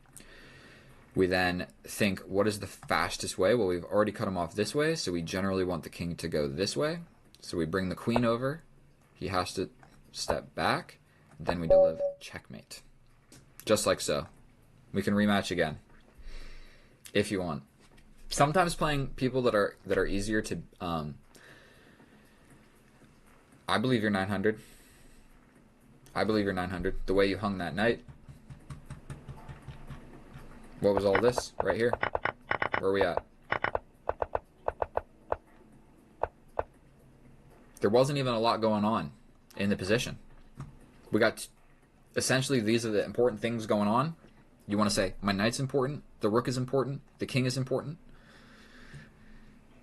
We then think, what is the fastest way? Well, we've already cut him off this way, so we generally want the king to go this way. So we bring the queen over. He has to step back. Then we deliver checkmate. Just like so. We can rematch again if you want. Sometimes playing people that are easier to I believe you're 900. I believe you're 900. The way you hung that knight. What was all this right here? Where are we at? There wasn't even a lot going on in the position. We got essentially these are the important things going on. You want to say my knight's important, the rook is important, the king is important,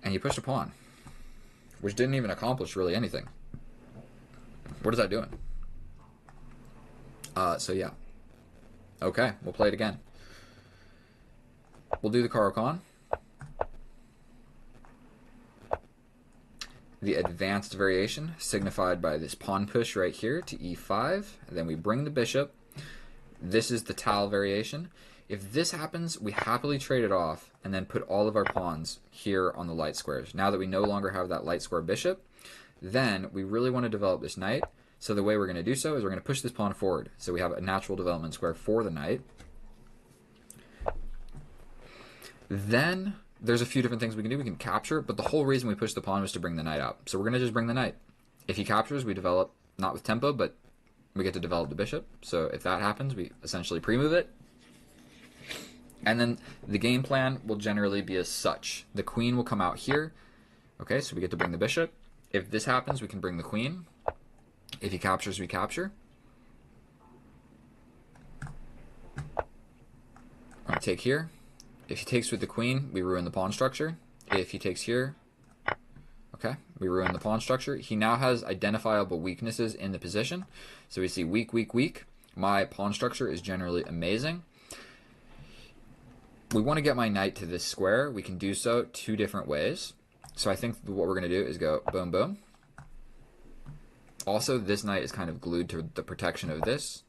and you pushed a pawn, which didn't even accomplish really anything. What is that doing? So yeah. Okay, we'll play it again. We'll do the Caro-Kann. The advanced variation, signified by this pawn push right here to e5. And then we bring the bishop. This is the Tal variation. If this happens, we happily trade it off and then put all of our pawns here on the light squares. Now that we no longer have that light square bishop, then we really want to develop this knight. So the way we're going to do so is we're going to push this pawn forward. So we have a natural development square for the knight. Then there's a few different things we can do. We can capture, but the whole reason we push the pawn was to bring the knight out. So we're going to just bring the knight. If he captures, we develop, not with tempo, but we get to develop the bishop. So if that happens, we essentially pre-move it. And then the game plan will generally be as such. The queen will come out here. Okay, so we get to bring the bishop. If this happens, we can bring the queen. If he captures, we capture. All right, take here. If he takes with the queen, we ruin the pawn structure. If he takes here, okay, we ruin the pawn structure. He now has identifiable weaknesses in the position. So we see weak, weak, weak. My pawn structure is generally amazing. We want to get my knight to this square. We can do so two different ways. So I think what we're going to do is go boom, boom. Also, this knight is kind of glued to the protection of this.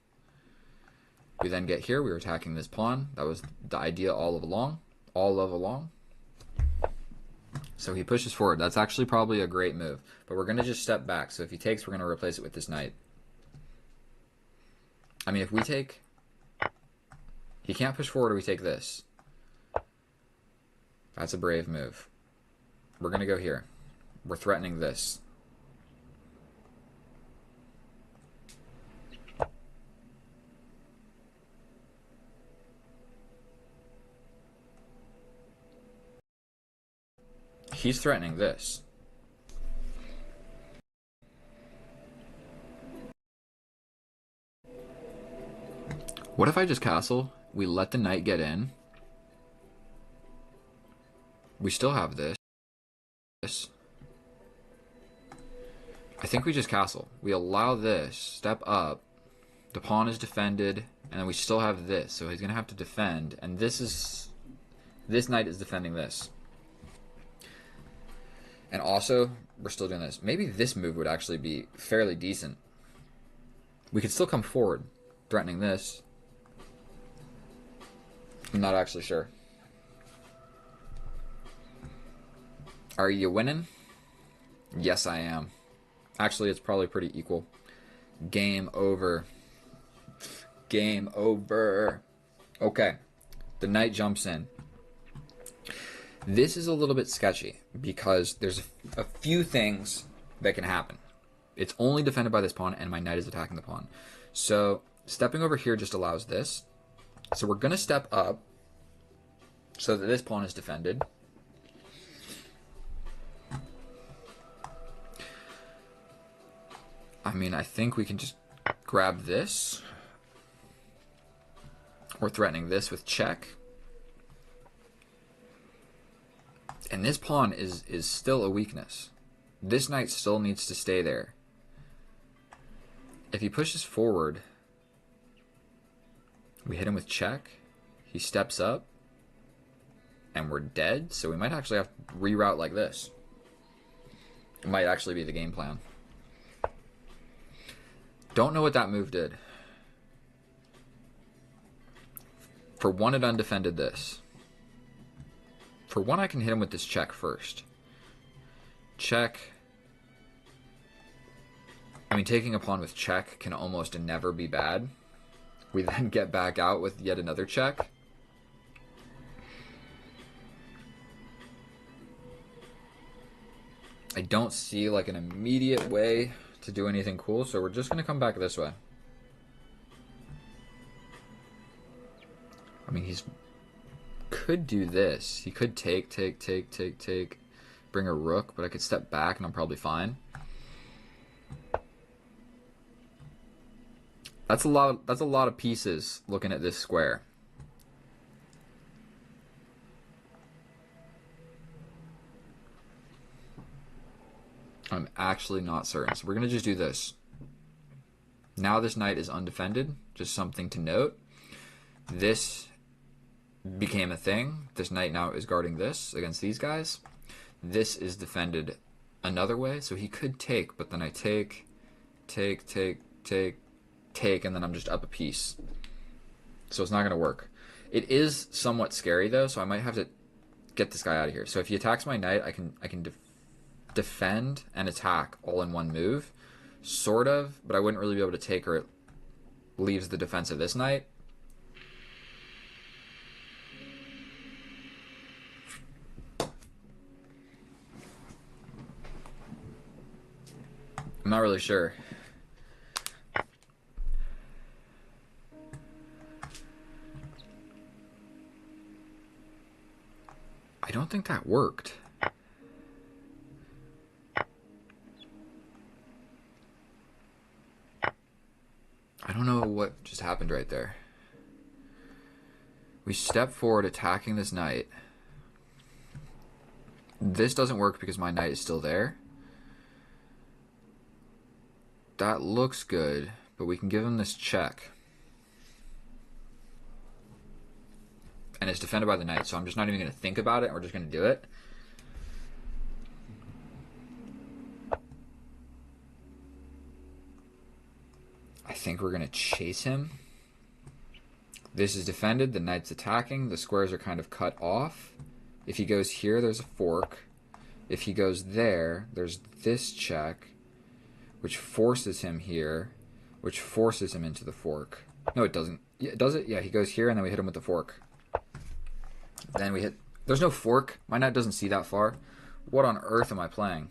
We then get here. We were attacking this pawn. That was the idea all along. So he pushes forward. That's actually probably a great move. But we're going to just step back. So if he takes, we're going to replace it with this knight. I mean, if we take... He can't push forward or we take this. That's a brave move. We're going to go here. We're threatening this. He's threatening this. What if I just castle? We let the knight get in. We still have this. I think we just castle. We allow this, step up. The pawn is defended, and then we still have this. So he's going to have to defend, and this knight is defending this. And also, we're still doing this. Maybe this move would actually be fairly decent. We could still come forward, threatening this. I'm not actually sure. Are you winning? Yes, I am. Actually, it's probably pretty equal. Game over. Game over. Okay. The knight jumps in. This is a little bit sketchy because there's a few things that can happen. It's only defended by this pawn, and my knight is attacking the pawn. So stepping over here just allows this. So we're going to step up so that this pawn is defended. I mean, I think we can just grab this. We're threatening this with check. And this pawn is still a weakness. This knight still needs to stay there. If he pushes forward, we hit him with check. He steps up, and we're dead. So we might actually have to reroute like this. It might actually be the game plan. Don't know what that move did. For one, it undefended this. For one, I can hit him with this check first. Check. I mean, taking a pawn with check can almost never be bad. We then get back out with yet another check. I don't see like an immediate way to do anything cool, so we're just going to come back this way. I mean, he's could do this. He could take, bring a rook, but I could step back and I'm probably fine. That's a lot of pieces looking at this square. I'm actually not certain. So we're going to just do this. Now this knight is undefended. Just something to note. This became a thing. This knight now is guarding this against these guys. This is defended another way. So he could take, but then I take, and then I'm just up a piece. So it's not going to work. It is somewhat scary, though, so I might have to get this guy out of here. So if he attacks my knight, I can defend and attack all in one move, sort of, but I wouldn't really be able to take, or it leaves the defense of this knight. I'm not really sure. I don't think that worked. I don't know what just happened right there. We step forward attacking this knight. This doesn't work because my knight is still there. That looks good, but we can give him this check. And it's defended by the knight, so I'm just not even going to think about it. We're just going to do it. I think we're going to chase him. This is defended. The knight's attacking. The squares are kind of cut off. If he goes here, there's a fork. If he goes there, there's this check, which forces him here, which forces him into the fork. No, it doesn't. Yeah, does it? Yeah, he goes here, and then we hit him with the fork. Then we hit... There's no fork. My knight doesn't see that far. What on earth am I playing?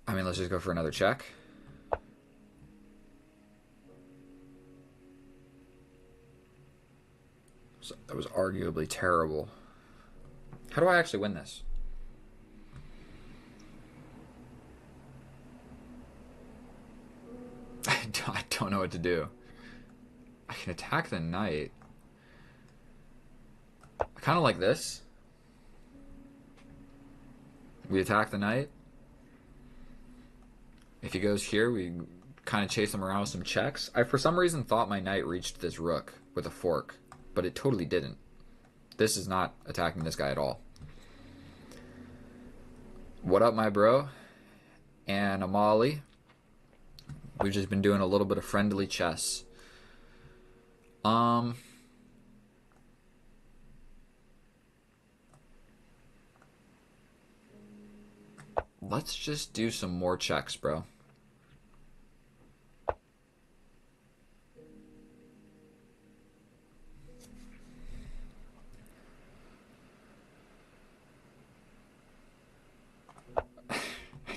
I mean, let's just go for another check. So that was arguably terrible. How do I actually win this? I don't know what to do. I can attack the knight. I kind of like this. We attack the knight. If he goes here, we kind of chase him around with some checks. I, for some reason, thought my knight reached this rook with a fork, but it totally didn't. This is not attacking this guy at all. What up, my bro? And Amali. We've just been doing a little bit of friendly chess. Let's just do some more checks, bro. I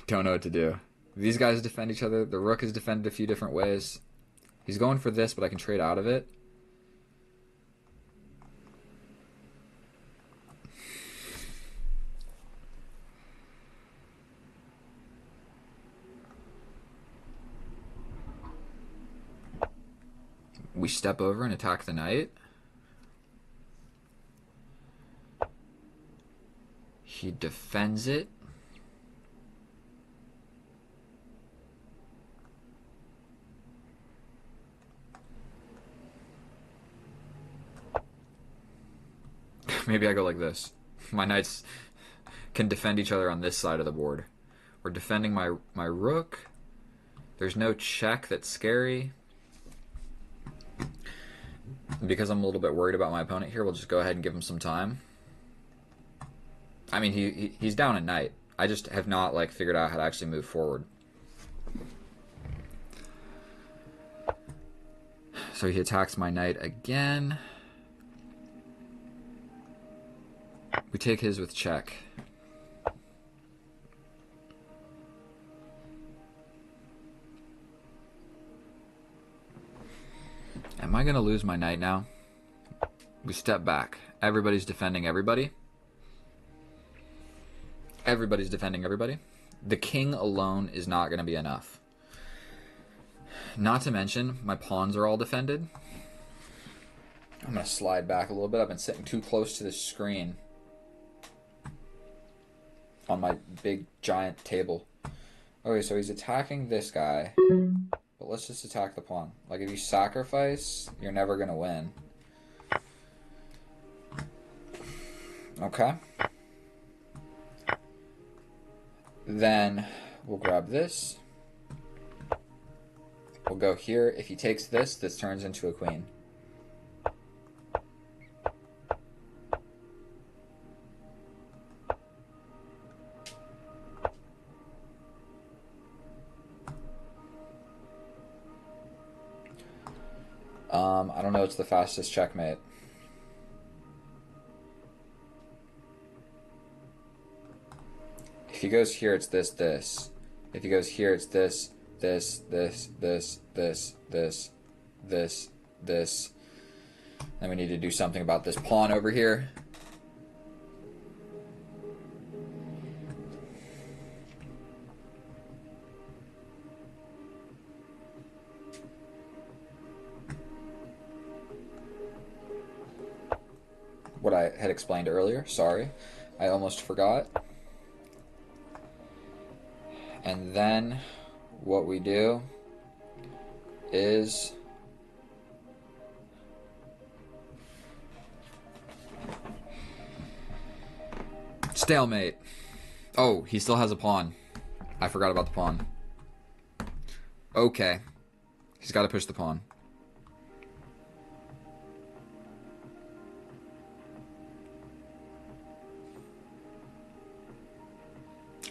don't know what to do. These guys defend each other. The rook is defended a few different ways. He's going for this, but I can trade out of it. We step over and attack the knight. He defends it. Maybe I go like this. My knights can defend each other on this side of the board. We're defending my rook. There's no check that's scary. Because I'm a little bit worried about my opponent here, we'll just go ahead and give him some time. I mean, he's down a knight. I just have not like figured out how to actually move forward. So he attacks my knight again. We take his with check. Am I going to lose my knight now? We step back. Everybody's defending everybody. Everybody's defending everybody. The king alone is not going to be enough. Not to mention, my pawns are all defended. I'm going to slide back a little bit. I've been sitting too close to the screen on my big, giant table. Okay, so he's attacking this guy. But let's just attack the pawn. Like, if you sacrifice, you're never going to win. Okay. Then we'll grab this. We'll go here. If he takes this, this turns into a queen. I don't know. It's the fastest checkmate. If he goes here, it's this, this. If he goes here, it's this, this, this, this, this, this, this, this. Then we need to do something about this pawn over here. What I had explained earlier, sorry. I almost forgot. And then what we do is stalemate. Oh, he still has a pawn. I forgot about the pawn. Okay. He's got to push the pawn.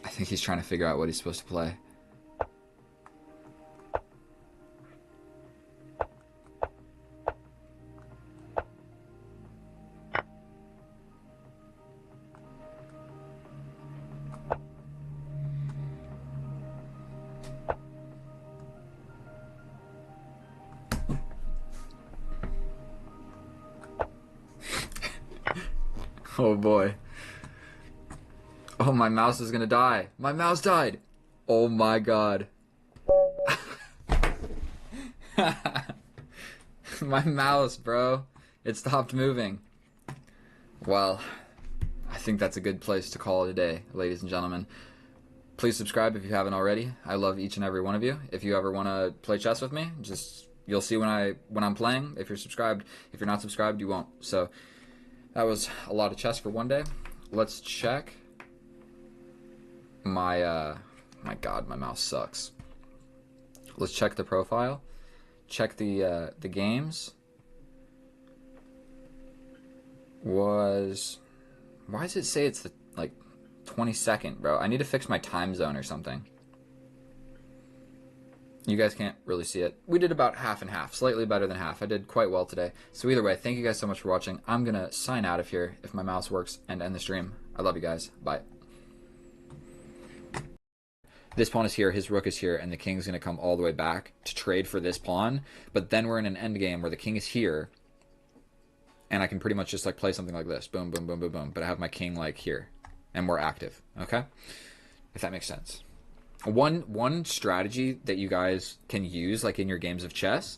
I think he's trying to figure out what he's supposed to play. Oh boy. Oh, my mouse is gonna die. My mouse died. Oh my god. My mouse, bro. It stopped moving. Well, I think that's a good place to call it a day, ladies and gentlemen. Please subscribe if you haven't already. I love each and every one of you. If you ever want to play chess with me, just you'll see when I'm playing. If you're subscribed, if you're not subscribed, you won't. So that was a lot of chess for one day. Let's check. My god, my mouse sucks. Let's check the profile. Check the games. Why does it say it's the like 22nd, bro? I need to fix my time zone or something. You guys can't really see it. We did about half and half, slightly better than half. I did quite well today. So either way, thank you guys so much for watching. I'm gonna sign out of here if my mouse works and end the stream. I love you guys. Bye. This pawn is here, his rook is here, and the king's going to come all the way back to trade for this pawn. But then we're in an endgame where the king is here, and I can pretty much just like play something like this. Boom, boom, boom, boom, boom. But I have my king like here, and we're active. Okay? If that makes sense. One strategy that you guys can use, like in your games of chess,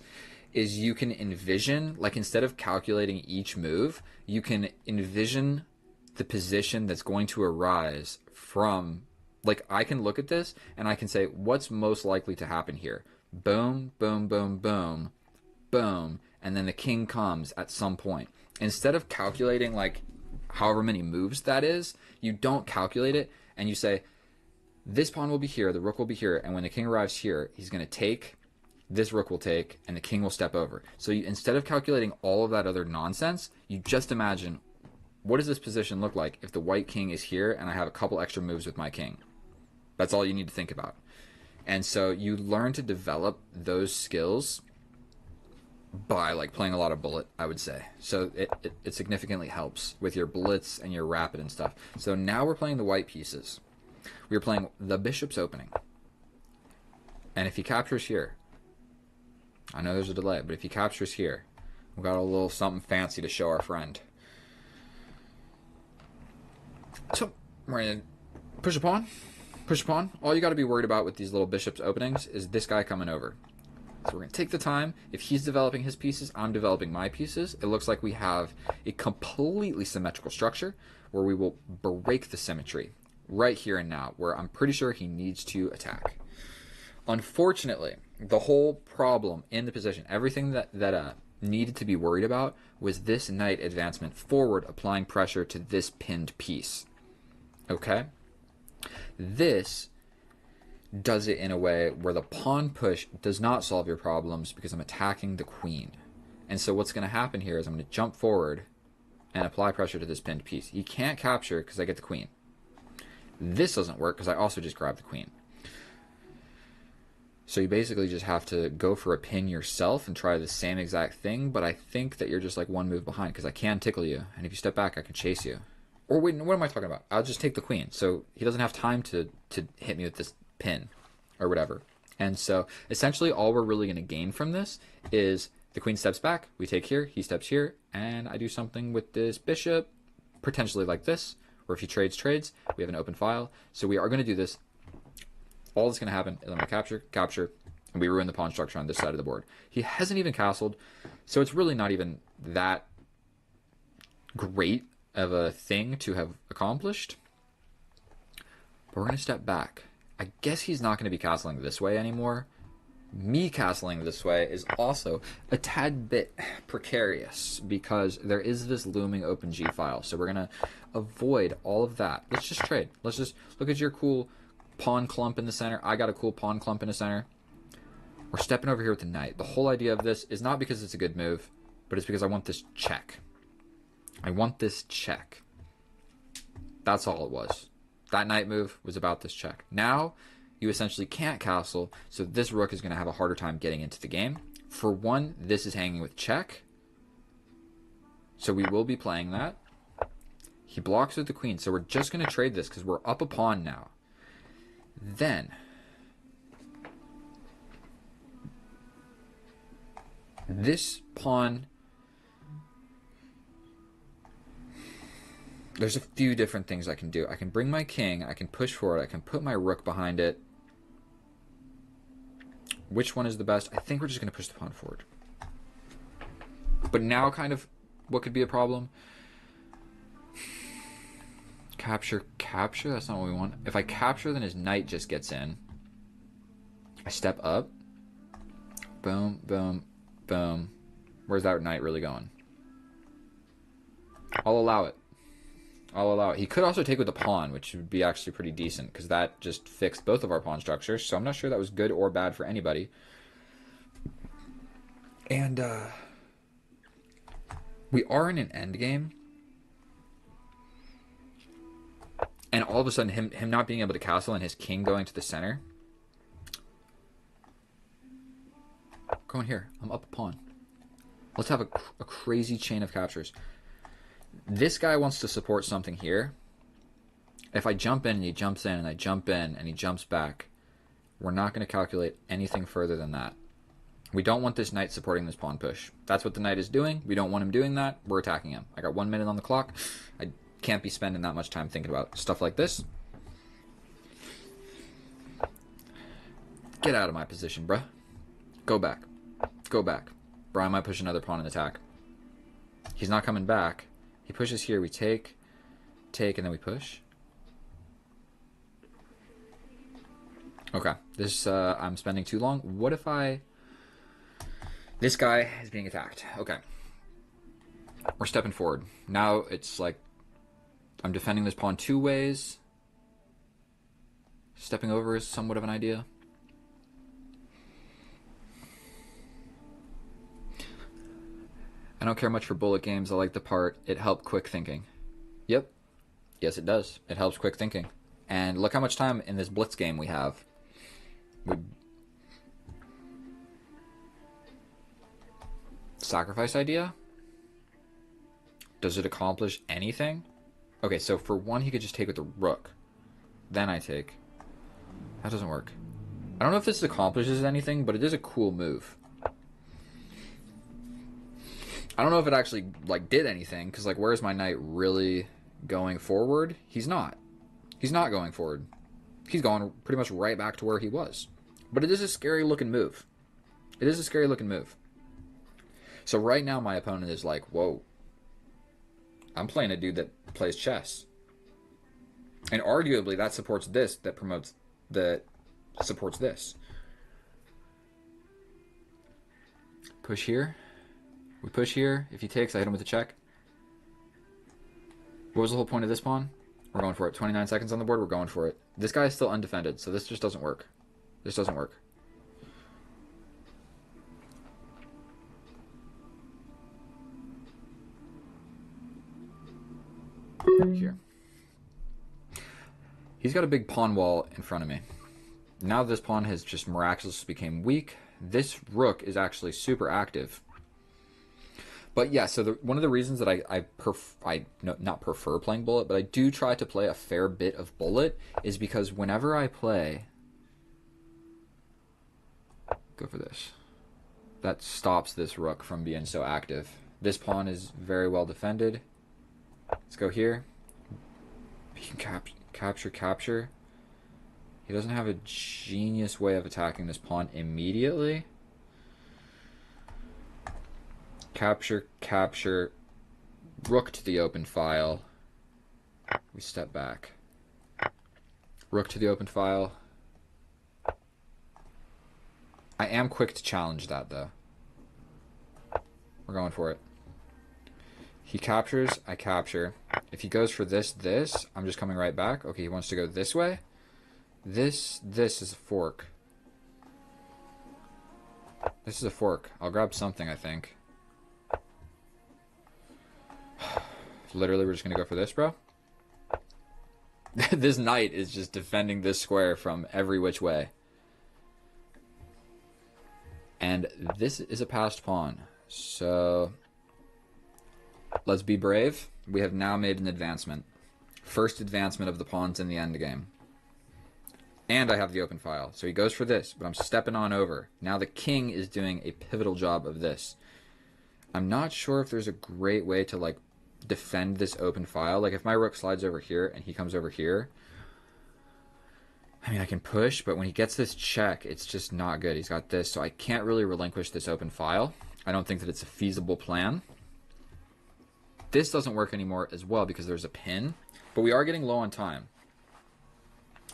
is you can envision, like instead of calculating each move, you can envision the position that's going to arise from... Like, I can look at this, and I can say, what's most likely to happen here? Boom, boom, boom, boom, boom, and then the king comes at some point. Instead of calculating, like, however many moves that is, you don't calculate it, and you say, this pawn will be here, the rook will be here, and when the king arrives here, he's going to take this rook will take, and the king will step over. So instead of calculating all of that other nonsense, you just imagine, what does this position look like if the white king is here and I have a couple extra moves with my king? That's all you need to think about. And so you learn to develop those skills by like playing a lot of bullet, I would say. So it significantly helps with your blitz and your rapid and stuff. So now we're playing the white pieces. We're playing the bishop's opening. And if he captures here, I know there's a delay, but if he captures here, we've got a little something fancy to show our friend. So we're going to push a pawn. Push a pawn. All you got to be worried about with these little bishop's openings is this guy coming over. So we're going to take the time. If he's developing his pieces, I'm developing my pieces. It looks like we have a completely symmetrical structure where we will break the symmetry right here and now, where I'm pretty sure he needs to attack. Unfortunately, the whole problem in the position, everything that needed to be worried about was this knight advancement forward, applying pressure to this pinned piece. Okay? This does it in a way where the pawn push does not solve your problems because I'm attacking the queen. And so what's going to happen here is I'm going to jump forward and apply pressure to this pinned piece. He can't capture because I get the queen. This doesn't work because I also just grab the queen. So you basically just have to go for a pin yourself and try the same exact thing, but I think that you're just like one move behind because I can tickle you, and if you step back, I can chase you. Or wait, what am I talking about? I'll just take the queen, so he doesn't have time to hit me with this pin or whatever. And so essentially all we're really going to gain from this is the queen steps back, we take here, he steps here, and I do something with this bishop, potentially like this, or if he trades, we have an open file. So we are going to do this. All that's going to happen is I'm going to capture, and we ruin the pawn structure on this side of the board. He hasn't even castled, so it's really not even that great of a thing to have accomplished. But we're going to step back. I guess he's not going to be castling this way anymore. Me castling this way is also a tad bit precarious because there is this looming open G file. So we're going to avoid all of that. Let's just trade. Let's just look at your cool pawn clump in the center. I got a cool pawn clump in the center. We're stepping over here with the knight. The whole idea of this is not because it's a good move, but it's because I want this check. I want this check. That's all it was. That knight move was about this check. Now, you essentially can't castle, so this rook is going to have a harder time getting into the game. For one, this is hanging with check, so we will be playing that. He blocks with the queen, so we're just going to trade this because we're up a pawn now. Then, this pawn, there's a few different things I can do. I can bring my king, I can push forward, I can put my rook behind it. Which one is the best? I think we're just going to push the pawn forward. But now kind of what could be a problem? Capture, that's not what we want. If I capture, then his knight just gets in. I step up. Boom, boom, boom. Where's that knight really going? I'll allow it. He could also take with the pawn, which would be actually pretty decent, because that just fixed both of our pawn structures, so I'm not sure that was good or bad for anybody. And, we are in an endgame. And all of a sudden, him not being able to castle and his king going to the center. Going here. I'm up a pawn. Let's have a crazy chain of captures. This guy wants to support something here. If I jump in and he jumps in and I jump in and he jumps back, we're not going to calculate anything further than that. We don't want this knight supporting this pawn push. That's what the knight is doing. We don't want him doing that. We're attacking him. I got 1 minute on the clock. I can't be spending that much time thinking about stuff like this. Get out of my position, bruh. Go back. Go back. Bruh, I might push another pawn in attack. He's not coming back. He pushes here. We take, and then we push. Okay. This, I'm spending too long. What if I... This guy is being attacked. Okay. We're stepping forward. Now it's like I'm defending this pawn two ways. Stepping over is somewhat of an idea. I don't care much for bullet games. I like the part, it helped quick thinking. Yep. Yes, it does. It helps quick thinking. And look how much time in this blitz game we have. Sacrifice idea? Does it accomplish anything? Okay, so for one, he could just take with the rook. Then I take. That doesn't work. I don't know if this accomplishes anything, but it is a cool move. I don't know if it actually, like, did anything, because, like, where's my knight really going forward? He's not. He's not going forward. He's going pretty much right back to where he was. But it is a scary-looking move. It is a scary-looking move. So right now my opponent is like, whoa. I'm playing a dude that plays chess. And arguably that supports this, that supports this. Push here. We push here. If he takes, I hit him with a check. What was the whole point of this pawn? We're going for it. 29 seconds on the board. We're going for it. This guy is still undefended, so this just doesn't work. This doesn't work. Here. He's got a big pawn wall in front of me. Now this pawn has just miraculously became weak. This rook is actually super active. But yeah, so one of the reasons that I not prefer playing bullet, but I do try to play a fair bit of bullet is because whenever I play, go for this, that stops this rook from being so active. This pawn is very well defended. Let's go here. He can capture. He doesn't have a genius way of attacking this pawn immediately. Capture. Rook to the open file. We step back. Rook to the open file. I am quick to challenge that, though. We're going for it. He captures, I capture. If he goes for this, I'm just coming right back. Okay, he wants to go this way. This is a fork. This is a fork. I'll grab something, I think. Literally, we're just going to go for this, bro. This knight is just defending this square from every which way. And this is a passed pawn. So let's be brave. We have now made an advancement. First advancement of the pawns in the endgame. And I have the open file. So he goes for this, but I'm stepping on over. Now the king is doing a pivotal job of this. I'm not sure if there's a great way to, like, defend this open file. Like, if my rook slides over here and he comes over here, I mean, I can push, but when he gets this check, it's just not good. He's got this, so I can't really relinquish this open file. I don't think that it's a feasible plan. This doesn't work anymore as well because there's a pin, but we are getting low on time.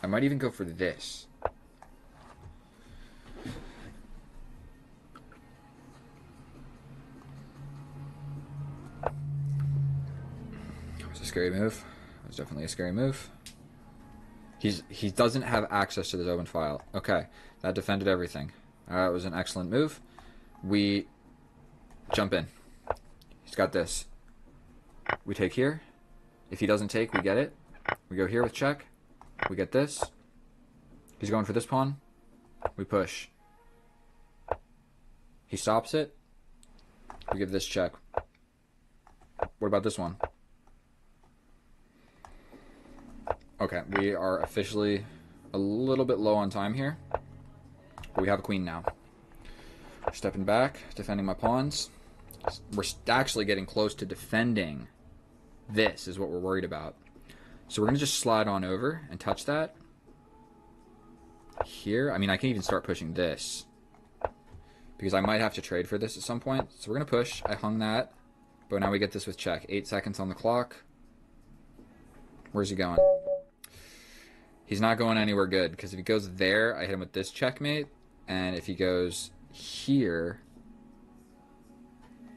I might even go for this. It was a scary move. It was definitely a scary move. He doesn't have access to this open file. Okay, that defended everything. It was an excellent move. We jump in. He's got this. We take here. If he doesn't take, we get it. We go here with check. We get this. He's going for this pawn. We push. He stops it. We give this check. What about this one? Okay, we are officially a little bit low on time here. But we have a queen now. Stepping back, defending my pawns. We're actually getting close to defending. This is what we're worried about. So we're going to just slide on over and touch that. Here, I mean, I can even start pushing this. Because I might have to trade for this at some point. So we're going to push. I hung that. But now we get this with check. 8 seconds on the clock. Where's he going? He's not going anywhere good. Because if he goes there, I hit him with this checkmate. And if he goes here,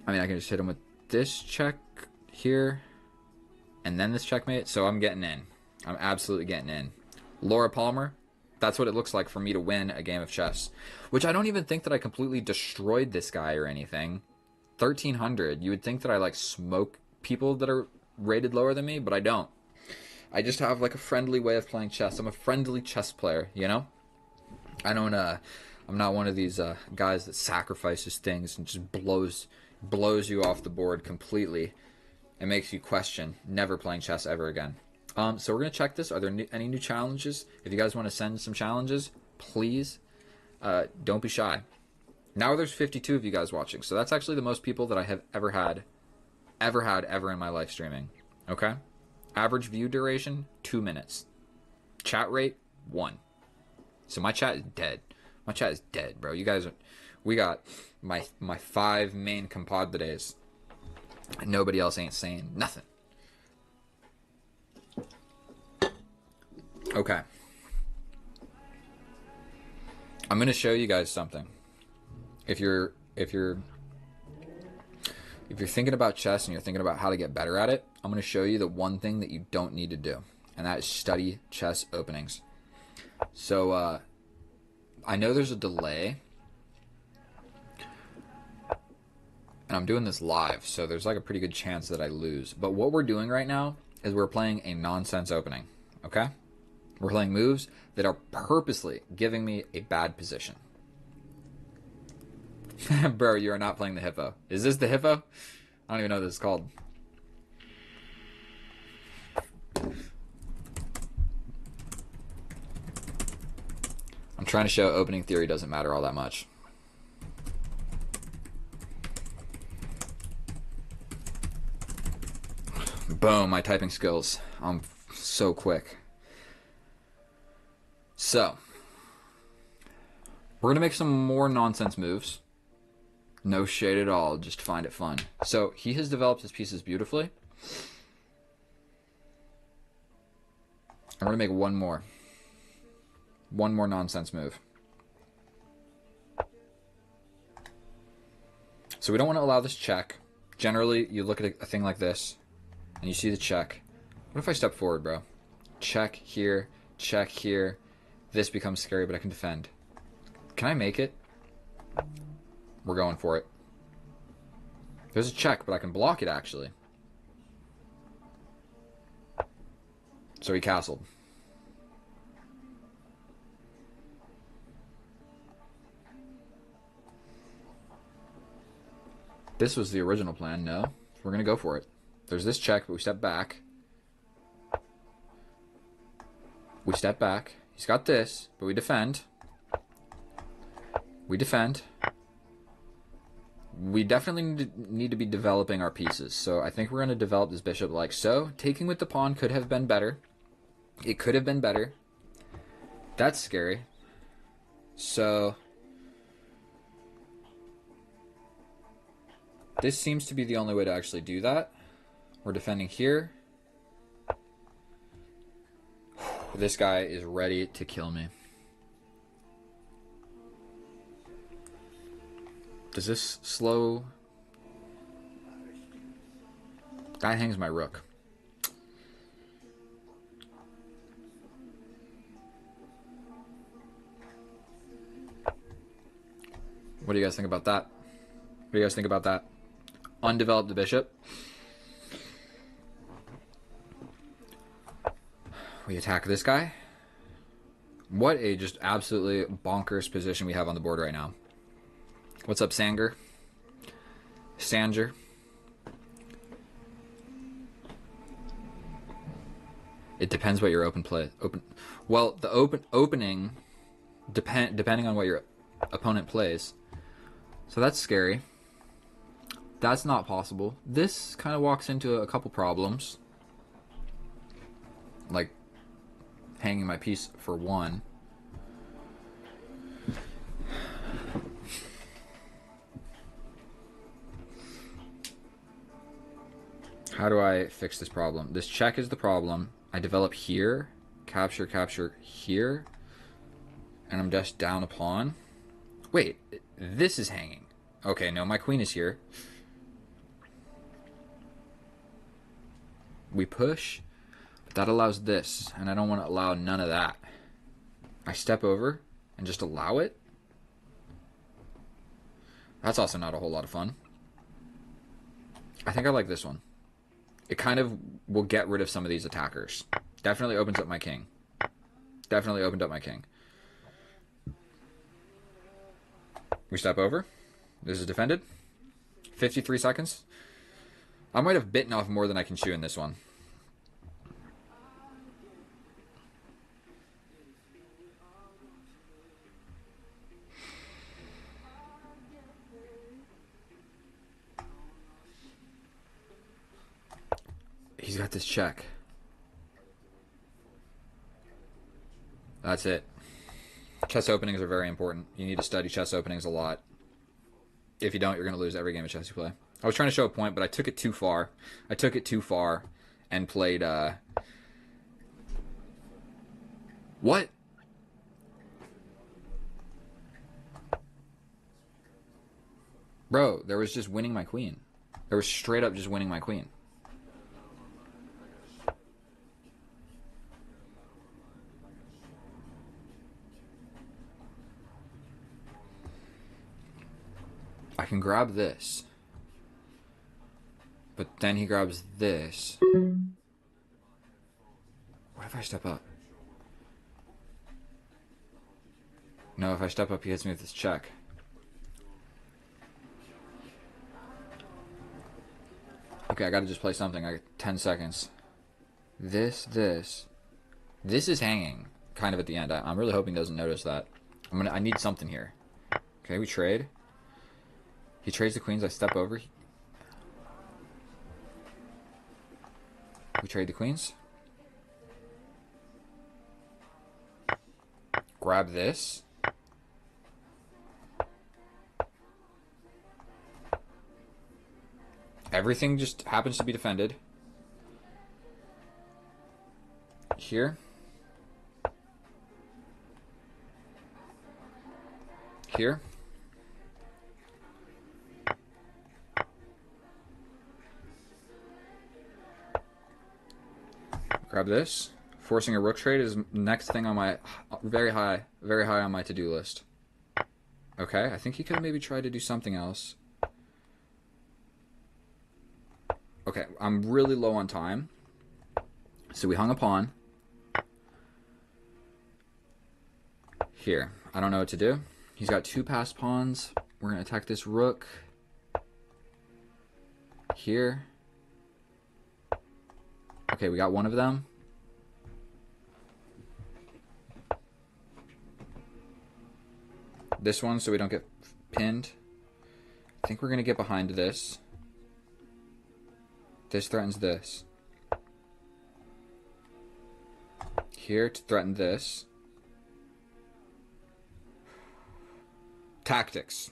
I mean, I can just hit him with this check here. And then this checkmate. So I'm getting in. I'm absolutely getting in. Laura Palmer. That's what it looks like for me to win a game of chess. Which I don't even think that I completely destroyed this guy or anything. 1300. You would think that I like smoke people that are rated lower than me, but I don't. I just have like a friendly way of playing chess. I'm a friendly chess player, you know? I don't I'm not one of these guys that sacrifices things and just blows you off the board completely. It makes you question never playing chess ever again. So we're going to check this. Are there any new challenges? If you guys want to send some challenges, please don't be shy. Now there's 52 of you guys watching. So that's actually the most people that I have ever had in my life streaming. Okay? Average view duration, 2 minutes. Chat rate, 1. So my chat is dead. My chat is dead, bro. You guys, we got my 5 main compadres. And nobody else ain't saying nothing. Okay. I'm gonna show you guys something. If you're thinking about chess and you're thinking about how to get better at it, I'm gonna show you the one thing that you don't need to do, and that is study chess openings. So I know there's a delay, and I'm doing this live, so there's like a pretty good chance that I lose. But what we're doing right now is we're playing a nonsense opening, okay? We're playing moves that are purposely giving me a bad position. Bro, you are not playing the hippo. Is this the hippo? I don't even know what this is called. I'm trying to show opening theory doesn't matter all that much. Boom, my typing skills. I'm so quick. So, we're going to make some more nonsense moves. No shade at all, just to find it fun. So, he has developed his pieces beautifully. I'm going to make one more. One more nonsense move. So we don't want to allow this check. Generally, you look at a thing like this, and you see the check. What if I step forward, bro? Check here, check here. This becomes scary, but I can defend. Can I make it? We're going for it. There's a check, but I can block it, actually. So he castled. This was the original plan, no? We're going to go for it. There's this check, but we step back. We step back. He's got this, but we defend. We defend. We definitely need to be developing our pieces. So I think we're going to develop this bishop like so. Taking with the pawn could have been better. It could have been better. That's scary. So this seems to be the only way to actually do that. We're defending here. This guy is ready to kill me. Does this slow? That hangs my rook. What do you guys think about that? What do you guys think about that? Undeveloped the bishop. We attack this guy. What a just absolutely bonkers position we have on the board right now. What's up, Sanger? Sanger. It depends what your well, the opening depending on what your opponent plays. So that's scary. That's not possible. This kind of walks into a couple problems. Like hanging my piece for one. How do I fix this problem? This check is the problem. I develop here, capture, capture here, and I'm just down a pawn. Wait, this is hanging. Okay, no, my queen is here. We push, but that allows this, and I don't want to allow none of that. I step over and just allow it. That's also not a whole lot of fun. I think I like this one. It kind of will get rid of some of these attackers. Definitely opens up my king. Definitely opened up my king. We step over. This is defended. 53 seconds. I might have bitten off more than I can chew in this one. He's got this check. That's it. Chess openings are very important. You need to study chess openings a lot. If you don't, you're going to lose every game of chess you play. I was trying to show a point, but I took it too far. I took it too far and played... What? Bro, there was just winning my queen. There was straight up just winning my queen. I can grab this. But then he grabs this. What if I step up? No, if I step up, he hits me with this check. Okay, I gotta just play something. I got 10 seconds. This is hanging kind of at the end. I'm really hoping he doesn't notice that. I need something here. Okay, we trade. He trades the queens. I step over. We trade the queens. Grab this. Everything just happens to be defended. Here. Here. Grab this. Forcing a rook trade is next thing on my very high on my to-do list. Okay, I think he could have maybe tried to do something else. Okay, I'm really low on time. So we hung a pawn. Here. I don't know what to do. He's got two passed pawns. We're going to attack this rook. Here. Okay, we got one of them. This one so we don't get pinned. I think we're going to get behind this. This threatens this. Here to threaten this. Tactics.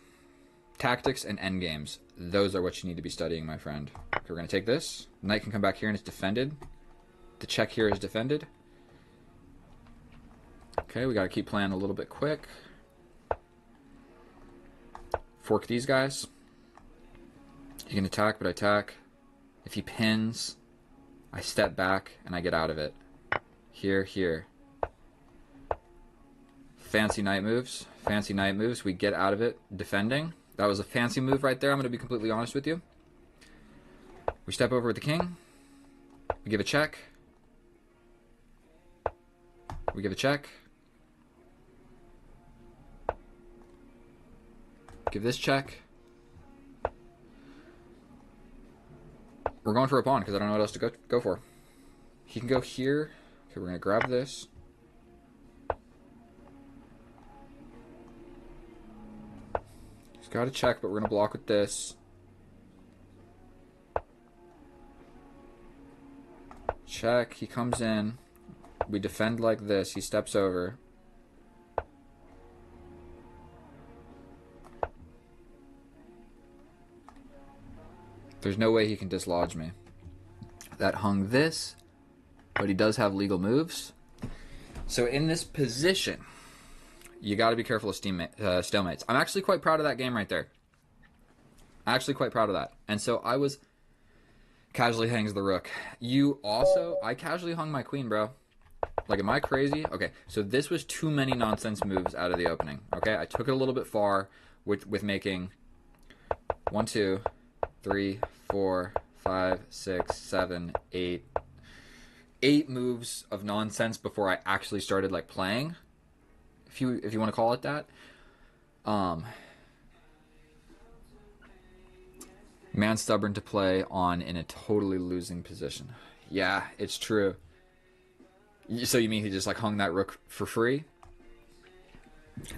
Tactics and endgames. Those are what you need to be studying, my friend. Okay, we're going to take this. Knight can come back here and it's defended. The check here is defended. Okay, we got to keep playing a little bit quick. Fork these guys. You can attack, but I attack. If he pins, I step back and I get out of it. Here, here. Fancy knight moves. Fancy knight moves. We get out of it defending. That was a fancy move right there. I'm going to be completely honest with you. We step over with the king. We give a check. We give a check. Give this check. We're going for a pawn because I don't know what else to go for. He can go here. Okay, we're going to grab this. He's got a check, but we're going to block with this. Check. He comes in. We defend like this. He steps over. There's no way he can dislodge me. That hung this, but he does have legal moves. So in this position, you got to be careful of stalemates. I'm actually quite proud of that game right there. Actually quite proud of that. And so I was... Casually hangs the rook. You also... I casually hung my queen, bro. Like, am I crazy? Okay, so this was too many nonsense moves out of the opening. Okay, I took it a little bit far with making 1, 2... 3, 4, 5, 6, 7, 8. 8 moves of nonsense before I actually started like playing, if you want to call it that. Man stubborn to play on in a totally losing position. Yeah, it's true. So you mean he just like hung that rook for free?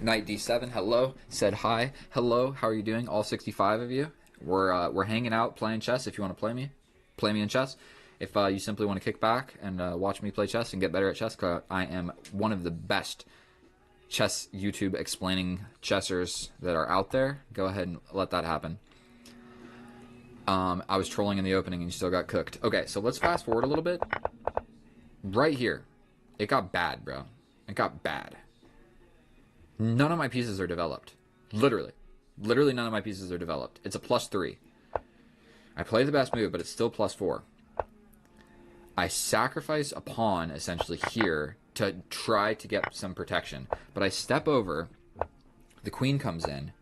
Knight d7, hello. Said hi. Hello, how are you doing? All 65 of you. We're hanging out playing chess. If you want to play me in chess. If you simply want to kick back and watch me play chess and get better at chess, cause I am one of the best chess YouTube explaining chessers that are out there. Go ahead and let that happen. I was trolling in the opening and you still got cooked. Okay, so let's fast forward a little bit. Right here, it got bad, bro. It got bad. None of my pieces are developed. Literally none of my pieces are developed. It's a +3. I play the best move, but it's still +4. I sacrifice a pawn essentially here to try to get some protection, but I step over, the queen comes in,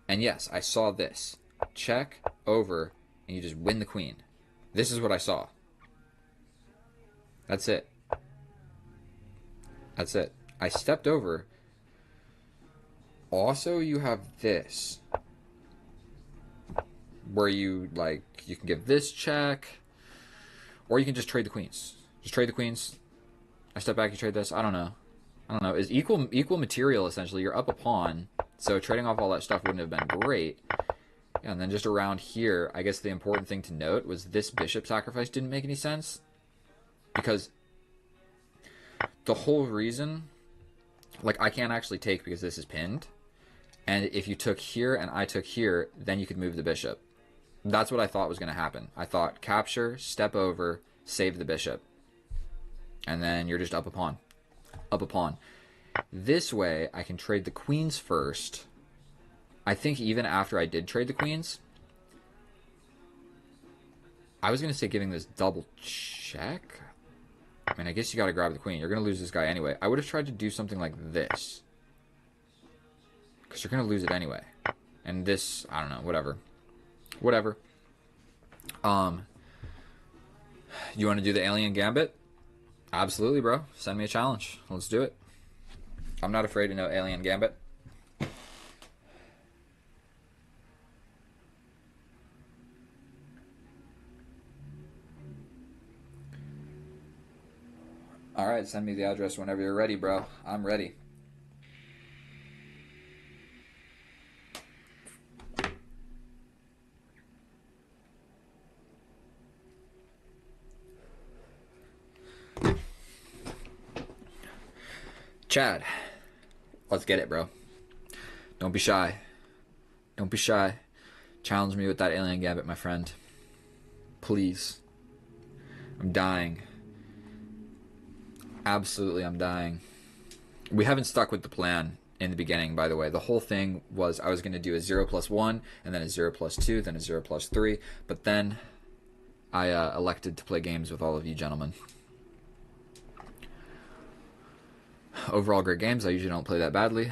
and yes, I saw this. Check, over, and you just win the queen. This is what I saw. That's it. That's it. I stepped over. Also, you have this, where you can give this check, or you can just trade the queens. Just trade the queens. I step back, you trade this. I don't know. It's equal material, essentially. You're up a pawn, so trading off all that stuff wouldn't have been great. Yeah, and then just around here, I guess the important thing to note was this bishop sacrifice didn't make any sense. Because the whole reason, like, I can't actually take because this is pinned. And if you took here and I took here, then you could move the bishop. That's what I thought was going to happen. I thought capture, step over, save the bishop. And then you're just up a pawn. Up a pawn. This way, I can trade the queens first. I think even after I did trade the queens, I was going to say giving this double check. I mean, I guess you got to grab the queen. You're going to lose this guy anyway. I would have tried to do something like this, because you're going to lose it anyway. And this, I don't know, whatever. Whatever. You want to do the alien gambit? Absolutely, bro. Send me a challenge. Let's do it. I'm not afraid to know alien gambit. Alright, send me the address whenever you're ready, bro. I'm ready. Chad, let's get it, bro. Don't be shy. Don't be shy. Challenge me with that alien gambit, my friend. Please. I'm dying. Absolutely, I'm dying. We haven't stuck with the plan in the beginning, by the way. The whole thing was I was going to do a 0+1, and then a 0+2, then a 0+3, but then I elected to play games with all of you gentlemen. Overall, great games. I usually don't play that badly.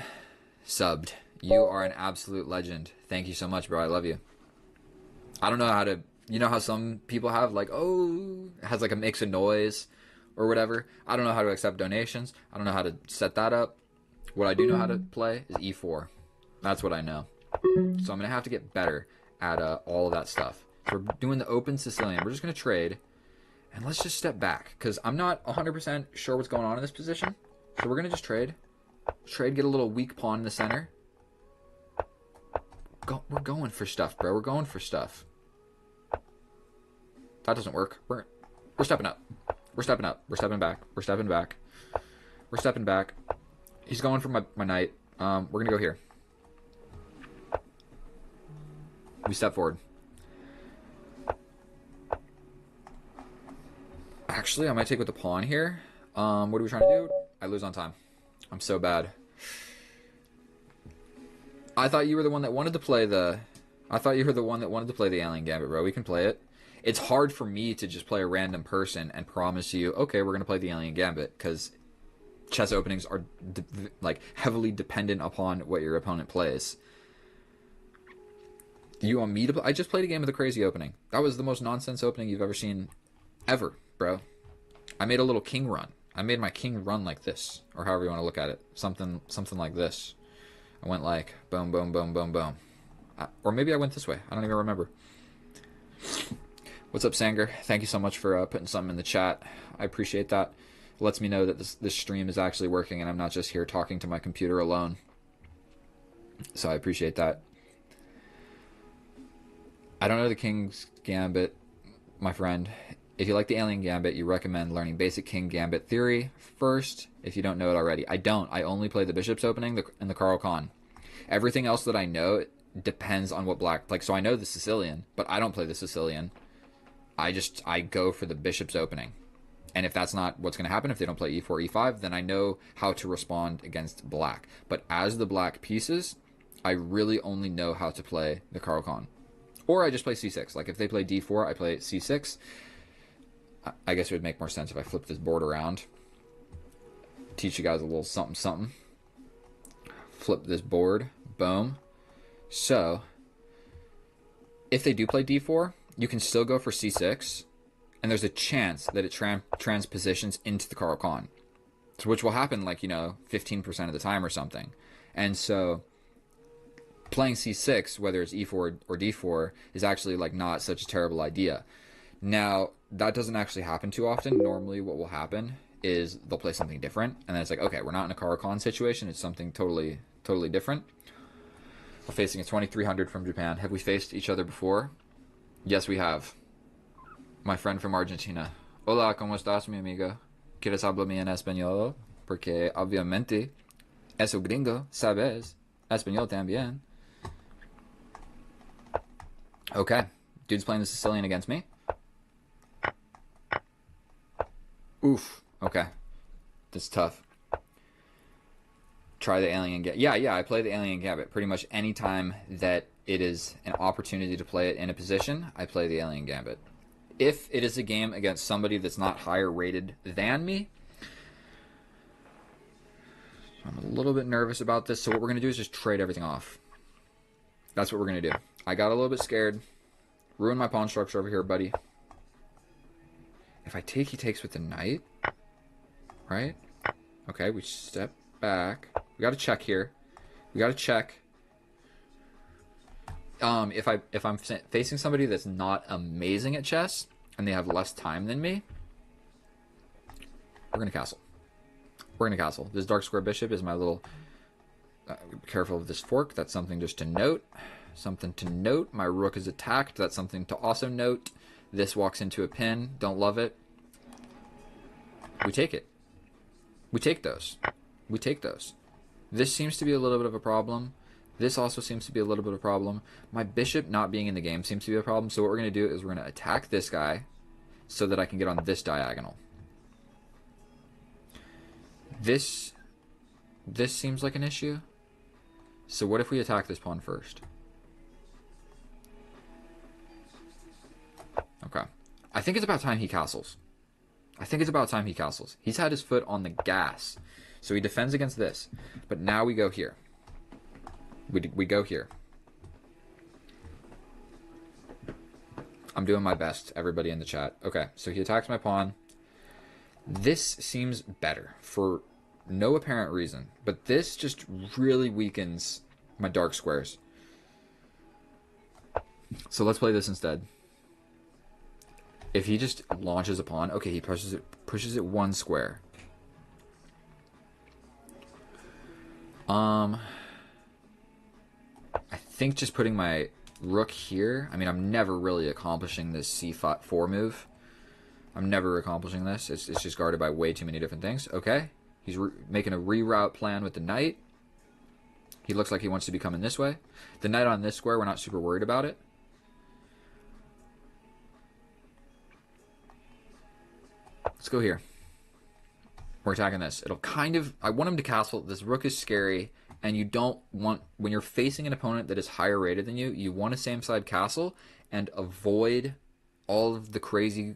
Subbed. You are an absolute legend. Thank you so much, bro. I love you. I don't know how to... You know how some people have, like, oh... It has, like, a mix of noise or whatever. I don't know how to accept donations. I don't know how to set that up. What I do know how to play is E4. That's what I know. So I'm going to have to get better at all of that stuff. So we're doing the open Sicilian. We're just going to trade. And let's just step back, because I'm not 100% sure what's going on in this position. So we're going to just trade. Trade, get a little weak pawn in the center. We're going for stuff, bro. We're going for stuff. That doesn't work. We're stepping up. We're stepping up. We're stepping back. We're stepping back. We're stepping back. He's going for my knight. We're going to go here. We step forward. Actually, I might take with the pawn here. What are we trying to do? I lose on time. I'm so bad. I thought you were the one that wanted to play the... I thought you were the one that wanted to play the alien gambit, bro. We can play it. It's hard for me to just play a random person and promise you, okay, we're going to play the alien gambit, because chess openings are like heavily dependent upon what your opponent plays. You want me to play? I just played a game with a crazy opening. That was the most nonsense opening you've ever seen, ever, bro. I made a little king run. I made my king run like this, or however you want to look at it. Something like this. I went like boom, boom, boom, boom, boom. Or maybe I went this way. I don't even remember. What's up, Sanger? Thank you so much for putting something in the chat. I appreciate that. It lets me know that this stream is actually working and I'm not just here talking to my computer alone. So I appreciate that. I don't know the King's Gambit, my friend. If you like the Alien Gambit, you recommend learning basic King Gambit theory first, if you don't know it already. I don't. I only play the Bishop's opening and the Carl Khan. Everything else that I know depends on what black... Like, so I know the Sicilian, but I don't play the Sicilian. I go for the Bishop's opening. And if that's not what's going to happen, if they don't play e4, e5, then I know how to respond against black. But as the black pieces, I really only know how to play the Carl Khan. Or I just play c6. Like, if they play d4, I play c6. I guess it would make more sense if I flip this board around. Teach you guys a little something, something. Flip this board. Boom. So, if they do play d4, you can still go for c6. And there's a chance that it transpositions into the Carl Khan. So, which will happen, like, 15% of the time or something. And so, playing c6, whether it's e4 or d4, is actually, like, not such a terrible idea. Now, that doesn't actually happen too often. Normally what will happen is they'll play something different. And then it's like, okay, we're not in a Carl Khan situation. It's something totally different. We're facing a 2300 from Japan. Have we faced each other before? Yes, we have. My friend from Argentina. Hola, ¿cómo estás, mi amigo? ¿Quieres hablarme en español? Porque, obviamente, es un gringo, ¿sabes? Español también. Okay. Dude's playing the Sicilian against me. Oof. Okay. That's tough. Try the Alien Gambit. Yeah, I play the Alien Gambit. Pretty much any time that it is an opportunity to play it in a position, I play the Alien Gambit. If it is a game against somebody that's not higher rated than me, I'm a little bit nervous about this. So what we're going to do is just trade everything off. That's what we're going to do. I got a little bit scared. Ruined my pawn structure over here, buddy. If I take, he takes with the knight. Right? Okay, we step back. We got to check here. We got to check. If I'm facing somebody that's not amazing at chess and they have less time than me, we're gonna castle. We're gonna castle. This dark square bishop is my little. Be careful of this fork. That's something just to note. Something to note. My rook is attacked. That's something to also note. This walks into a pin. Don't love it. We take it. We take those. We take those. This seems to be a little bit of a problem. This also seems to be a little bit of a problem. My bishop not being in the game seems to be a problem. So what we're going to do is we're going to attack this guy so that I can get on this diagonal. This seems like an issue. So what if we attack this pawn first? Okay. I think it's about time he castles. He's had his foot on the gas. So he defends against this. But now we go here. We go here. I'm doing my best, everybody in the chat. Okay, so he attacks my pawn. This seems better for no apparent reason. But this just really weakens my dark squares. So let's play this instead. If he just launches a pawn, okay, he pushes it one square. I think just putting my rook here. I mean, I'm never really accomplishing this c4 move. I'm never accomplishing this. It's just guarded by way too many different things. Okay, he's making a reroute plan with the knight. He looks like he wants to be coming this way. The knight on this square, we're not super worried about it. Let's go here. We're attacking this. It'll kind of... I want him to castle. This rook is scary. And you don't want... When you're facing an opponent that is higher rated than you, you want a same side castle and avoid all of the crazy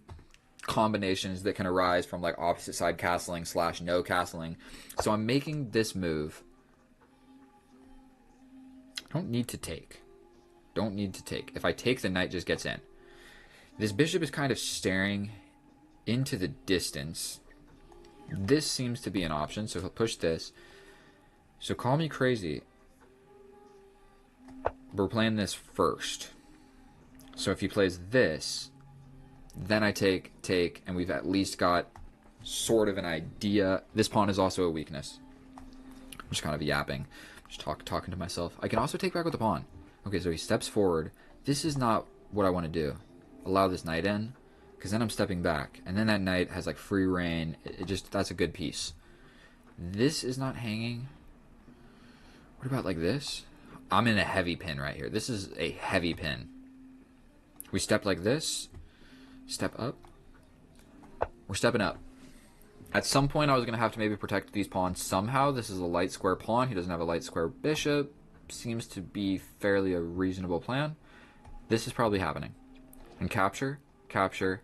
combinations that can arise from like opposite side castling / no castling. So I'm making this move. I don't need to take. Don't need to take. If I take, the knight just gets in. This bishop is kind of staring into the distance. This seems to be an option, so he'll push this. So call me crazy. We're playing this first. So if he plays this, then I take, and we've at least got sort of an idea. This pawn is also a weakness. I'm just kind of yapping. Just talking to myself. I can also take back with the pawn. Okay, so he steps forward. This is not what I want to do. Allow this knight in, because then I'm stepping back. And then that knight has like free reign. That's a good piece. This is not hanging. What about like this? I'm in a heavy pin right here. This is a heavy pin. We step like this. Step up. We're stepping up. At some point, I was going to have to maybe protect these pawns somehow. This is a light square pawn. He doesn't have a light square bishop. Seems to be fairly a reasonable plan. This is probably happening. And capture, capture.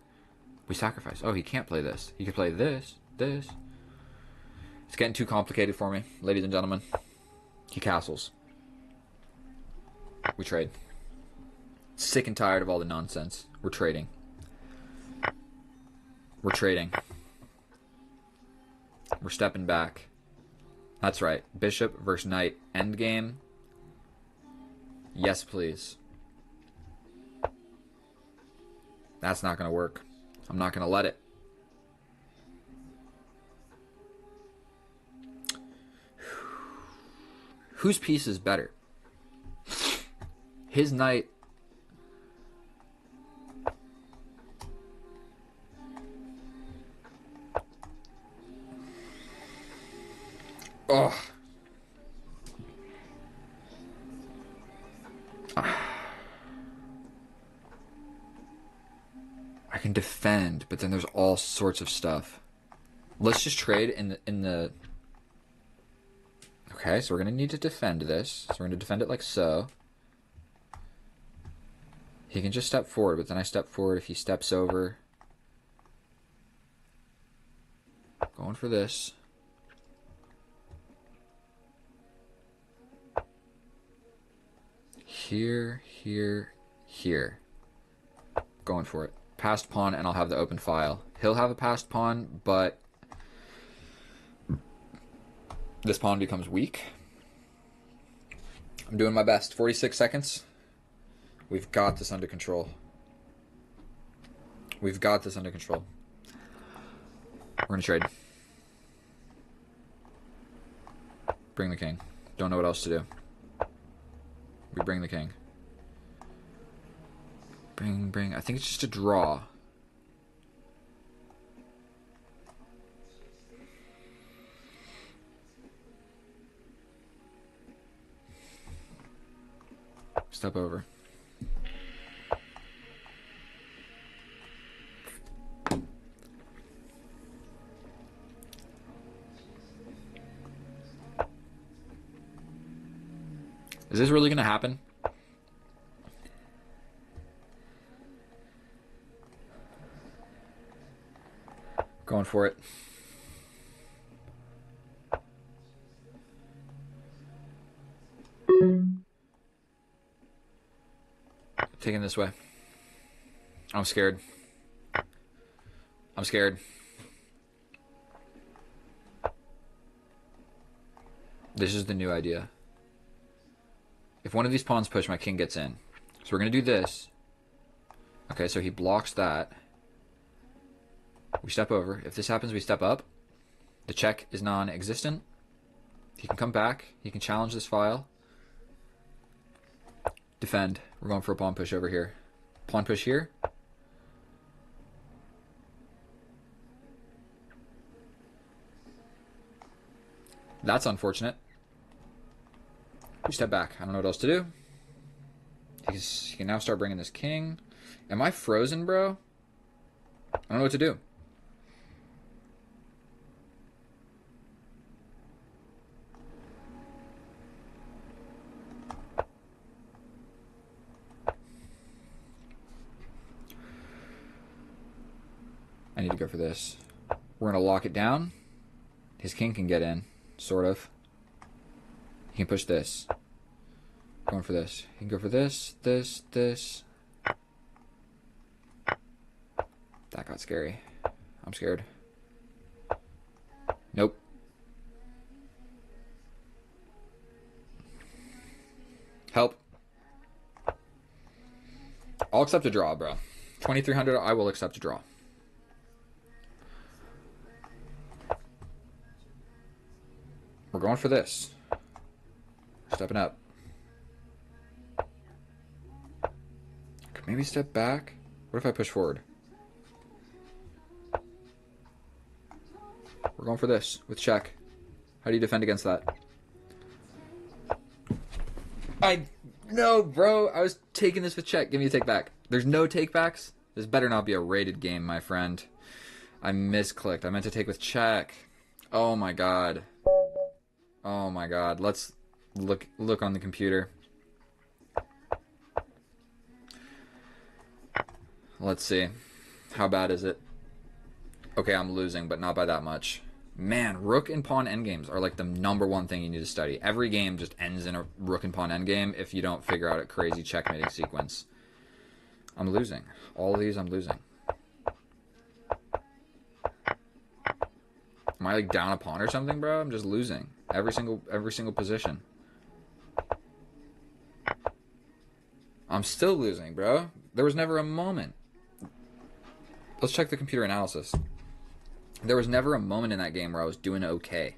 We sacrifice. Oh, he can't play this. He could play this, this. It's getting too complicated for me, ladies and gentlemen. He castles. We trade. Sick and tired of all the nonsense. We're trading. We're trading. We're stepping back. That's right. Bishop versus knight. Endgame. Yes, please. That's not going to work. I'm not going to let it. Whose piece is better? His knight. Oh. I can defend, but then there's all sorts of stuff. Let's just trade in the Okay, so we're going to need to defend this. So we're going to defend it like so. He can just step forward, but then I step forward if he steps over. Going for this. Here, here, here. Going for it. Passed pawn, and I'll have the open file. He'll have a passed pawn, but this pawn becomes weak. I'm doing my best. 46 seconds. We've got this under control. We've got this under control. We're going to trade. Bring the king. Don't know what else to do. We bring the king. Bring. I think it's just a draw. Step over. Is this really going to happen? Going for it. Taking this way. I'm scared. I'm scared. This is the new idea. If one of these pawns push, my king gets in. So we're going to do this. Okay, so he blocks that. We step over. If this happens, we step up. The check is non-existent. He can come back. He can challenge this file. Defend. We're going for a pawn push over here. Pawn push here. That's unfortunate. We step back. I don't know what else to do. He can now start bringing this king. Am I frozen, bro? I don't know what to do. I need to go for this. We're going to lock it down. His king can get in, sort of. He can push this. Going for this. You can go for this, this, this. That got scary. I'm scared. Nope. Help. I'll accept a draw, bro. 2,300, I will accept a draw. We're going for this. Stepping up. Could maybe step back. What if I push forward? We're going for this with check. How do you defend against that? No, bro. I was taking this with check. Give me a take back. There's no take backs. This better not be a rated game, my friend. I misclicked. I meant to take with check. Oh my god. Oh my god. Let's look on the computer. Let's see. How bad is it? Okay, I'm losing, but not by that much. Man, rook and pawn endgames are like the #1 thing you need to study. Every game just ends in a rook and pawn endgame if you don't figure out a crazy checkmating sequence. I'm losing. All of these I'm losing. Am I like down a pawn or something, bro? I'm just losing. Every single position. I'm still losing, bro. There was never a moment. Let's check the computer analysis. There was never a moment in that game where I was doing okay.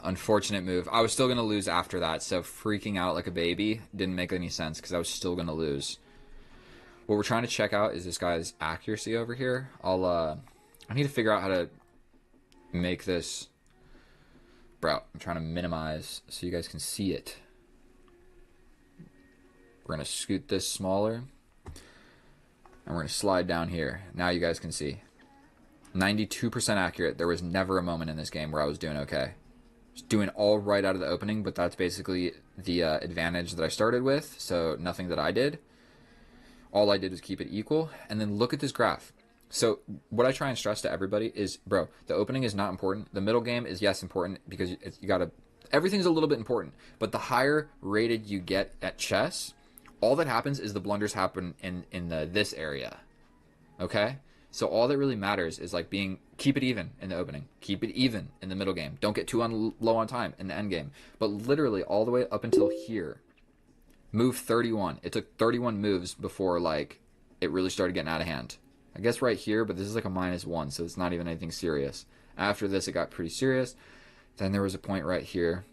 Unfortunate move. I was still going to lose after that, so freaking out like a baby didn't make any sense because I was still going to lose. What we're trying to check out is this guy's accuracy over here. I need to figure out how to make this... Bro, I'm trying to minimize so you guys can see it. We're going to scoot this smaller. And we're going to slide down here. Now you guys can see. 92% accurate. There was never a moment in this game where I was doing okay. I was doing all right out of the opening, but that's basically the advantage that I started with. So nothing that I did. All I did was keep it equal. And then look at this graph. So what I try and stress to everybody is, bro, the opening is not important. The middle game is, yes, important because you gotta... Everything's a little bit important. But the higher rated you get at chess, all that happens is the blunders happen in this area. Okay? So all that really matters is like keep it even in the opening. Keep it even in the middle game. Don't get too low on time in the end game. But literally all the way up until here, move 31. It took 31 moves before like it really started getting out of hand. I guess right here, but this is like a -1, so it's not even anything serious. After this, it got pretty serious. Then there was a point right here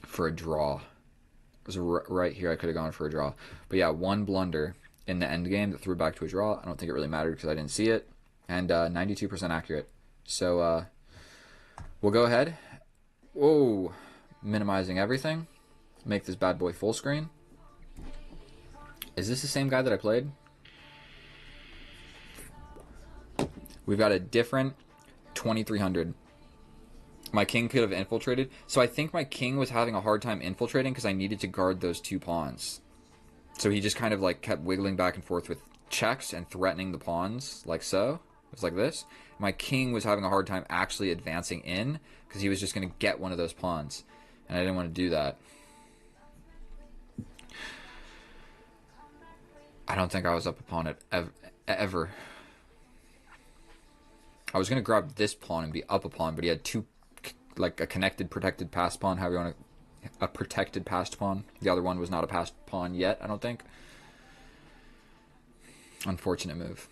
for a draw. It was right here I could have gone for a draw. But yeah, one blunder in the end game that threw back to a draw. I don't think it really mattered because I didn't see it. And 92% accurate. So we'll go ahead. Whoa. Minimizing everything. Make this bad boy full screen. Is this the same guy that I played? We've got a different 2,300. My king could have infiltrated. So I think my king was having a hard time infiltrating because I needed to guard those 2 pawns. So he just kind of like kept wiggling back and forth with checks and threatening the pawns like so. It was like this. My king was having a hard time actually advancing in because he was just going to get one of those pawns. And I didn't want to do that. I don't think I was up upon it ever. I was going to grab this pawn and be up a pawn, but he had 2, like a connected, protected passed pawn. How do you want to... A protected passed pawn. The other one was not a passed pawn yet, I don't think. Unfortunate move.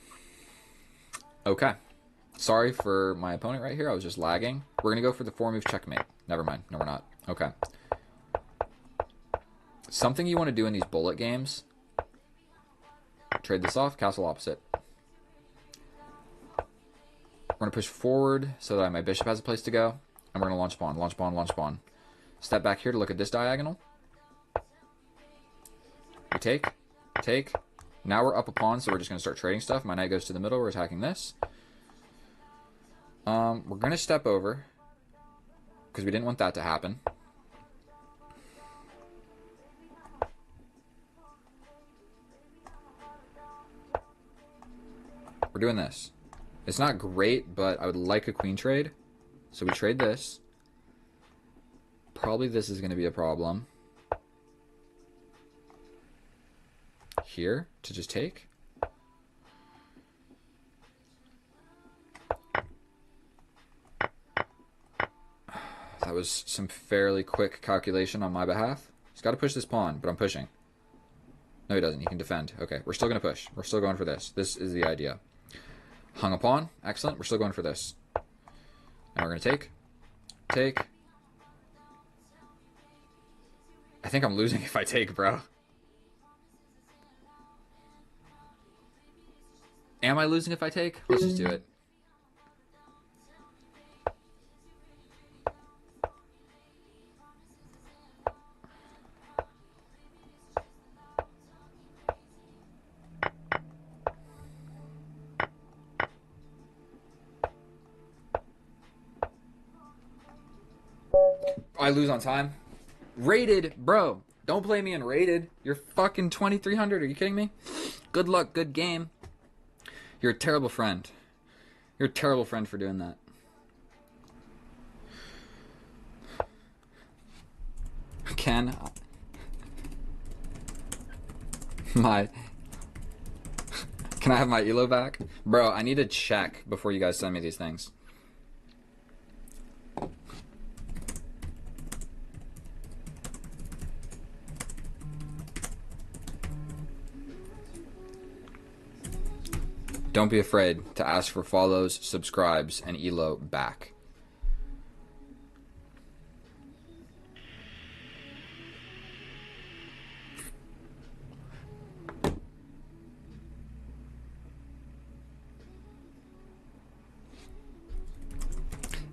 Okay. Sorry for my opponent right here. I was just lagging. We're going to go for the 4-move checkmate. Never mind. No, we're not. Okay. Something you want to do in these bullet games. Trade this off. Castle opposite. We're going to push forward so that my bishop has a place to go. And we're going to launch pawn, launch pawn, launch pawn. Step back here to look at this diagonal. We take. Take. Now we're up a pawn, so we're just going to start trading stuff. My knight goes to the middle. We're attacking this. We're going to step over because we didn't want that to happen. We're doing this. It's not great, but I would like a queen trade. So we trade this. Probably this is going to be a problem. Here, to just take. That was some fairly quick calculation on my behalf. He's got to push this pawn, but I'm pushing. No, he doesn't. He can defend. Okay, we're still going to push. We're still going for this. This is the idea. Hung a pawn. Excellent. We're still going for this. Now we're going to take. Take. I think I'm losing if I take, bro. Am I losing if I take? Let's just do it. I lose on time. Rated, bro. Don't play me in rated. You're fucking 2,300. Are you kidding me? Good luck, good game. You're a terrible friend. You're a terrible friend for doing that. Ken, can I have my elo back? Bro, I need to check before you guys send me these things. Don't be afraid to ask for follows, subscribes, and elo back.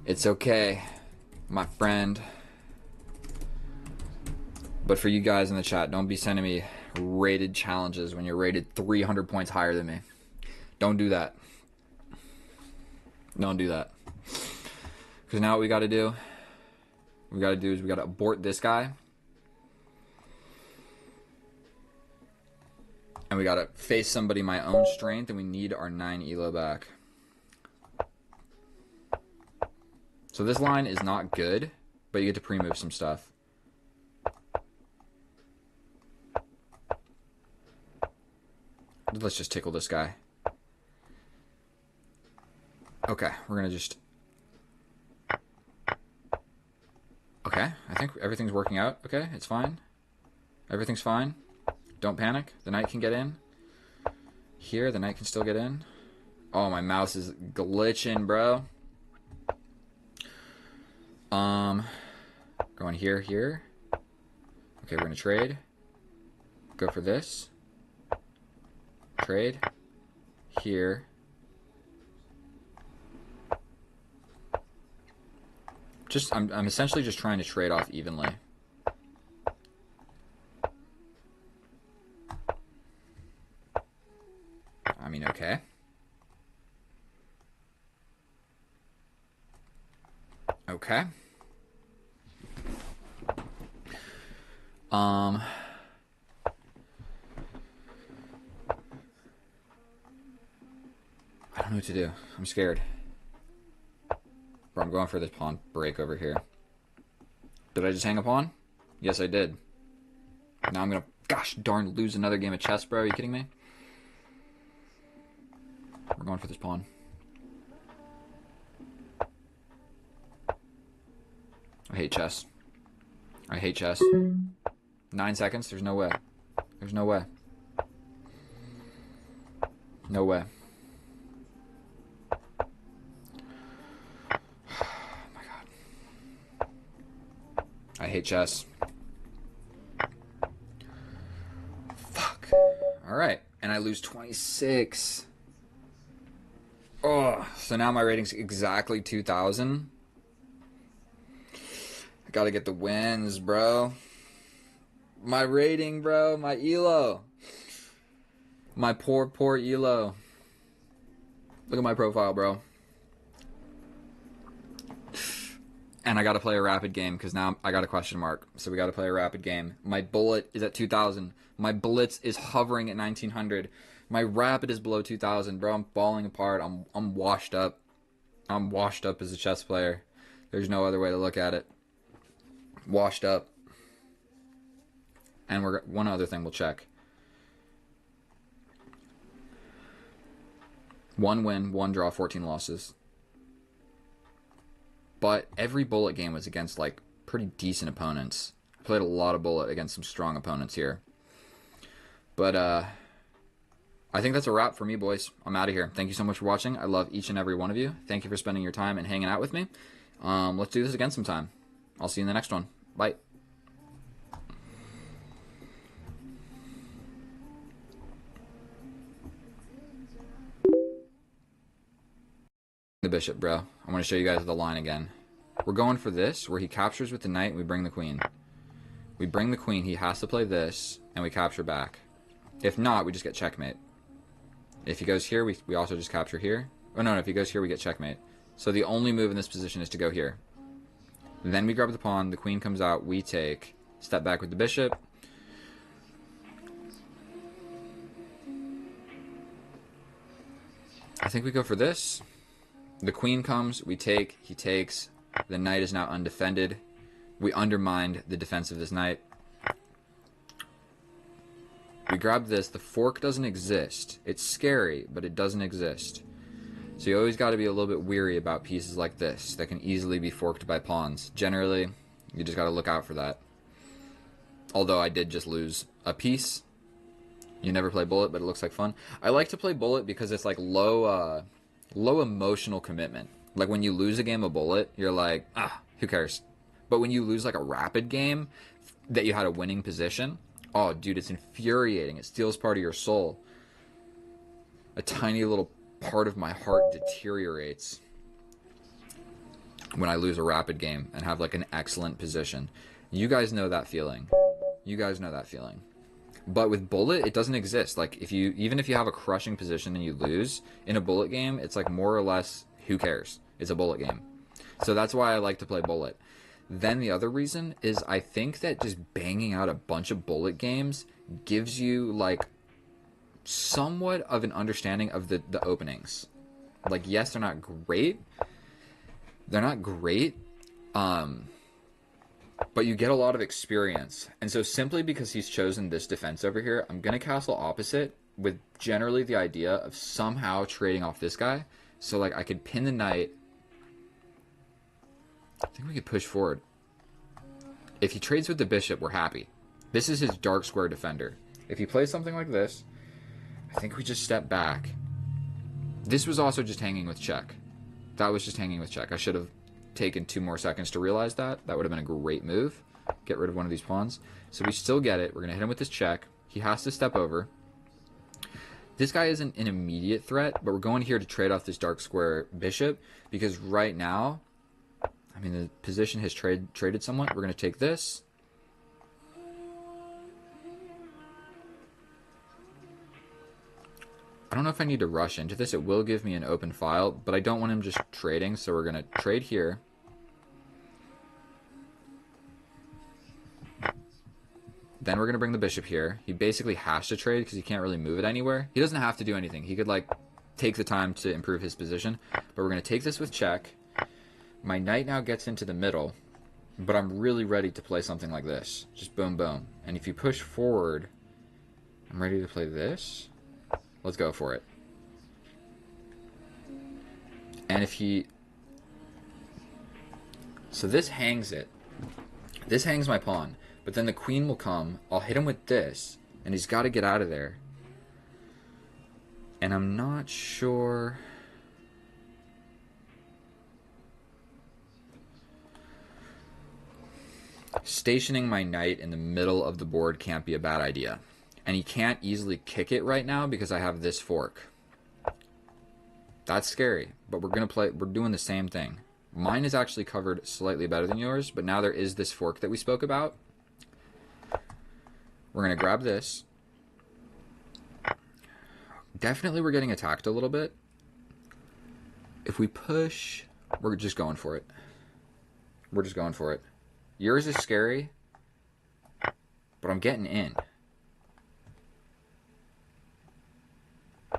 It's okay, my friend. But for you guys in the chat, don't be sending me rated challenges when you're rated 300 points higher than me. Don't do that. Don't do that. Because now what we got to do, is we got to abort this guy. And we got to face somebody my own strength, and we need our 9 elo back. So this line is not good, but you get to pre-move some stuff. Let's just tickle this guy. Okay, we're going to just... Okay, I think everything's working out. Okay, it's fine. Everything's fine. Don't panic. The knight can get in. Here, the knight can still get in. Oh, my mouse is glitching, bro. Going here, here. Okay, we're going to trade. Go for this. Trade. Here. I'm essentially just trying to trade off evenly. I mean, okay. Okay. I don't know what to do. I'm scared. Bro, I'm going for this pawn break over here. Did I just hang a pawn? Yes, I did. Now I'm gonna, gosh darn, lose another game of chess, bro. Are you kidding me? We're going for this pawn. I hate chess. I hate chess. 9 seconds? There's no way. There's no way. No way. I hate chess. Fuck. Alright. And I lose 26. Oh, so now my rating's exactly 2,000. I gotta get the wins, bro. My rating, bro. My elo. My poor, poor elo. Look at my profile, bro. And I got to play a rapid game because now I got a question mark. So we got to play a rapid game. My bullet is at 2,000. My blitz is hovering at 1,900. My rapid is below 2,000, bro. I'm falling apart. I'm washed up. I'm washed up as a chess player. There's no other way to look at it. Washed up. And we're one other thing we'll check. 1 win, 1 draw, 14 losses. But every bullet game was against like pretty decent opponents. I played a lot of bullet against some strong opponents here. But I think that's a wrap for me, boys. I'm out of here. Thank you so much for watching. I love each and every one of you. Thank you for spending your time and hanging out with me. Let's do this again sometime. I'll see you in the next one. Bye. The bishop, bro. I want to show you guys the line again. We're going for this, where he captures with the knight and we bring the queen. We bring the queen, he has to play this, and we capture back. If not, we just get checkmate. If he goes here, we also just capture here. Oh, no, if he goes here, we get checkmate. So the only move in this position is to go here. Then we grab the pawn, the queen comes out, we take, step back with the bishop. I think we go for this. The queen comes, we take, he takes. The knight is now undefended. We undermined the defense of this knight. We grab this. The fork doesn't exist. It's scary, but it doesn't exist. So you always got to be a little bit weary about pieces like this that can easily be forked by pawns. Generally, you just got to look out for that. Although I did just lose a piece. You never play bullet, but it looks like fun. I like to play bullet because it's like low emotional commitment. Like when you lose a game of bullet, you're like, who cares? But when you lose like a rapid game that you had a winning position, oh, dude, it's infuriating. It steals part of your soul. A tiny little part of my heart deteriorates when I lose a rapid game and have like an excellent position. You guys know that feeling. You guys know that feeling. But with bullet, it doesn't exist. Like even if you have a crushing position and you lose in a bullet game, it's like more or less, who cares? It's a bullet game. So that's why I like to play bullet. Then the other reason is I think that just banging out a bunch of bullet games gives you like somewhat of an understanding of the openings. Like, yes, they're not great. They're not great. But you get a lot of experience. And so simply because he's chosen this defense over here, I'm going to castle opposite with generally the idea of somehow trading off this guy. So like I could pin the knight. I think we could push forward. If he trades with the bishop, we're happy. This is his dark square defender. If he plays something like this, I think we just step back. This was also just hanging with check. That was just hanging with check. I should have taken 2 more seconds to realize that. That would have been a great move. Get rid of one of these pawns. So we still get it. We're going to hit him with this check. He has to step over. This guy isn't an immediate threat, but we're going here to trade off this dark square bishop because right now, I mean, the position has traded somewhat. We're going to take this. I don't know if I need to rush into this. It will give me an open file, but I don't want him just trading, so we're going to trade here. Then we're going to bring the bishop here. He basically has to trade because he can't really move it anywhere. He doesn't have to do anything. He could, like, take the time to improve his position. But we're going to take this with check. My knight now gets into the middle, but I'm really ready to play something like this. Just boom, boom. And if you push forward, I'm ready to play this. Let's go for it. And if he... So this hangs it. This hangs my pawn. But then the queen will come. I'll hit him with this. And he's got to get out of there. And I'm not sure... Stationing my knight in the middle of the board can't be a bad idea. And he can't easily kick it right now because I have this fork. That's scary, but we're doing the same thing. Mine is actually covered slightly better than yours, but now there is this fork that we spoke about. We're going to grab this. Definitely we're getting attacked a little bit. If we push, we're just going for it. We're just going for it. Yours is scary, but I'm getting in.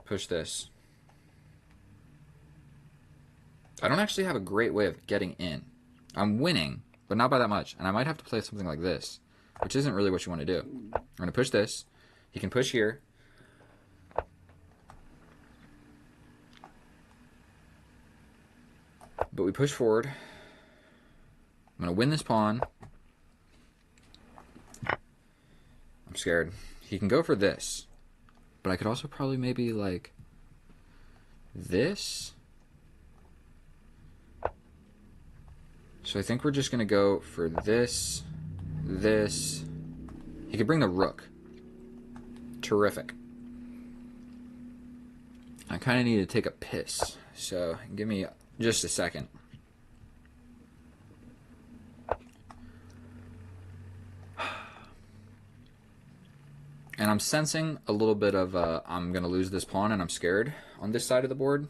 Push this. I don't actually have a great way of getting in. I'm winning, but not by that much. And I might have to play something like this, which isn't really what you want to do. I'm going to push this. He can push here. But we push forward. I'm going to win this pawn. I'm scared. He can go for this. But I could also probably maybe like this. So I think we're just going to go for this, this. He could bring the rook. Terrific. I kind of need to take a piss. So give me just a second. And I'm sensing a little bit of I'm going to lose this pawn and I'm scared on this side of the board.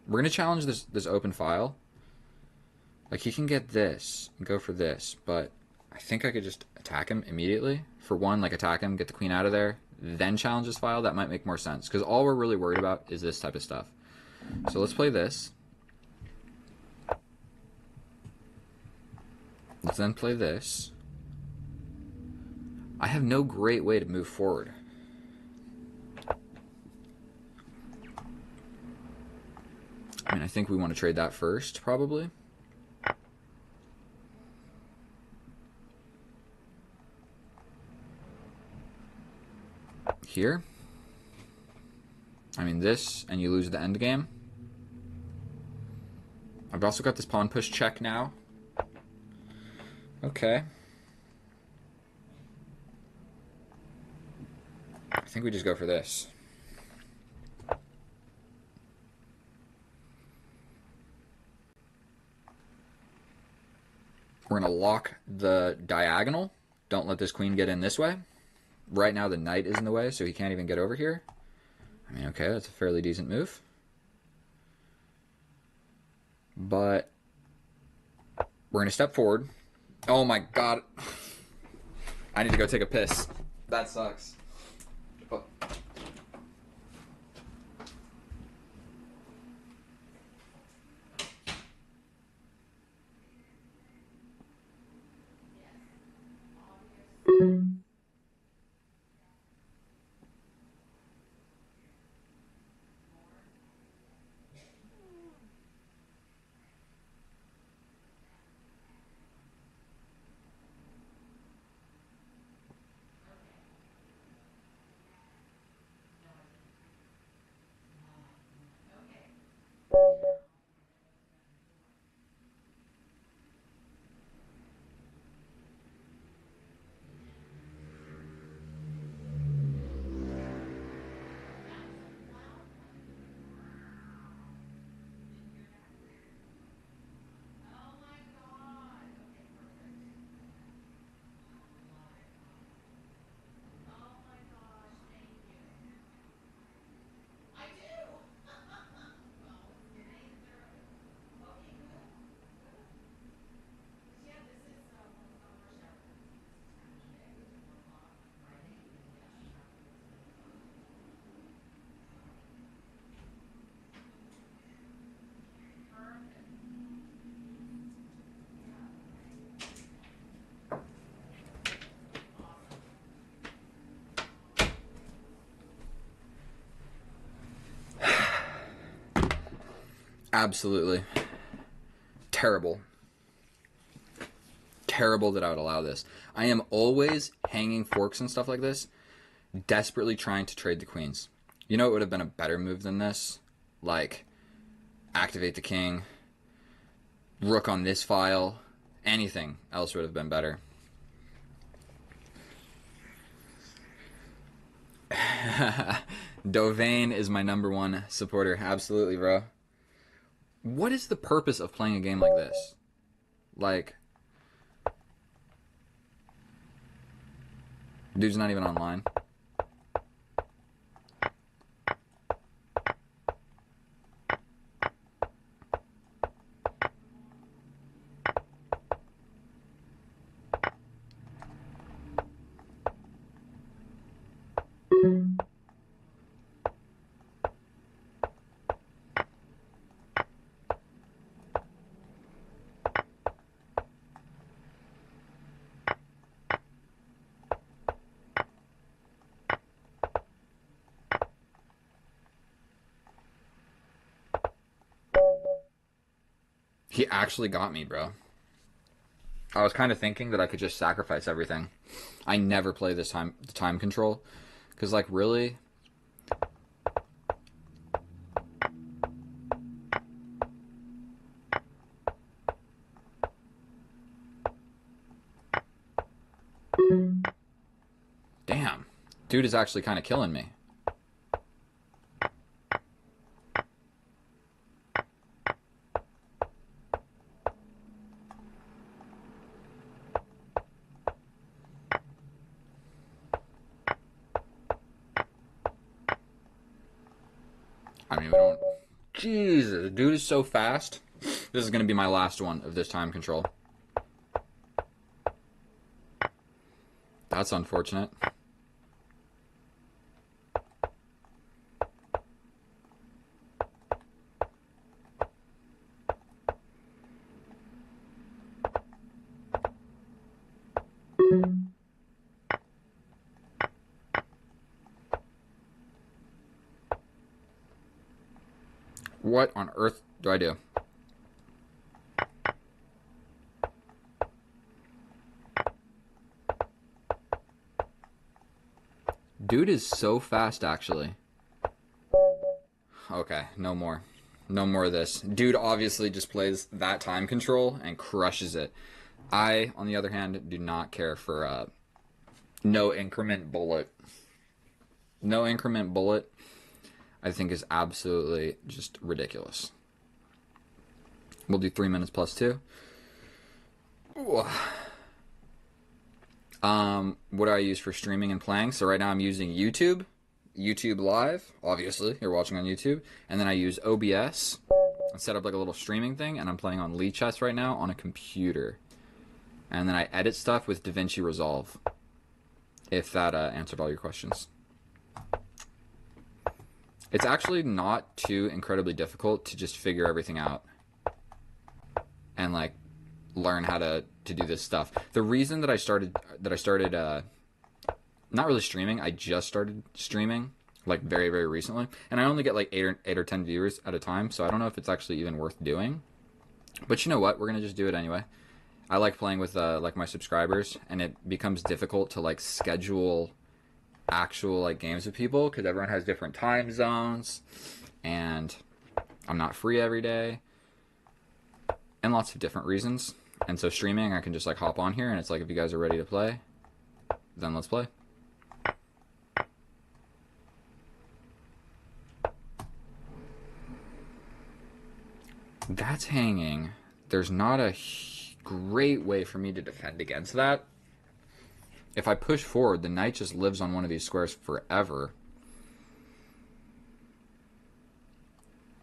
We're going to challenge this open file. Like, he can get this and go for this, but I think I could just attack him immediately. For one, like, attack him, get the queen out of there, then challenge this file. That might make more sense, because all we're really worried about is this type of stuff. So let's play this. Let's then play this. I have no great way to move forward. I mean, I think we want to trade that first, probably. Here. I mean, this, and you lose the endgame. I've also got this pawn push check now. Okay. I think we just go for this. We're going to lock the diagonal. Don't let this queen get in this way. Right now the knight is in the way, so he can't even get over here. I mean, okay, that's a fairly decent move. But we're going to step forward. Oh my god. I need to go take a piss. That sucks. Oh. Absolutely terrible. Terrible that I would allow this. I am always hanging forks and stuff like this, desperately trying to trade the queens. You know, it would have been a better move than this. Like, activate the king, rook on this file, anything else would have been better. Dovane is my #1 supporter. Absolutely, bro. What is the purpose of playing a game like this? Like, dude's not even online. He actually got me, bro. I was kind of thinking that I could just sacrifice everything. I never play this time control. Because, like, really? Damn. Dude is actually kind of killing me. I mean, we don't... Jesus, dude is so fast. This is going to be my last one of this time control. That's unfortunate. What on earth do I do? Dude is so fast, actually. Okay, no more. No more of this. Dude obviously just plays that time control and crushes it. I, on the other hand, do not care for no increment bullet. No increment bullet, I think, is absolutely just ridiculous. We'll do 3 minutes plus 2. What do I use for streaming and playing? So right now I'm using YouTube Live, obviously, you're watching on YouTube, and then I use OBS and set up like a little streaming thing, and I'm playing on Lichess right now on a computer. And then I edit stuff with DaVinci Resolve, if that answered all your questions. It's actually not too incredibly difficult to just figure everything out and like learn how to do this stuff. The reason that I started not really streaming, I just started streaming like very, very recently, and I only get like 8 or 10 viewers at a time, so I don't know if it's actually even worth doing. But you know what? We're gonna just do it anyway. I like playing with like my subscribers, and it becomes difficult to like schedule actual like games with people because everyone has different time zones, and I'm not free every day, and lots of different reasons. And so streaming, I can just like hop on here, and it's like, if you guys are ready to play, then let's play. That's hanging. There's not a great way for me to defend against that. If I push forward, the knight just lives on one of these squares forever.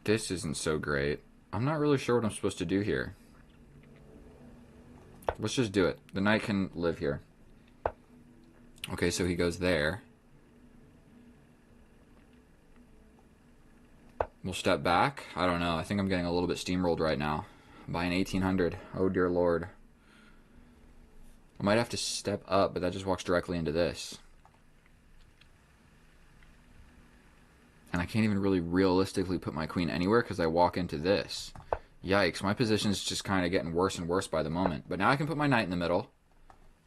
This isn't so great. I'm not really sure what I'm supposed to do here. Let's just do it. The knight can live here. Okay, so he goes there. We'll step back. I don't know. I think I'm getting a little bit steamrolled right now by an 1800. Oh, dear Lord. I might have to step up, but that just walks directly into this. And I can't even really realistically put my queen anywhere because I walk into this. Yikes, my position's just kind of getting worse and worse by the moment. But now I can put my knight in the middle.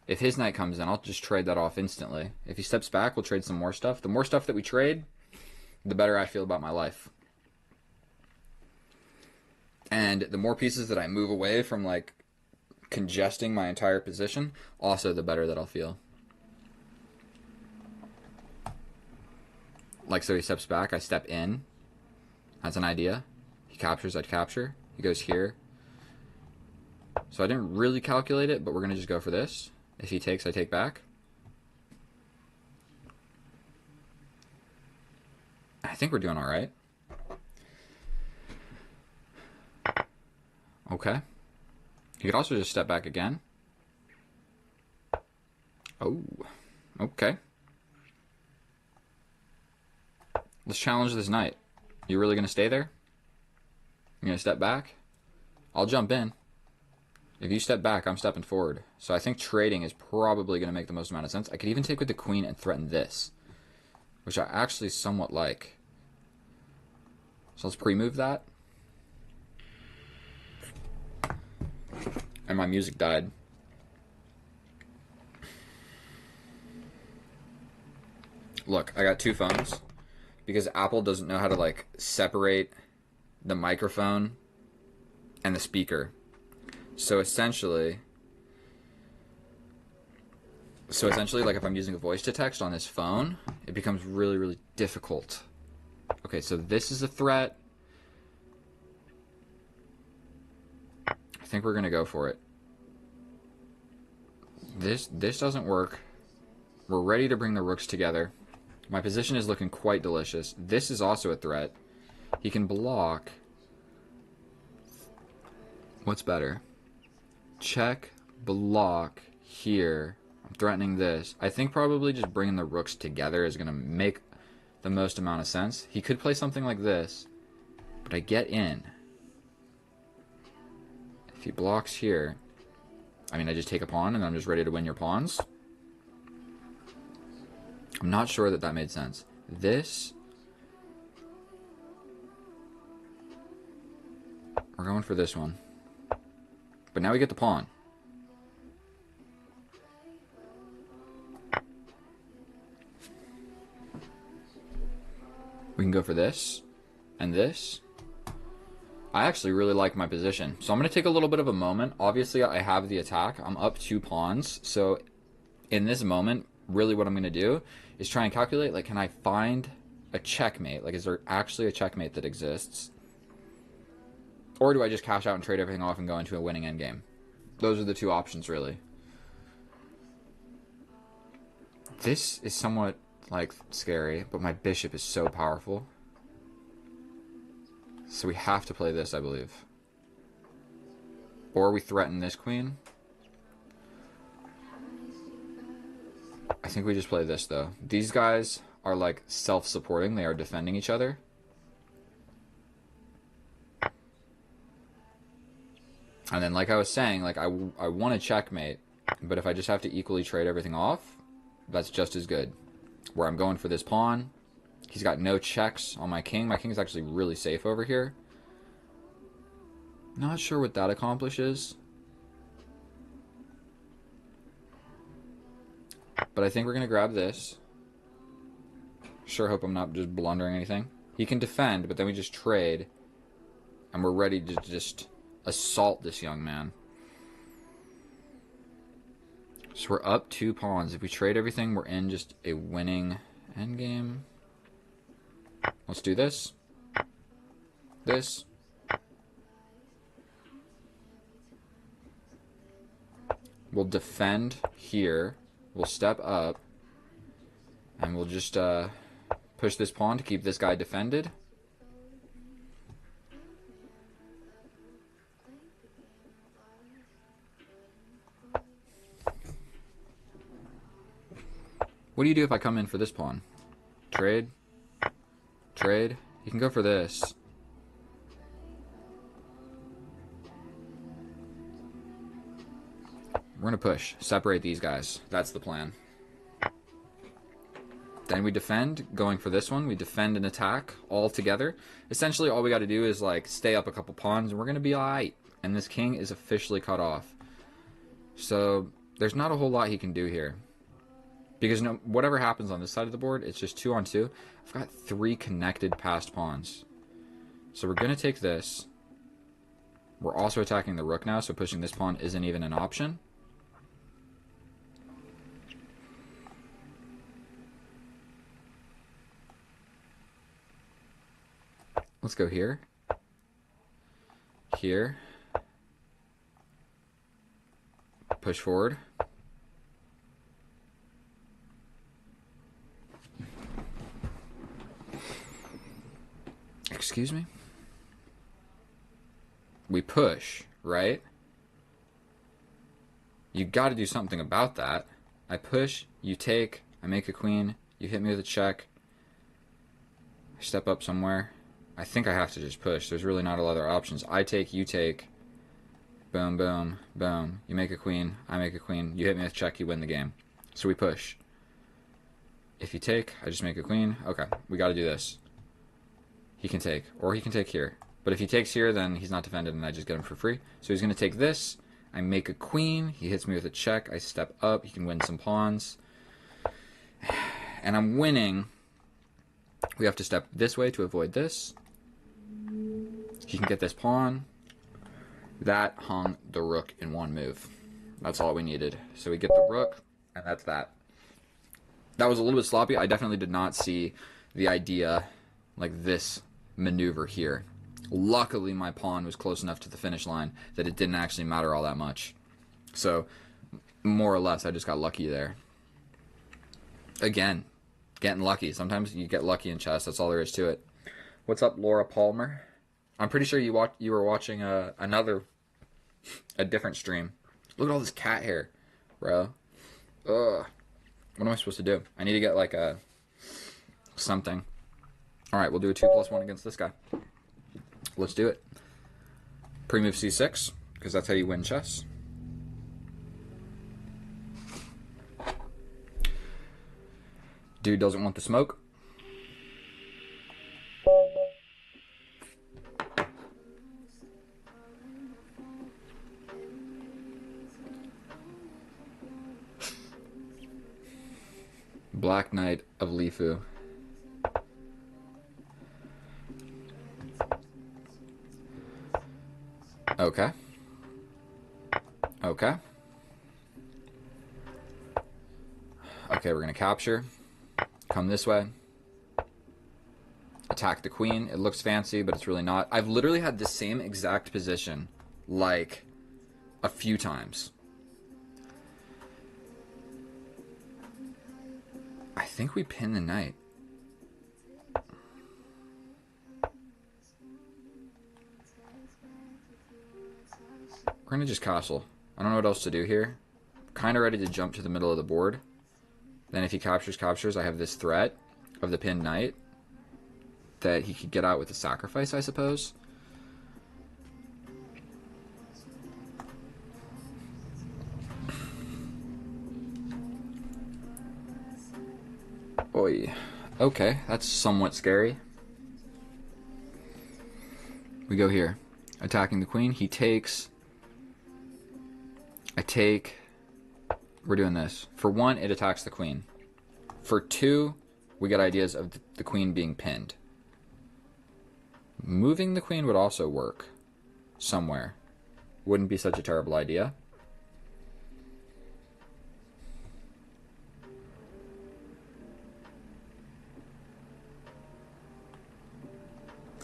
If his knight comes in, I'll just trade that off instantly. If he steps back, we'll trade some more stuff. The more stuff that we trade, the better I feel about my life. And the more pieces that I move away from, like, congesting my entire position, also the better that I'll feel. Like, so he steps back, I step in. That's an idea. He captures, I'd capture. He goes here. So I didn't really calculate it, but we're going to just go for this. If he takes, I take back. I think we're doing all right. Okay. You could also just step back again. Oh, okay. Let's challenge this knight. You really going to stay there? You're going to step back? I'll jump in. If you step back, I'm stepping forward. So I think trading is probably going to make the most amount of sense. I could even take with the queen and threaten this, which I actually somewhat like. So let's pre-move that. And my music died. Look, I got two phones because Apple doesn't know how to like separate the microphone and the speaker. So essentially, like if I'm using a voice to text on this phone, it becomes really, really difficult. Okay, so this is a threat. I think we're gonna go for it. This doesn't work. We're ready to bring the rooks together. My position is looking quite delicious. This is also a threat. He can block. What's better? Check, block, here. I'm threatening this. I think probably just bringing the rooks together is going to make the most amount of sense. He could play something like this, but I get in. If he blocks here, I mean, I just take a pawn and I'm just ready to win your pawns. I'm not sure that made sense. This, we're going for this one. But now we get the pawn. We can go for this and this. I actually really like my position. So I'm going to take a little bit of a moment. Obviously, I have the attack. I'm up 2 pawns. So in this moment, really what I'm going to do is try and calculate, like, can I find a checkmate? Like, is there actually a checkmate that exists? Or do I just cash out and trade everything off and go into a winning endgame? Those are the two options, really. This is somewhat, like, scary, but my bishop is so powerful. So we have to play this, I believe. Or we threaten this queen. I think we just play this, though. These guys are, like, self-supporting. They are defending each other. And then, like I was saying, like, I want a checkmate. But if I just have to equally trade everything off, that's just as good. Where I'm going for this pawn. He's got no checks on my king. My king is actually really safe over here. Not sure what that accomplishes. But I think we're going to grab this. Sure hope I'm not just blundering anything. He can defend, but then we just trade. And we're ready to just assault this young man. So we're up 2 pawns. If we trade everything, we're in just a winning endgame. Let's do this. This. We'll defend here. We'll step up. And we'll just push this pawn to keep this guy defended. What do you do if I come in for this pawn? Trade. Trade. You can go for this. We're going to push. Separate these guys. That's the plan. Then we defend. Going for this one. We defend and attack all together. Essentially, all we got to do is like stay up a couple pawns and we're going to be alright. And this king is officially cut off. So there's not a whole lot he can do here. Because whatever happens on this side of the board, it's just 2 on 2. I've got 3 connected passed pawns. So we're going to take this. We're also attacking the rook now, so pushing this pawn isn't even an option. Let's go here. Here. Push forward. Excuse me? We push, right? You got to do something about that. I push, you take, I make a queen, you hit me with a check. I step up somewhere. I think I have to just push. There's really not a lot of other options. I take, you take. Boom, boom, boom. You make a queen, I make a queen. You hit me with a check, you win the game. So we push. If you take, I just make a queen. Okay, we got to do this. He can take, or he can take here. But if he takes here, then he's not defended and I just get him for free. So he's going to take this, I make a queen. He hits me with a check. I step up. He can win some pawns. And I'm winning. We have to step this way to avoid this. He can get this pawn. That hung the rook in one move. That's all we needed. So we get the rook, and that's that. That was a little bit sloppy. I definitely did not see the idea like this maneuver here. Luckily, my pawn was close enough to the finish line that it didn't actually matter all that much. So, more or less, I just got lucky there. Again, getting lucky. Sometimes you get lucky in chess. That's all there is to it. What's up, Laura Palmer? I'm pretty sure you were watching a different stream. Look at all this cat hair, bro. Ugh. What am I supposed to do? I need to get like a something. All right, we'll do a 2+1 against this guy. Let's do it. Pre-move c6, because that's how you win chess. Dude doesn't want the smoke. Black Knight of Lifu. Okay. Okay. Okay, we're going to capture. Come this way. Attack the queen. It looks fancy, but it's really not. I've literally had the same exact position, like, a few times. I think we pin the knight. We're going to just castle. I don't know what else to do here. Kind of ready to jump to the middle of the board. Then if he captures, I have this threat of the pinned knight that he could get out with a sacrifice, I suppose. Oy. Okay, that's somewhat scary. We go here. Attacking the queen. He takes. I take. We're doing this. For 1, it attacks the queen. For 2, we get ideas of the queen being pinned. Moving the queen would also work. Somewhere. Wouldn't be such a terrible idea.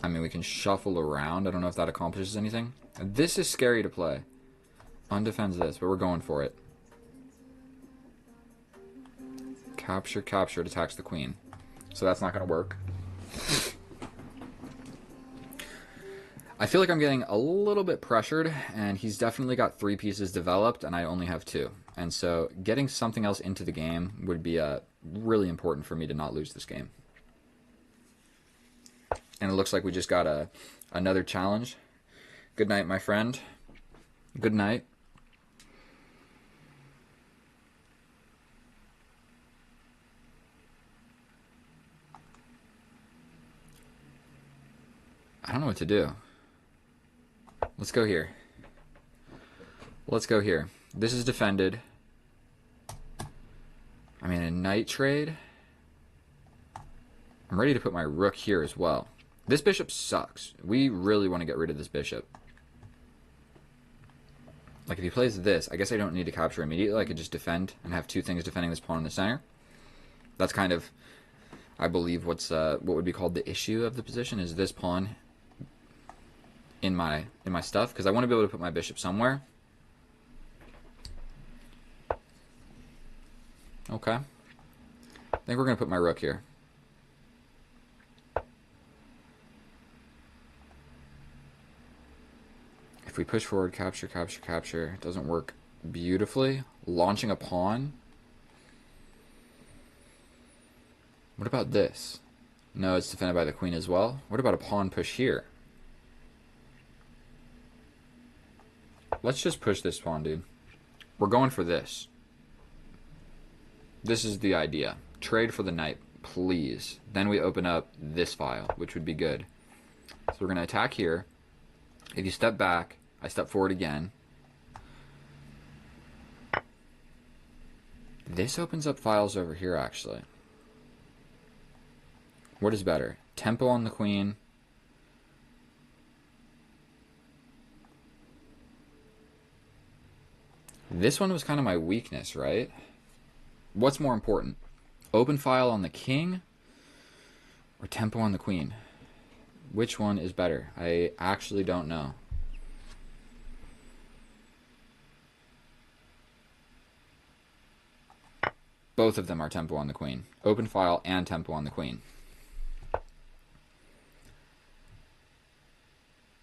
I mean, we can shuffle around. I don't know if that accomplishes anything. This is scary to play. Undefends this, but we're going for it. Capture, capture, it attacks the queen. So that's not going to work. I feel like I'm getting a little bit pressured, and he's definitely got 3 pieces developed, and I only have 2. And so getting something else into the game would be really important for me to not lose this game. And it looks like we just got another challenge. Good night, my friend. Good night. I don't know what to do. Let's go here. Let's go here. This is defended. I mean, a knight trade. I'm ready to put my rook here as well. This bishop sucks. We really want to get rid of this bishop. Like, if he plays this, I guess I don't need to capture immediately. I could just defend and have 2 things defending this pawn in the center. That's kind of, I believe, what would be called the issue of the position, is this pawn in my stuff, because I want to be able to put my bishop somewhere. Okay. I think we're going to put my rook here. If we push forward, capture, capture, capture, it doesn't work beautifully. Launching a pawn. What about this? No, it's defended by the queen as well. What about a pawn push here? Let's just push this pawn, dude. We're going for this. This is the idea. Trade for the knight, please. Then we open up this file, which would be good. So we're going to attack here. If you step back, I step forward again. This opens up files over here, actually. What is better? Tempo on the queen. This one was kind of my weakness, right? What's more important? Open file on the king or tempo on the queen? Which one is better? I actually don't know. Both of them are tempo on the queen. Open file and tempo on the queen.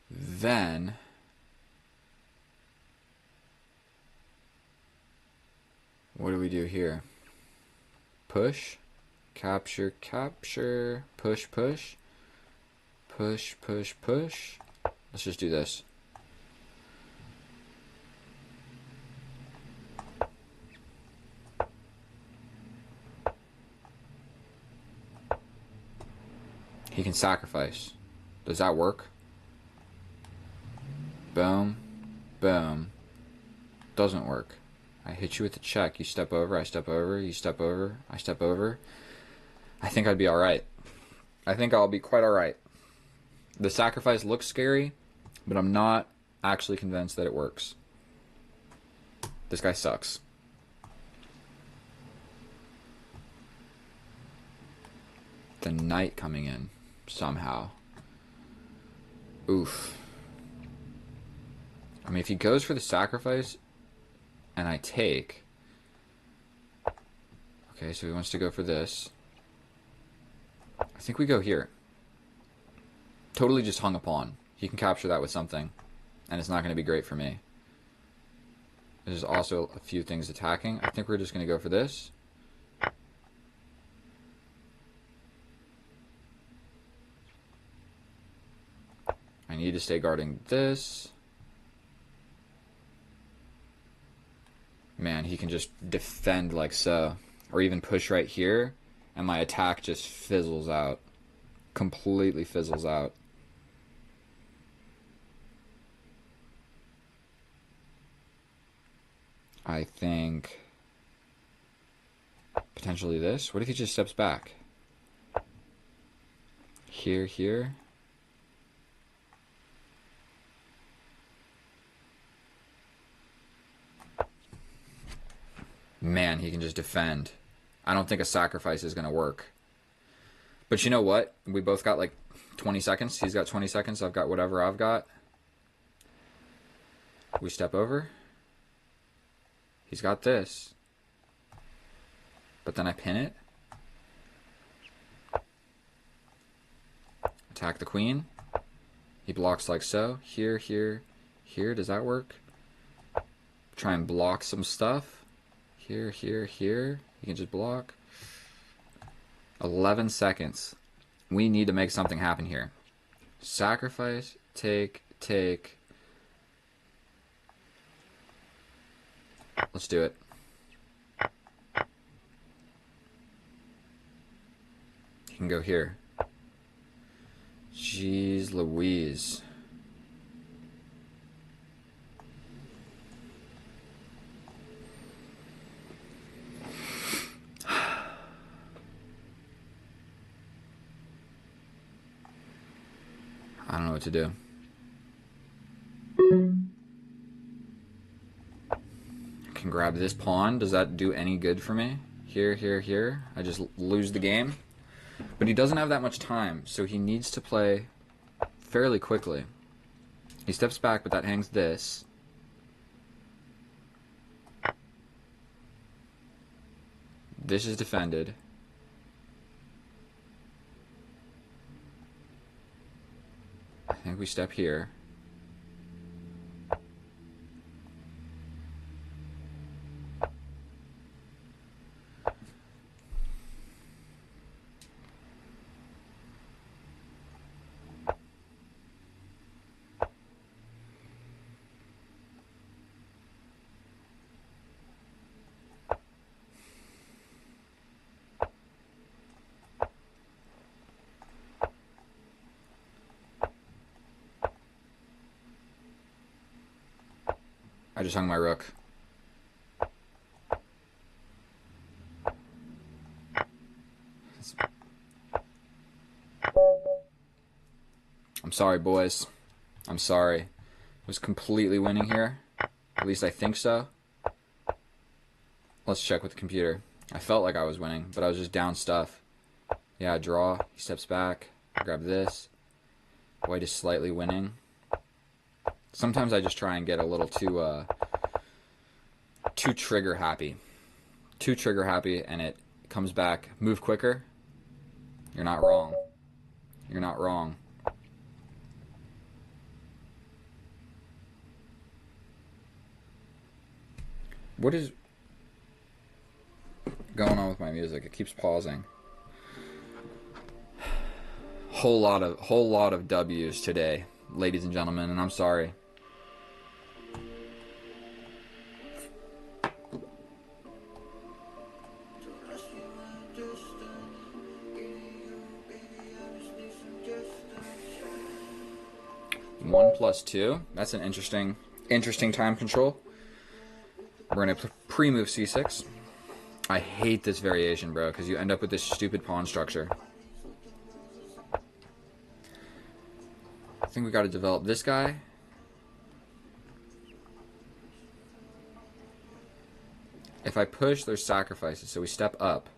Then what do we do here? Push, capture, capture, push, push, push, push, push. Let's just do this. He can sacrifice. Does that work? Boom, boom. Doesn't work. I hit you with the check. You step over, I step over, you step over, I step over. I think I'd be alright. I think I'll be quite alright. The sacrifice looks scary, but I'm not actually convinced that it works. This guy sucks. The knight coming in somehow. Oof. I mean, if he goes for the sacrifice and I take... Okay, so he wants to go for this. I think we go here. Totally just hung a pawn. He can capture that with something, and it's not going to be great for me. There's also a few things attacking. I think we're just going to go for this. I need to stay guarding this. Man, he can just defend like so. Or even push right here, and my attack just fizzles out. Completely fizzles out. I think potentially this. What if he just steps back? Here, here. Man, he can just defend. I don't think a sacrifice is going to work. But you know what? We both got like 20 seconds. He's got 20 seconds. I've got whatever I've got. We step over. He's got this. But then I pin it. Attack the queen. He blocks like so. Here, here, here. Does that work? Try and block some stuff. Here, here, here. You can just block. 11 seconds. We need to make something happen here. Sacrifice, take, take. Let's do it. You can go here. Jeez Louise. I don't know what to do. I can grab this pawn. Does that do any good for me? Here, here, here. I just lose the game. But he doesn't have that much time, so he needs to play fairly quickly. He steps back, but that hangs this. This is defended. I think we step here. I just hung my rook. sorry, boys. I'm sorry. Was completely winning here. At least I think so. Let's check with the computer. I felt like I was winning, but I was just down stuff. Yeah, draw. He steps back. Grab this. White is slightly winning. Sometimes I just try and get a little too trigger happy. Too trigger happy, and it comes back. Move quicker. You're not wrong. You're not wrong. What is going on with my music? It keeps pausing. Whole lot of W's today, ladies and gentlemen, and I'm sorry. One plus two. That's an interesting time control. We're gonna pre-move c6. I hate this variation, bro, because you end up with this stupid pawn structure. I think we got to develop this guy. If I push, there's sacrifices, so we step up.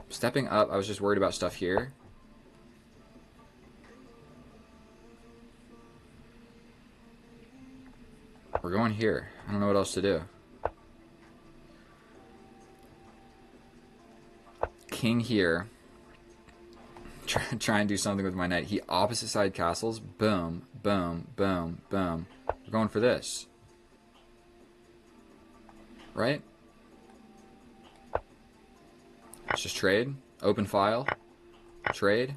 Stepping up, I was just worried about stuff here. We're going here. I don't know what else to do. King here. Try and do something with my knight. He opposite side castles. Boom, boom, boom, boom. We're going for this. Right? Let's just trade. Open file. Trade.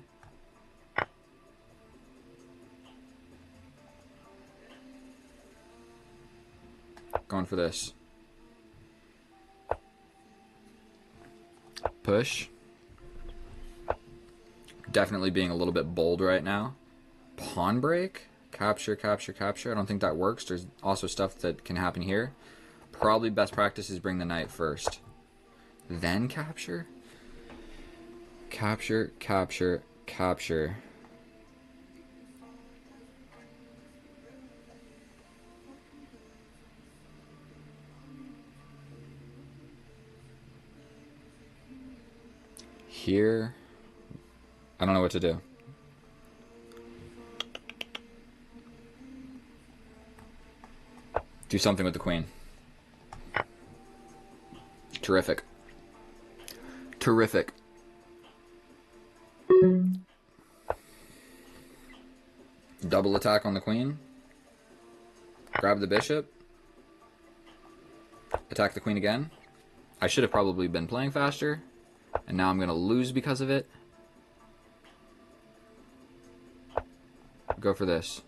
Going for this. Push. Definitely being a little bit bold right now. Pawn break. Capture, capture, capture. I don't think that works. There's also stuff that can happen here. Probably best practice is bring the knight first. Then capture. Capture, capture, capture. Here. I don't know what to do. Do something with the queen. Terrific. Terrific. Double attack on the queen. Grab the bishop. Attack the queen again. I should have probably been playing faster. And now I'm going to lose because of it. Go for this.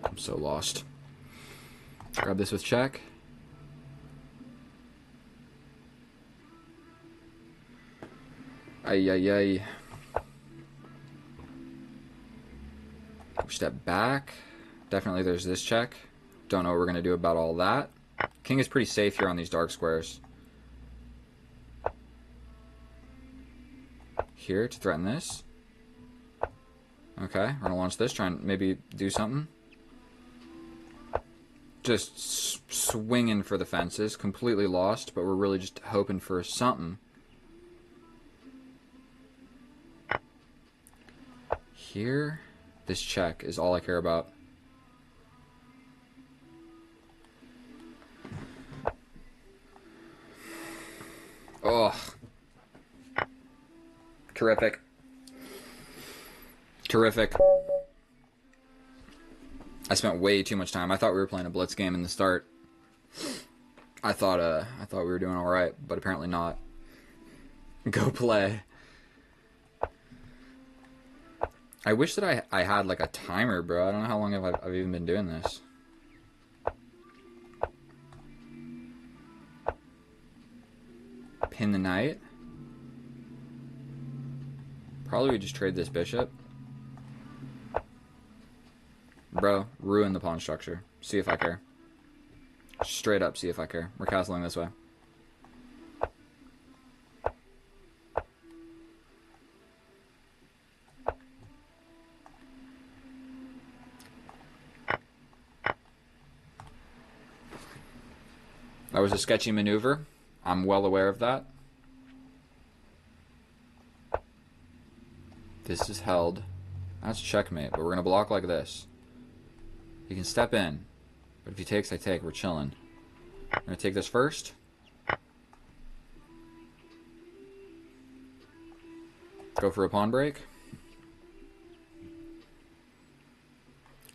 I'm so lost. Grab this with check. Ay, ay, ay. Step back. Definitely there's this check. Don't know what we're going to do about all that. King is pretty safe here on these dark squares. Here to threaten this. Okay, we're going to launch this. Try and maybe do something. Just swinging for the fences. Completely lost, but we're really just hoping for something. Here, this check is all I care about. Oh, terrific. Terrific. I spent way too much time. I thought we were playing a blitz game in the start. I thought we were doing all right, but apparently not. Go play. I wish that I had like a timer, bro. I don't know how long I've even been doing this. Pin the knight. Probably we just trade this bishop. Bro, ruin the pawn structure. See if I care. Straight up, see if I care. We're castling this way. That was a sketchy maneuver. I'm well aware of that. This is held. That's checkmate, but we're going to block like this. He can step in, but if he takes, I take. We're chilling. I'm going to take this first. Go for a pawn break.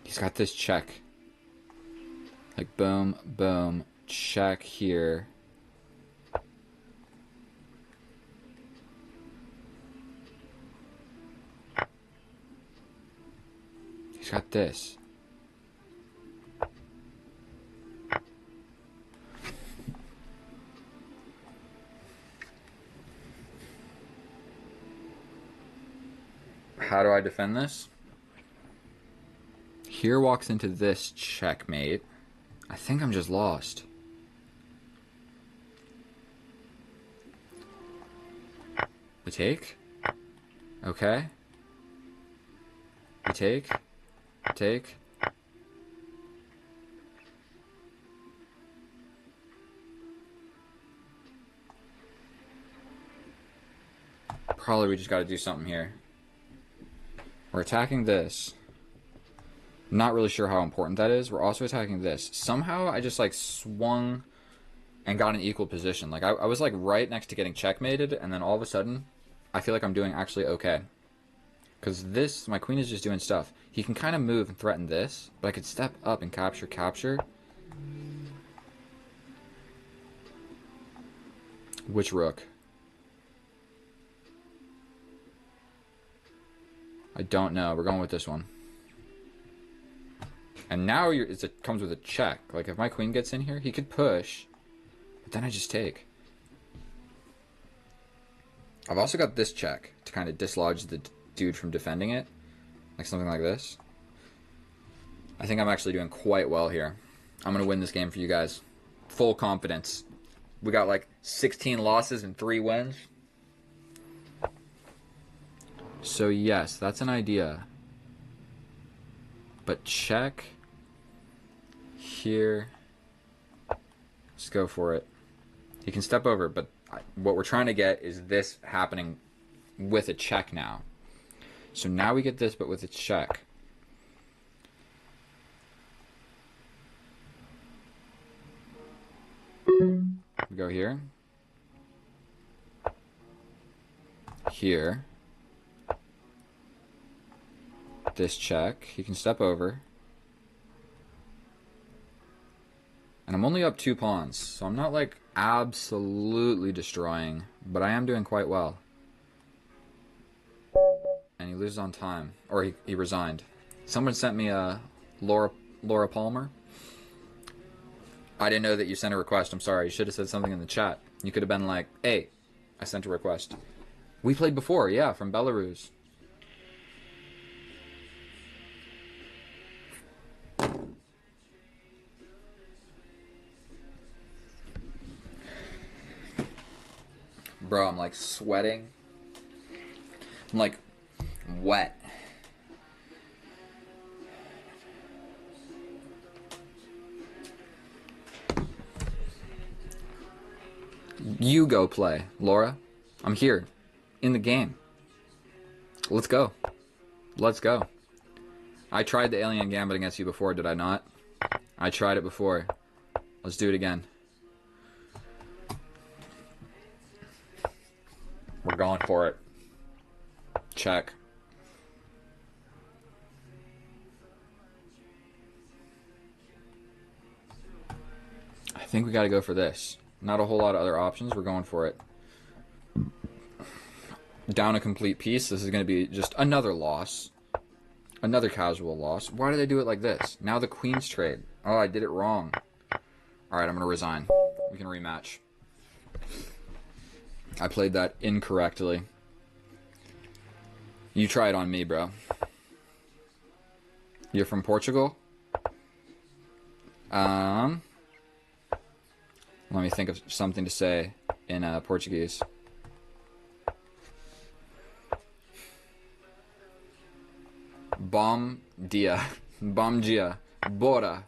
He's got this check. Like boom, boom, check here. He's got this. How do I defend this? Here walks into this checkmate. I think I'm just lost. We take? Okay. We take? Take? Probably we just gotta do something here. We're attacking this. Not really sure how important that is. We're also attacking this. Somehow I just like swung and got an equal position. Like I was like right next to getting checkmated, and then all of a sudden I feel like I'm doing actually okay. Because this, my queen is just doing stuff. He can kind of move and threaten this, but I could step up and capture. Which rook? I don't know. We're going with this one. And now it comes with a check. Like if my queen gets in here, he could push, but then I just take. I've also got this check to kind of dislodge the dude from defending it. Like something like this. I think I'm actually doing quite well here. I'm going to win this game for you guys. Full confidence. We got like 16 losses and 3 wins. So yes, that's an idea. But check here. Let's go for it. He can step over, but what we're trying to get is this happening with a check now. So now we get this, but with a check. We go here. Here. This check. He can step over. And I'm only up 2 pawns, so I'm not like absolutely destroying, but I am doing quite well. And he loses on time. Or he resigned. Someone sent me a Laura Palmer. I didn't know that you sent a request. I'm sorry. You should have said something in the chat. You could have been like, hey, I sent a request. We played before, yeah, from Belarus. Bro, I'm like sweating. I'm like wet. You go play, Laura. I'm here in the game. Let's go. Let's go. I tried the alien gambit against you before, did I not? I tried it before. Let's do it again. We're going for it. Check. I think we got to go for this. Not a whole lot of other options. We're going for it. Down a complete piece. This is going to be just another loss. Another casual loss. Why did I do it like this? Now the queen's trade. Oh, I did it wrong. Alright, I'm going to resign. We can rematch. I played that incorrectly. You try it on me, bro. You're from Portugal? Let me think of something to say in Portuguese. Bom dia. Bom dia. Bora.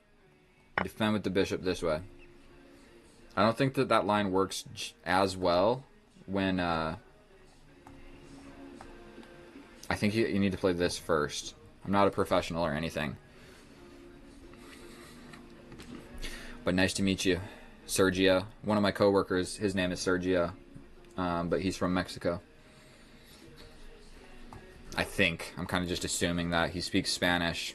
Defend with the bishop this way. I don't think that that line works as well when... I think you need to play this first. I'm not a professional or anything. But nice to meet you, Sergio. One of my coworkers, his name is Sergio, but he's from Mexico. I think. I'm kind of just assuming that. He speaks Spanish,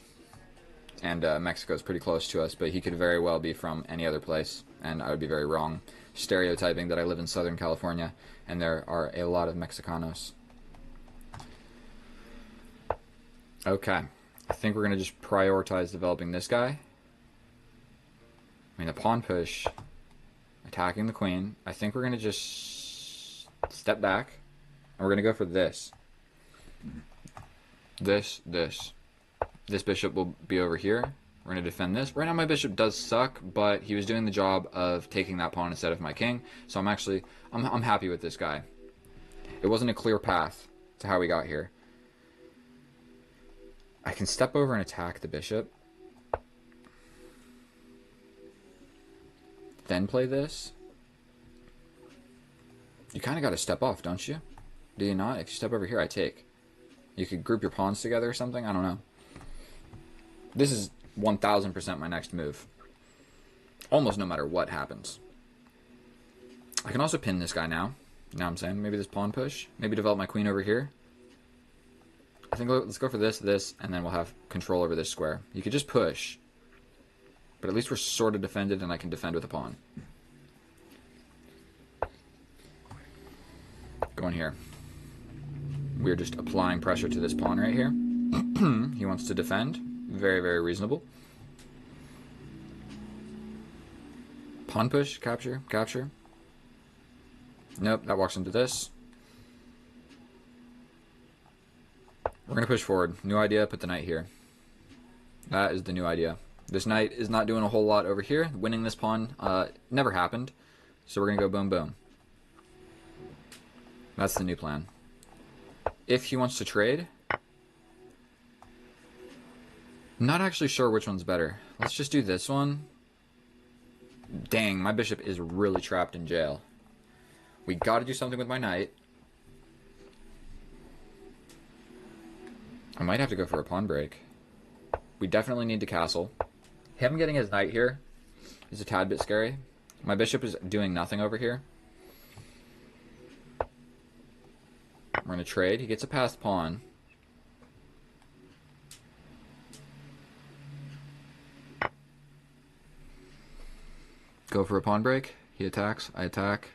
and Mexico's pretty close to us, but he could very well be from any other place, and I would be very wrong stereotyping that I live in Southern California, and there are a lot of Mexicanos. Okay. I think we're going to just prioritize developing this guy. I mean, the pawn push, attacking the queen. I think we're going to just step back, and we're going to go for this. This. This bishop will be over here. We're going to defend this. Right now my bishop does suck, but he was doing the job of taking that pawn instead of my king. So I'm happy with this guy. It wasn't a clear path to how we got here. I can step over and attack the bishop. Then play this. You kind of got to step off, don't you? Do you not? If you step over here, I take. You could group your pawns together or something. I don't know. This is 1000% my next move. Almost no matter what happens. I can also pin this guy now. You know what I'm saying? Maybe this pawn push. Maybe develop my queen over here. I think let's go for this, and then we'll have control over this square. You could just push. But at least we're sort of defended, and I can defend with a pawn. Going here. We're just applying pressure to this pawn right here. He wants to defend. Very, very reasonable. Pawn push, capture, capture. Nope, that walks into this. We're going to push forward. New idea, put the knight here. That is the new idea. This knight is not doing a whole lot over here. Winning this pawn never happened. So we're going to go boom, boom. That's the new plan. If he wants to trade, I'm not actually sure which one's better. Let's just do this one. Dang, my bishop is really trapped in jail. We got to do something with my knight. I might have to go for a pawn break. We definitely need to castle. Him getting his knight here is a tad bit scary. My bishop is doing nothing over here. We're going to trade. He gets a passed pawn. Go for a pawn break. He attacks. I attack.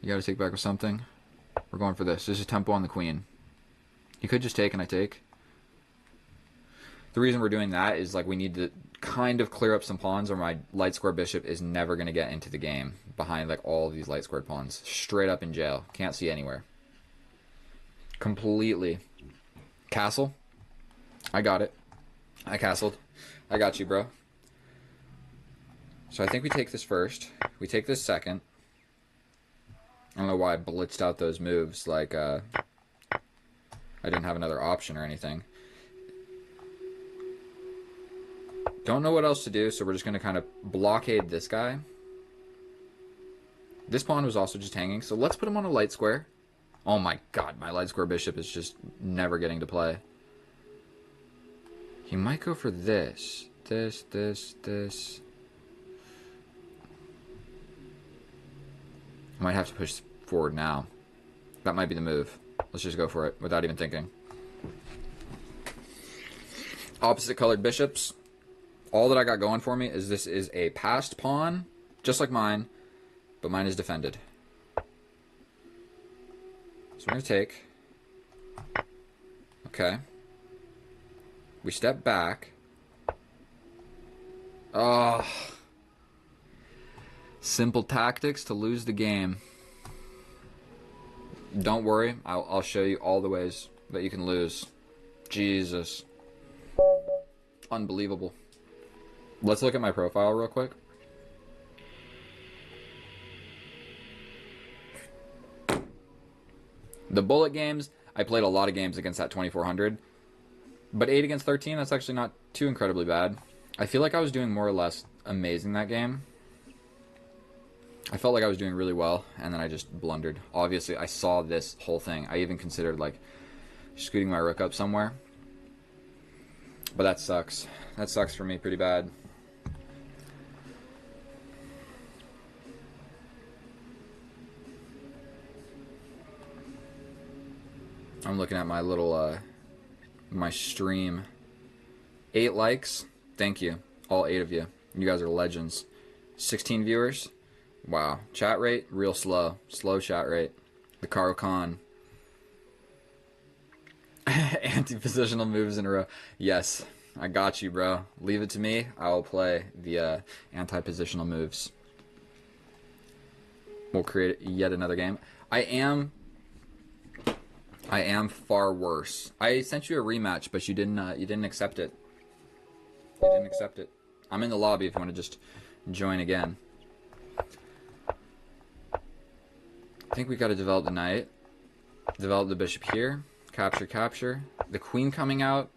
You got to take back with something. We're going for this. This is tempo on the queen. You could just take and I take. The reason we're doing that is like we need to kind of clear up some pawns or my light square bishop is never going to get into the game behind like all of these light squared pawns. Straight up in jail. Can't see anywhere. Completely. Castle. I got it. I castled. I got you, bro. So I think we take this first. We take this second. I don't know why I blitzed out those moves like I didn't have another option or anything. Don't know what else to do, so we're just going to kind of blockade this guy. This pawn was also just hanging, so let's put him on a light square. Oh my god, my light square bishop is just never getting to play. He might go for this. This. I might have to push forward now. That might be the move. Let's just go for it without even thinking. Opposite colored bishops. All that I got going for me is this is a passed pawn, just like mine, but mine is defended. So we're going to take. Okay. We step back. Oh. Simple tactics to lose the game. Don't worry, I'll show you all the ways that you can lose. Jesus. Unbelievable. Let's look at my profile real quick. The bullet games, I played a lot of games against that 2400. But 8 against 13, that's actually not too incredibly bad. I feel like I was doing more or less amazing that game. I felt like I was doing really well, and then I just blundered. Obviously, I saw this whole thing. I even considered, like, scooting my rook up somewhere. But that sucks. That sucks for me pretty bad. I'm looking at my little, my stream. 8 likes. Thank you. All 8 of you. You guys are legends. 16 viewers. Wow. Chat rate, real slow. Slow chat rate. The Karo Khan. Anti-positional moves in a row. Yes. I got you, bro. Leave it to me. I will play the anti-positional moves. We'll create yet another game. I am far worse. I sent you a rematch, but you didn't accept it. You didn't accept it. I'm in the lobby if you want to just join again. I think we got to develop the knight. Develop the bishop here. Capture, capture. The queen coming out,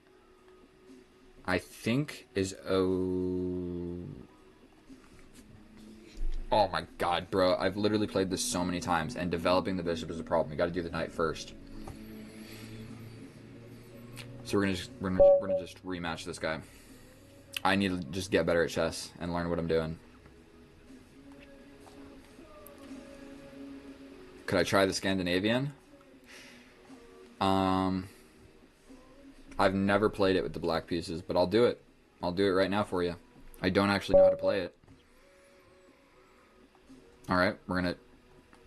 I think, is oh my god, bro. I've literally played this so many times, and developing the bishop is a problem. We got to do the knight first. So we're gonna just rematch this guy. I need to just get better at chess and learn what I'm doing. Could I try the Scandinavian? I've never played it with the black pieces, but I'll do it. I'll do it right now for you. I don't actually know how to play it. All right, we're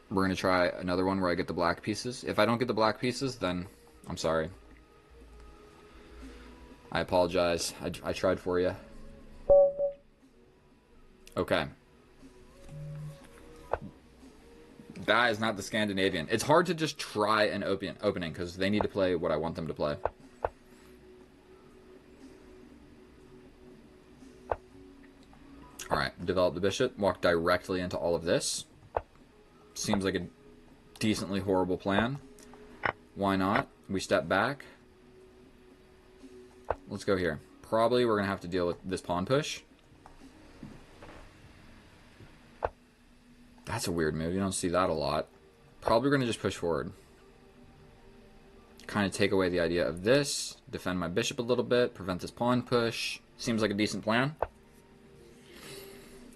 gonna try another one where I get the black pieces. If I don't get the black pieces, then I'm sorry. I apologize. I tried for you. Okay. That is not the Scandinavian. It's hard to just try an opening because they need to play what I want them to play. Alright, develop the bishop. Walk directly into all of this. Seems like a decently horrible plan. Why not? We step back. Let's go here. Probably we're going to have to deal with this pawn push. That's a weird move. You don't see that a lot. Probably going to just push forward. Kind of take away the idea of this. Defend my bishop a little bit. Prevent this pawn push. Seems like a decent plan.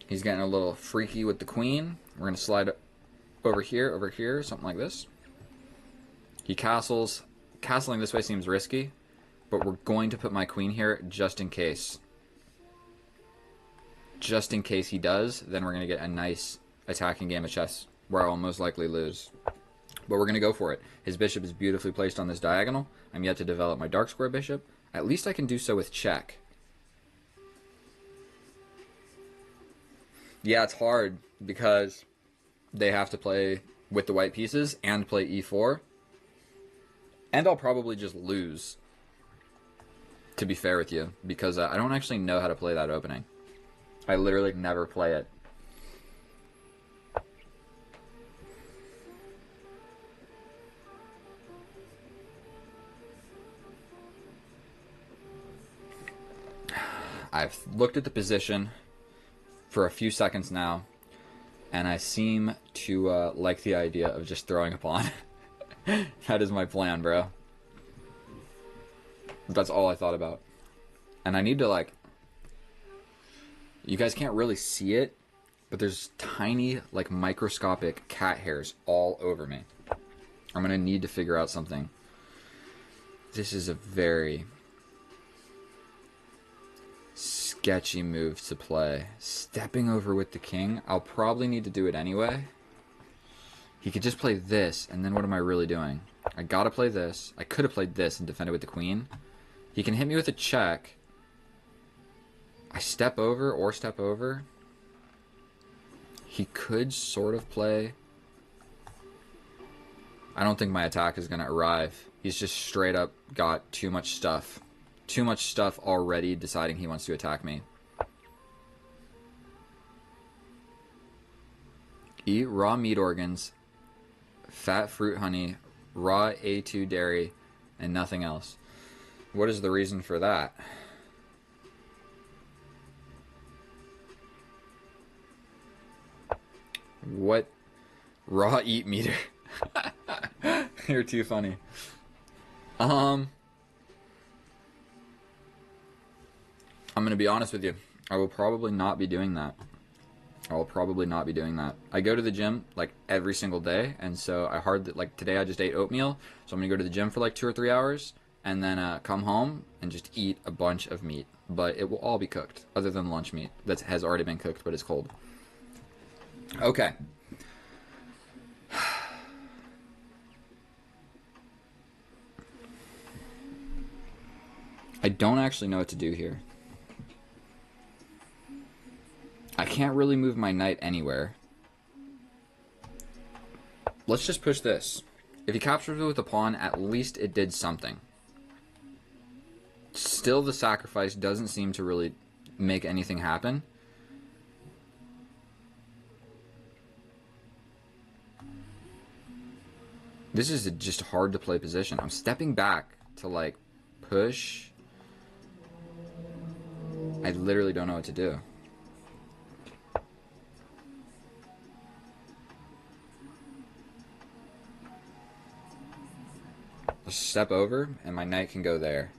He's getting a little freaky with the queen. We're going to slide over here, something like this. He castles. Castling this way seems risky, but we're going to put my queen here just in case. Just in case he does, then we're going to get a nice attacking game of chess where I'll most likely lose. But we're going to go for it. His bishop is beautifully placed on this diagonal. I'm yet to develop my dark square bishop. At least I can do so with check. Yeah, it's hard because they have to play with the white pieces and play e4. And I'll probably just lose, to be fair with you, because I don't actually know how to play that opening. I literally never play it. I've looked at the position for a few seconds now, and I seem to like the idea of just throwing a pawn. That is my plan, bro. That's all I thought about. And I need to, like... You guys can't really see it, but there's tiny, like, microscopic cat hairs all over me. I'm gonna need to figure out something. This is a very sketchy move to play. Stepping over with the king. I'll probably need to do it anyway. He could just play this, and then what am I really doing? I gotta play this. I could have played this and defended with the queen. He can hit me with a check. I step over or step over. He could sort of play... I don't think my attack is going to arrive. He's just straight up got too much stuff. Too much stuff already deciding he wants to attack me. Eat raw meat organs, fat fruit honey, raw A2 dairy, and nothing else. What is the reason for that? What? Raw eat meter. You're too funny. I'm gonna be honest with you. I will probably not be doing that. I go to the gym like every single day, and so like today I just ate oatmeal, so I'm gonna go to the gym for like 2 or 3 hours, and then come home and just eat a bunch of meat. But it will all be cooked, other than lunch meat that has already been cooked but is cold. Okay. I don't actually know what to do here. I can't really move my knight anywhere. Let's just push this. If he captures it with a pawn, at least it did something. Still, the sacrifice doesn't seem to really make anything happen. This is just hard to play position. I'm stepping back to like push. I literally don't know what to do. Just step over and my knight can go there.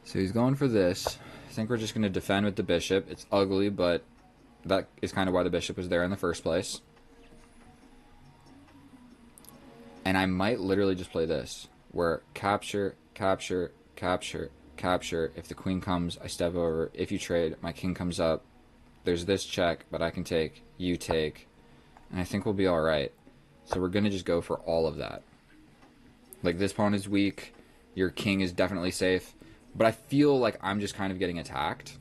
So he's going for this. I think we're just going to defend with the bishop. It's ugly, but that is kind of why the bishop was there in the first place. And I might literally just play this, where capture, capture, capture, capture. If the queen comes, I step over. If you trade, my king comes up. There's this check, but I can take, you take, and I think we'll be all right. So we're going to just go for all of that. Like, this pawn is weak. Your king is definitely safe. But I feel like I'm just kind of getting attacked.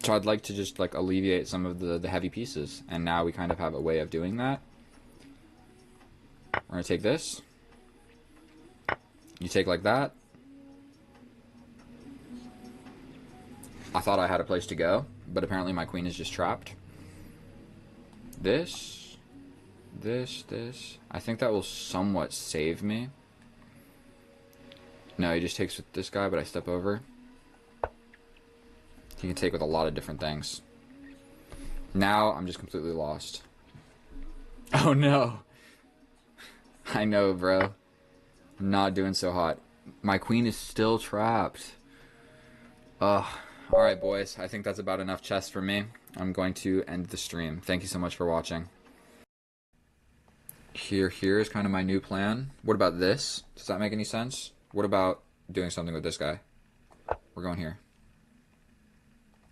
So I'd like to just, like, alleviate some of the heavy pieces. And now we kind of have a way of doing that. We're going to take this. You take like that. I thought I had a place to go, but apparently my queen is just trapped. This. I think that will somewhat save me. No, he just takes with this guy, but I step over. He can take with a lot of different things. Now I'm just completely lost. Oh no. I know, bro. Not doing so hot. My queen is still trapped. Ugh. Alright, boys. I think that's about enough chess for me. I'm going to end the stream. Thank you so much for watching. Here is kind of my new plan. What about this? Does that make any sense? What about doing something with this guy? We're going here.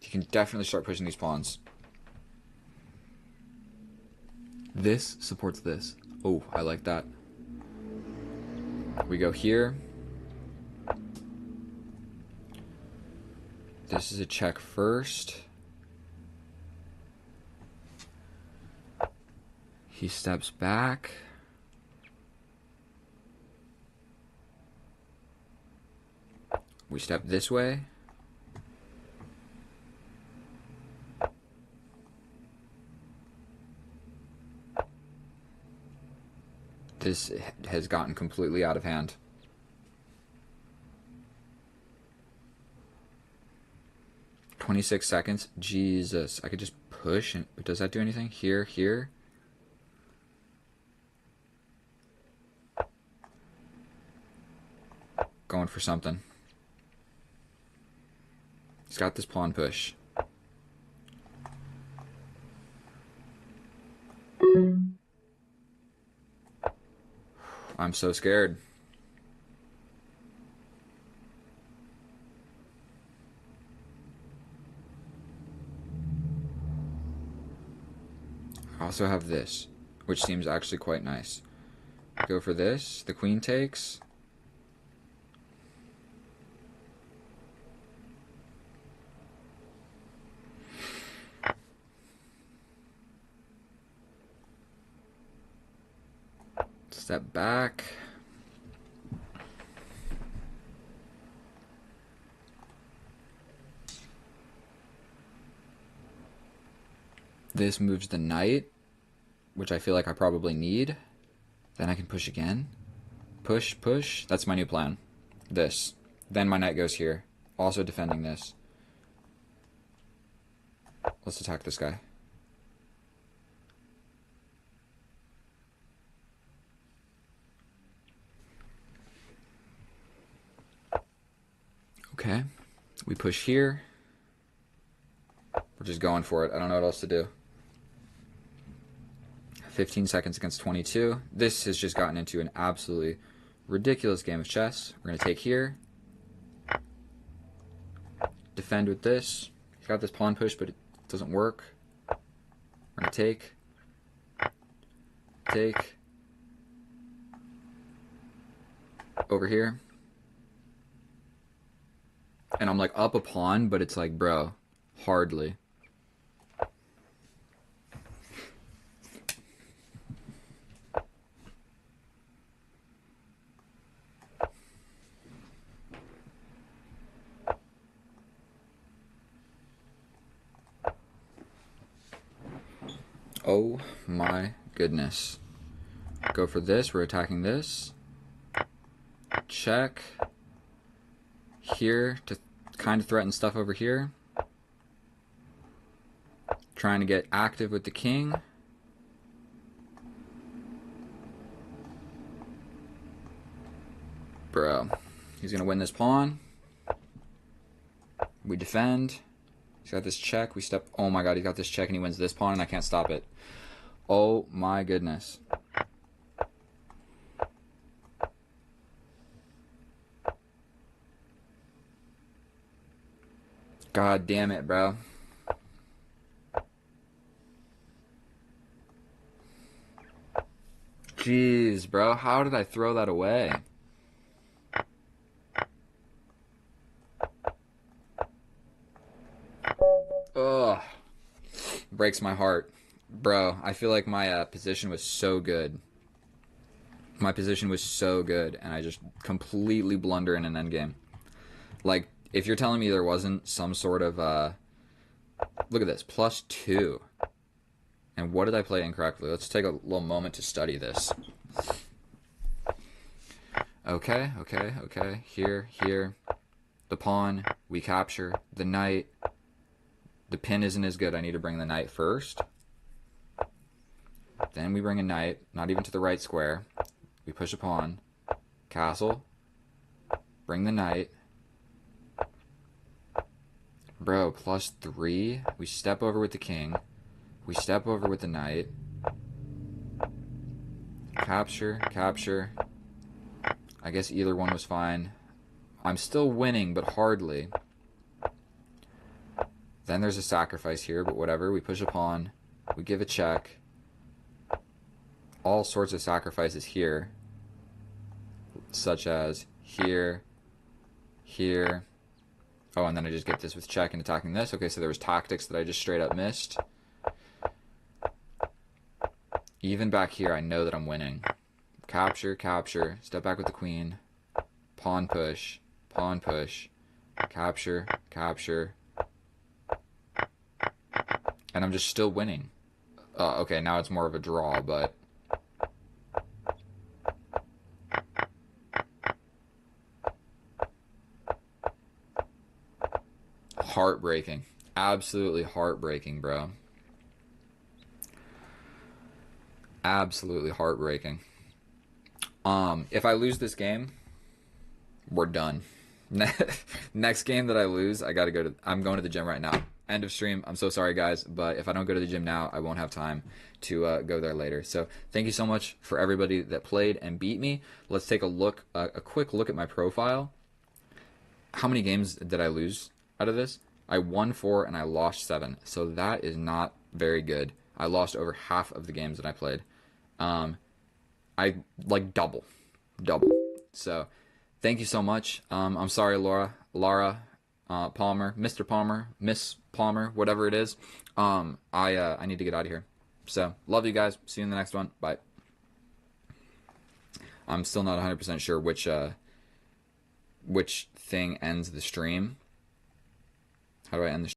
You can definitely start pushing these pawns. This supports this. Oh, I like that. We go here. This is a check first. He steps back. We step this way. This has gotten completely out of hand. "26 seconds. Jesus. I could just push. And does that do anything? Here. Going for something. He's got this pawn push. I'm so scared. I also have this, which seems actually quite nice. Go for this. The queen takes. Step back. This moves the knight, which I feel like I probably need. Then I can push again. Push, push. That's my new plan. This. Then my knight goes here. Also defending this. Let's attack this guy. Okay. We push here. We're just going for it. I don't know what else to do. 15 seconds against 22. This has just gotten into an absolutely ridiculous game of chess. We're going to take here. Defend with this. He's got this pawn push, but it doesn't work. We're going to take. Take. Over here. And I'm like up a pawn, but it's like, bro, hardly. Oh my goodness. Go for this. We're attacking this. Check. Here to kind of threaten stuff over here. Trying to get active with the king. Bro. He's going to win this pawn. We defend. He's got this check. We step. Oh my god, he got this check and he wins this pawn and I can't stop it. Oh my goodness. God damn it, bro. Jeez, bro. How did I throw that away? Ugh. Breaks my heart. Bro, I feel like my position was so good. My position was so good, and I just completely blunder in an endgame. Like, if you're telling me there wasn't some sort of, look at this, +2. And what did I play incorrectly? Let's take a little moment to study this. Okay, okay, okay. Here, here. The pawn, we capture. The knight. The pin isn't as good. I need to bring the knight first. Then we bring a knight, not even to the right square. We push a pawn. Castle. Bring the knight. Bro, +3. We step over with the king. We step over with the knight. Capture, capture. I guess either one was fine. I'm still winning, but hardly. Then there's a sacrifice here, but whatever. We push a pawn. We give a check. All sorts of sacrifices here. Such as here, here. Oh, and then I just get this with check and attacking this. Okay, so there was tactics that I just straight up missed. Even back here, I know that I'm winning. Capture, capture. Step back with the queen. Pawn push. Pawn push. Capture, capture. And I'm just still winning. Okay, now it's more of a draw, but... Heartbreaking. Absolutely heartbreaking, bro. Absolutely heartbreaking. If I lose this game, we're done. Next game that I lose, I'm going to the gym right now. End of stream. I'm so sorry, guys, but if I don't go to the gym now, I won't have time to go there later. So thank you so much for everybody that played and beat me. Let's take a quick look at my profile. How many games did I lose out of this? I won 4 and I lost 7. So that is not very good. I lost over half of the games that I played. I like double. So thank you so much. I'm sorry, Lara Palmer, Mr. Palmer, Miss Palmer, whatever it is. I need to get out of here. So love you guys. See you in the next one. Bye. I'm still not 100% sure which thing ends the stream. How do I end the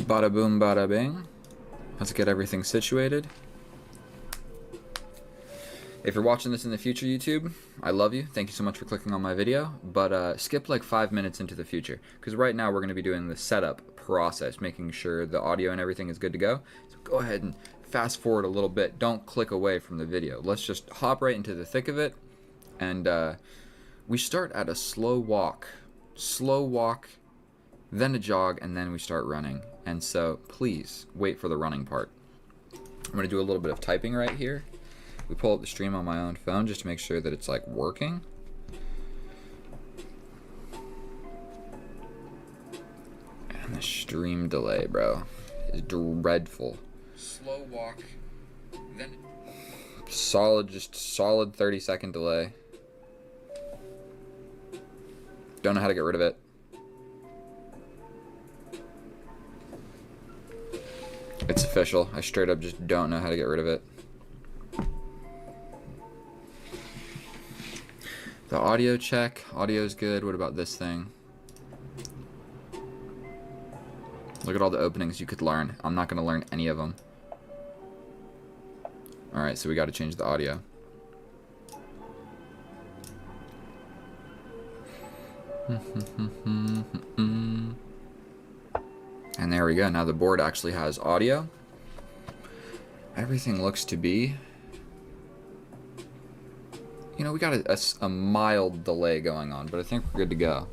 Bada boom, bada bing. Let's get everything situated. If you're watching this in the future, YouTube, I love you. Thank you so much for clicking on my video. But skip like 5 minutes into the future, because right now we're going to be doing the setup process, making sure the audio and everything is good to go. So go ahead and fast forward a little bit. Don't click away from the video. Let's just hop right into the thick of it. And we start at a slow walk, then a jog, and then we start running. And so please wait for the running part. I'm going to do a little bit of typing right here. We pull up the stream on my own phone just to make sure that it's like working. And the stream delay, bro, is dreadful. Slow walk, then just solid 30-second delay. Don't know how to get rid of it. It's official. I straight up just don't know how to get rid of it. The audio check. Audio's good. What about this thing? Look at all the openings you could learn. I'm not going to learn any of them. Alright, so we got to change the audio. And there we go. Now the board actually has audio. Everything looks to be... You know, we got a mild delay going on, but I think we're good to go.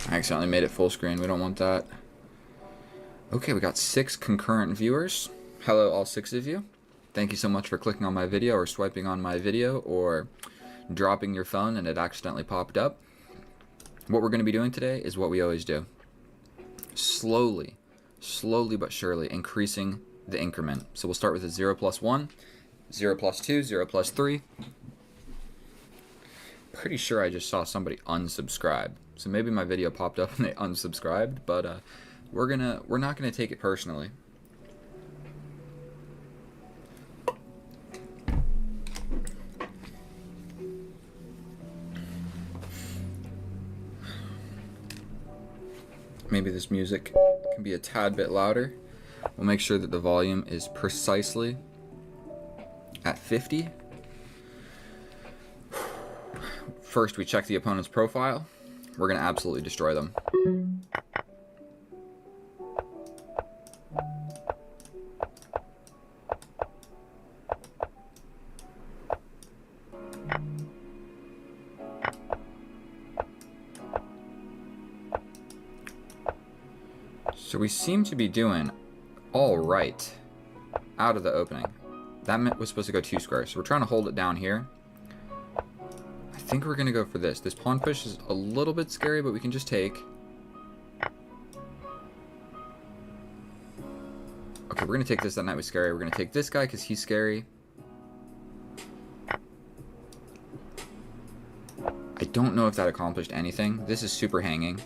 I accidentally made it full screen. We don't want that. Okay, we got 6 concurrent viewers. Hello, all 6 of you. Thank you so much for clicking on my video or swiping on my video or dropping your phone and it accidentally popped up. What we're going to be doing today is what we always do. Slowly but surely increasing the increment. So we'll start with a 0 plus 1, 0 plus 2, 0 plus 3. Pretty sure I just saw somebody unsubscribe. So maybe my video popped up and they unsubscribed, but we're not gonna take it personally. Maybe this music can be a tad bit louder. We'll make sure that the volume is precisely at 50. First, we check the opponent's profile. We're going to absolutely destroy them. So we seem to be doing all right out of the opening. That was supposed to go 2 squares, so we're trying to hold it down here. I think we're going to go for this. This pawn push is a little bit scary, but we can just take. Okay, we're going to take this. That knight was scary. We're going to take this guy because he's scary. I don't know if that accomplished anything. This is super hanging.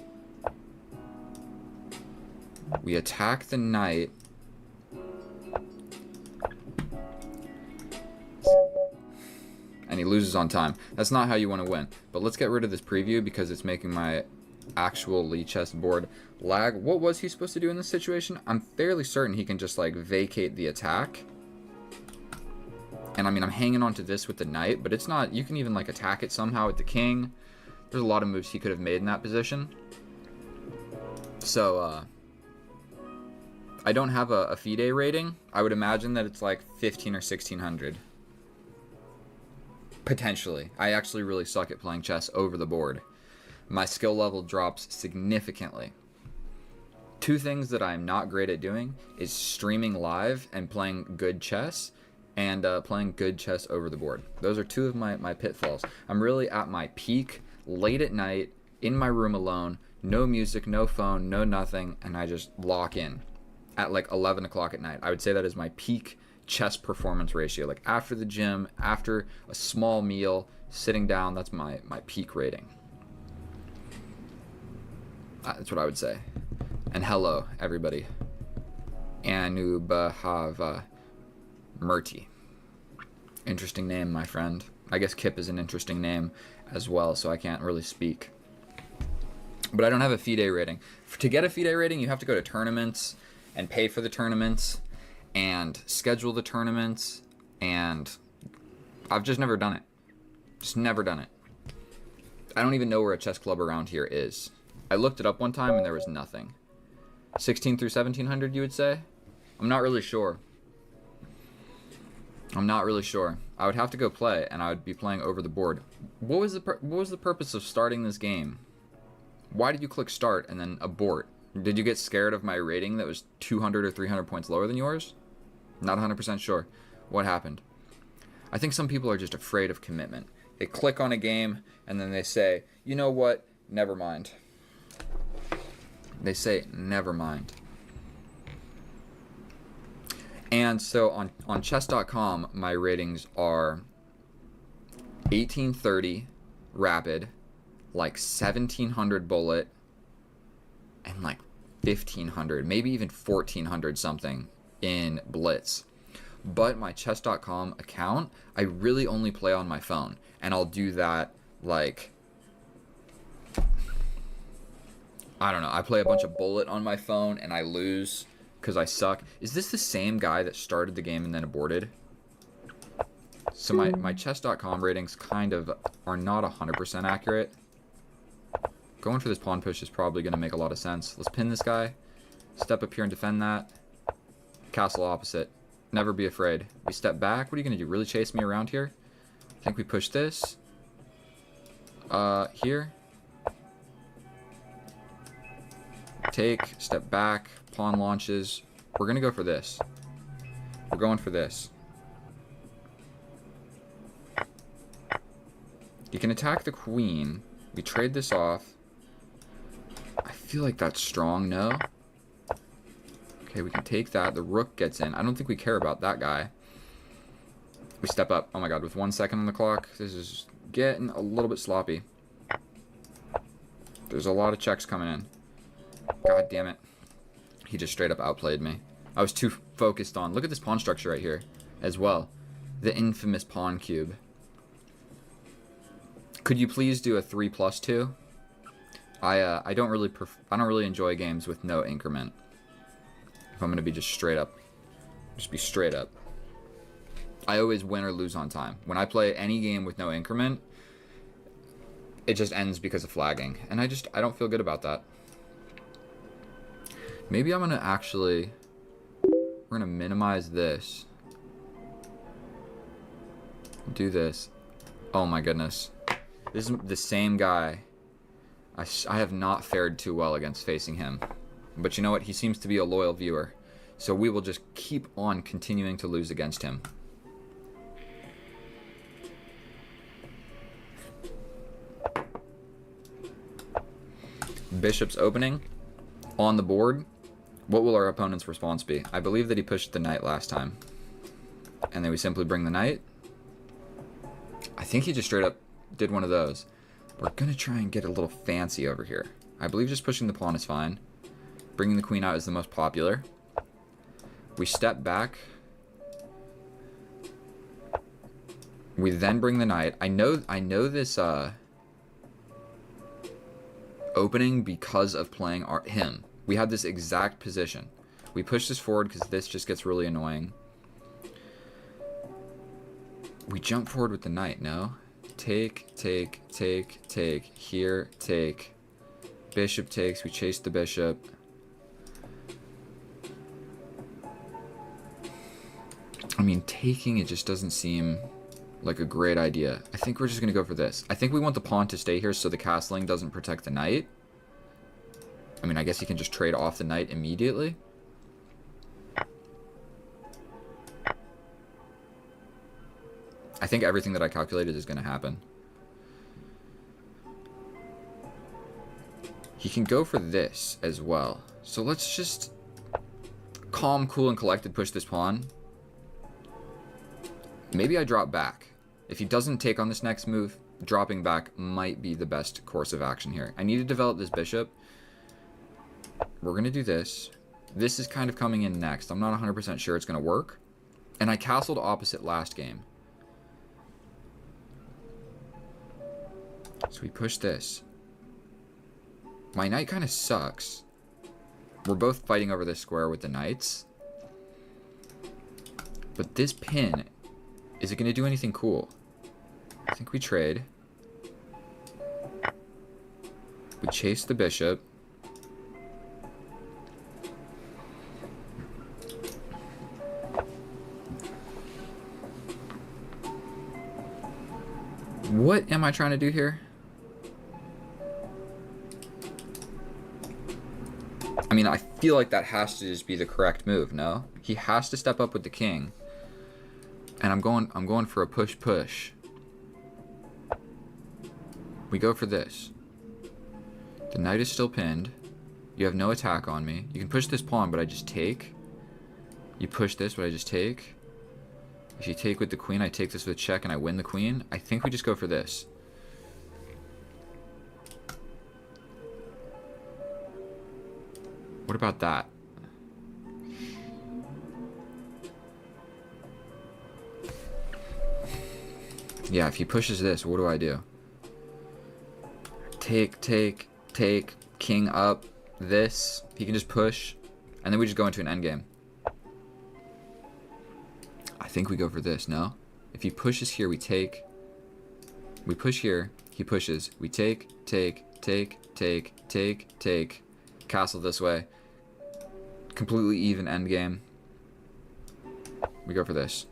We attack the knight. loses on time. That's not how you want to win. But let's get rid of this preview because it's making my actual Lichess board lag. What was he supposed to do in this situation? I'm fairly certain he can just like vacate the attack. And I mean, I'm hanging on to this with the knight, but it's not, you can even like attack it somehow with the king. There's a lot of moves he could have made in that position. So, I don't have a FIDE rating. I would imagine that it's like 15 or 1600. Potentially. I actually really suck at playing chess over the board. My skill level drops significantly. Two things that I'm not great at doing is streaming live and playing good chess, and playing good chess over the board. Those are two of my pitfalls. I'm really at my peak late at night, in my room alone, no music, no phone, no nothing, and I just lock in at like 11 o'clock at night. I would say that is my peak chess performance ratio. Like after the gym, after a small meal, sitting down, that's my peak rating. That's what I would say. And hello, everybody. Anubhava Murti. Interesting name, my friend. I guess Kip is an interesting name as well, so I can't really speak. But I don't have a FIDE rating. To get a FIDE rating, you have to go to tournaments and pay for the tournaments and schedule the tournaments, and I've just never done it. Just never done it. I don't even know where a chess club around here is. I looked it up one time and there was nothing. 16 through 1700, you would say? I'm not really sure. I'm not really sure. I would have to go play, and I would be playing over the board. What was the purpose of starting this game? Why did you click start and then abort? Did you get scared of my rating that was 200 or 300 points lower than yours? Not 100% sure. What happened? I think some people are just afraid of commitment. They click on a game, and then they say, you know what? Never mind. They say, never mind. And so on chess.com, my ratings are 1830 rapid, like 1700 bullet, and like 1500, maybe even 1400 something in blitz. But my chess.com account, I really only play on my phone, and I'll do that like, I don't know, I play a bunch of bullet on my phone and I lose because I suck. Is this the same guy that started the game and then aborted? So my chess.com ratings kind of are not 100% accurate. Going for this pawn push is probably going to make a lot of sense. Let's pin this guy. Step up here and defend that. Castle opposite. Never be afraid. We step back. What are you going to do? Really chase me around here? I think we push this. Here. Take. Step back. Pawn launches. We're going to go for this. We're going for this. You can attack the queen. We trade this off. I feel like that's strong, no? Okay, we can take that. The rook gets in. I don't think we care about that guy. We step up. Oh my god, with 1 second on the clock. This is getting a little bit sloppy. There's a lot of checks coming in. God damn it. He just straight up outplayed me. I was too focused on... Look at this pawn structure right here as well. The infamous pawn cube. Could you please do a 3+2? I don't really enjoy games with no increment. If I'm gonna be just straight up, just be straight up. I always win or lose on time. When I play any game with no increment, it just ends because of flagging, and I don't feel good about that. Maybe I'm gonna actually, we're gonna minimize this. Do this. Oh my goodness. This is the same guy. I have not fared too well against facing him. But you know what? He seems to be a loyal viewer. So we will just keep on continuing to lose against him. Bishop's opening. On the board. What will our opponent's response be? I believe that he pushed the knight last time. And then we simply bring the knight. I think he just straight up did one of those. We're going to try and get a little fancy over here. I believe just pushing the pawn is fine. Bringing the queen out is the most popular. We step back. We then bring the knight. I know this opening because of playing him. We had this exact position. We push this forward because this just gets really annoying. We jump forward with the knight, no? Take, take, take, take. Here, take. Bishop takes. We chase the bishop. I mean, taking it just doesn't seem like a great idea. I think we're just going to go for this. I think we want the pawn to stay here so the castling doesn't protect the knight. I mean, I guess you can just trade off the knight immediately. I think everything that I calculated is going to happen. He can go for this as well. So let's just calm, cool, and collected push this pawn. Maybe I drop back. If he doesn't take on this next move, dropping back might be the best course of action here. I need to develop this bishop. We're going to do this. This is kind of coming in next. I'm not 100% sure it's going to work. And I castled opposite last game. So we push this. My knight kind of sucks. We're both fighting over this square with the knights. But this pin, is it going to do anything cool? I think we trade. We chase the bishop. What am I trying to do here? I mean, I feel like that has to just be the correct move, no? He has to step up with the king. And I'm going for a push-push. We go for this. The knight is still pinned. You have no attack on me. You can push this pawn, but I just take. You push this, but I just take. If you take with the queen, I take this with check and I win the queen. I think we just go for this. What about that? Yeah, if he pushes this, what do I do? Take, take, take, king up, this. He can just push, and then we just go into an endgame. I think we go for this, no? If he pushes here, we take. We push here, he pushes. We take, take, take, take, take, take. Castle this way. Completely even endgame. We go for this.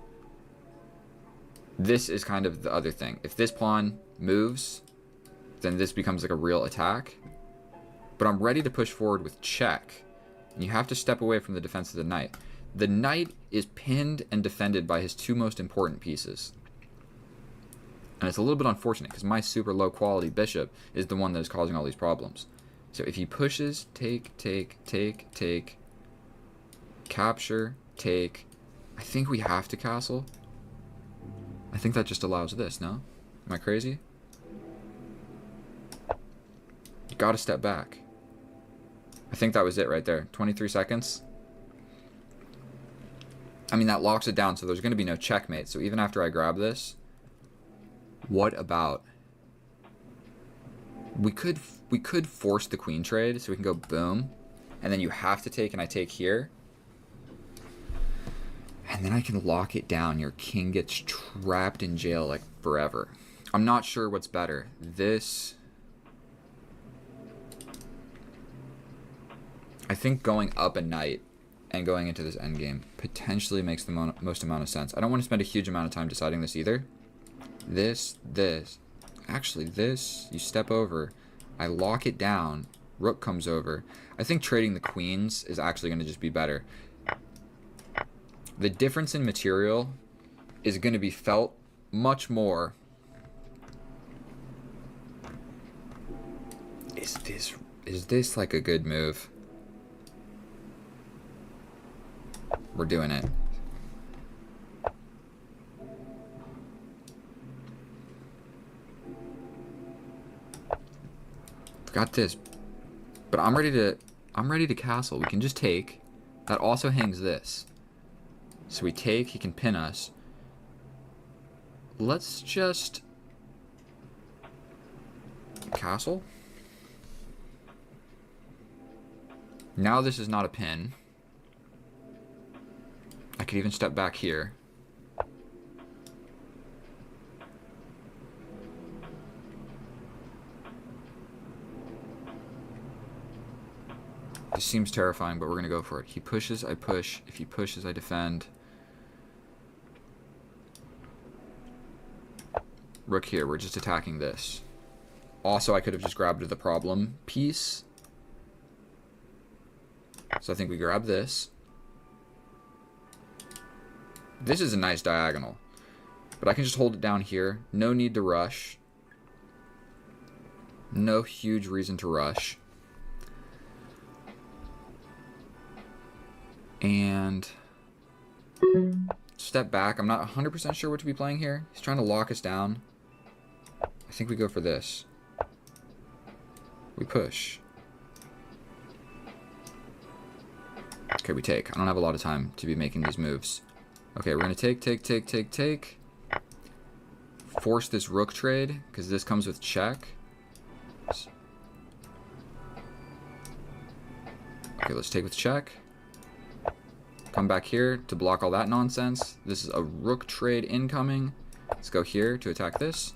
This is kind of the other thing. If this pawn moves, then this becomes like a real attack. But I'm ready to push forward with check. And you have to step away from the defense of the knight. The knight is pinned and defended by his two most important pieces. And it's a little bit unfortunate because my super low quality bishop is the one that is causing all these problems. So if he pushes, take, take, take, take, capture, take. I think we have to castle. I think that just allows this, no? Am I crazy? You gotta step back. I think that was it right there. 23 seconds. I mean, that locks it down, so there's gonna be no checkmate. So even after I grab this, what about... We could force the queen trade, so we can go boom. And then you have to take, and I take here. And then I can lock it down. Your king gets trapped in jail like forever. I'm not sure what's better. This... I think going up a knight and going into this endgame potentially makes the most amount of sense. I don't want to spend a huge amount of time deciding this either. This. Actually, this, you step over. I lock it down. Rook comes over. I think trading the queens is actually going to just be better. The difference in material is going to be felt much more. Is this like a good move? We're doing it. Got this. But I'm ready to castle. We can just take. That also hangs this. So we take, he can pin us. let's just castle. Now this is not a pin. I could even step back here. This seems terrifying, but we're gonna go for it. He pushes, I push. If he pushes, I defend. Rook here, we're just attacking this. Also, I could have just grabbed the problem piece. So I think we grab this. This is a nice diagonal. But I can just hold it down here. No need to rush. No huge reason to rush. And step back. I'm not 100% sure what to be playing here. He's trying to lock us down. I think we go for this. We push. Okay, we take. I don't have a lot of time to be making these moves. Okay, we're going to take. Force this rook trade, because this comes with check. Okay, let's take with check. Come back here to block all that nonsense. This is a rook trade incoming. Let's go here to attack this.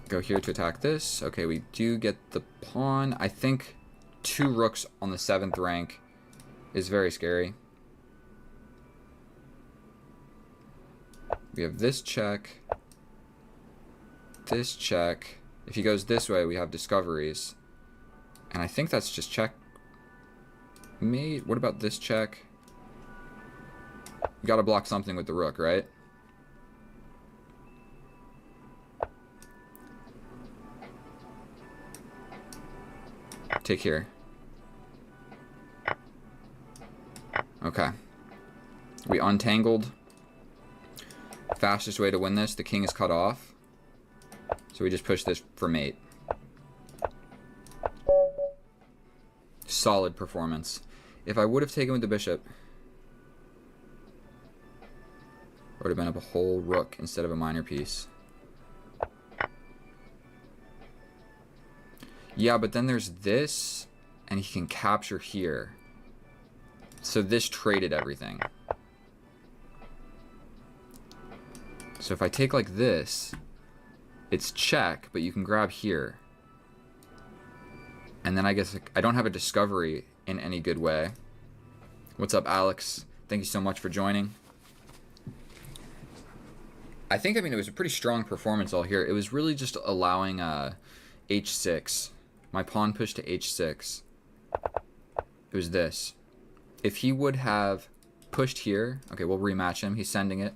Go here to attack this. Okay, we do get the pawn. I think 2 rooks on the 7th rank is very scary. We have this check. This check. If he goes this way, we have discoveries. And I think that's just check. Mate, what about this check? You gotta block something with the rook, right? Take here. Okay. We untangled. Fastest way to win this. The king is cut off. So we just push this for mate. Solid performance. If I would have taken with the bishop, it would have been up a whole rook instead of a minor piece. Yeah, but then there's this, and he can capture here. So this traded everything. So if I take like this, it's check, but you can grab here. And then I guess I don't have a discovery in any good way. What's up, Alex? Thank you so much for joining. I mean, it was a pretty strong performance all here. It was really just allowing h6. My pawn pushed to h6. It was this. If he would have pushed here, okay, we'll rematch him. He's sending it.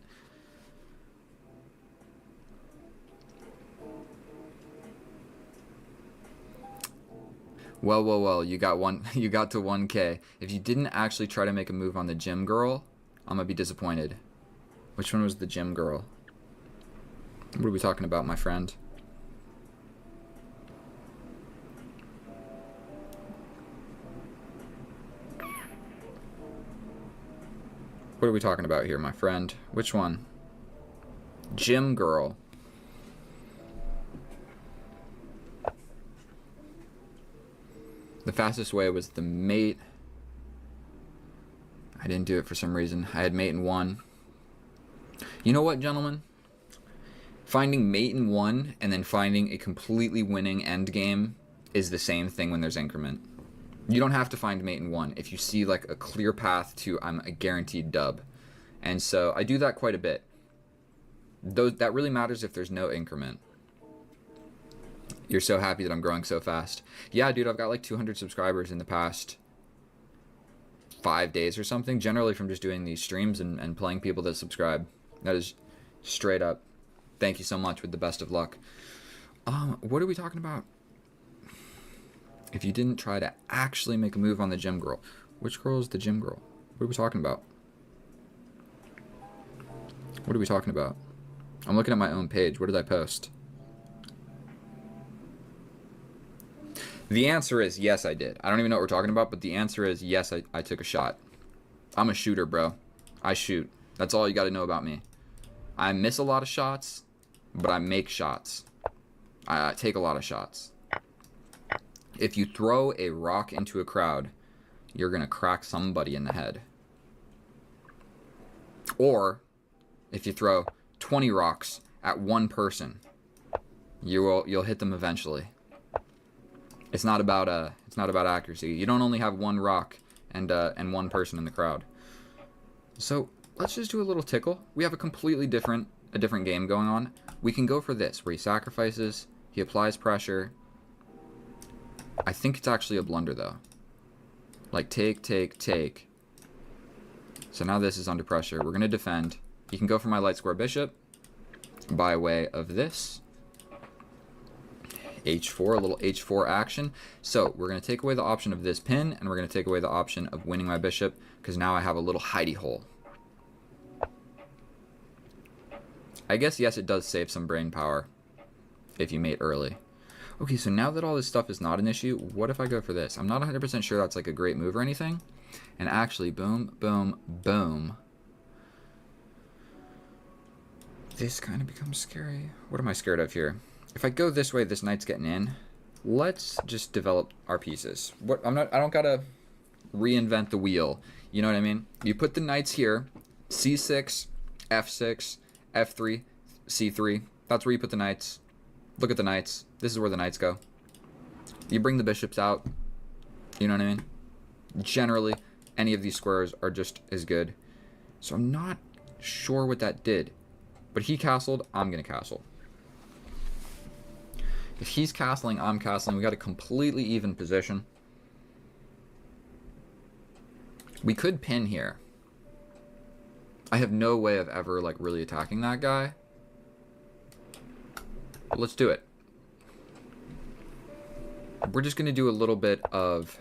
Well, you got you got to 1K. If you didn't actually try to make a move on the gym girl, I'm gonna be disappointed. Which one was the gym girl? What are we talking about, my friend? What are we talking about here, my friend? Which one? Gym girl. The fastest way was the mate. I didn't do it for some reason. I had mate in 1. You know what, gentlemen? Finding mate in 1 and then finding a completely winning endgame is the same thing when there's increment. You don't have to find mate in 1 if you see like a clear path to I'm a guaranteed dub. And so I do that quite a bit. That really matters if there's no increment. You're so happy that I'm growing so fast. Yeah, dude, I've got like 200 subscribers in the past 5 days or something. Generally from just doing these streams and playing people that subscribe. That is straight up. Thank you so much, with the best of luck. What are we talking about? If you didn't try to actually make a move on the gym girl. Which girl is the gym girl? What are we talking about? What are we talking about? I'm looking at my own page. What did I post? The answer is yes, I did. I don't even know what we're talking about, but the answer is yes, I took a shot. I'm a shooter, bro. I shoot. That's all you got to know about me. I miss a lot of shots, but I make shots. I take a lot of shots. If you throw a rock into a crowd, you're going to crack somebody in the head. Or if you throw 20 rocks at one person, you'll hit them eventually. It's not about accuracy. You don't only have one rock and one person in the crowd. So let's just do a little tickle. We have a completely different game going on. We can go for this, where he sacrifices, he applies pressure. I think it's actually a blunder though. Like take, take, take. So now this is under pressure. We're gonna defend. You can go for my light square bishop by way of this. H4, a little H4 action. So we're going to take away the option of this pin, and we're going to take away the option of winning my bishop, because now I have a little hidey hole. I guess, yes, it does save some brain power if you mate early. Okay, so now that all this stuff is not an issue, what if I go for this? I'm not 100% sure that's like a great move or anything. And actually, boom, boom, boom. This kind of becomes scary. What am I scared of here? If I go this way, this knight's getting in. Let's just develop our pieces. I don't gotta reinvent the wheel. You know what I mean? You put the knights here, c6, f6, f3, c3. That's where you put the knights. Look at the knights. This is where the knights go. You bring the bishops out. You know what I mean? Generally, any of these squares are just as good. So I'm not sure what that did. But he castled, I'm gonna castle. If he's castling, I'm castling. We got a completely even position. We could pin here. I have no way of ever like really attacking that guy. But let's do it. We're just gonna do a little bit of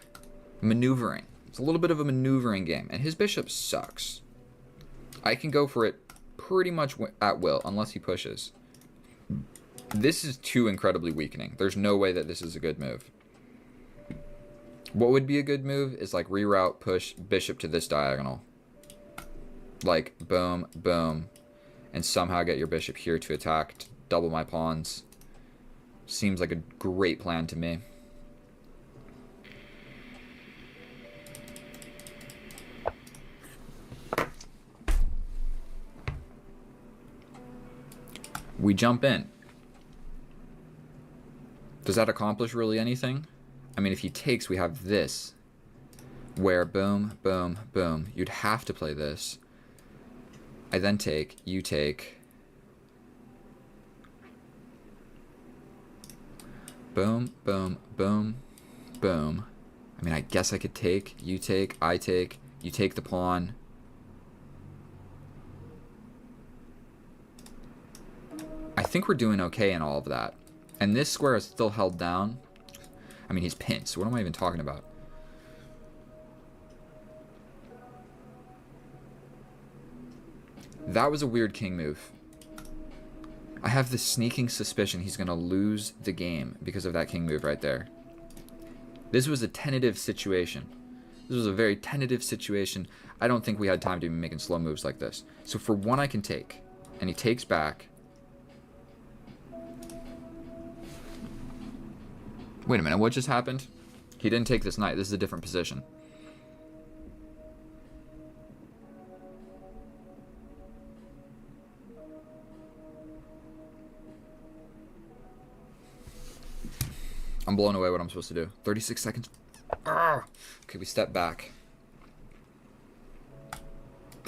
maneuvering. It's a little bit of a maneuvering game, and his bishop sucks. I can go for it pretty much at will, unless he pushes. This is too incredibly weakening. There's no way that this is a good move. What would be a good move is like reroute, push, bishop to this diagonal. Like boom, boom. And somehow get your bishop here to attack, to double my pawns. Seems like a great plan to me. We jump in. Does that accomplish really anything? I mean, if he takes, we have this. Where boom, boom, boom. You'd have to play this. I then take, you take. Boom, boom, boom, boom. I mean, I guess I could take, you take, I take, you take the pawn. I think we're doing okay in all of that. And this square is still held down. I mean, he's pinned, so what am I even talking about? That was a weird king move. I have this sneaking suspicion he's going to lose the game because of that king move right there. This was a tentative situation. This was a very tentative situation. I don't think we had time to be making slow moves like this. So for one, I can take. And he takes back. Wait a minute, what just happened? He didn't take this knight. This is a different position. I'm blown away what I'm supposed to do. 36 seconds. Arrgh. Okay, we step back.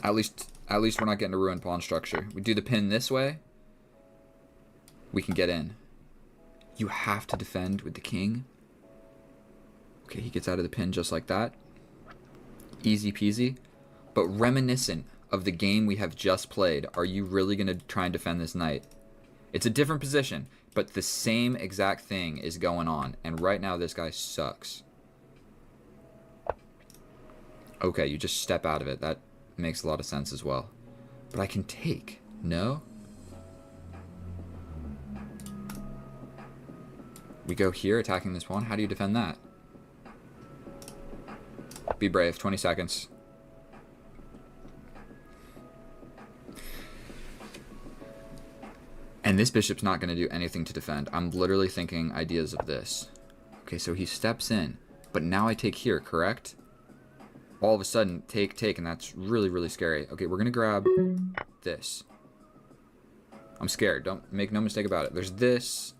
At least we're not getting a ruined pawn structure. We do the pin this way. We can get in. You have to defend with the king. Okay, he gets out of the pin just like that. Easy peasy. But reminiscent of the game we have just played, are you really going to try and defend this knight? It's a different position, but the same exact thing is going on. And right now, this guy sucks. Okay, you just step out of it. That makes a lot of sense as well. But I can take. No? We go here, attacking this pawn. How do you defend that? Be brave. 20 seconds. And this bishop's not going to do anything to defend. I'm literally thinking ideas of this. Okay, so he steps in. But now I take here, correct? All of a sudden, take, and that's really, really scary. Okay, we're going to grab this. I'm scared. Don't make no mistake about it. There's this.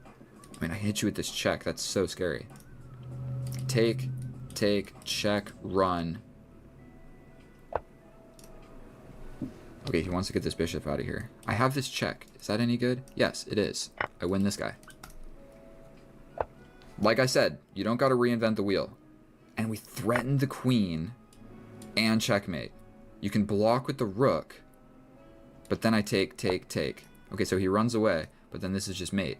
I mean, I hit you with this check. That's so scary. Take, check, run. Okay, he wants to get this bishop out of here. I have this check. Is that any good? Yes, it is. I win this guy. Like I said, you don't got to reinvent the wheel. And we threaten the queen and checkmate. You can block with the rook, but then I take. Okay, so he runs away, but then this is just mate.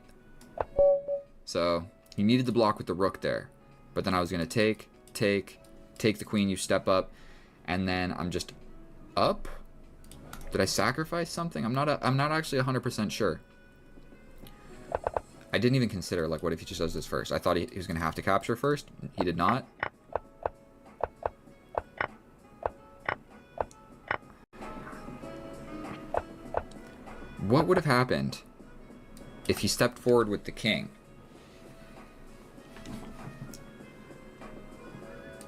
So he needed to block with the rook there, but then I was going to take the queen, you step up, and then I'm just up. Did I sacrifice something? I'm not actually 100% sure. I didn't even consider, like, what if he just does this first? I thought he was going to have to capture first. He did not. What would have happened if he stepped forward with the king?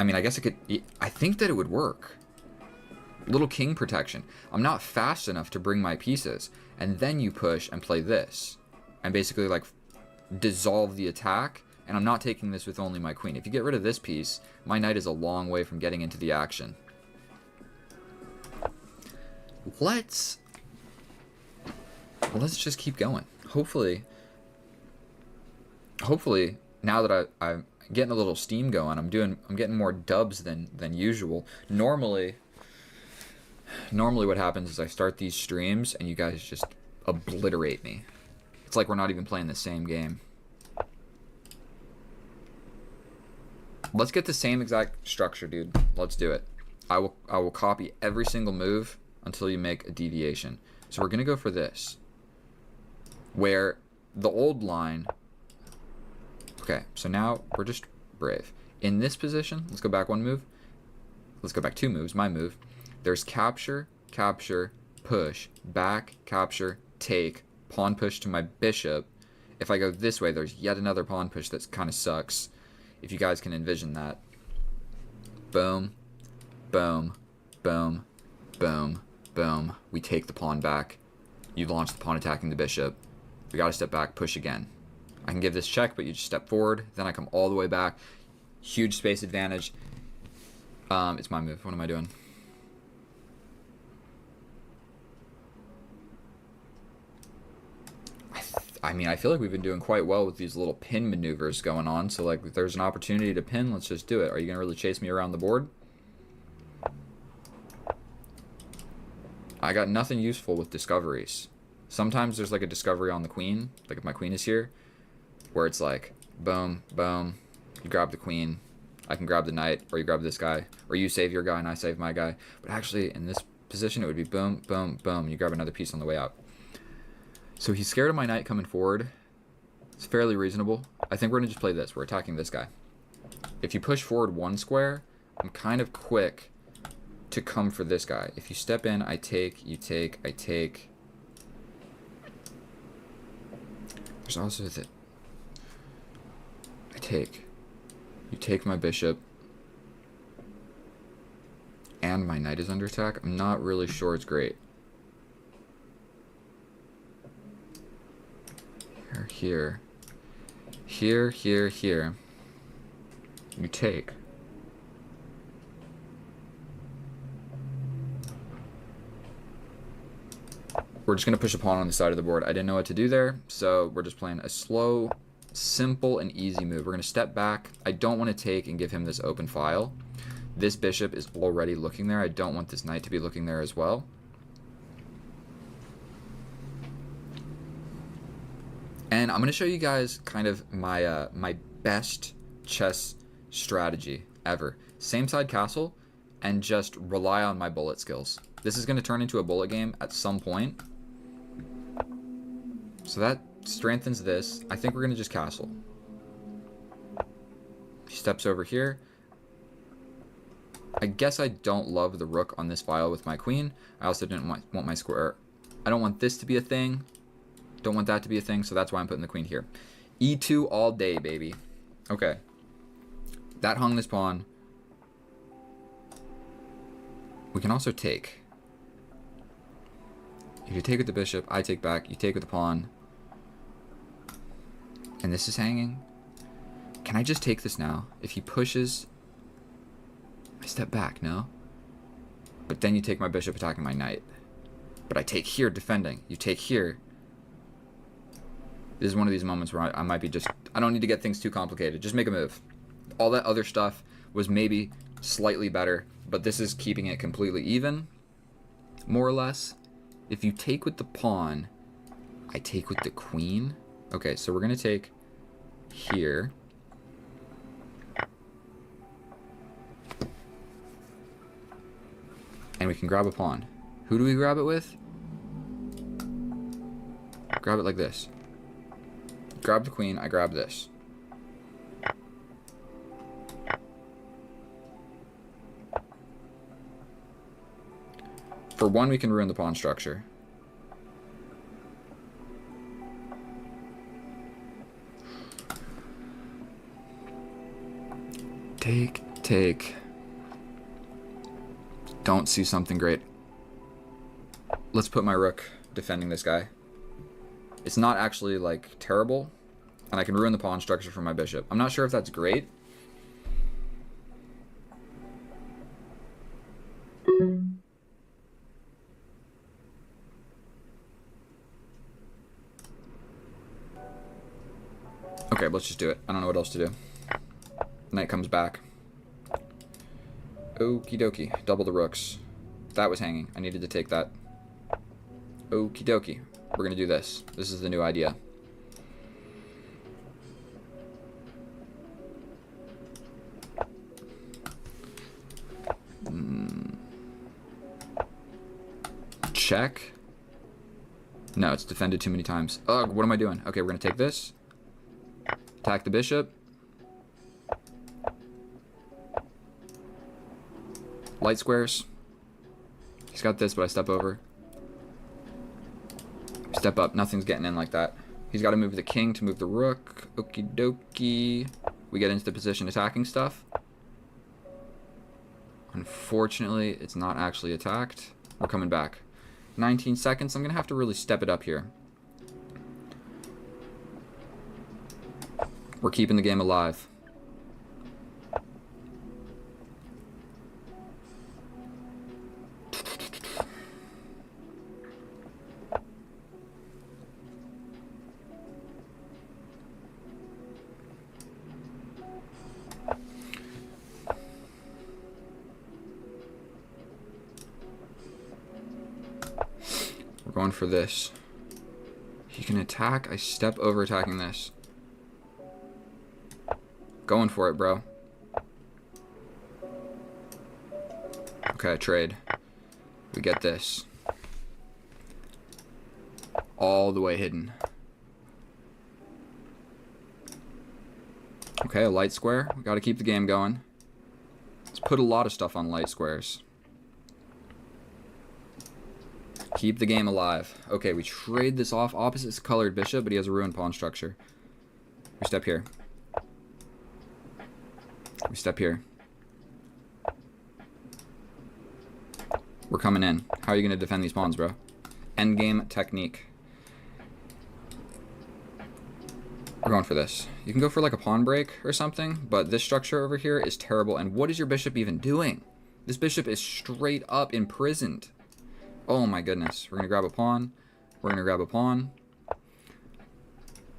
I mean, I guess it could... I think that it would work. Little king protection. I'm not fast enough to bring my pieces. And then you push and play this. And basically, like, dissolve the attack. And I'm not taking this with only my queen. If you get rid of this piece, my knight is a long way from getting into the action. Let's just keep going. Hopefully, now that I'm getting a little steam going, I'm getting more dubs than usual. Normally what happens is I start these streams and you guys just obliterate me. It's like we're not even playing the same game. Let's get the same exact structure, dude. Let's do it. I will copy every single move until you make a deviation. So we're gonna go for this, where the old line. Okay, so now we're just brave. In this position, let's go back one move. Let's go back two moves. My move. There's capture, push, back, capture, take, pawn push to my bishop. If I go this way, there's yet another pawn push that kind of sucks. If you guys can envision that. Boom, boom, boom, boom, boom. We take the pawn back. You launch the pawn attacking the bishop. We gotta step back, push again. I can give this check, but you just step forward. Then I come all the way back. Huge space advantage. It's my move. What am I doing? I mean, I feel like we've been doing quite well with these little pin maneuvers going on. So, like, if there's an opportunity to pin, let's just do it. Are you going to really chase me around the board? I got nothing useful with discoveries. Sometimes there's, like, a discovery on the queen. Like, if my queen is here, where it's like, boom, boom. You grab the queen. I can grab the knight, or you grab this guy. Or you save your guy, and I save my guy. But actually, in this position, it would be boom, boom, boom. You grab another piece on the way out. So he's scared of my knight coming forward. It's fairly reasonable. I think we're going to just play this. We're attacking this guy. If you push forward one square, I'm kind of quick to come for this guy. If you step in, I take, you take, I take. There's also the... I take. You take my bishop. And my knight is under attack. I'm not really sure it's great. Here. Here, here, here. You take. We're just going to push a pawn on the side of the board. I didn't know what to do there, so we're just playing a slow, simple, and easy move. We're going to step back. I don't want to take and give him this open file. This bishop is already looking there. I don't want this knight to be looking there as well. And I'm going to show you guys kind of my my best chess strategy ever. Same side castle, and just rely on my bullet skills. This is going to turn into a bullet game at some point. So that strengthens this. I think we're going to just castle. He steps over here. I guess I don't love the rook on this file with my queen. I also didn't want my square. I don't want this to be a thing. Don't want that to be a thing, so that's why I'm putting the queen here. E2 all day, baby. Okay. That hung this pawn. We can also take. If you take with the bishop, I take back. You take with the pawn. And this is hanging. Can I just take this now? If he pushes, I step back, no? But then you take my bishop attacking my knight. But I take here defending. You take here. This is one of these moments where I might be just... I don't need to get things too complicated. Just make a move. All that other stuff was maybe slightly better, but this is keeping it completely even, more or less. If you take with the pawn, I take with the queen. Okay, so we're going to take here. And we can grab a pawn. Who do we grab it with? Grab it like this. Grab the queen, I grab this. For one, we can ruin the pawn structure. Take. Don't see something great. Let's put my rook defending this guy. It's not actually, like, terrible. And I can ruin the pawn structure for my bishop. I'm not sure if that's great. Okay, let's just do it. I don't know what else to do. Knight comes back. Okie dokie. Double the rooks. That was hanging. I needed to take that. Okie dokie. We're going to do this. This is the new idea. Check. No, it's defended too many times. Ugh, what am I doing? Okay, we're going to take this. Attack the bishop. Light squares. He's got this, but I step over. Step up. Nothing's getting in like that. He's got to move the king to move the rook. Okie dokie. We get into the position attacking stuff. Unfortunately, it's not actually attacked. We're coming back. 19 seconds. I'm going to have to really step it up here. We're keeping the game alive. We're going for this. He can attack. I step over attacking this. Going for it, bro. Okay, trade. We get this. All the way hidden. Okay, a light square. We gotta keep the game going. Let's put a lot of stuff on light squares. Keep the game alive. Okay, we trade this off. Opposite colored bishop, but he has a ruined pawn structure. We step here. We step here. We're coming in. How are you going to defend these pawns, bro? Endgame technique. We're going for this. You can go for like a pawn break or something, but this structure over here is terrible. And what is your bishop even doing? This bishop is straight up imprisoned. Oh my goodness. We're going to grab a pawn. We're going to grab a pawn.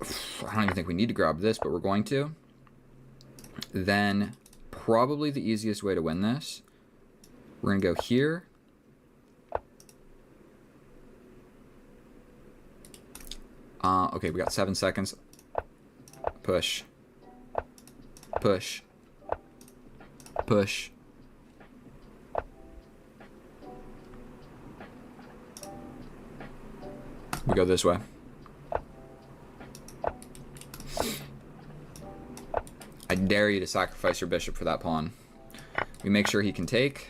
I don't even think we need to grab this, but we're going to. Then probably the easiest way to win this, we're going to go here. Okay, we got 7 seconds. Push. Push. Push. We go this way. I dare you to sacrifice your bishop for that pawn. We make sure he can take.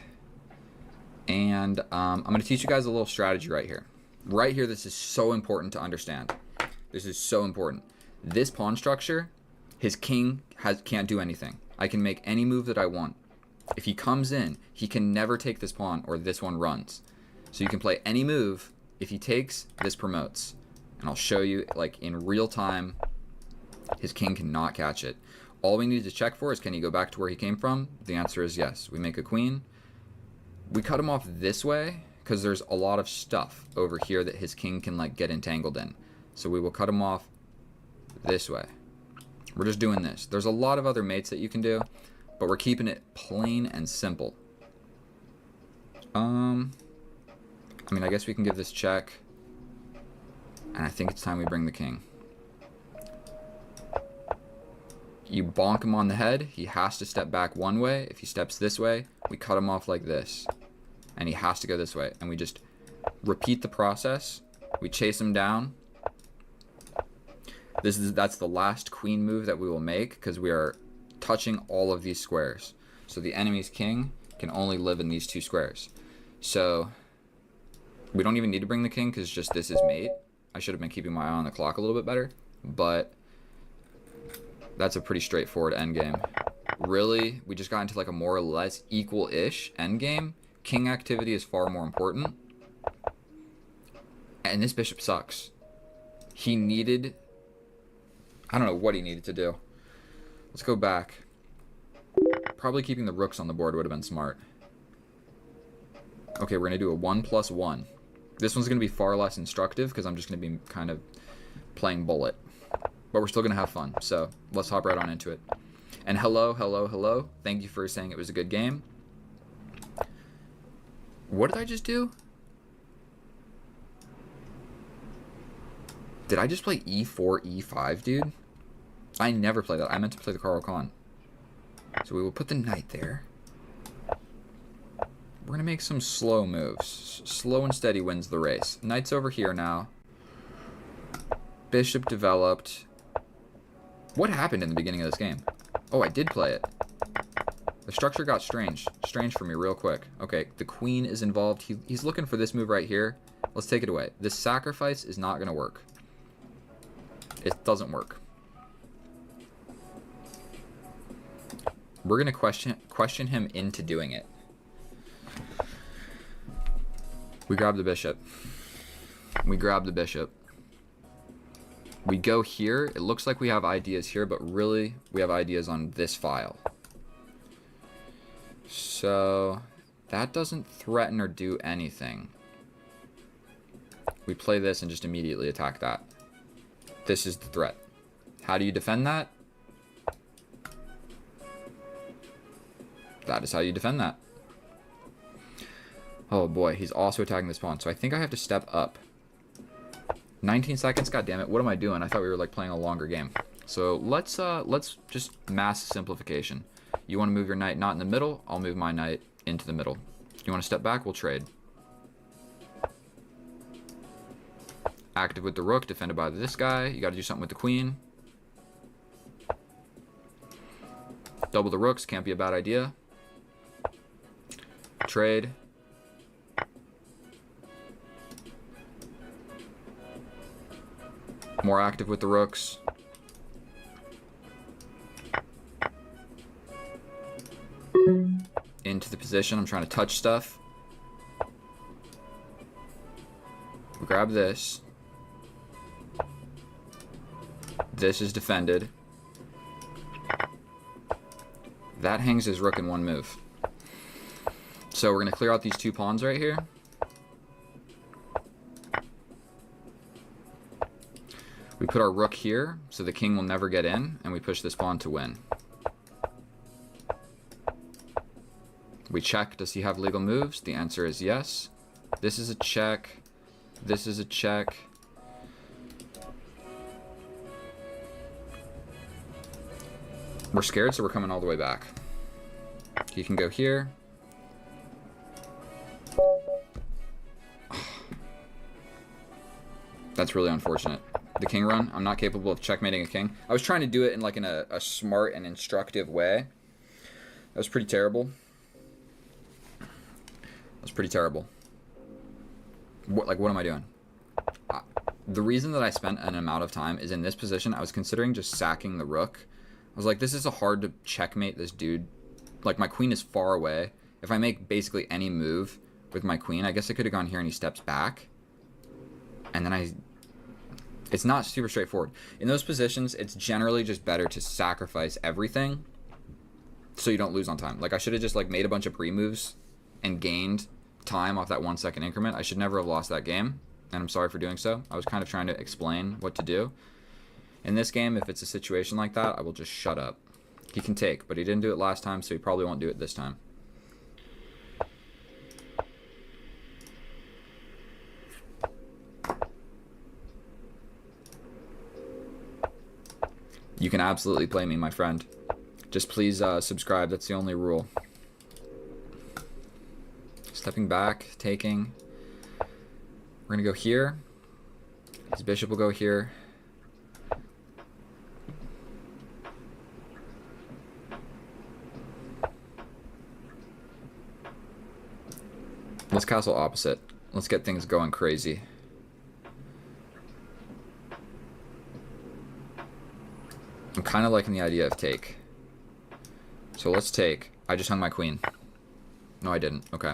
And I'm going to teach you guys a little strategy right here. Right here, this is so important to understand. This is so important. This pawn structure, his king can't do anything. I can make any move that I want. If he comes in, he can never take this pawn or this one runs. So you can play any move. If he takes, this promotes. And I'll show you, like, in real time, his king cannot catch it. All we need to check for is, can he go back to where he came from? The answer is yes. We make a queen. We cut him off this way because there's a lot of stuff over here that his king can, like, get entangled in. So we will cut him off this way. We're just doing this. There's a lot of other mates that you can do, but we're keeping it plain and simple. I mean, I guess we can give this check. And I think it's time we bring the king. You bonk him on the head. He has to step back one way. If he steps this way, we cut him off like this. And he has to go this way. And we just repeat the process. We chase him down. That's the last queen move that we will make because we are touching all of these squares. So the enemy's king can only live in these two squares. So we don't even need to bring the king because just this is mate. I should have been keeping my eye on the clock a little bit better, but that's a pretty straightforward endgame. Really, we just got into like a more or less equal-ish endgame. King activity is far more important. And this bishop sucks. He needed... I don't know what he needed to do. Let's go back. Probably keeping the rooks on the board would have been smart. Okay, we're going to do a 1+1. This one's going to be far less instructive because I'm just going to be kind of playing bullet. But we're still going to have fun. So let's hop right on into it. And hello, hello, hello. Thank you for saying it was a good game. What did I just do? Did I just play e4, e5, dude? I never play that. I meant to play the Carl Khan. So we will put the knight there. We're going to make some slow moves. Slow and steady wins the race. Knight's over here now. Bishop developed. What happened in the beginning of this game? Oh, I did play it. The structure got strange. Strange for me real quick. Okay, the queen is involved. He's looking for this move right here. Let's take it away. This sacrifice is not going to work. It doesn't work. We're going to question him into doing it. We grab the bishop. We grab the bishop. We go here. It looks like we have ideas here, but really we have ideas on this file. So that doesn't threaten or do anything. We play this and just immediately attack that. This is the threat. How do you defend that? That is how you defend that. Oh boy, he's also attacking this pawn. So I think I have to step up. 19 seconds, god damn it. What am I doing? I thought we were like playing a longer game. So let's just mass simplification. You want to move your knight not in the middle, I'll move my knight into the middle. You want to step back, we'll trade. Active with the rook, defended by this guy. You got to do something with the queen. Double the rooks, can't be a bad idea. Trade. More active with the rooks. Into the position. I'm trying to touch stuff. We grab this. This is defended. That hangs his rook in one move. So we're going to clear out these two pawns right here. We put our rook here, so the king will never get in, and we push this pawn to win. We check, does he have legal moves? The answer is yes. This is a check. This is a check. We're scared, so we're coming all the way back. He can go here. That's really unfortunate. The king run, I'm not capable of checkmating a king. I was trying to do it in like a smart and instructive way. That was pretty terrible. That was pretty terrible. What am I doing? The reason that I spent an amount of time is in this position, I was considering just sacking the rook. I was like, this is a hard to checkmate this dude. Like, my queen is far away. If I make basically any move with my queen, I guess I could have gone here and he steps back. And then it's not super straightforward. In those positions, it's generally just better to sacrifice everything so you don't lose on time. Like, I should have just, like, made a bunch of pre-moves and gained time off that 1 second increment. I should never have lost that game, and I'm sorry for doing so. I was kind of trying to explain what to do. In this game, if it's a situation like that, I will just shut up. He can take, but he didn't do it last time, so he probably won't do it this time. You can absolutely play me, my friend. Just please subscribe. That's the only rule. Stepping back, taking. We're going to go here. His bishop will go here. Let's castle opposite. Let's get things going crazy. I'm kind of liking the idea of take. So let's take. I just hung my queen. No, I didn't. Okay.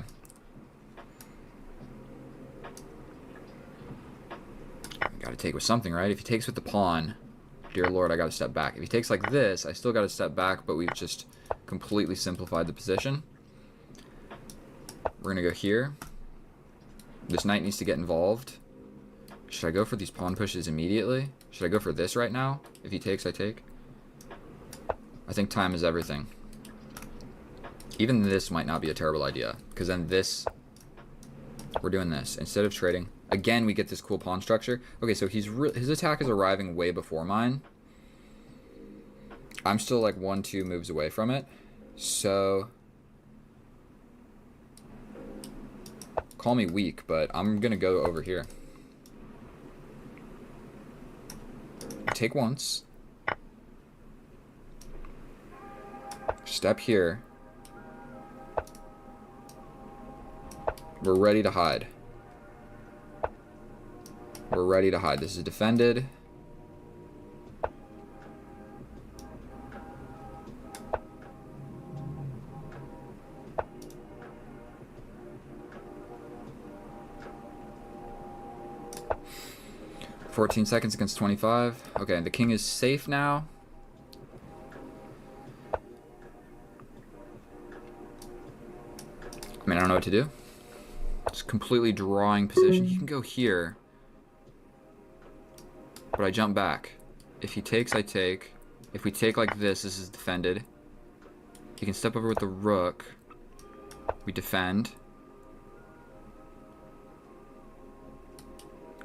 Gotta take with something, right? If he takes with the pawn, dear lord, I gotta step back. If he takes like this, I still gotta step back, but we've just completely simplified the position. We're gonna go here. This knight needs to get involved. Should I go for these pawn pushes immediately? Should I go for this right now? If he takes, I take. I think time is everything. Even this might not be a terrible idea, because then this, we're doing this. Instead of trading, again, we get this cool pawn structure. Okay, so his attack is arriving way before mine. I'm still like 1-2 moves away from it. So, call me weak, but I'm going to go over here. Take once. Step here. We're ready to hide. We're ready to hide. This is defended. $14 seconds against 25. Okay, the king is safe now. I mean, I don't know what to do. Just completely drawing position. He can go here. But I jump back. If he takes, I take. If we take like this is defended. He can step over with the rook. We defend.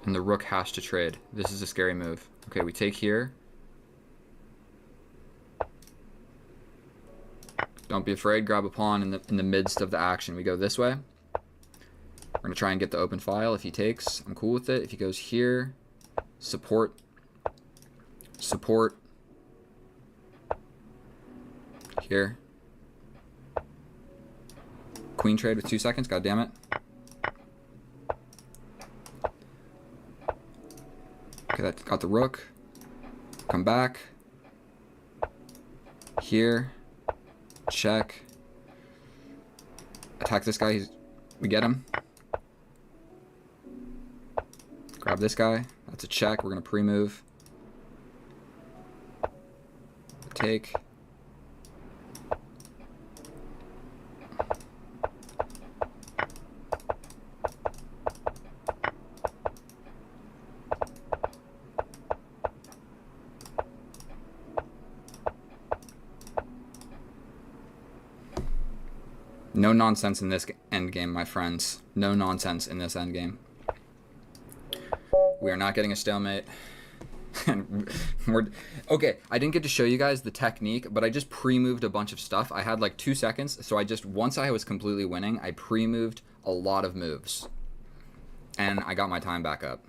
And the rook has to trade. This is a scary move. Okay, we take here. Don't be afraid. Grab a pawn in the midst of the action. We go this way. We're going to try and get the open file. If he takes, I'm cool with it. If he goes here, support. Support. Here. Queen trade with 2 seconds. God damn it. Okay, that got the rook. Come back. Here. Check. Attack this guy. We get him. Grab this guy. That's a check. We're going to pre-move. Take. No nonsense in this endgame, my friends. No nonsense in this endgame. We are not getting a stalemate. And okay, I didn't get to show you guys the technique, but I just pre-moved a bunch of stuff. I had like 2 seconds, so once I was completely winning, I pre-moved a lot of moves. And I got my time back up.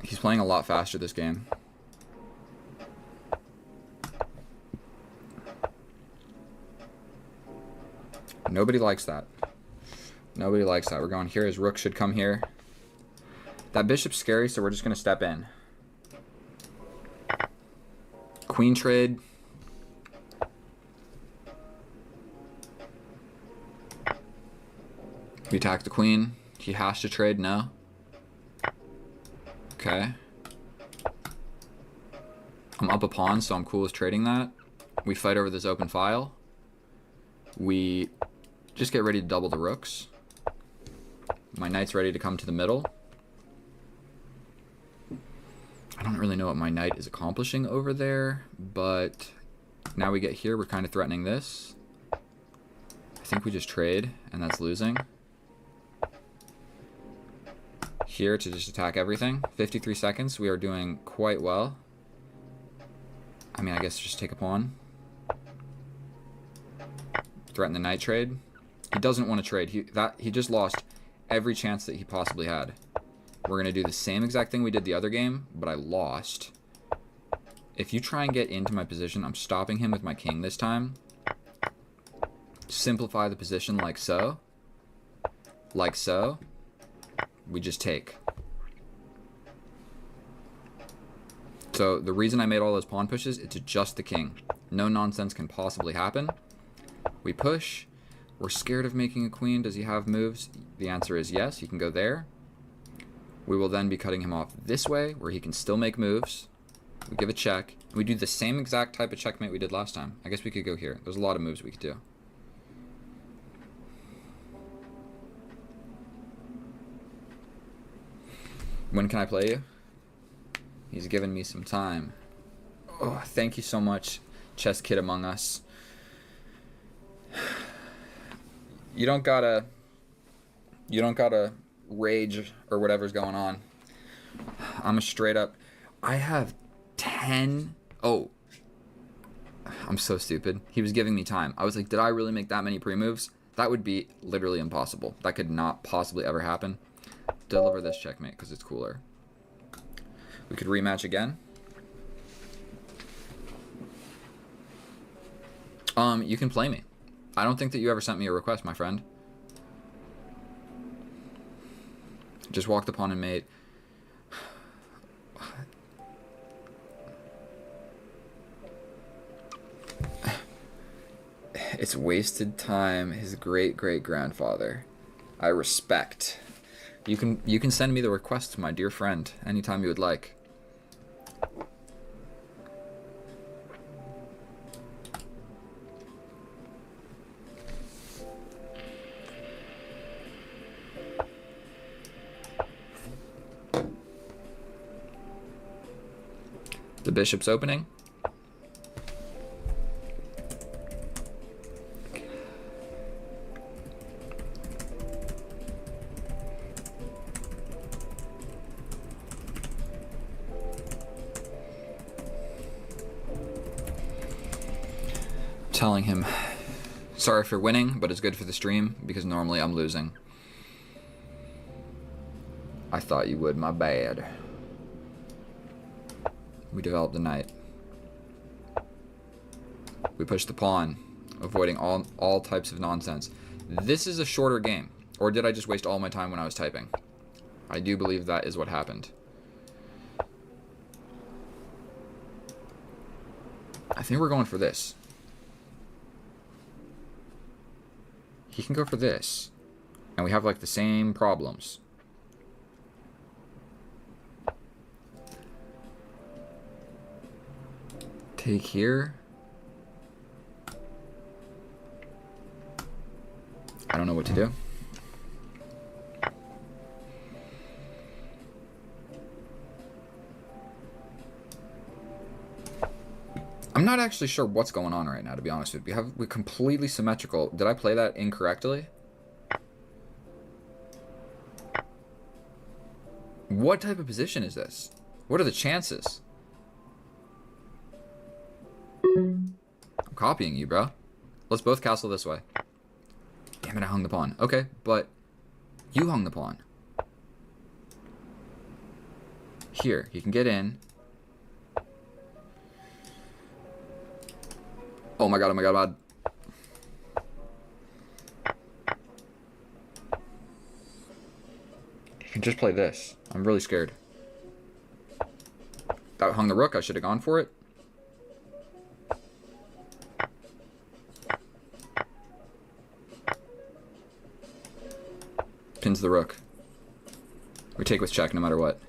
He's playing a lot faster this game. Nobody likes that. Nobody likes that. We're going here. His rook should come here. That bishop's scary, so we're just going to step in. Queen trade. We attack the queen. He has to trade, no? Okay. I'm up a pawn, so I'm cool with trading that. We fight over this open file. We just get ready to double the rooks. My knight's ready to come to the middle. I don't really know what my knight is accomplishing over there, but now we get here, we're kind of threatening this. I think we just trade, and that's losing. Here to just attack everything. 53 seconds, we are doing quite well. I mean, I guess just take a pawn. Threaten the knight trade. He doesn't want to trade. He just lost every chance that he possibly had. We're going to do the same exact thing we did the other game, but I lost. If you try and get into my position, I'm stopping him with my king this time. Simplify the position like so. Like so. We just take. So the reason I made all those pawn pushes is to adjust the king. No nonsense can possibly happen. We push. We're scared of making a queen. Does he have moves? The answer is yes. He can go there. We will then be cutting him off this way, where he can still make moves. We give a check. We do the same exact type of checkmate we did last time. I guess we could go here. There's a lot of moves we could do. When can I play you? He's given me some time. Oh, thank you so much, Chess Kid Among Us. You don't gotta rage or whatever's going on. I'm a straight up. I have 10. Oh, I'm so stupid. He was giving me time. I was like, did I really make that many pre-moves? That would be literally impossible. That could not possibly ever happen. Deliver this checkmate because it's cooler. We could rematch again. You can play me. I don't think that you ever sent me a request, my friend. Just walk the pawn and mate. It's wasted time. His great-great-grandfather. I respect. You can send me the request, my dear friend, anytime you would like. The bishop's opening. Telling him, sorry for winning, but it's good for the stream because normally I'm losing. I thought you would, my bad. We develop the knight. We push the pawn, avoiding all types of nonsense. This is a shorter game. Or did I just waste all my time when I was typing? I do believe that is what happened. I think we're going for this. He can go for this. And we have like the same problems. Take here. I don't know what to do. I'm not actually sure what's going on right now, to be honest with you. We're completely symmetrical. Did I play that incorrectly? What type of position is this? What are the chances? I'm copying you, bro. Let's both castle this way. Damn it, I hung the pawn. Okay, but you hung the pawn. Here, you can get in. Oh my god, oh my god, can just play this. I'm really scared. That hung the rook. I should have gone for it. Pins the rook. We take with check no matter what.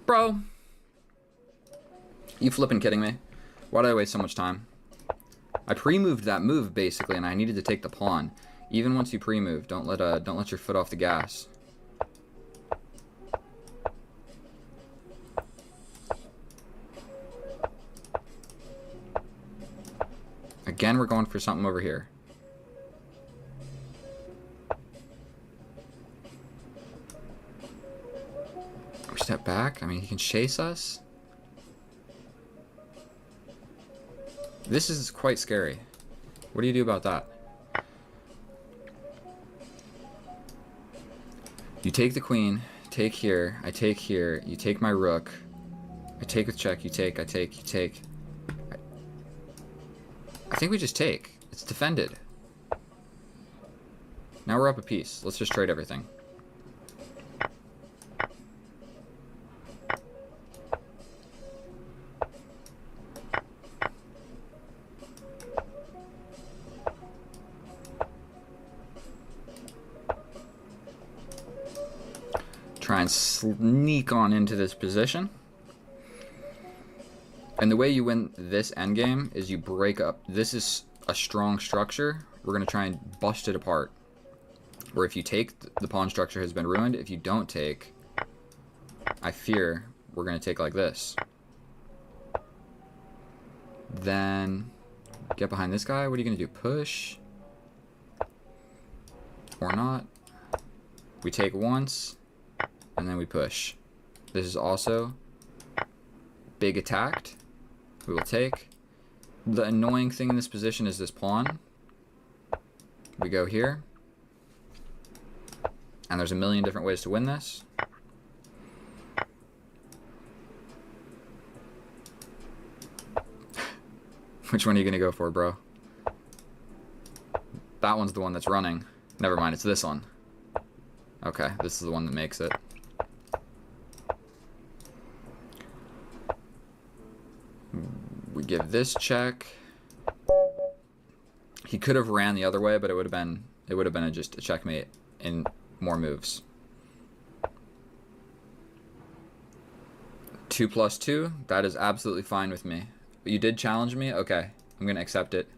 Bro! You flipping kidding me? Why did I waste so much time? I pre-moved that move basically, and I needed to take the pawn. Even once you pre-move, don't let your foot off the gas. Again, we're going for something over here. We step back. I mean, he can chase us. This is quite scary. What do you do about that? You take the queen, take here, I take here, you take my rook, I take with check, you take, I take, you take. I think we just take. It's defended. Now we're up a piece. Let's just trade everything. Try and sneak on into this position. And the way you win this endgame is you break up. This is a strong structure. We're going to try and bust it apart. Where if you take, the pawn structure has been ruined. If you don't take, I fear we're going to take like this. Then get behind this guy. What are you going to do? Push? Or not? We take once. And then we push. This is also big attacked. We will take. The annoying thing in this position is this pawn. We go here. And there's a million different ways to win this. Which one are you going to go for, bro? That one's the one that's running. Never mind, it's this one. Okay, this is the one that makes it. We give this check. He could have ran the other way, but it would have been just a checkmate in more moves. 2 + 2, that is absolutely fine with me. But you did challenge me? Okay, I'm gonna accept it.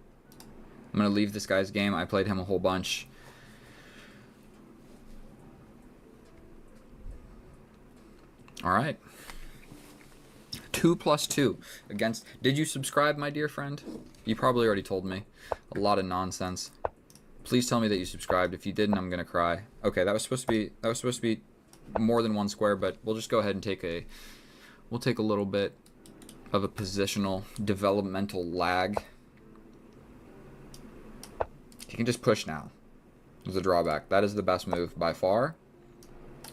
I'm gonna leave this guy's game. I played him a whole bunch. All right. 2 + 2 against. Did you subscribe, my dear friend? You probably already told me. A lot of nonsense. Please tell me that you subscribed. If you didn't, I'm gonna cry. Okay, that was supposed to be more than one square, but we'll just go ahead and take a. We'll take a little bit of a positional developmental lag. He can just push now. There's a drawback. That is the best move by far.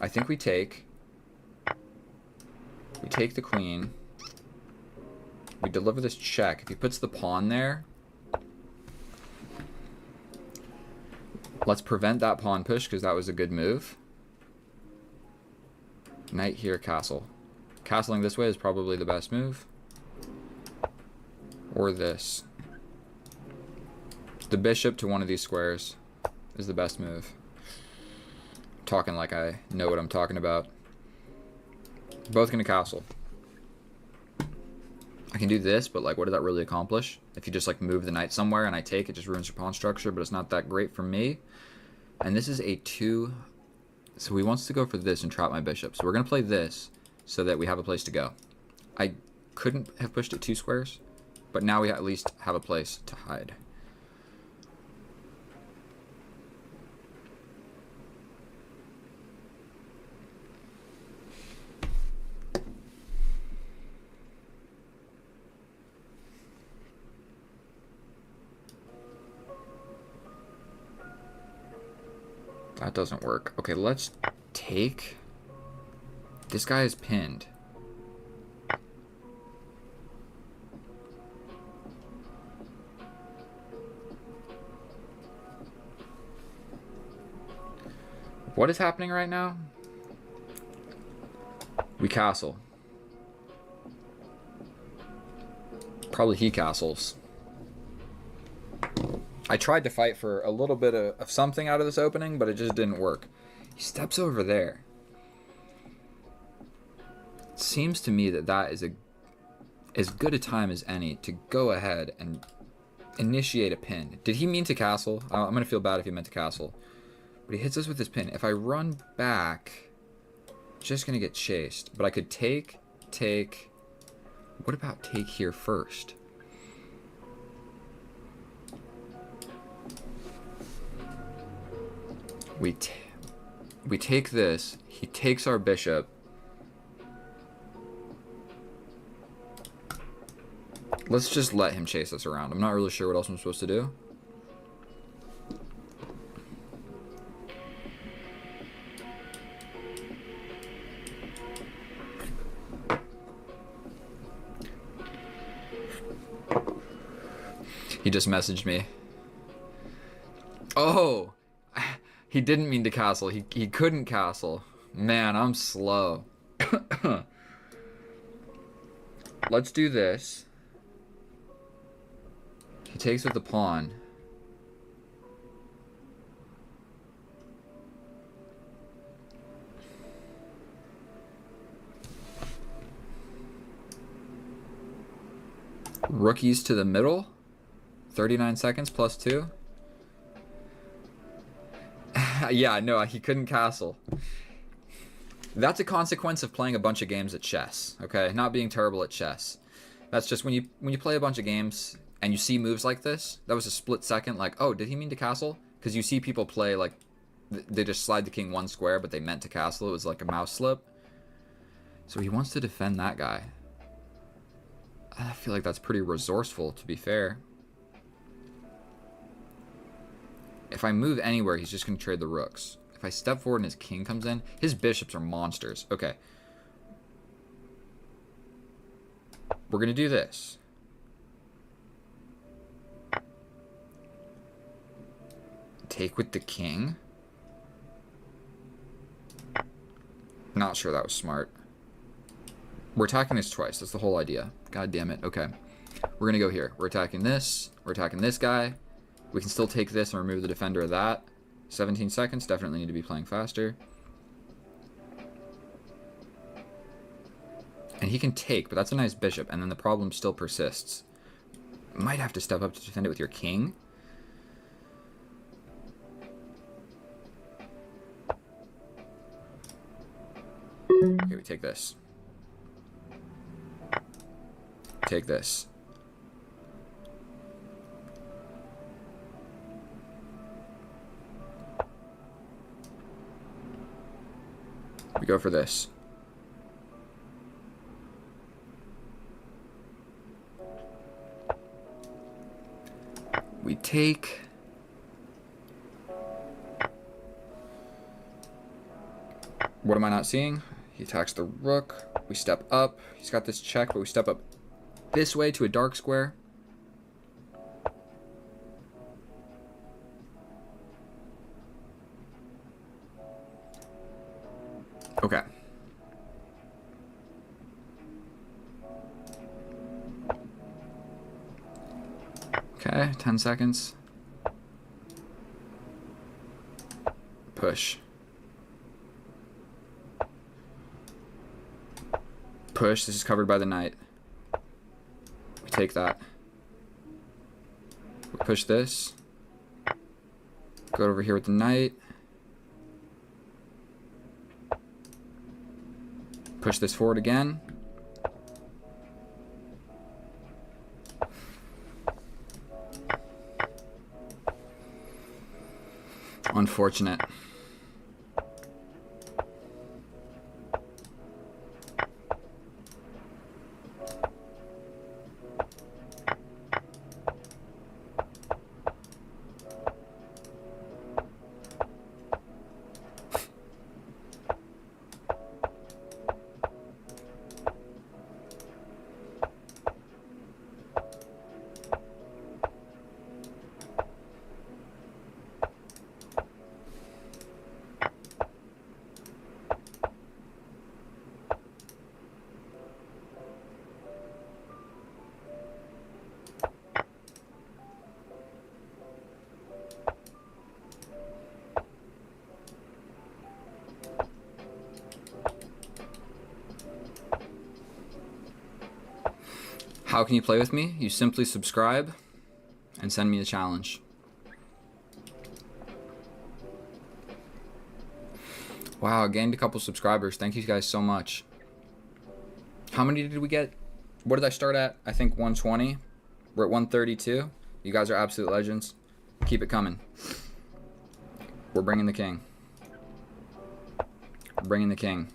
I think we take. We take the queen. We deliver this check. If he puts the pawn there, let's prevent that pawn push because that was a good move. Knight here, castle. Castling this way is probably the best move. Or this. The bishop to one of these squares is the best move. I'm talking like I know what I'm talking about. Both gonna castle. I can do this, but like, what did that really accomplish? If you just like move the knight somewhere and I take, it just ruins your pawn structure, but it's not that great for me. And this is a 2. So he wants to go for this and trap my bishop. So we're gonna play this so that we have a place to go. I couldn't have pushed it 2 squares, but now we at least have a place to hide. That doesn't work. Okay, let's take. This guy is pinned. What is happening right now? We castle. Probably he castles. I tried to fight for a little bit of something out of this opening, but it just didn't work. He steps over there. It seems to me that that is as good a time as any to go ahead and initiate a pin. Did he mean to castle? I'm going to feel bad if he meant to castle. But he hits us with his pin. If I run back, just going to get chased. But I could take. What about take here first? We take this. He takes our bishop. Let's just let him chase us around. I'm not really sure what else I'm supposed to do. He just messaged me. Oh! He didn't mean to castle. He couldn't castle. Man, I'm slow. Let's do this. He takes with the pawn. Rookies to the middle. 39 seconds plus 2. Yeah, no, he couldn't castle. That's a consequence of playing a bunch of games at chess, okay? Not being terrible at chess. That's just when you play a bunch of games and you see moves like this, that was a split second, like, oh, did he mean to castle? Because you see people play, like, they just slide the king one square, but they meant to castle. It was like a mouse slip. So he wants to defend that guy. I feel like that's pretty resourceful, to be fair. If I move anywhere, he's just going to trade the rooks. If I step forward and his king comes in, his bishops are monsters. Okay. We're going to do this. Take with the king. Not sure that was smart. We're attacking this twice. That's the whole idea. God damn it. Okay. We're going to go here. We're attacking this. We're attacking this guy. We can still take this and remove the defender of that. 17 seconds. Definitely need to be playing faster. And he can take, but that's a nice bishop. And then the problem still persists. Might have to step up to defend it with your king. Okay, we take this. Take this. We go for this. We take. What am I not seeing? He attacks the rook. We step up. He's got this check, but we step up this way to a dark square. Okay. Okay, 10 seconds. Push. Push. This is covered by the knight. We take that. We push this. Go over here with the knight. Push this forward again. Unfortunate. How can you play with me? You simply subscribe and send me a challenge. Wow, I gained a couple subscribers. Thank you guys so much. How many did we get? What did I start at? I think 120. We're at 132. You guys are absolute legends. Keep it coming. We're bringing the king. We're bringing the king.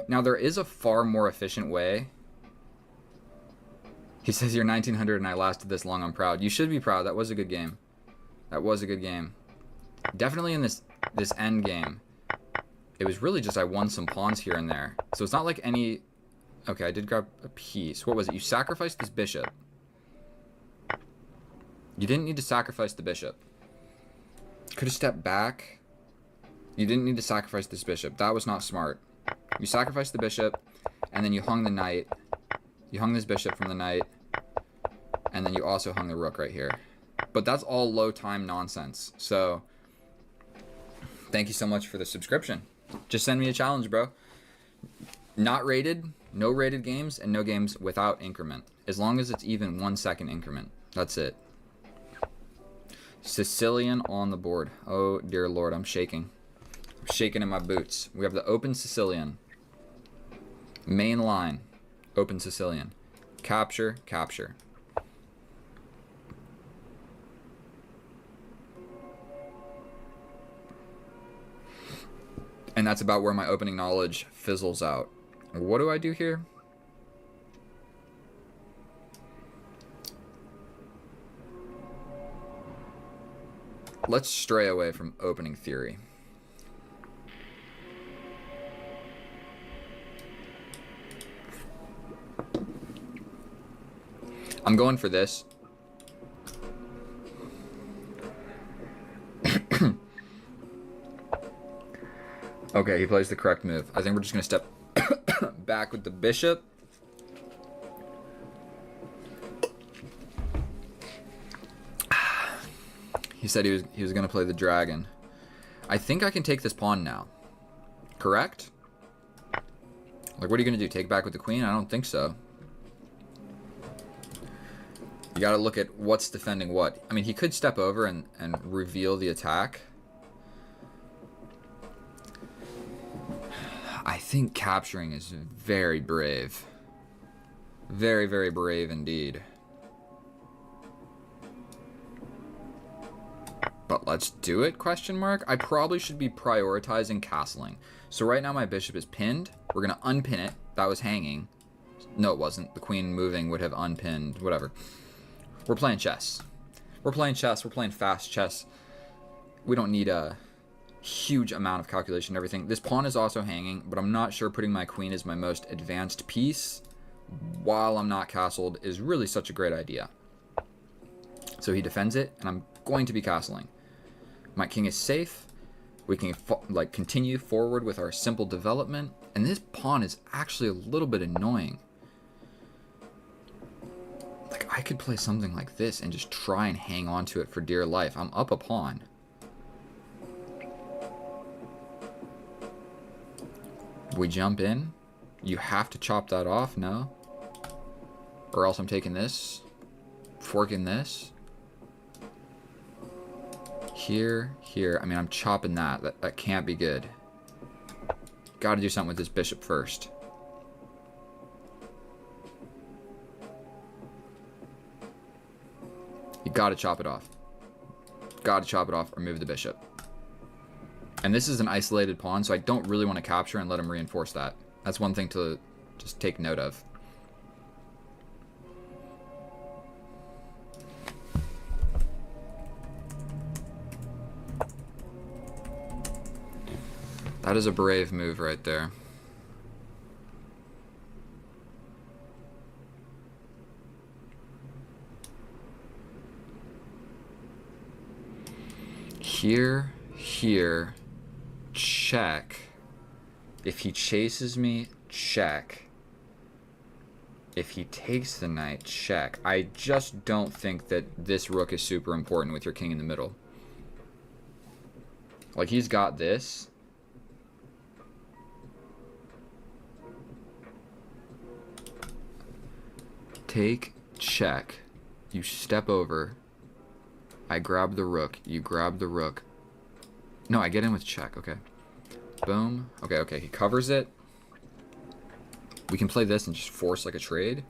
Now, there is a far more efficient way. He says you're 1900 and I lasted this long. I'm proud. You should be proud. That was a good game. That was a good game. Definitely in this end game, it was really just I won some pawns here and there. So it's not like any... Okay, I did grab a piece. What was it? You sacrificed this bishop. You didn't need to sacrifice the bishop. Could have stepped back. You didn't need to sacrifice this bishop. That was not smart. You sacrificed the bishop, and then you hung the knight. You hung this bishop from the knight, and then you also hung the rook right here. But that's all low time nonsense. So, thank you so much for the subscription. Just send me a challenge, bro. Not rated, no rated games, and no games without increment. As long as it's even 1 second increment. That's it. Sicilian on the board. Oh, dear Lord, I'm shaking. I'm shaking in my boots. We have the open Sicilian. Main line. Open Sicilian. Capture, capture. And that's about where my opening knowledge fizzles out. What do I do here? Let's stray away from opening theory. I'm going for this. Okay, he plays the correct move. I think we're just going to step back with the bishop. He said he was going to play the dragon. I think I can take this pawn now. Correct? Like, what are you going to do? Take back with the queen? I don't think so. You got to look at what's defending what. I mean, he could step over and reveal the attack. I think capturing is very brave. Very, very brave indeed. But let's do it, question mark. I probably should be prioritizing castling. So right now my bishop is pinned. We're going to unpin it. That was hanging. No, it wasn't. The queen moving would have unpinned. Whatever. We're playing chess. We're playing chess. We're playing fast chess. We don't need a huge amount of calculation and everything. This pawn is also hanging, but I'm not sure putting my queen as my most advanced piece while I'm not castled is really such a great idea. So he defends it, and I'm going to be castling. My king is safe. We can like continue forward with our simple development, and this pawn is actually a little bit annoying. Like, I could play something like this and just try and hang on to it for dear life. I'm up a pawn. We jump in. You have to chop that off, no? Or else I'm taking this, forking this. Here, here. I mean, I'm chopping that. That can't be good. Got to do something with this bishop first. You got to chop it off. Got to chop it off or move the bishop. And this is an isolated pawn, so I don't really want to capture and let him reinforce that. That's one thing to just take note of. That is a brave move right there. Here, here. Check. If he chases me, check. If he takes the knight, check. I just don't think that this rook is super important with your king in the middle. Like, he's got this. take, check. You step over. I grab the rook. You grab the rook. No, I get in with check. Okay. Boom. Okay, okay. He covers it. We can play this and just force like a trade.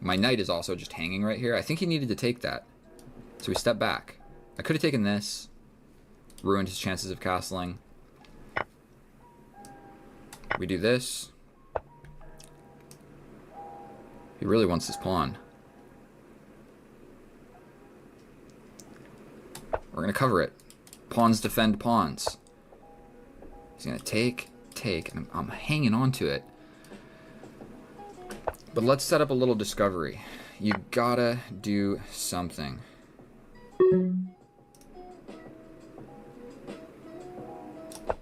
My knight is also just hanging right here. I think he needed to take that. So we step back. I could have taken this. Ruined his chances of castling. We do this. He really wants this pawn. We're going to cover it. Pawns defend pawns. He's going to take, and I'm hanging on to it. But let's set up a little discovery. You gotta do something.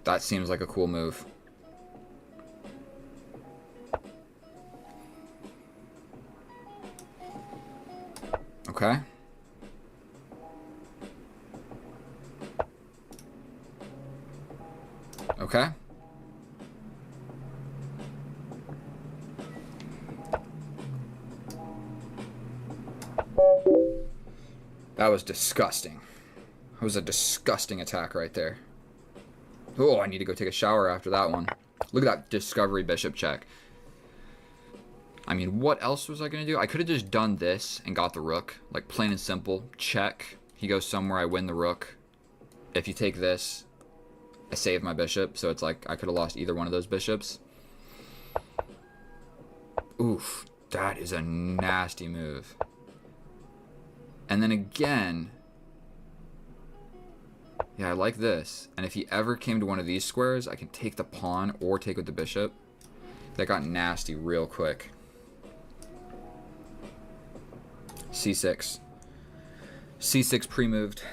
That seems like a cool move. Okay. Okay. That was disgusting. That was a disgusting attack right there. Oh, I need to go take a shower after that one. Look at that discovery bishop check. I mean, what else was I going to do? I could have just done this and got the rook. Like, plain and simple. Check. He goes somewhere, I win the rook. If you take this, I save my bishop. So it's like I could have lost either one of those bishops. Oof. That is a nasty move. And then again... Yeah, I like this. And if he ever came to one of these squares, I can take the pawn or take with the bishop. That got nasty real quick. C6. C6 pre-moved.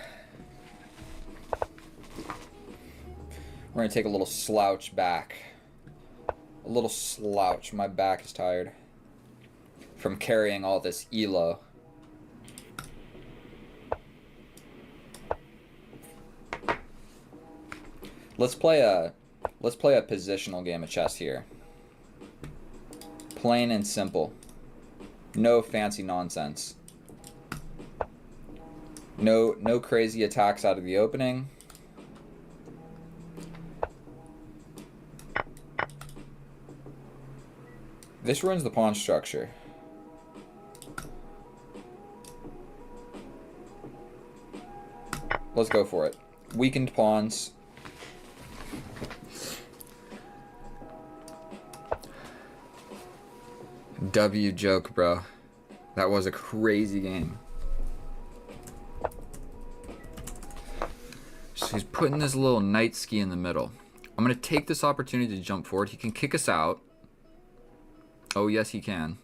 We're going to take a little slouch back. A little slouch. My back is tired from carrying all this elo. Let's play a positional game of chess here. Plain and simple. No fancy nonsense. No crazy attacks out of the opening. This ruins the pawn structure. Let's go for it. Weakened pawns. W joke, bro. That was a crazy game. So he's putting this little knight ski in the middle. I'm going to take this opportunity to jump forward. He can kick us out. Oh, yes, he can.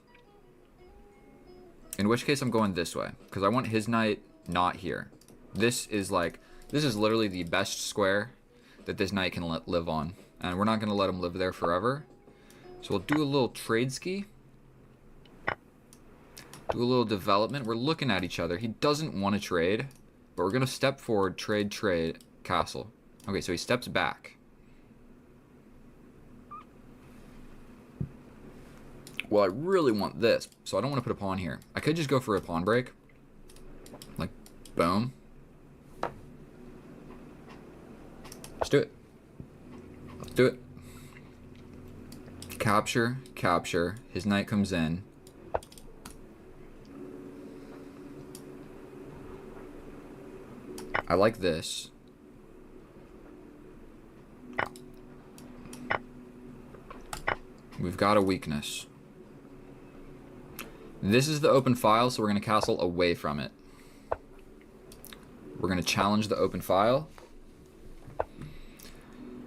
In which case, I'm going this way. Because I want his knight not here. This is literally the best square that this knight can live on. And we're not going to let him live there forever. So we'll do a little trade ski. Do a little development. We're looking at each other. He doesn't want to trade, but we're going to step forward, trade, castle. Okay, so he steps back. Well, I really want this, so I don't want to put a pawn here. I could just go for a pawn break. Like, boom. Let's do it. Let's do it. Capture, capture. His knight comes in. I like this. We've got a weakness. This is the open file, so we're going to castle away from it. We're going to challenge the open file.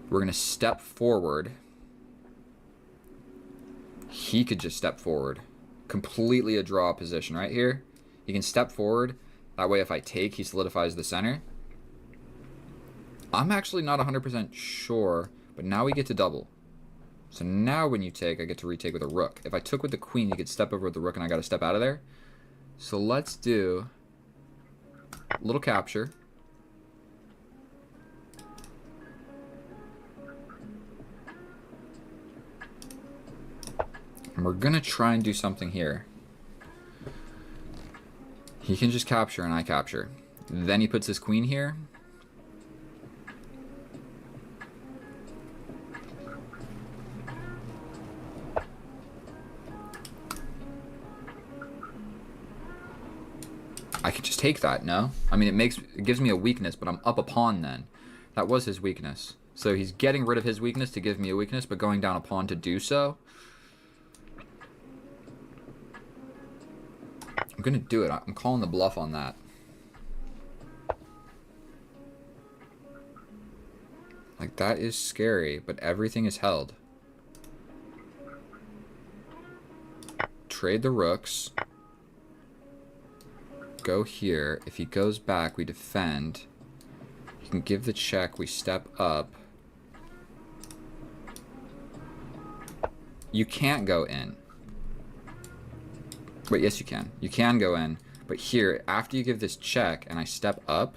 We're going to step forward. He could just step forward. Completely a draw position right here. He can step forward. That way if I take, he solidifies the center. I'm actually not 100% sure, but now we get to double. So now when you take, I get to retake with a rook. If I took with the queen, you could step over with the rook and I got to step out of there. So let's do a little capture. And we're going to try and do something here. He can just capture and I capture. Then he puts his queen here. I could just take that, no? I mean, it gives me a weakness, but I'm up a pawn then. That was his weakness. So he's getting rid of his weakness to give me a weakness, but going down a pawn to do so. I'm going to do it. I'm calling the bluff on that. Like, that is scary, but everything is held. Trade the rooks. Go here. If he goes back, we defend. He can give the check. We step up. You can't go in. Wait, yes you can. You can go in. But here, after you give this check and I step up,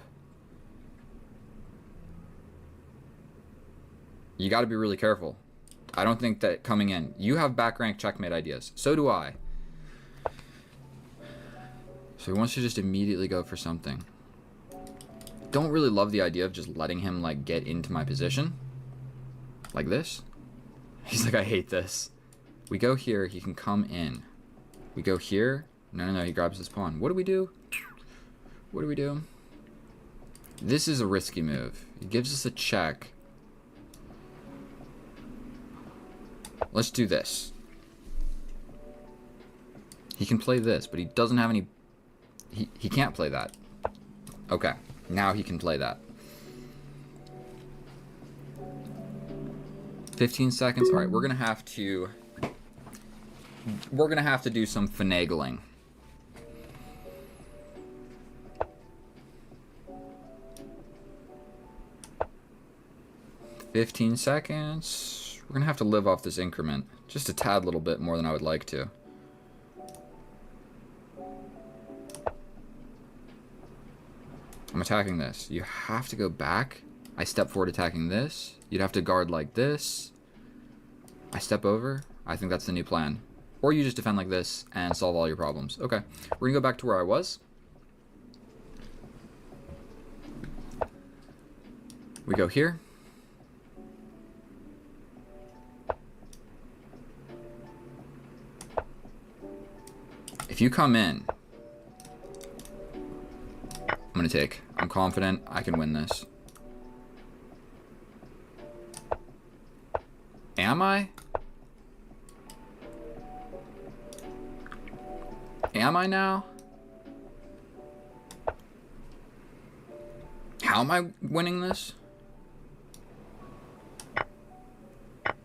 you got to be really careful. I don't think that coming in. You have back rank checkmate ideas. So do I. So he wants to just immediately go for something. Don't really love the idea of just letting him like get into my position. Like this. He's like, I hate this. We go here, he can come in. We go here. No, he grabs this pawn. What do we do? What do we do? This is a risky move. He gives us a check. Let's do this. He can play this, but he doesn't have any... He can't play that. Okay, now he can play that. 15 seconds. All right, we're gonna have to do some finagling. $15 seconds. We're gonna have to live off this increment just a tad little bit more than I would like to. I'm attacking this. You have to go back. I step forward attacking this. You'd have to guard like this. I step over. I think that's the new plan. Or you just defend like this and solve all your problems. Okay, we're gonna go back to where I was. We go here. If you come in, I'm gonna take. I'm confident I can win this. Am I? Am I now? How am I winning this?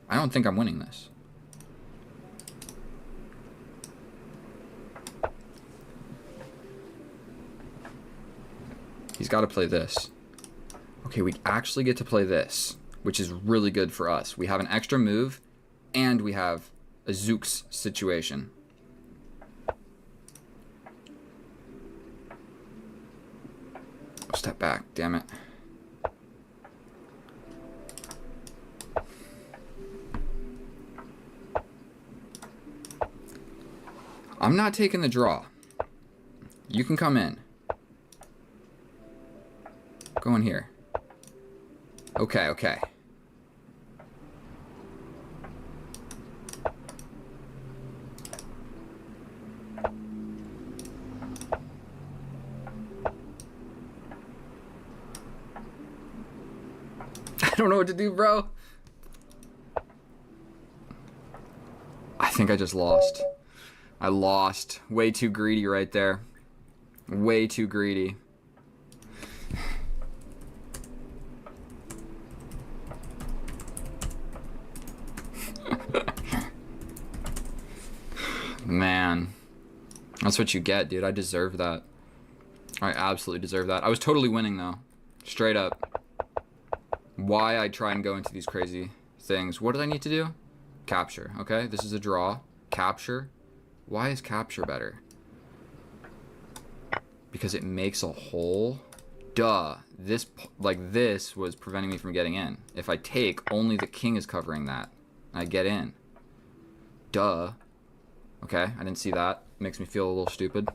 I don't think I'm winning this. He's got to play this. Okay, we actually get to play this, which is really good for us. We have an extra move, and we have a Zooks situation. I'll step back, damn it. I'm not taking the draw. You can come in. Go in here. Okay, okay. I don't know what to do, bro. I think I just lost. I lost. Way too greedy right there. Way too greedy. Man. That's what you get, dude. I deserve that. I absolutely deserve that. I was totally winning, though. Straight up. Why I try and go into these crazy things. What do I need to do? Capture. Okay, this is a draw. Capture. Why is capture better? Because it makes a hole. Duh. This was preventing me from getting in. If I take, only the king is covering that. I get in. Duh. Okay, I didn't see that. Makes me feel a little stupid.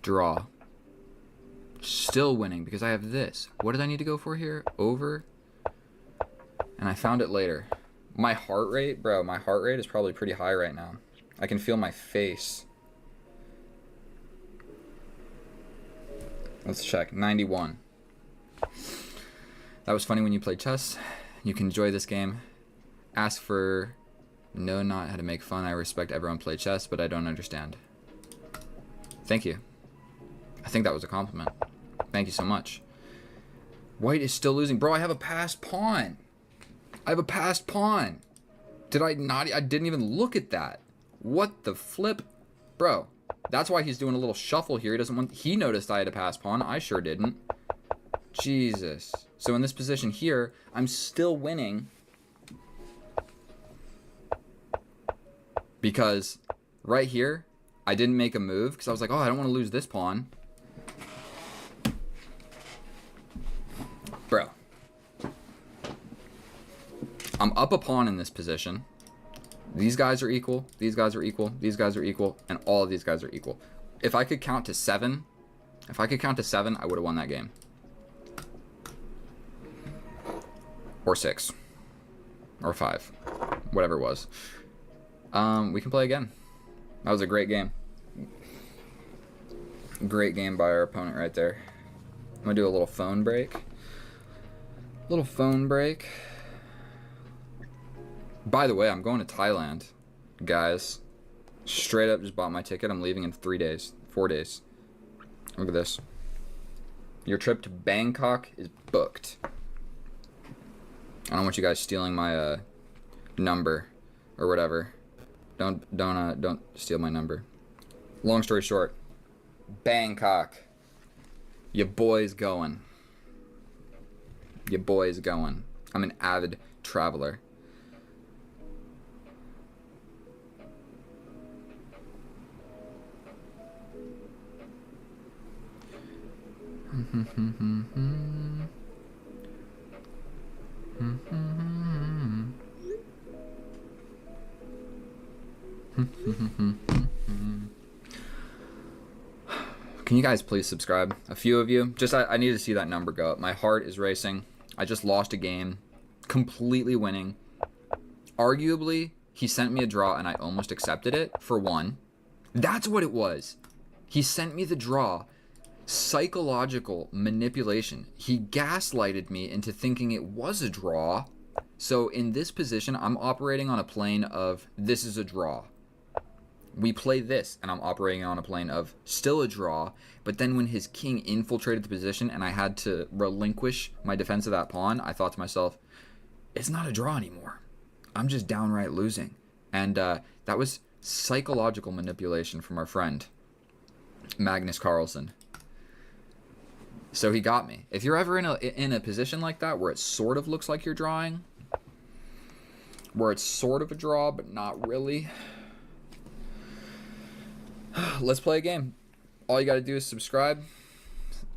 Draw. Still winning because I have this. What did I need to go for here? Over. And I found it later. My heart rate, bro, my heart rate is probably pretty high right now. I can feel my face. Let's check. 91. That was funny when you played chess. You can enjoy this game. Ask for no, not how to make fun. I respect everyone play chess, but I don't understand. Thank you. I think that was a compliment. Thank you so much. White is still losing. Bro, I have a passed pawn. I have a passed pawn. Did I not? I didn't even look at that. What the flip? Bro, that's why he's doing a little shuffle here. He doesn't want... He noticed I had a passed pawn. I sure didn't. Jesus. So in this position here, I'm still winning. Because right here, I didn't make a move because I was like, oh, I don't want to lose this pawn. Bro. I'm up a pawn in this position. These guys are equal. These guys are equal. These guys are equal. And all of these guys are equal. If I could count to 7, I would have won that game. Or 6. Or 5. Whatever it was. We can play again. That was a great game. Great game by our opponent right there. I'm going to do a little phone break. By the way, I'm going to Thailand, guys. Straight up just bought my ticket. I'm leaving in 4 days. Look at this. Your trip to Bangkok is booked. I don't want you guys stealing my number or whatever. Don't steal my number. Long story short, Bangkok. Your boy's going. I'm an avid traveler. Can you guys please subscribe? A few of you. Just I need to see that number go up. My heart is racing. I just lost a game. Completely winning. Arguably, he sent me a draw and I almost accepted it for 1. That's what it was. He sent me the draw. Psychological manipulation. He gaslighted me into thinking it was a draw. So in this position, I'm operating on a plane of this is a draw. We play this, and I'm operating on a plane of still a draw, but then when his king infiltrated the position and I had to relinquish my defense of that pawn, I thought to myself, it's not a draw anymore. I'm just downright losing. And that was psychological manipulation from our friend, Magnus Carlsen. So he got me. If you're ever in a position like that where it sort of looks like you're drawing, where it's sort of a draw, but not really... Let's play a game. All you got to do is subscribe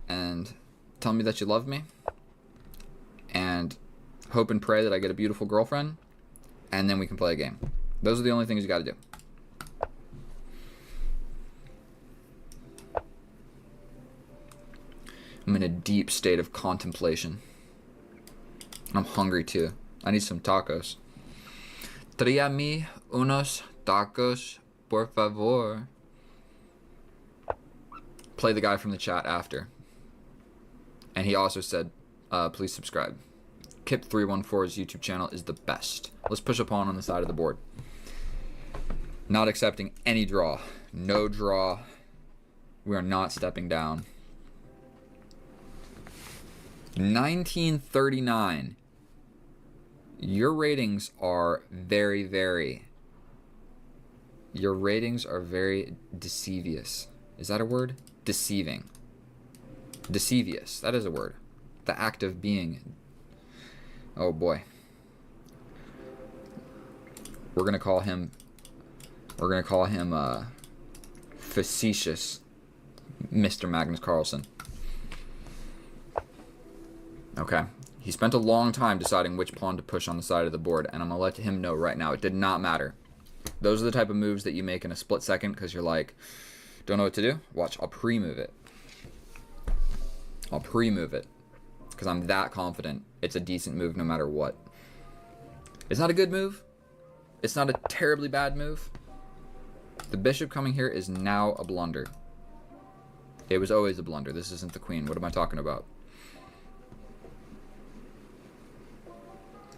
and tell me that you love me and hope and pray that I get a beautiful girlfriend, and then we can play a game. Those are the only things you got to do. I'm in a deep state of contemplation. I'm hungry too. I need some tacos. Tráeme unos tacos, por favor. Play the guy from the chat after. And he also said, please subscribe. Kip314's YouTube channel is the best. Let's push a pawn on the side of the board. Not accepting any draw. No draw. We are not stepping down. 1939. Your ratings are very, very... Your ratings are very deceivious. Is that a word? Deceiving. Deceivious. That is a word. The act of being. Oh boy. We're gonna call him facetious Mr. Magnus Carlsen. Okay. He spent a long time deciding which pawn to push on the side of the board, and I'm gonna let him know right now it did not matter. Those are the type of moves that you make in a split second because you're like, Don't know what to do? Watch, I'll pre-move it. I'll pre-move it. Because I'm that confident it's a decent move no matter what. It's not a good move. It's not a terribly bad move. The bishop coming here is now a blunder. It was always a blunder. This isn't the queen. What am I talking about?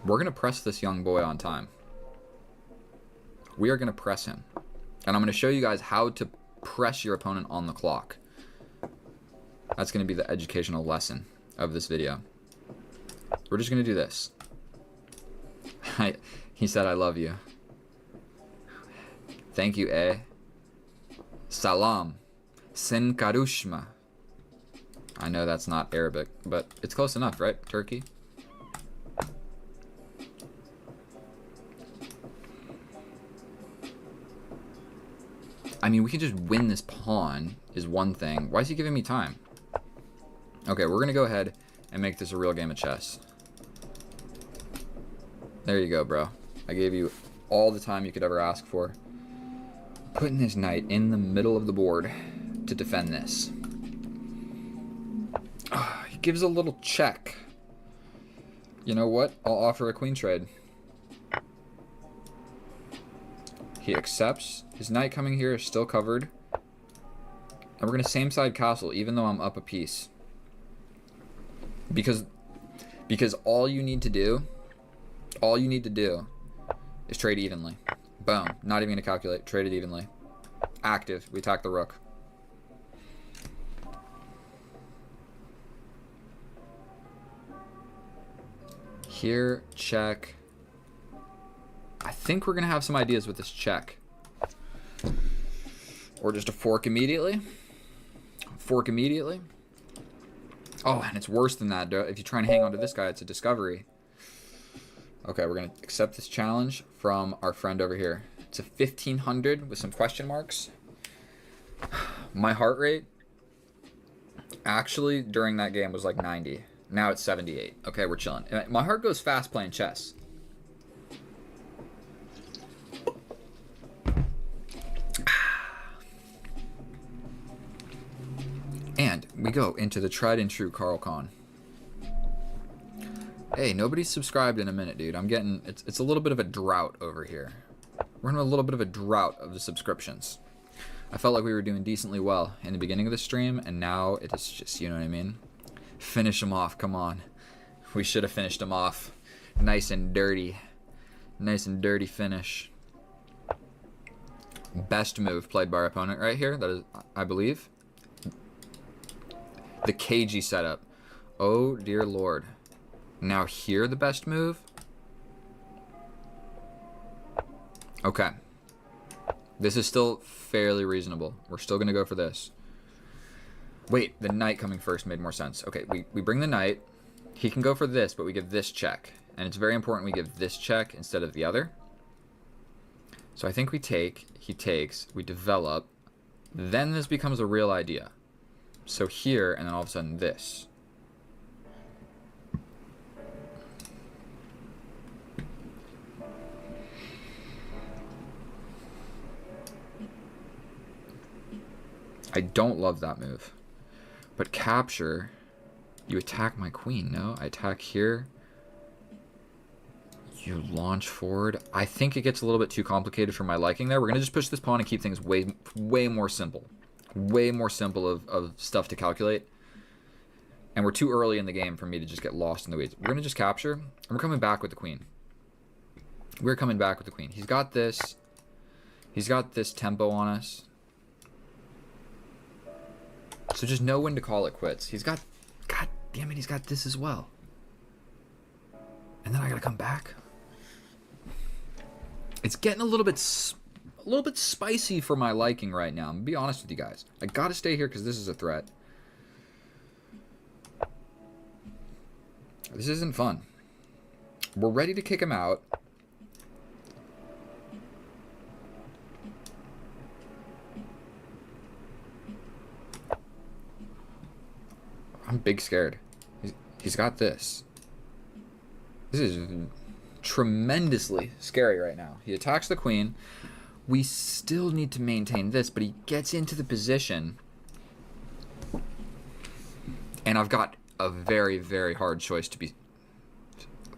We're going to press this young boy on time. We are going to press him. And I'm going to show you guys how to press your opponent on the clock. That's going to be the educational lesson of this video. We're just going to do this. He said, I love you. Thank you, eh? Salam. Sin karushma. I know that's not Arabic, but it's close enough, right? Turkey. I mean, we could just win this pawn is one thing. Why is he giving me time? Okay, we're going to go ahead and make this a real game of chess. There you go, bro. I gave you all the time you could ever ask for. Putting this knight in the middle of the board to defend this. He gives a little check. You know what? I'll offer a queen trade. He accepts. His knight coming here is still covered. And we're going to same side castle, even though I'm up a piece. Because all you need to do is trade evenly. Boom. Not even going to calculate. Trade it evenly. Active. We attack the rook. Here, check. I think we're going to have some ideas with this check. Or just a fork immediately. Fork immediately. Oh, and it's worse than that. If you try and hang on to this guy, it's a discovery. Okay, we're going to accept this challenge from our friend over here. It's a 1500 with some question marks. My heart rate actually during that game was like 90. Now it's 78. Okay, we're chilling. My heart goes fast playing chess. And we go into the tried and true Carl Khan. Hey, nobody's subscribed in a minute, dude. I'm getting, it's a little bit of a drought over here. We're in a little bit of a drought of the subscriptions. I felt like we were doing decently well in the beginning of the stream, and now it is just, you know what I mean? Finish him off, come on. We should have finished him off. Nice and dirty. Nice and dirty finish. Best move played by our opponent right here. That is, I believe, the KG setup. Oh, dear Lord. Now here, the best move. Okay. This is still fairly reasonable. We're still going to go for this. Wait, the knight coming first made more sense. Okay, we bring the knight. He can go for this, but we give this check. And it's very important we give this check instead of the other. So I think we take, he takes, we develop. Then this becomes a real idea. So here, and then all of a sudden this. I don't love that move. But capture, you attack my queen, no? I attack here. You launch forward. I think it gets a little bit too complicated for my liking there. We're going to just push this pawn and keep things way more simple. Way more simple of stuff to calculate. And we're too early in the game for me to just get lost in the weeds. We're going to just capture, and we're coming back with the queen. We're coming back with the queen. He's got this. He's got this tempo on us. So just know when to call it quits. He's got, god damn it, he's got this as well. And then I gotta come back. It's getting a little bit spicy for my liking right now. I'm gonna be honest with you guys. I gotta stay here because this is a threat. This isn't fun. We're ready to kick him out. I'm big scared. He's got this. This is tremendously scary right now. He attacks the queen. We still need to maintain this, but he gets into the position. And I've got a very, very hard choice to be...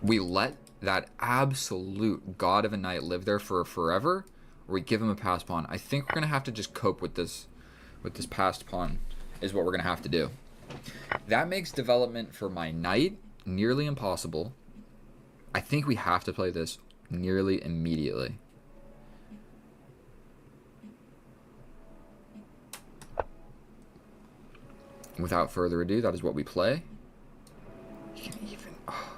We let that absolute god of a knight live there for forever, or we give him a passed pawn. I think we're going to have to just cope with this passed pawn is what we're going to have to do. That makes development for my knight nearly impossible. I think we have to play this nearly immediately. Without further ado, that is what we play. You can even... Oh.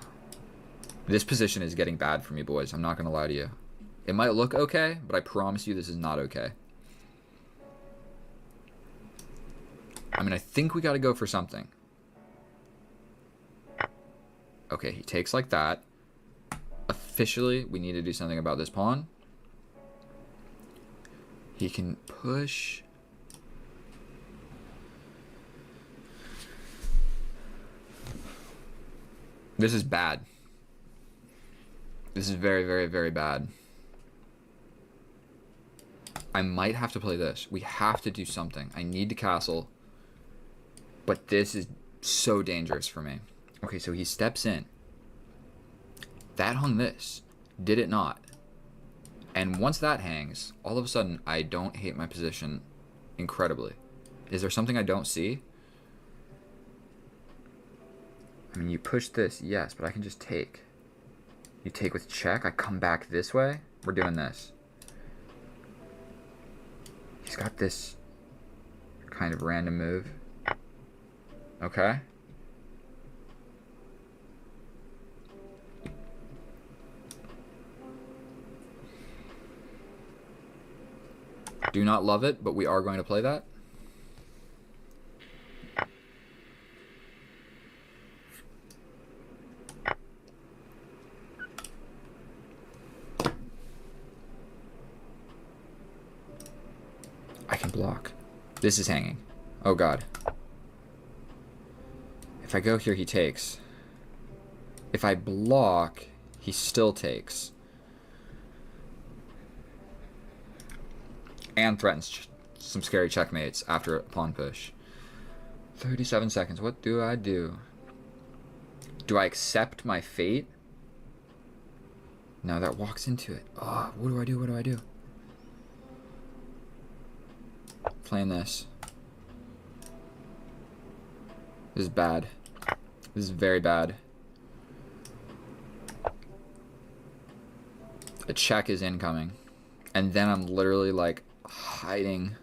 This position is getting bad for me, boys. I'm not going to lie to you. It might look okay, but I promise you this is not okay. I mean, I think we got to go for something. Okay, he takes like that. Officially, we need to do something about this pawn. He can push... This is bad. This is very, very, very bad. I might have to play this. We have to do something. I need to castle. But this is so dangerous for me. Okay, so he steps in. That hung this. Did it not? And once that hangs, all of a sudden, I don't hate my position incredibly. Is there something I don't see? I mean, you push this, yes, but I can just take. You take with check, I come back this way. We're doing this. He's got this kind of random move. Okay. Do not love it, but we are going to play that. I can block. This is hanging. Oh god. If I go here, he takes. If I block, he still takes. And threatens some scary checkmates after a pawn push. 37 seconds. What do I do? Do I accept my fate? No, that walks into it. Oh, what do I do? What do I do? Playing this. This is bad. This is very bad. A check is incoming. And then I'm literally like hiding.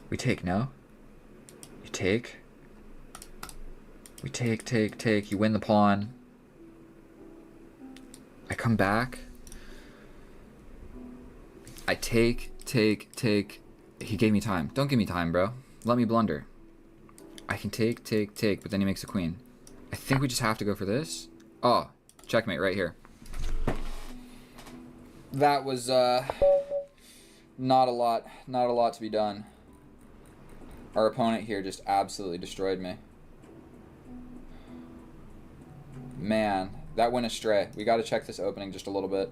We take, no? You take. We take. You win the pawn. I come back. I take. He gave me time. Don't give me time, bro. Let me blunder. I can take, but then he makes a queen. I think we just have to go for this. Oh, checkmate right here. That was not a lot to be done. Our opponent here just absolutely destroyed me. Man, that went astray. We got to check this opening just a little bit.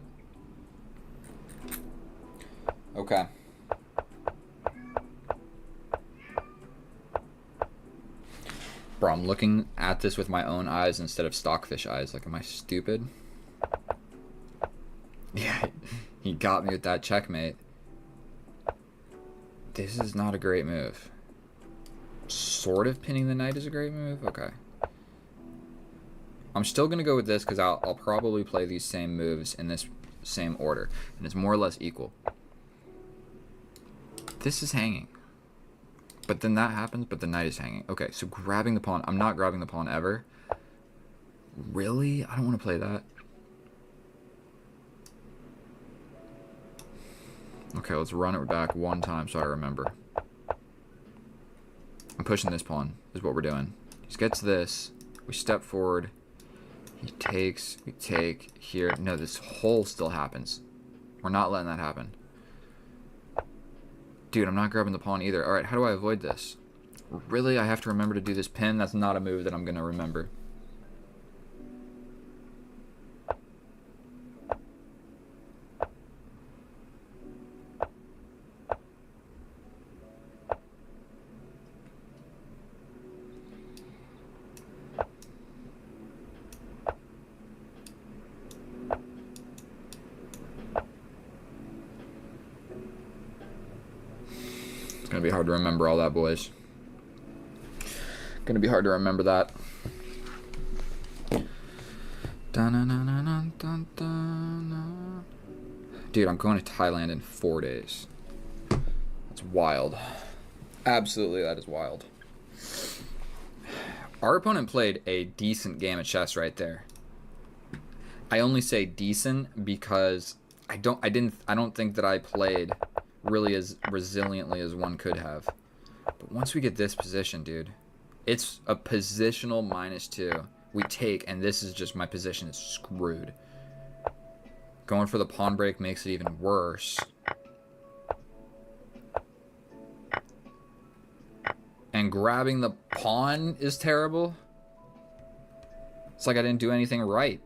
Okay. Bro, I'm looking at this with my own eyes instead of stockfish eyes. Like, am I stupid? Yeah, he got me with that checkmate. This is not a great move. Sort of pinning the knight is a great move? Okay. I'm still going to go with this because I'll probably play these same moves in this same order. And it's more or less equal. This is hanging. But then that happens, but the knight is hanging. Okay, so grabbing the pawn. I'm not grabbing the pawn ever. Really? I don't want to play that. Okay, let's run it back one time so I remember. I'm pushing this pawn, is what we're doing. He gets this. We step forward. He takes. We take here. No, this hole still happens. We're not letting that happen. Dude, I'm not grabbing the pawn either. All right, how do I avoid this? Really? I have to remember to do this pin? That's not a move that I'm going to remember. It's going to be hard to remember all that, boys. Going to be hard to remember that. Dude, I'm going to Thailand in 4 days. That's wild. Absolutely, that is wild. Our opponent played a decent game of chess right there. I only say decent because I don't think that I played really as resiliently as one could have. But once we get this position, dude, it's a positional -2. We take, and this is just, my position is screwed. Going for the pawn break makes it even worse. And grabbing the pawn is terrible. It's like I didn't do anything right.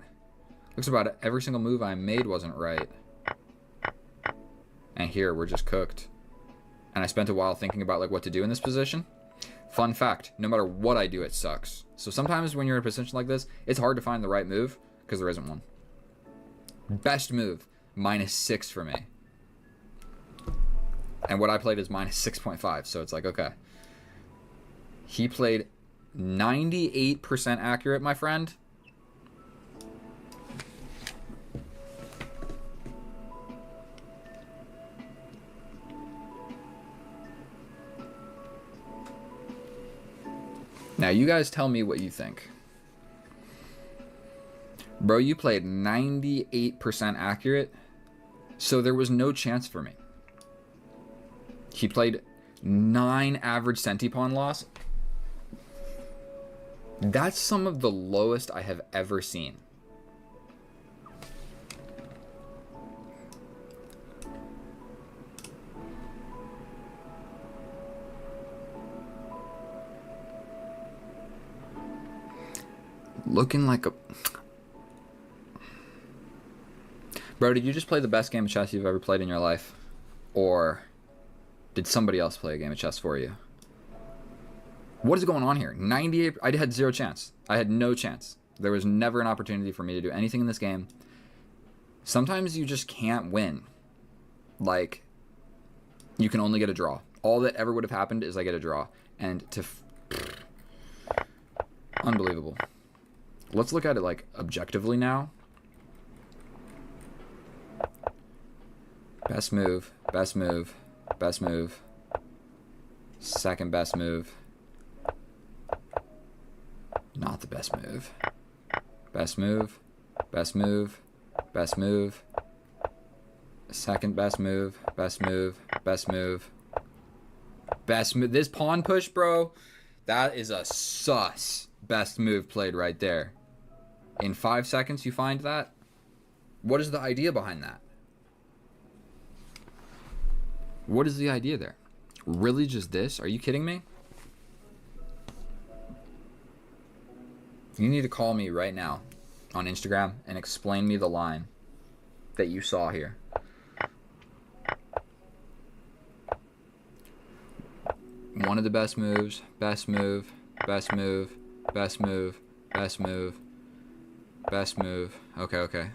Looks about every single move I made wasn't right. And here, we're just cooked. And I spent a while thinking about like what to do in this position. Fun fact, no matter what I do, it sucks. So sometimes when you're in a position like this, it's hard to find the right move because there isn't one. Best move, -6 for me. And what I played is -6.5, so it's like, okay. He played 98% accurate, my friend. Now, you guys tell me what you think. Bro, you played 98% accurate, so there was no chance for me. He played 9 average centipawn loss. That's some of the lowest I have ever seen. Looking like a... Bro, did you just play the best game of chess you've ever played in your life? Or did somebody else play a game of chess for you? What is going on here? 98... I had 0 chance. I had no chance. There was never an opportunity for me to do anything in this game. Sometimes you just can't win. Like, you can only get a draw. All that ever would have happened is I get a draw. And to... Unbelievable. Let's look at it, like, objectively now. Best move, best move, best move. Second best move. Not the best move. Best move, best move, best move. Second best move, best move, best move. Best move. This pawn push, bro, that is a sus best move played right there. In 5 seconds, you find that? What is the idea behind that? What is the idea there? Really just this? Are you kidding me? You need to call me right now on Instagram and explain me the line that you saw here. One of the best moves, best move, best move, best move, best move, best move. Okay, okay.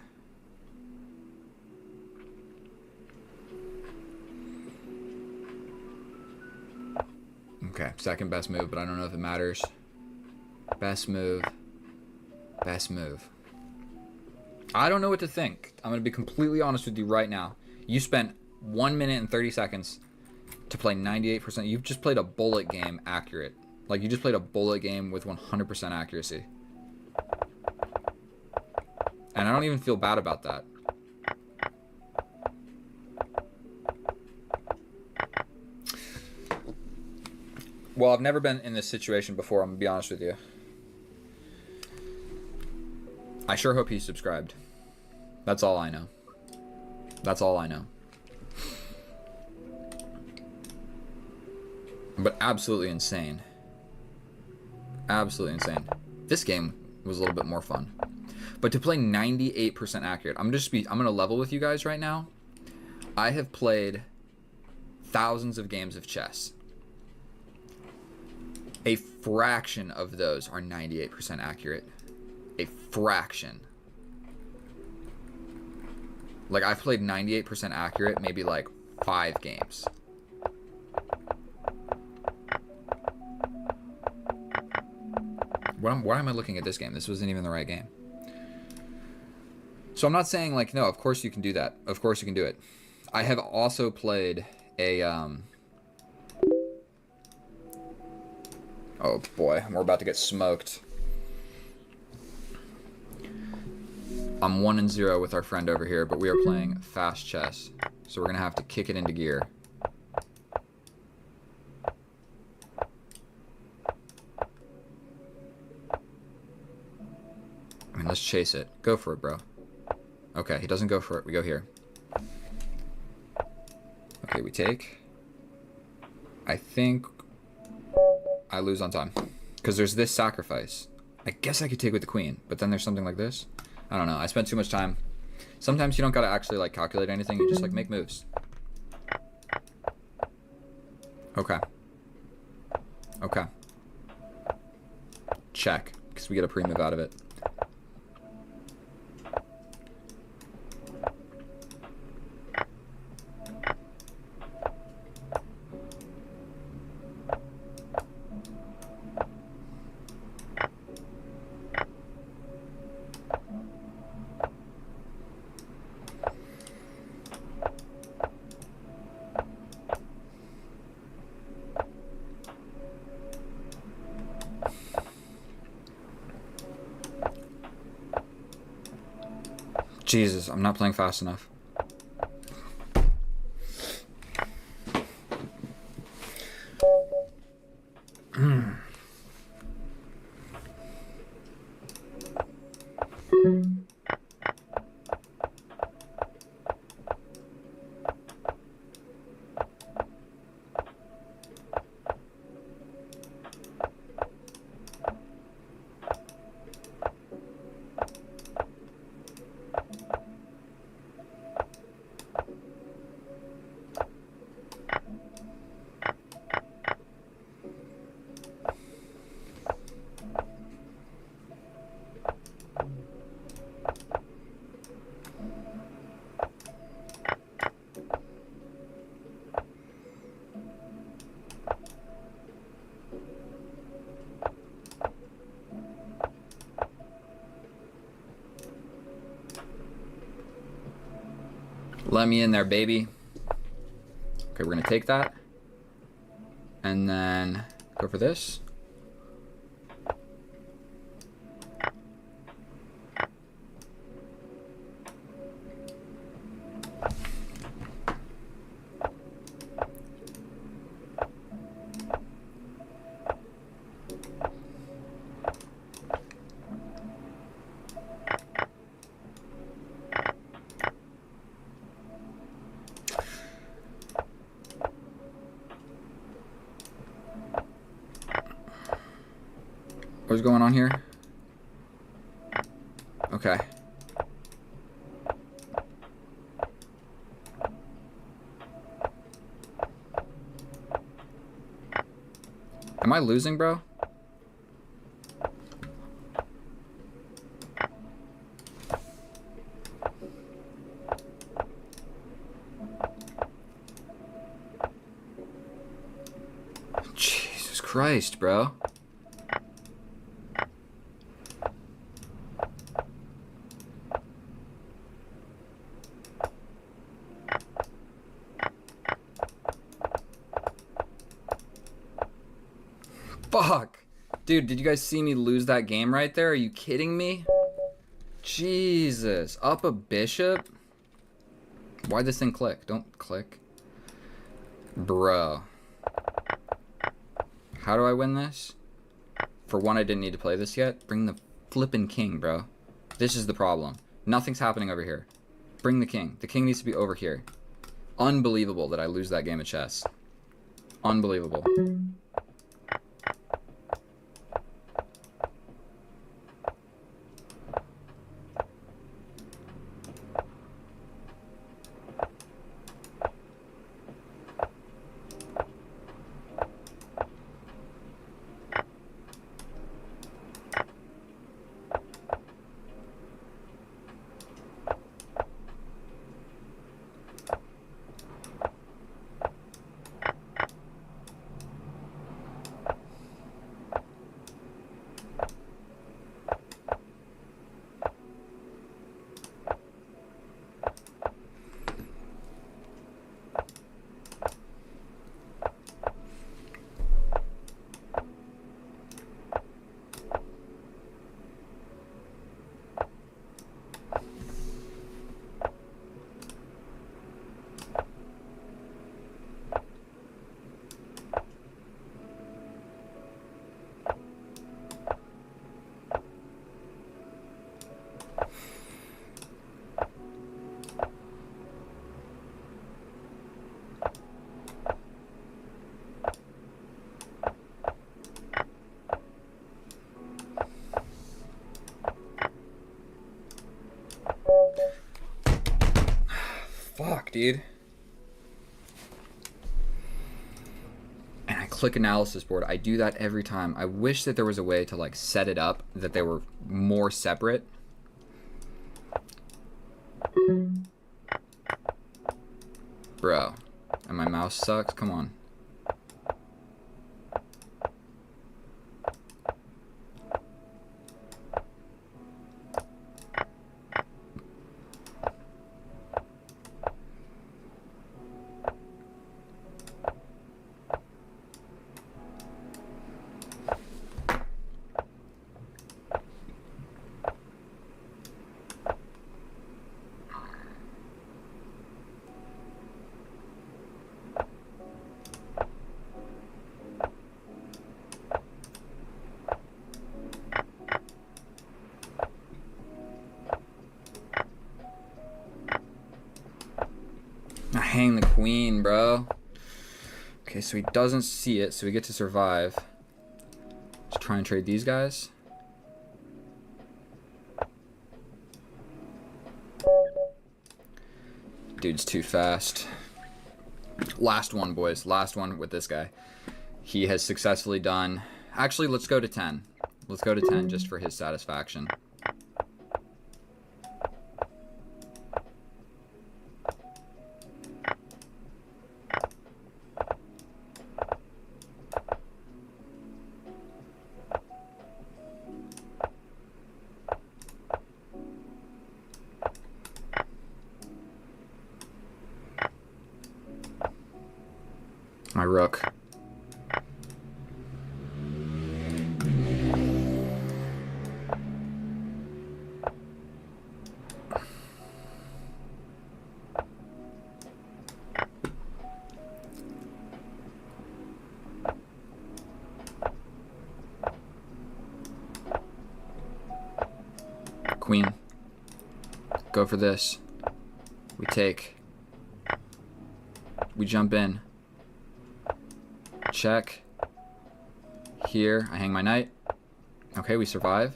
Okay, second best move, but I don't know if it matters. Best move. Best move. I don't know what to think. I'm going to be completely honest with you right now. You spent 1 minute and 30 seconds to play 98%. You've just played a bullet game accurate. Like, you just played a bullet game with 100% accuracy. And I don't even feel bad about that. Well, I've never been in this situation before, I'm going to be honest with you. I sure hope he's subscribed. That's all I know. That's all I know. But absolutely insane. Absolutely insane. This game was a little bit more fun. But to play 98% accurate, I'm gonna level with you guys right now. I have played thousands of games of chess. A fraction of those are 98% accurate. A fraction. Like, I've played 98% accurate maybe like 5 games. Why am I looking at this game? This wasn't even the right game. So I'm not saying, like, no, of course you can do that. Of course you can do it. I have also played a, oh boy, we're about to get smoked. I'm 1-0 with our friend over here, but we are playing fast chess. So we're gonna have to kick it into gear. I mean, let's chase it. Go for it, bro. Okay, he doesn't go for it. We go here. Okay, we take. I think I lose on time. Because there's this sacrifice. I guess I could take with the queen, but then there's something like this. I don't know. I spent too much time. Sometimes you don't gotta actually, like, calculate anything. You just, like, make moves. Okay. Okay. Check. Because we get a pre-move out of it. Jesus, I'm not playing fast enough. Let me in there, baby. Okay, we're gonna take that. And then go for this. What's going on here? Okay. Am I losing, bro? Jesus Christ, bro. Fuck. Dude, did you guys see me lose that game right there? Are you kidding me? Jesus. Up a bishop? Why'd this thing click? Don't click. Bro. How do I win this? For one, I didn't need to play this yet. Bring the flippin' king, bro. This is the problem. Nothing's happening over here. Bring the king. The king needs to be over here. Unbelievable that I lose that game of chess. Unbelievable. Fuck, dude. And I click analysis board. I do that every time. I wish that there was a way to like set it up that they were more separate. Bro. And my mouse sucks. Come on. I hang the queen, bro. Okay, so he doesn't see it, so we get to survive. Let's try and trade these guys. Dude's too fast. Last one, boys. Last one with this guy. He has successfully done... Actually, let's go to 10. Let's go to 10 just for his satisfaction. My rook. Queen. Go for this. We take. We jump in. Check. Here, I hang my knight. Okay, we survive.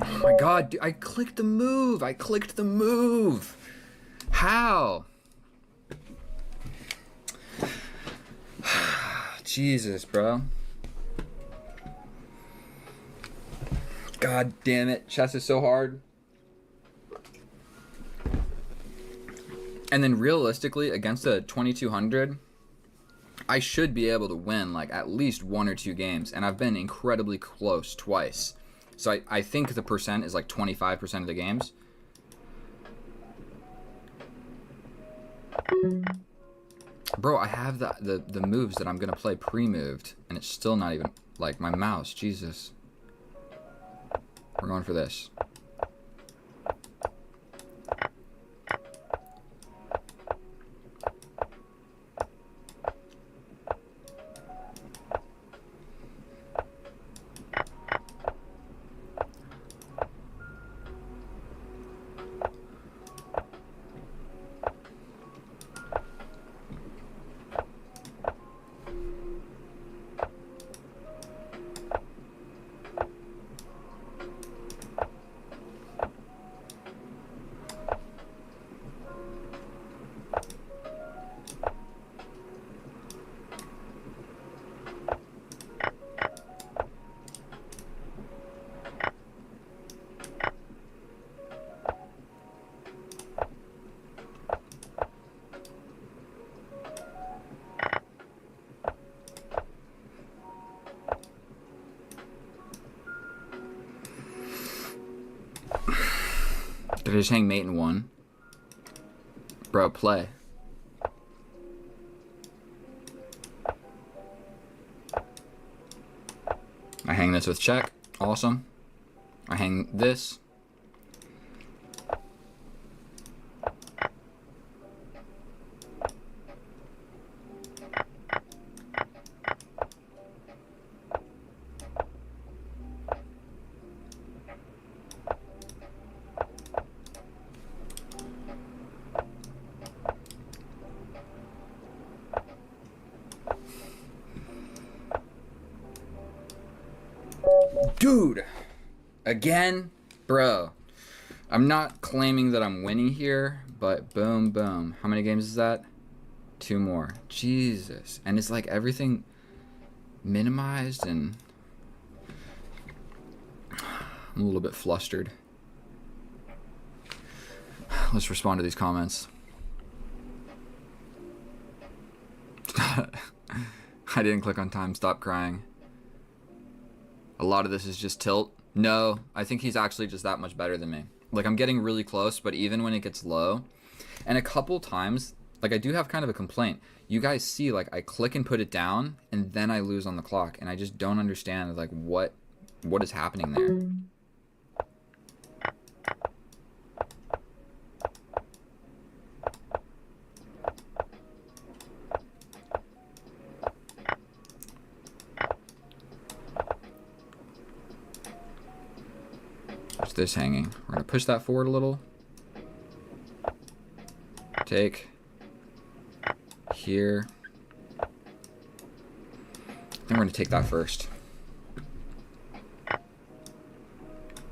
Oh my god, dude, I clicked the move. I clicked the move. How? Jesus, bro. God damn it. Chess is so hard. And then realistically, against a 2200, I should be able to win like at least 1 or 2 games. And I've been incredibly close twice. So I think the percent is like 25% of the games. Bro, I have the moves that I'm going to play pre-moved. And it's still not even, like, my mouse. Jesus. We're going for this. Did I just hang mate in one? Bro, play. I hang this with check. Awesome. I hang this. Dude, again, bro. I'm not claiming that I'm winning here, but boom, boom. How many games is that? 2 more. Jesus. And it's like everything minimized, and I'm a little bit flustered. Let's respond to these comments. I didn't click on time. Stop crying. A lot of this is just tilt. No, I think he's actually just that much better than me. Like, I'm getting really close, but even when it gets low, and a couple times, like, I do have kind of a complaint. You guys see, like, I click and put it down, and then I lose on the clock, and I just don't understand, like, what is happening there. What's this hanging? We're gonna push that forward a little. Take. Here. Then we're gonna take that first.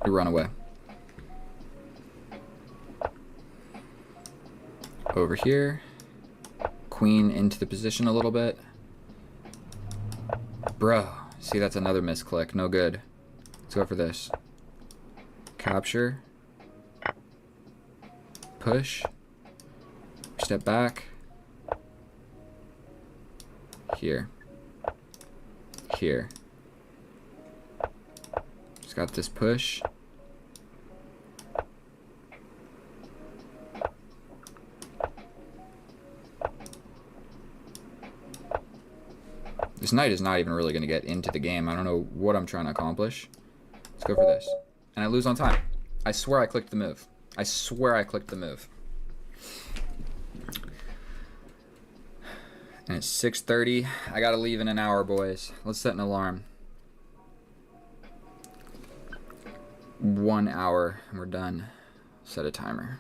We run away. Over here. Queen into the position a little bit. Bro, see, that's another misclick. No good. Let's go for this. Capture. Push. Step back. Here. Here. Just got this push. This knight is not even really going to get into the game. I don't know what I'm trying to accomplish. Let's go for this. And I lose on time. I swear I clicked the move. I swear I clicked the move. And it's 6:30. I gotta leave in an hour, boys. Let's set an alarm. 1 hour and we're done. Set a timer.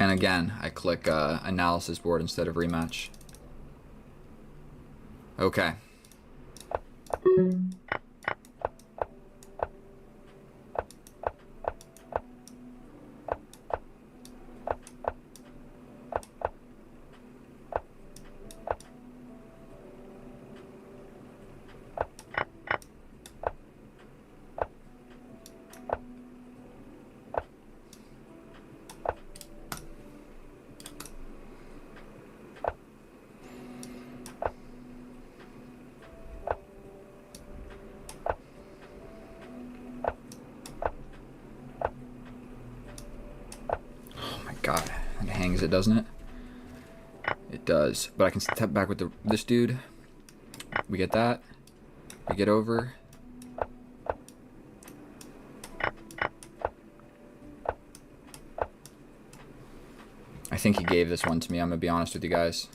And again, I click analysis board instead of rematch. Okay. God, it hangs it, doesn't it? does. But I can step back with this dude. We get that. We get over. I think he gave this one to me. I'm going to be honest with you guys.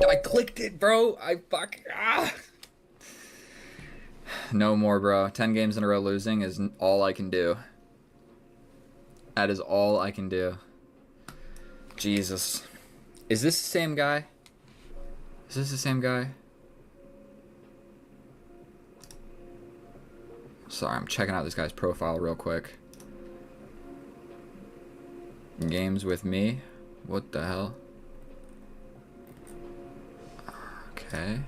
I clicked it, bro. No more, bro. 10 games in a row losing is all I can do. That is all I can do. Jesus. Is this the same guy? Is this the same guy? Sorry, I'm checking out this guy's profile real quick. Games with me? What the hell? Okay.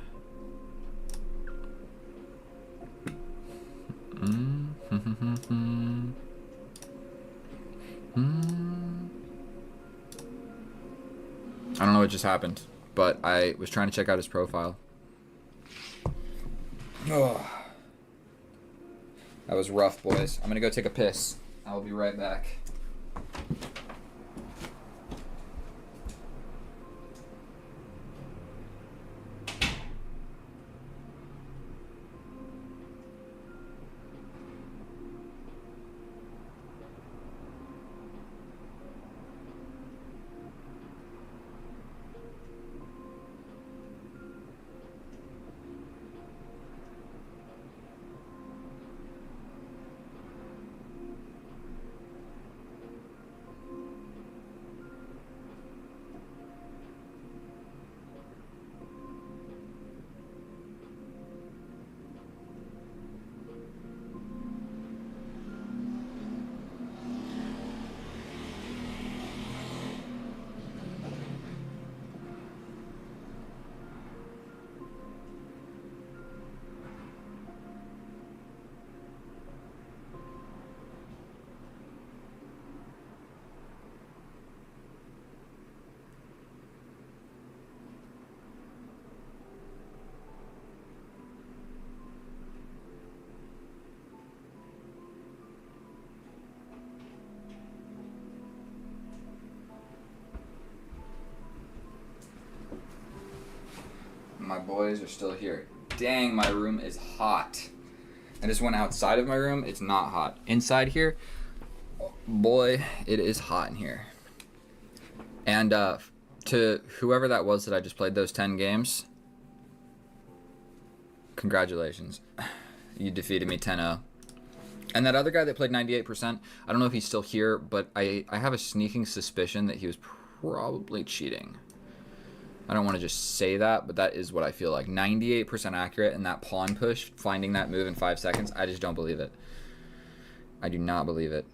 I don't know what just happened, but I was trying to check out his profile. Oh. That was rough, boys. I'm gonna go take a piss. I'll be right back. My boys are still here. Dang, my room is hot. I just went outside of my room. It's not hot. Inside here, boy, it is hot in here. And to whoever that was that I just played those 10 games, congratulations. You defeated me 10-0. And that other guy that played 98%, I don't know if he's still here, but I have a sneaking suspicion that he was probably cheating. I don't want to just say that, but that is what I feel like. 98% accurate, and that pawn push, finding that move in 5 seconds, I just don't believe it. I do not believe it.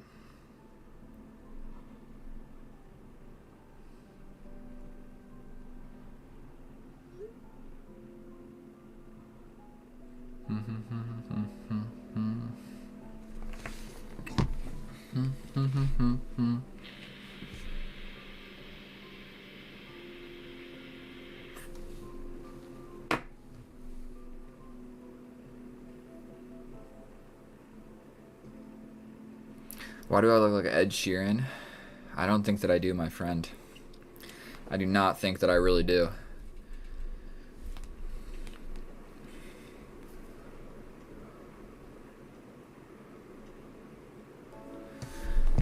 Why do I look like Ed Sheeran? I don't think that I do, my friend. I do not think that I really do.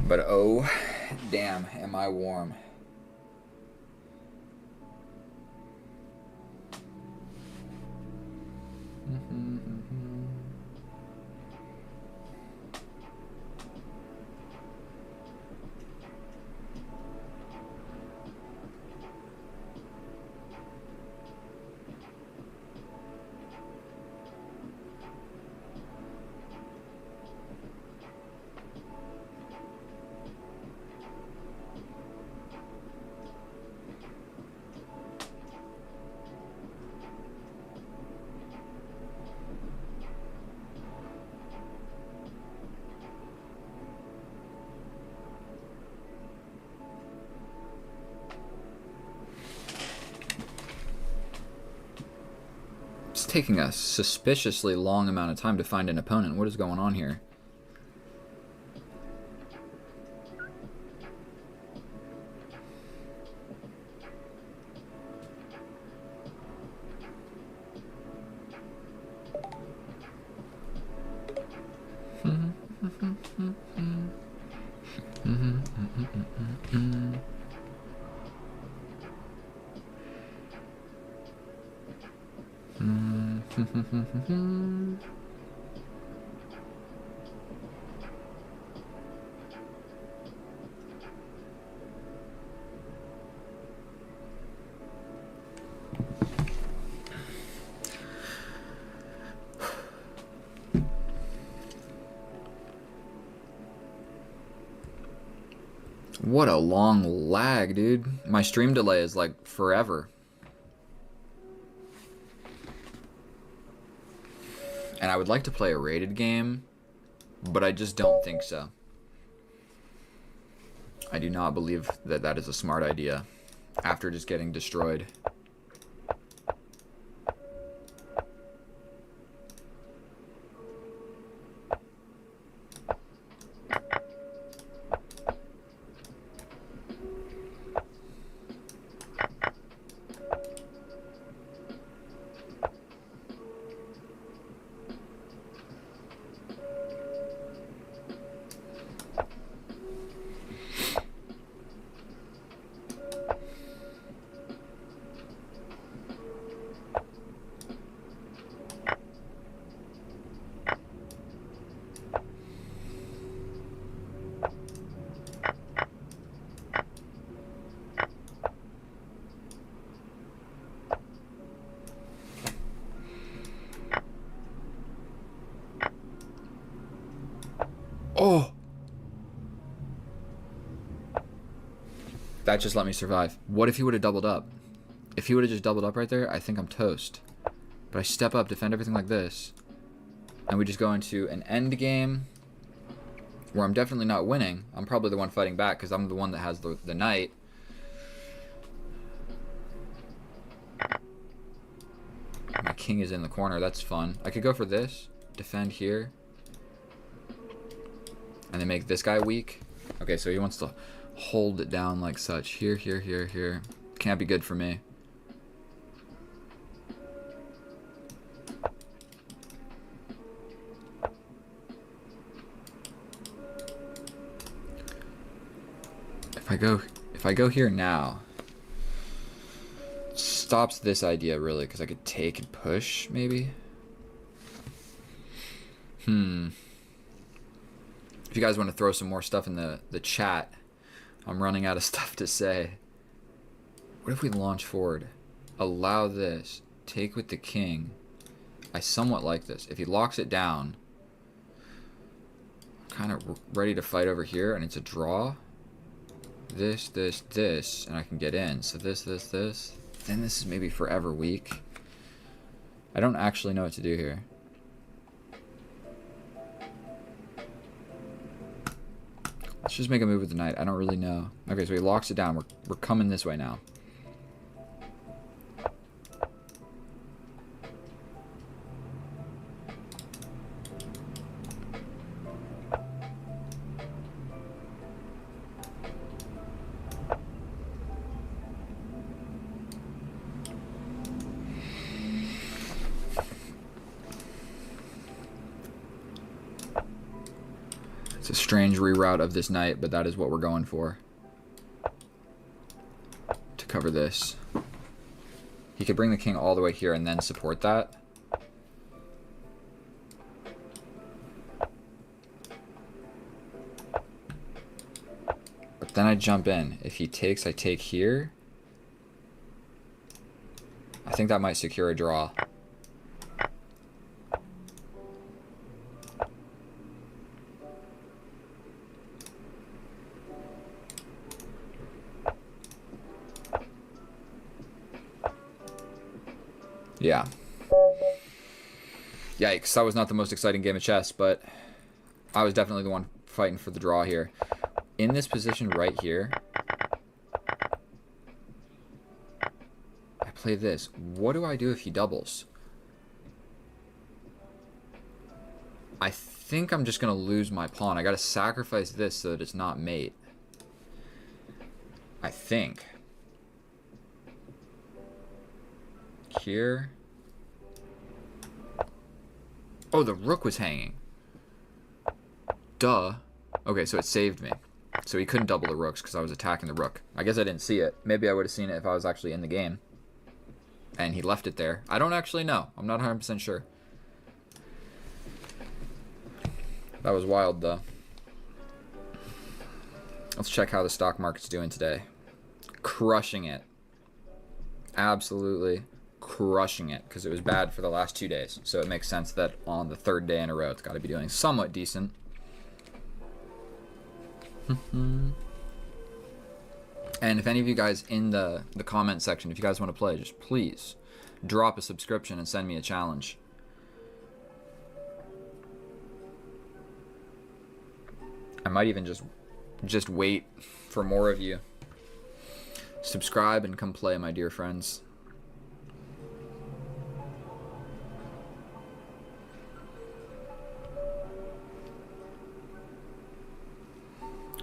But oh, damn, am I warm. taking a suspiciously long amount of time to find an opponent. What is going on here? What a long lag, dude. My stream delay is like forever. And I would like to play a rated game, but I just don't think so. I do not believe that that is a smart idea after just getting destroyed. Oh! That just let me survive. What if he would have doubled up? If he would have just doubled up right there, I think I'm toast. But I step up, defend everything like this, and we just go into an end game where I'm definitely not winning. I'm probably the one fighting back because I'm the one that has the knight. My king is in the corner. That's fun. I could go for this, defend here, and then make this guy weak. Okay, so he wants to hold it down like such. Here, here, here, here. Can't be good for me. If I go here now, stops this idea really, because I could take and push maybe. If you guys want to throw some more stuff in the chat, I'm running out of stuff to say. What if we launch forward? Allow this. Take with the king. I somewhat like this. If he locks it down, I'm kind of ready to fight over here, and it's a draw. This, this, this, and I can get in. So this, this, this. Then this is maybe forever weak. I don't actually know what to do here. Let's just make a move with the knight. I don't really know. Okay, so he locks it down. We're coming this way now. It's a strange reroute of this knight, but that is what we're going for. To cover this. He could bring the king all the way here and then support that. But then I jump in. If he takes, I take here. I think that might secure a draw. Yeah. Yikes, that was not the most exciting game of chess, but I was definitely the one fighting for the draw here. In this position right here, I play this. What do I do if he doubles? I think I'm just going to lose my pawn. I got to sacrifice this so that it's not mate. I think. Here. Oh, the rook was hanging. Duh. Okay, so it saved me. So he couldn't double the rooks because I was attacking the rook. I guess I didn't see it. Maybe I would have seen it if I was actually in the game. And he left it there. I don't actually know. I'm not 100% sure. That was wild, though. Let's check how the stock market's doing today. Crushing it. Absolutely crushing it, because it was bad for the last 2 days. So it makes sense that on the third day in a row, it's got to be doing somewhat decent. And if any of you guys in the comment section, if you guys want to play, just please drop a subscription and send me a challenge. I might even just wait for more of you. Subscribe and come play, my dear friends.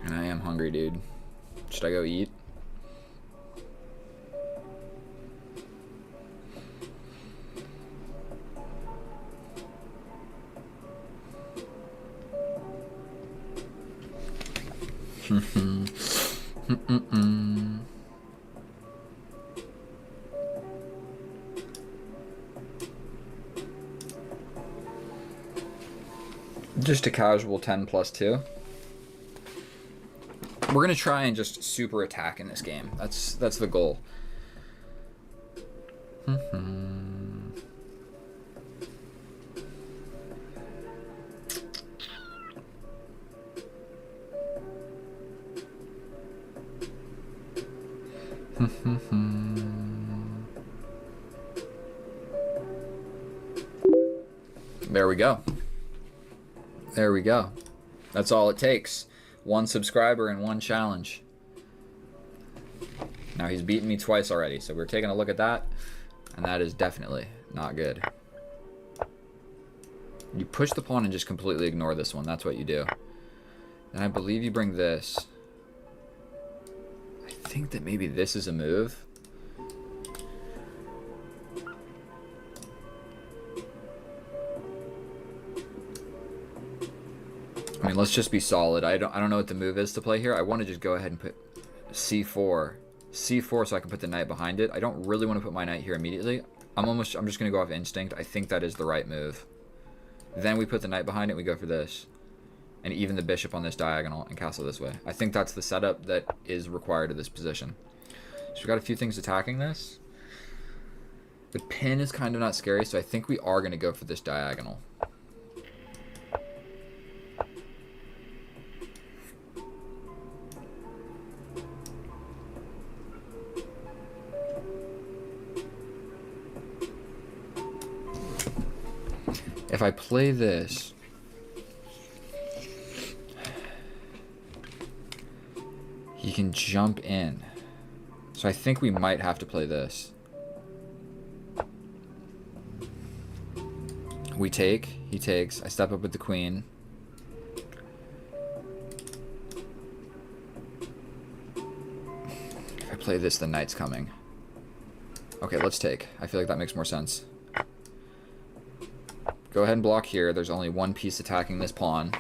And I am hungry, dude. Should I go eat? Just a casual 10+2. We're gonna try and just super attack in this game. That's the goal. There we go. There we go. That's all it takes. 1 subscriber and 1 challenge. Now he's beaten me twice already, so we're taking a look at that, and that is definitely not good. You push the pawn and just completely ignore this one. That's what you do. And I believe you bring this. I think that maybe this is a move. I mean, let's just be solid. I don't know what the move is to play here. I want to just go ahead and put c4 so I can put the knight behind it. I don't really want to put my knight here immediately. I'm just going to go off instinct. I think that is the right move. Then we put the knight behind it, we go for this. And even the bishop on this diagonal and castle this way. I think that's the setup that is required of this position. So we've got a few things attacking this. The pin is kind of not scary, so I think we are going to go for this diagonal. If I play this, he can jump in. So I think we might have to play this. We take, he takes, I step up with the queen. If I play this, the knight's coming. Okay, let's take. I feel like that makes more sense. Go ahead and block here. There's only 1 piece attacking this pawn.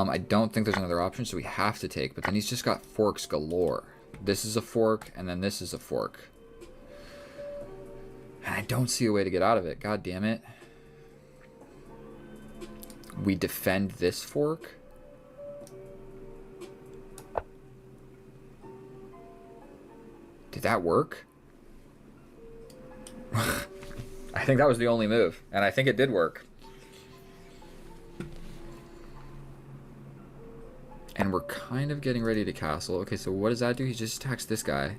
I don't think there's another option, so we have to take. But then he's just got forks galore. This is a fork, and then this is a fork. And I don't see a way to get out of it. God damn it. We defend this fork. Did that work? I think that was the only move, and I think it did work. And we're kind of getting ready to castle. Okay, so what does that do? He just attacks this guy.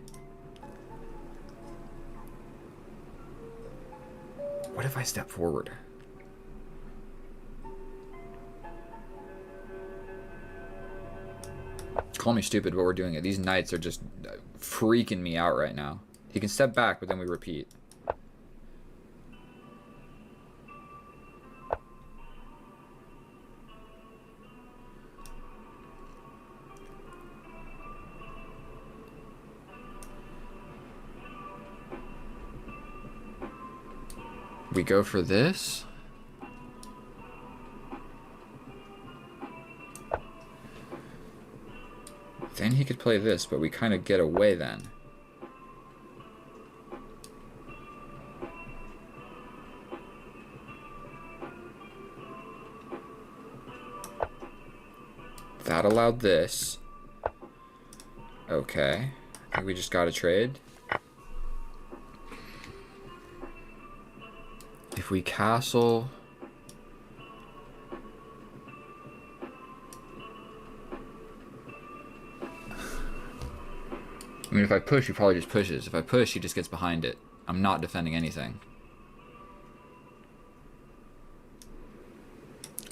What if I step forward? Call me stupid, but we're doing it. These knights are just freaking me out right now. He can step back, but then we repeat. We go for this. Then he could play this, but we kind of get away then. That allowed this. Okay. I think we just got a trade. If we castle... I mean, if I push, he probably just pushes. If I push, he just gets behind it. I'm not defending anything.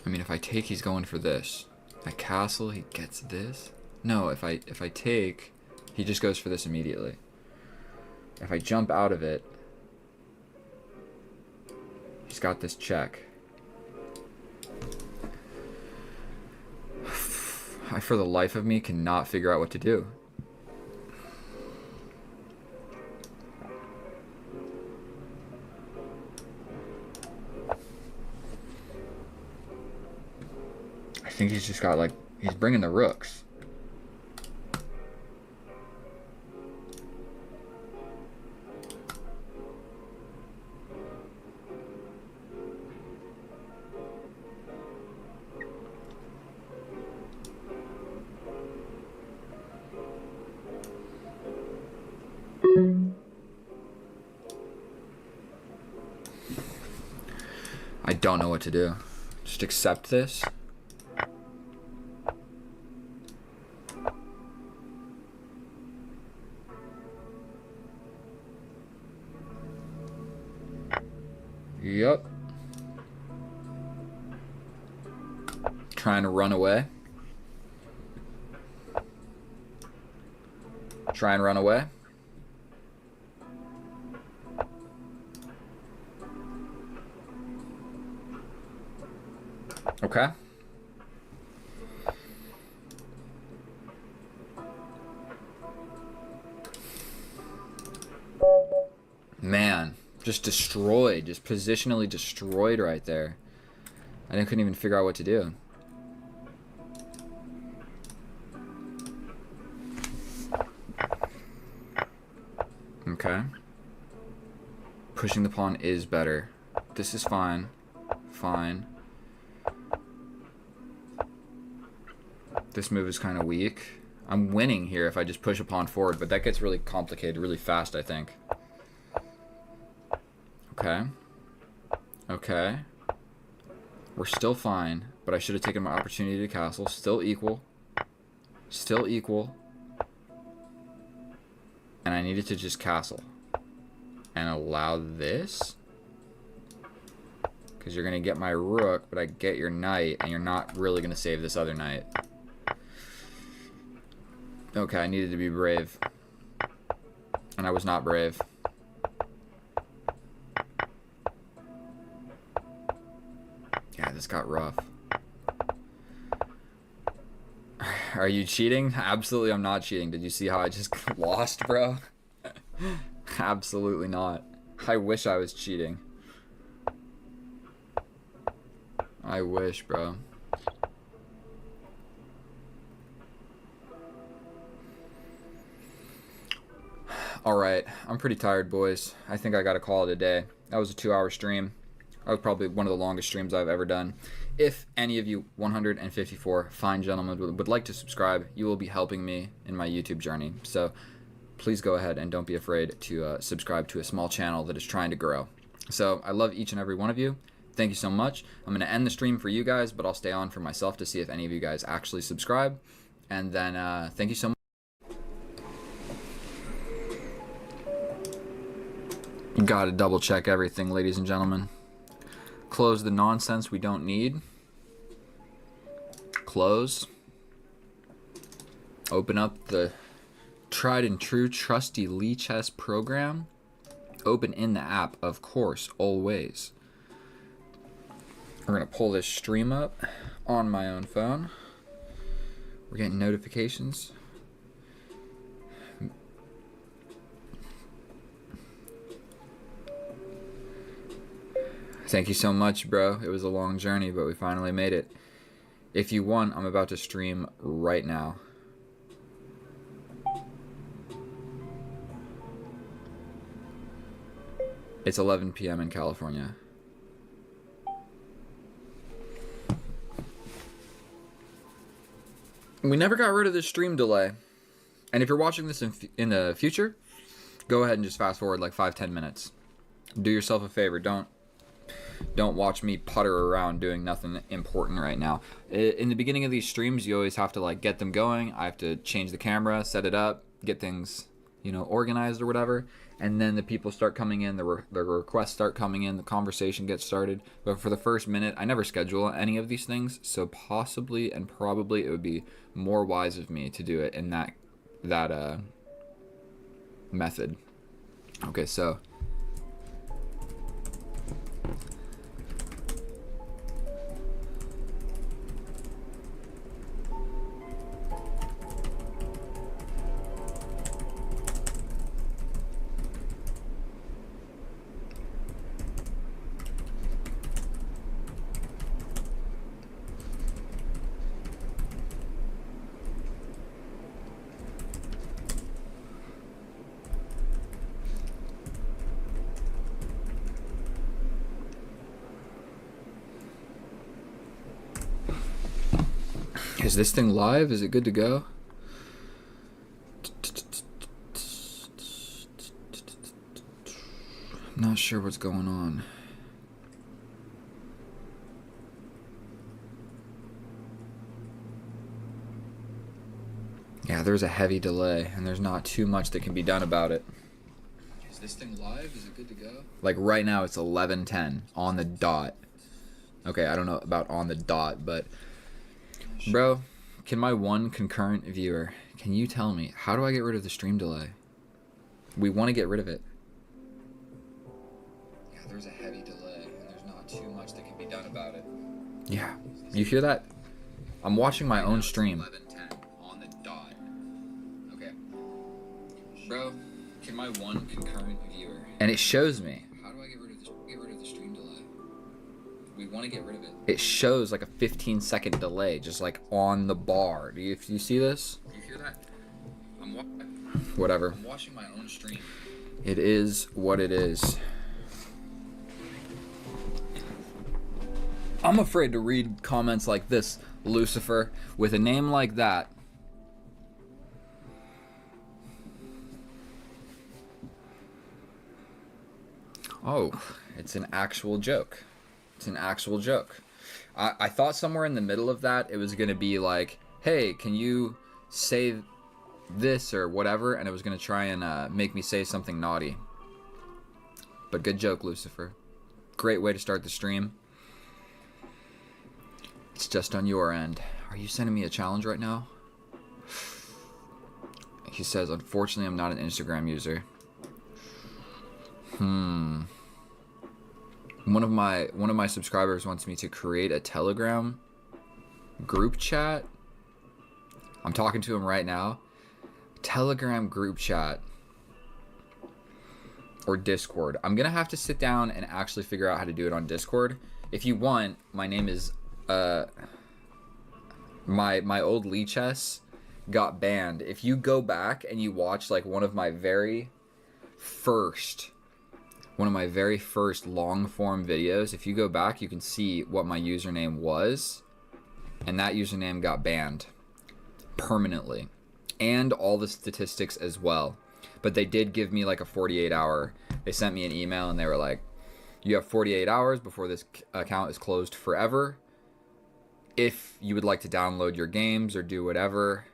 I mean, if I take, he's going for this. I castle, he gets this. No, if I take, he just goes for this immediately. If I jump out of it, he's got this check. I, for the life of me, cannot figure out what to do. I think he's just got, like, he's bringing the rooks. I don't know what to do. Just accept this. Yep. Trying to run away. Try and run away. Okay. Man, just destroyed, just positionally destroyed right there. I couldn't even figure out what to do. Okay. Pushing the pawn is better. This is fine. Fine. This move is kind of weak. I'm winning here if I just push a pawn forward, but that gets really complicated really fast, I think. Okay. Okay. We're still fine, but I should have taken my opportunity to castle. Still equal. Still equal. And I needed to just castle. And allow this. Because you're going to get my rook, but I get your knight, and you're not really going to save this other knight. Okay, I needed to be brave. And I was not brave. Yeah, this got rough. Are you cheating? Absolutely, I'm not cheating. Did you see how I just lost, bro? Absolutely not. I wish I was cheating. I wish, bro. Alright, I'm pretty tired, boys. I think I gotta call it a day. That was a 2-hour stream. That was probably one of the longest streams I've ever done. If any of you 154 fine gentlemen would like to subscribe, you will be helping me in my YouTube journey. So please go ahead and don't be afraid to subscribe to a small channel that is trying to grow. So I love each and every one of you. Thank you so much. I'm going to end the stream for you guys, but I'll stay on for myself to see if any of you guys actually subscribe. And then thank you so much. You gotta double check everything, ladies and gentlemen. Close the nonsense we don't need. Close. Open up the tried and true trusty Lichess program. Open in the app, of course, always. We're going to pull this stream up on my own phone. We're getting notifications. Thank you so much, bro. It was a long journey, but we finally made it. If you want, I'm about to stream right now. It's 11 p.m. in California. We never got rid of this stream delay. And if you're watching this in the future, go ahead and just fast forward like 5-10 minutes. Do yourself a favor. Don't watch me putter around doing nothing important right now. In the beginning of these streams, you always have to like get them going. I have to change the camera, set it up, get things, you know, organized or whatever. And then the people start coming in, the requests start coming in, the conversation gets started. But for the first minute, I never schedule any of these things. So possibly and probably it would be more wise of me to do it in that method. Okay, so is this thing live? Is it good to go? I'm not sure what's going on. Yeah, there's a heavy delay, and there's not too much that can be done about it. Is this thing live? Is it good to go? Like right now, it's 11:10 on the dot. Okay, I don't know about on the dot, but bro, can my one concurrent viewer, can you tell me, how do I get rid of the stream delay? We want to get rid of it. Yeah, there's a heavy delay, and there's not too much that can be done about it. Yeah, you hear that? I'm watching my own stream. 11:10 on the dot. Okay. Bro, can my one concurrent viewer, and it shows me. How do I get rid of the stream delay? We want to get rid of it. It shows like a 15-second delay, just like on the bar. Do you see this? Do you hear that? Whatever. I'm watching my own stream. It is what it is. I'm afraid to read comments like this, Lucifer, with a name like that. Oh, it's an actual joke. It's an actual joke. I thought somewhere in the middle of that it was going to be like, hey, can you say this or whatever? And it was going to try and make me say something naughty. But good joke, Lucifer. Great way to start the stream. It's just on your end. Are you sending me a challenge right now? He says, unfortunately, I'm not an Instagram user. One of my subscribers wants me to create a Telegram group chat. I'm talking to him right now. Telegram group chat or Discord. I'm gonna have to sit down and actually figure out how to do it on Discord. If you want, my name is my old Lichess got banned. If you go back and you watch like one of my very first long form videos, if you go back, you can see what my username was, and that username got banned permanently, and all the statistics as well. But they did give me like a 48-hour, they sent me an email and they were like, you have 48 hours before this account is closed forever. If you would like to download your games or do whatever,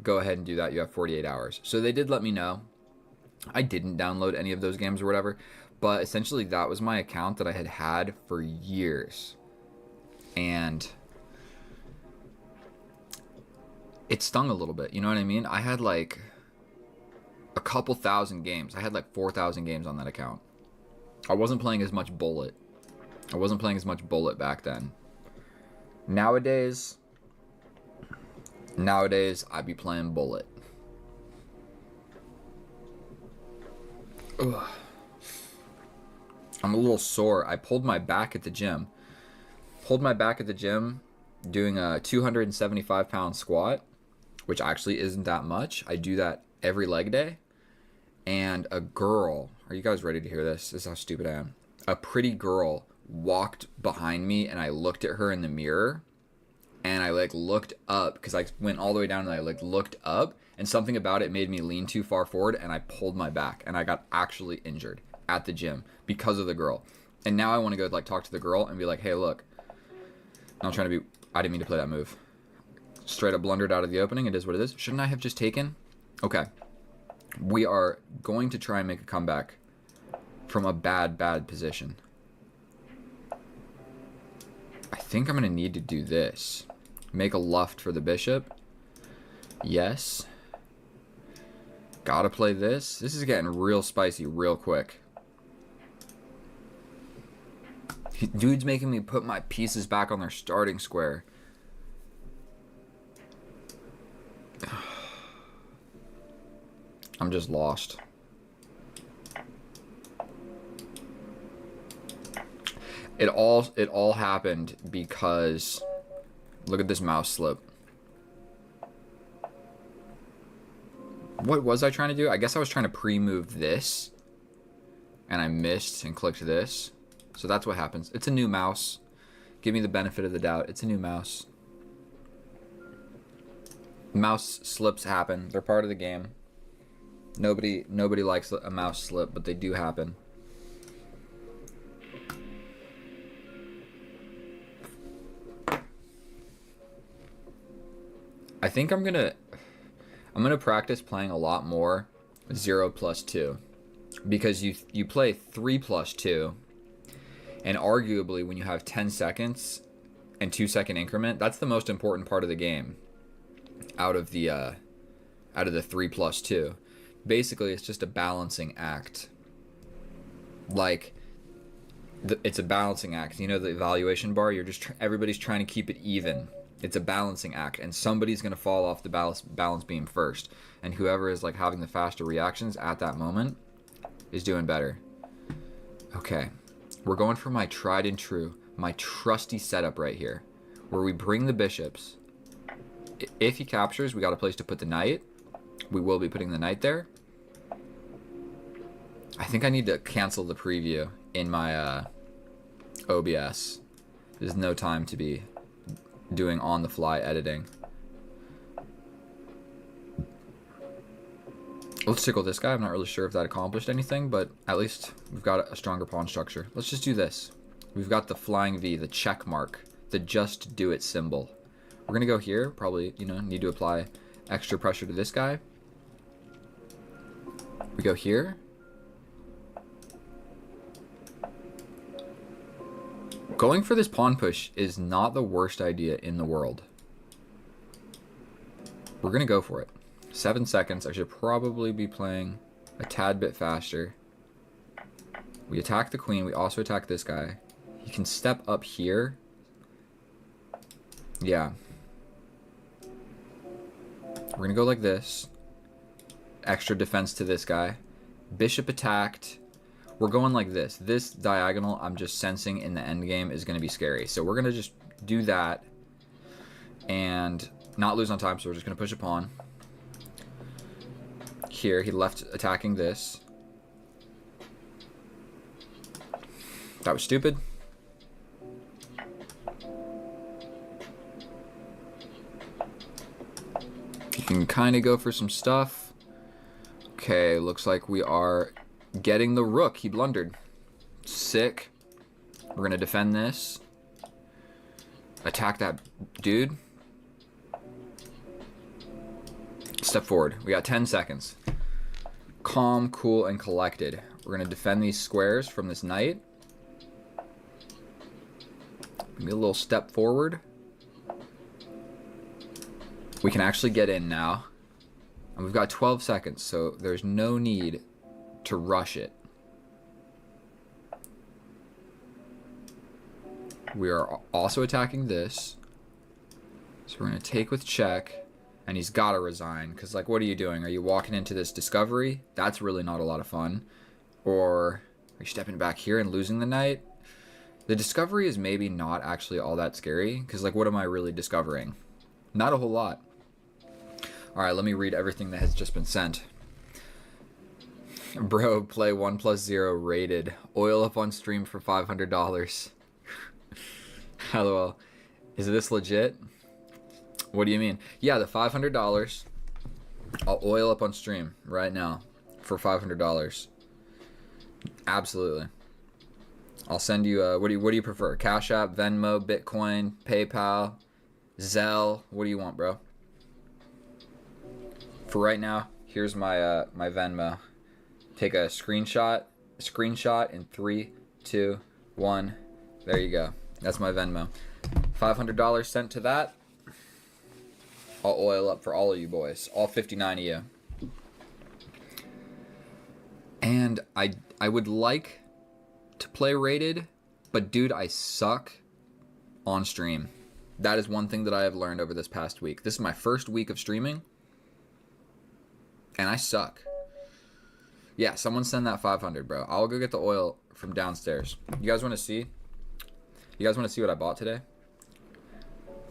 go ahead and do that. You have 48 hours. So they did let me know. I didn't download any of those games or whatever, but essentially that was my account that I had for years. And it stung a little bit. You know what I mean? I had like a couple thousand games. I had like 4,000 games on that account. I wasn't playing as much bullet. I wasn't playing as much bullet back then. Nowadays, I'd be playing bullet. Ugh. I'm a little sore. I pulled my back at the gym. Doing a 275-pound squat, which actually isn't that much. I do that every leg day. And a girl, are you guys ready to hear this? This is how stupid I am. A pretty girl walked behind me, and I looked at her in the mirror, and I like looked up because I went all the way down and I like looked up, and something about it made me lean too far forward, and I pulled my back, and I got actually injured at the gym because of the girl. And now I want to go like talk to the girl and be like, hey, look, I'm trying to be, I didn't mean to play that move. Straight up blundered out of the opening. It is what it is. Shouldn't I have just taken? Okay. We are going to try and make a comeback from a bad position. I think I'm going to need to do this. Make a luft for the bishop. Yes. Gotta play this. This is getting real spicy real quick. Dude's making me put my pieces back on their starting square. I'm just lost. It all happened because look at this mouse slip. What was I trying to do? I guess I was trying to pre-move this, and I missed and clicked this. So that's what happens. It's a new mouse. Give me the benefit of the doubt. It's a new mouse. Mouse slips happen. They're part of the game. Nobody likes a mouse slip, but they do happen. I think I'm gonna practice playing a lot more 0+2, because you play 3+2, and arguably when you have 10 seconds and 2-second increment, that's the most important part of the game. Out of the 3+2, basically it's just a balancing act. Like it's a balancing act. You know the evaluation bar. You're just everybody's trying to keep it even. It's a balancing act, and somebody's gonna fall off the balance beam first, and whoever is like having the faster reactions at that moment is doing better. Okay, we're going for my tried and true, my trusty setup right here, where we bring the bishops. If he captures, we got a place to put the knight. We will be putting the knight there. I think I need to cancel the preview in my OBS. There's no time to be doing on-the-fly editing. Let's tickle this guy. I'm not really sure if that accomplished anything, but at least we've got a stronger pawn structure. Let's just do this. We've got the flying V, the check mark, the just do it symbol. We're gonna go here, probably, you know, need to apply extra pressure to this guy. We go here. Going for this pawn push is not the worst idea in the world. We're gonna go for it. 7 seconds. I should probably be playing a tad bit faster. We attack the queen. We also attack this guy. He can step up here. Yeah. We're gonna go like this. Extra defense to this guy. Bishop attacked. We're going like this. This diagonal, I'm just sensing in the endgame is gonna be scary. So we're gonna just do that and not lose on time. So we're just gonna push a pawn. Here, he left attacking this. That was stupid. You can kind of go for some stuff. Okay, looks like we are getting the rook. He blundered. Sick. We're going to defend this. Attack that dude. Step forward. We got 10 seconds. Calm, cool, and collected. We're going to defend these squares from this knight. Maybe a little step forward. We can actually get in now. And we've got 12 seconds, so there's no need to rush it. We are also attacking this. So we're going to take with check. And he's got to resign. Because, like, what are you doing? Are you walking into this discovery? That's really not a lot of fun. Or are you stepping back here and losing the knight? The discovery is maybe not actually all that scary. Because, like, what am I really discovering? Not a whole lot. Alright, let me read everything that has just been sent. Bro, play 1+0 rated. Oil up on stream for $500. LOL. Is this legit? What do you mean? Yeah, the $500. I'll oil up on stream right now for $500. Absolutely. I'll send you. What do you prefer? Cash App, Venmo, Bitcoin, PayPal, Zelle. What do you want, bro? For right now, here's my my Venmo. Take a screenshot. In 3, 2, 1. There you go. That's my Venmo. $500 sent to that. I'll oil up for all of you boys. All 59 of you. And I would like to play rated, but dude, I suck on stream. That is one thing that I have learned over this past week. This is my first week of streaming, and I suck. Yeah, someone send that 500, bro. I'll go get the oil from downstairs. You guys want to see? You guys want to see what I bought today?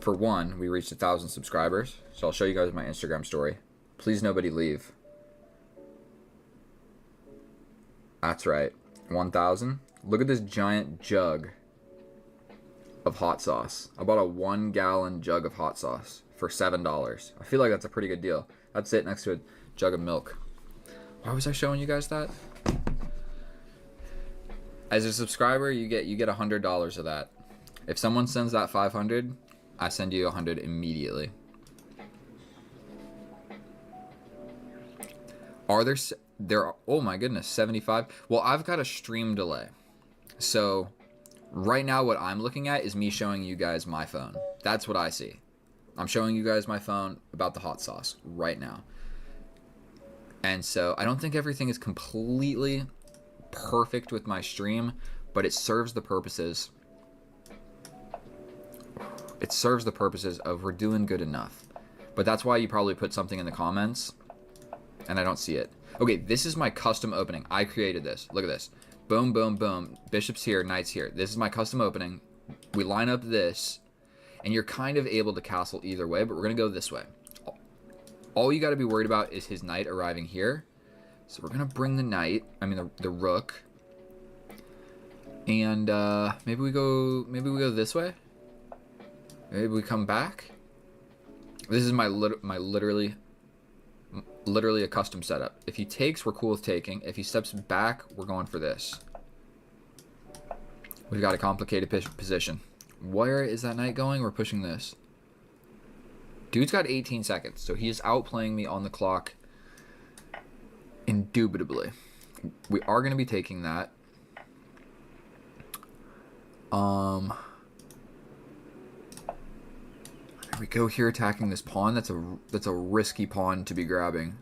For one, we reached 1,000 subscribers, so I'll show you guys my Instagram story. Please nobody leave. That's right, 1,000. Look at this giant jug of hot sauce. I bought a 1-gallon jug of hot sauce for $7. I feel like that's a pretty good deal. That's it next to a jug of milk. Why was I showing you guys that? As a subscriber, you get $100 of that. If someone sends that 500, I send you 100 immediately. Are there? Oh my goodness, 75. Well, I've got a stream delay, so right now what I'm looking at is me showing you guys my phone. That's what I see. I'm showing you guys my phone about the hot sauce right now. And so I don't think everything is completely perfect with my stream, but it serves the purposes. It serves the purposes of we're doing good enough. But that's why you probably put something in the comments and I don't see it. Okay, this is my custom opening. I created this. Look at this. Boom, boom, boom. Bishop's here, knight's here. This is my custom opening. We line up this, and you're kind of able to castle either way, but we're going to go this way. All you got to be worried about is his knight arriving here. So we're going to bring the knight, the rook. And maybe we go this way. Maybe we come back. This is my literally a custom setup. If he takes, we're cool with taking. If he steps back, we're going for this. We've got a complicated position. Where is that knight going? We're pushing this. Dude's got 18 seconds, so he is outplaying me on the clock indubitably. We are going to be taking that. We go here attacking this pawn. That's a risky pawn to be grabbing.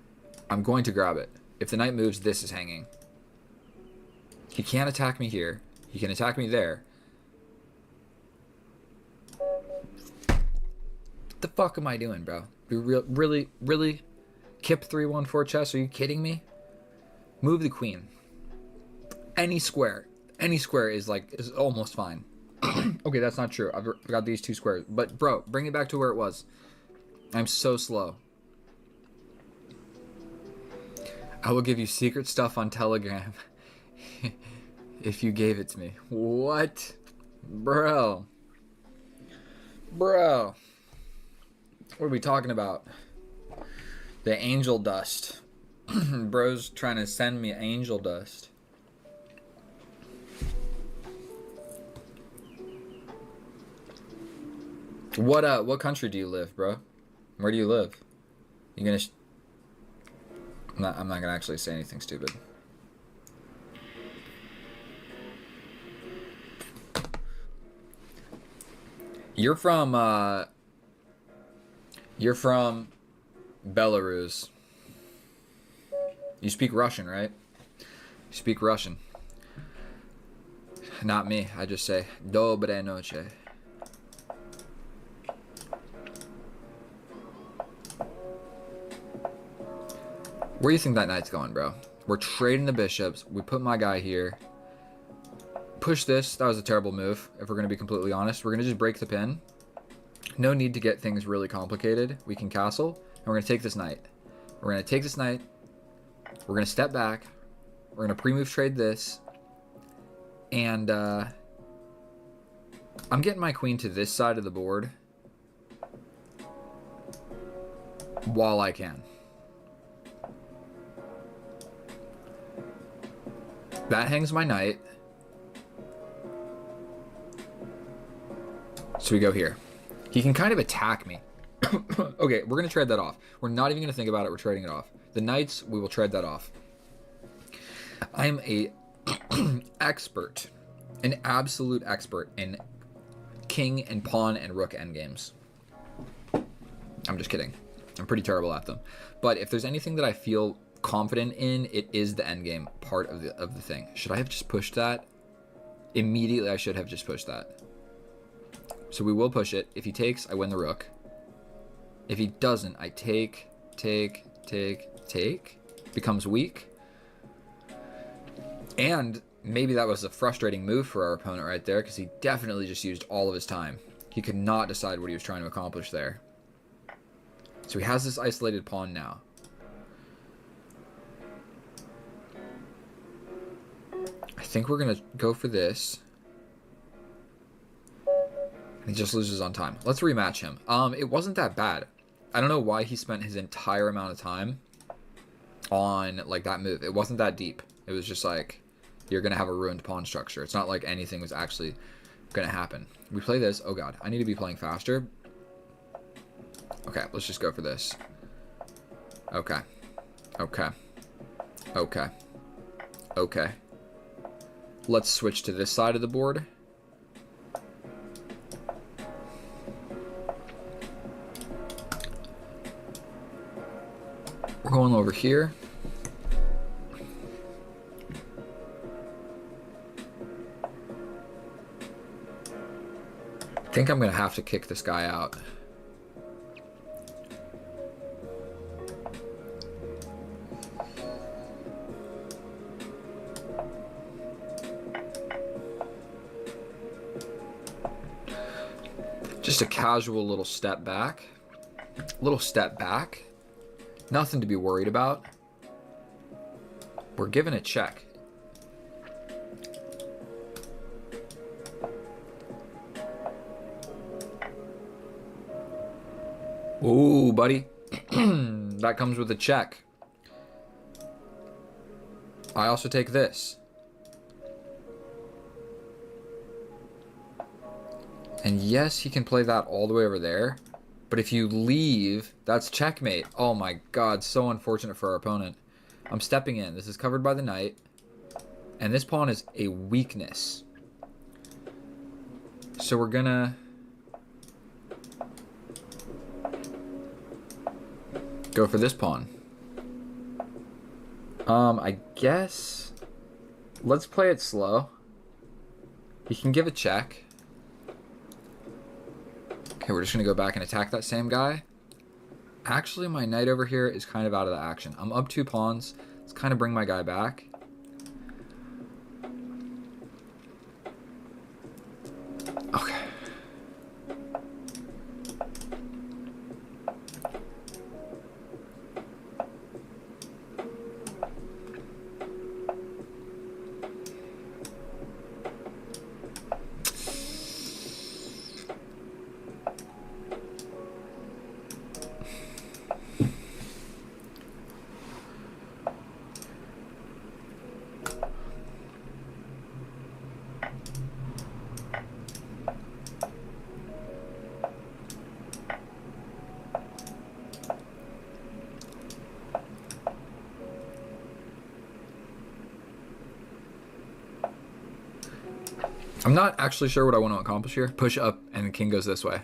I'm going to grab it. If the knight moves, this is hanging. He can't attack me here. He can attack me there. What the fuck am I doing, bro? You really? Kip 314 chess? Are you kidding me? Move the queen. Any square is almost fine. Okay, that's not true. I've got these two squares. But, bro, bring it back to where it was. I'm so slow. I will give you secret stuff on Telegram if you gave it to me. What? Bro. What are we talking about? The angel dust. Bro's trying to send me angel dust. What country do you live, bro? Where do you live? You gonna? I'm not gonna actually say anything stupid. You're from You're from Belarus. You speak Russian, right? You speak Russian. Not me. I just say Dobre noche. Where do you think that knight's going, bro? We're trading the bishops. We put my guy here. Push this. That was a terrible move, if we're going to be completely honest. We're going to just break the pin. No need to get things really complicated. We can castle. And we're going to take this knight. We're going to take this knight. We're going to step back. We're going to pre-move trade this. And I'm getting my queen to this side of the board while I can. That hangs my knight. So we go here. He can kind of attack me. Okay, we're going to trade that off. We're not even going to think about it. We're trading it off. The knights, we will trade that off. I'm a expert. An absolute expert in king and pawn and rook endgames. I'm just kidding. I'm pretty terrible at them. But if there's anything that I feel confident in, it is the endgame part of the thing. Should I have just pushed that? Immediately, I should have just pushed that. So we will push it. If he takes, I win the rook. If he doesn't, I take. Becomes weak. And maybe that was a frustrating move for our opponent right there, because he definitely just used all of his time. He could not decide what he was trying to accomplish there. So he has this isolated pawn now. I think we're going to go for this. He just loses on time. Let's rematch him. It wasn't that bad. I don't know why he spent his entire amount of time on like that move. It wasn't that deep. It was just like, you're going to have a ruined pawn structure. It's not like anything was actually going to happen. We play this. Oh god, I need to be playing faster. Okay, let's just go for this. Okay. Let's switch to this side of the board. We're going over here. I think I'm going to have to kick this guy out. Just a casual little step back. Nothing to be worried about. We're given a check. Ooh, buddy. That comes with a check. I also take this. And yes, he can play that all the way over there. But if you leave, that's checkmate. Oh my god, so unfortunate for our opponent. I'm stepping in. This is covered by the knight. And this pawn is a weakness. So we're gonna... go for this pawn. I guess... let's play it slow. He can give a check. Okay, we're just going to go back and attack that same guy. Actually, my knight over here is kind of out of the action. I'm up 2 pawns. Let's kind of bring my guy back. Okay. I'm not actually sure what I want to accomplish here. Push up and the king goes this way.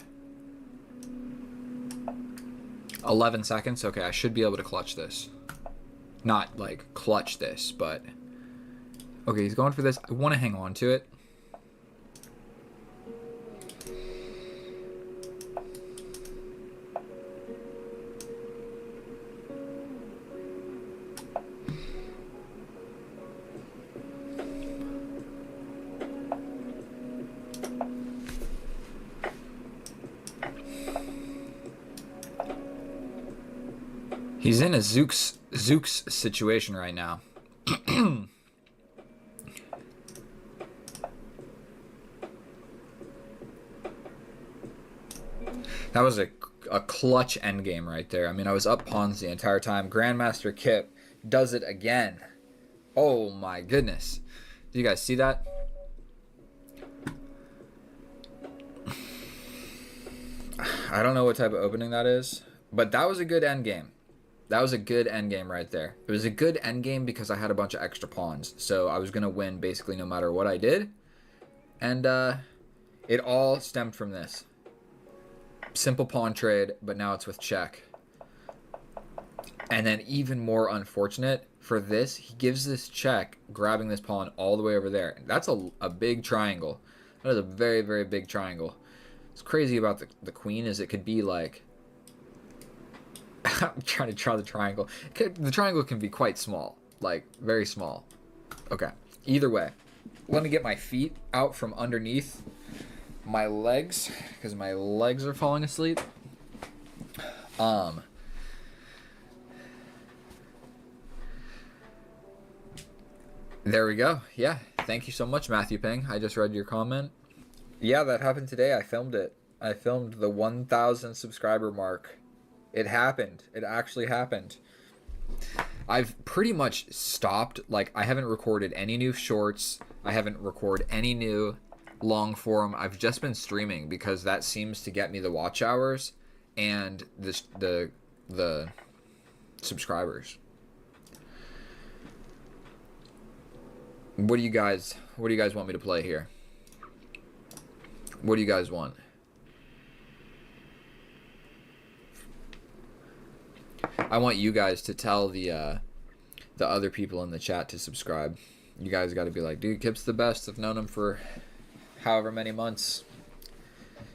11 seconds. Okay, I should be able to clutch this. Not like clutch this, but okay, he's going for this. I want to hang on to it. He's in a Zooks situation right now. That was a clutch endgame right there. I mean, I was up pawns the entire time. Grandmaster Kip does it again. Oh my goodness. Do you guys see that? I don't know what type of opening that is, but that was a good endgame. That was a good endgame right there. It was a good endgame because I had a bunch of extra pawns, so I was going to win basically no matter what I did. And it all stemmed from this. Simple pawn trade, but now it's with check. And then even more unfortunate for this, he gives this check, grabbing this pawn all the way over there. That's a big triangle. That is a very, very big triangle. What's crazy about the queen is it could be like... I'm trying to draw the triangle. The triangle can be quite small, like very small. Okay, either way. Let me get my feet out from underneath my legs because my legs are falling asleep. There we go. Yeah, thank you so much, Matthew Ping. I just read your comment. Yeah, that happened today. I filmed it. I filmed the 1,000 subscriber mark. It happened. It actually happened. I've pretty much stopped. Like, I haven't recorded any new shorts. I haven't recorded any new long form. I've just been streaming because that seems to get me the watch hours and the subscribers. What do you guys want me to play here? What do you guys want? I want you guys to tell the other people in the chat to subscribe. You guys got to be like, dude, Kip's the best. I've known him for however many months.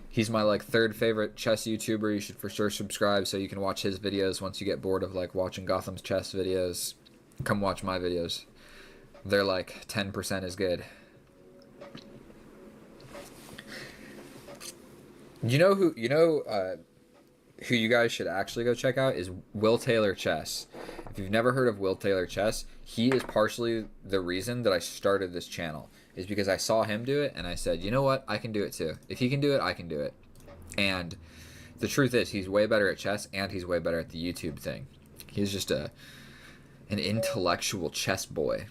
He's my like third favorite chess YouTuber. You should for sure subscribe so you can watch his videos once you get bored of like watching Gotham's chess videos. Come watch my videos. They're like 10% as good. Who you guys should actually go check out is Will Taylor Chess. If you've never heard of Will Taylor Chess, he is partially the reason that I started this channel. Is because I saw him do it and I said, you know what, I can do it too. If he can do it, I can do it. And the truth is, he's way better at chess and he's way better at the YouTube thing. He's just an intellectual chess boy.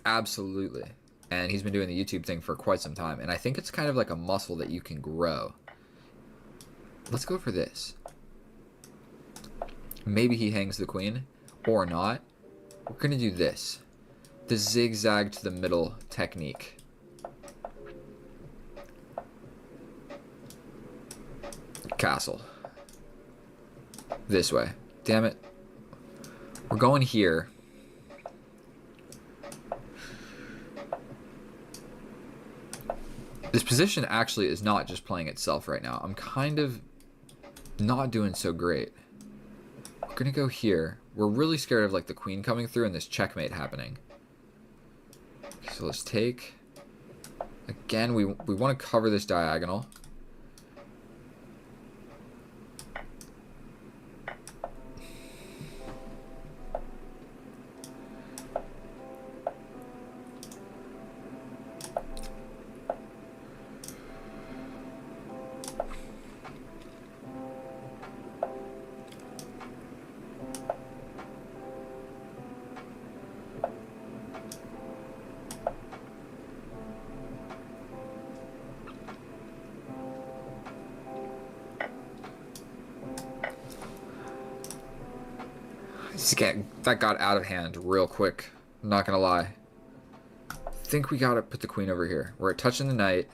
Absolutely. And he's been doing the YouTube thing for quite some time. And I think it's kind of like a muscle that you can grow. Let's go for this. Maybe he hangs the queen or not. We're going to do this. The zigzag to the middle technique. Castle. This way. Damn it. We're going here. This position actually is not just playing itself right now. I'm kind of not doing so great. We're going to go here. We're really scared of like the queen coming through and this checkmate happening. So let's take... Again, we want to cover this diagonal. That got out of hand real quick. I'm not gonna lie. I think we gotta put the queen over here. We're touching the knight.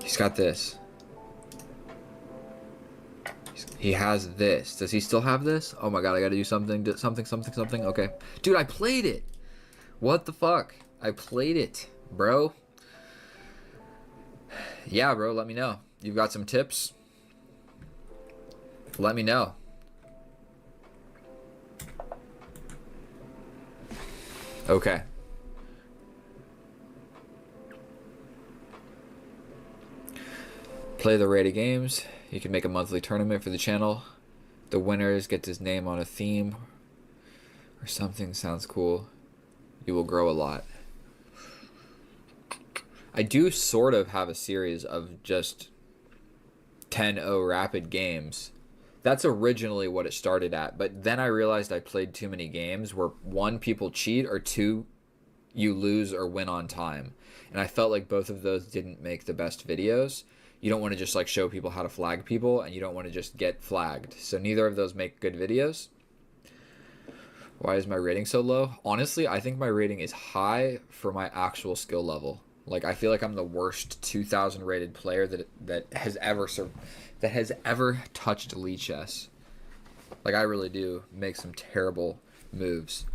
He's got this. He has this. Does he still have this? Oh my god, I gotta do something. Something. Okay. Dude, I played it. What the fuck? I played it, bro. Yeah, bro, let me know. You've got some tips? Let me know. Okay. Play the rated games. You can make a monthly tournament for the channel. The winners get his name on a theme or something. Sounds cool. You will grow a lot. I do sort of have a series of just 10-0 rapid games. That's originally what it started at, but then I realized I played too many games where one, people cheat, or two, you lose or win on time. And I felt like both of those didn't make the best videos. You don't want to just like show people how to flag people, and you don't want to just get flagged. So neither of those make good videos. Why is my rating so low? Honestly, I think my rating is high for my actual skill level. Like, I feel like I'm the worst 2,000 rated player that has ever touched Lichess. Like, I really do make some terrible moves.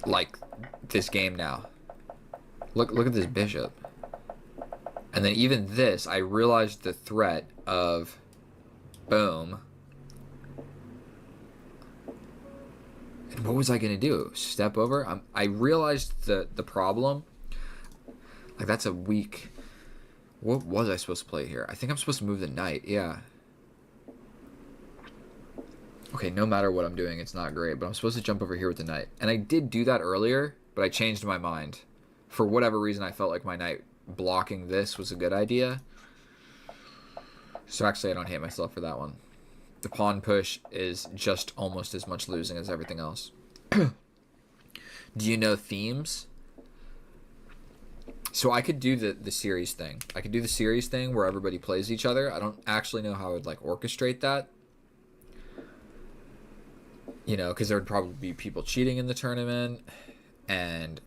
Like this game now. Look at this bishop. And then even this, I realized the threat of boom. And what was I going to do? Step over? I realized the problem. Like, that's a weak... What was I supposed to play here? I think I'm supposed to move the knight. Yeah. Okay, no matter what I'm doing, it's not great. But I'm supposed to jump over here with the knight. And I did do that earlier, but I changed my mind. For whatever reason, I felt like my knight blocking this was a good idea. So actually, I don't hate myself for that one. The pawn push is just almost as much losing as everything else. Do you know themes? So I could do the series thing. I could do the series thing where everybody plays each other. I don't actually know how I would like orchestrate that. You know, because there would probably be people cheating in the tournament, and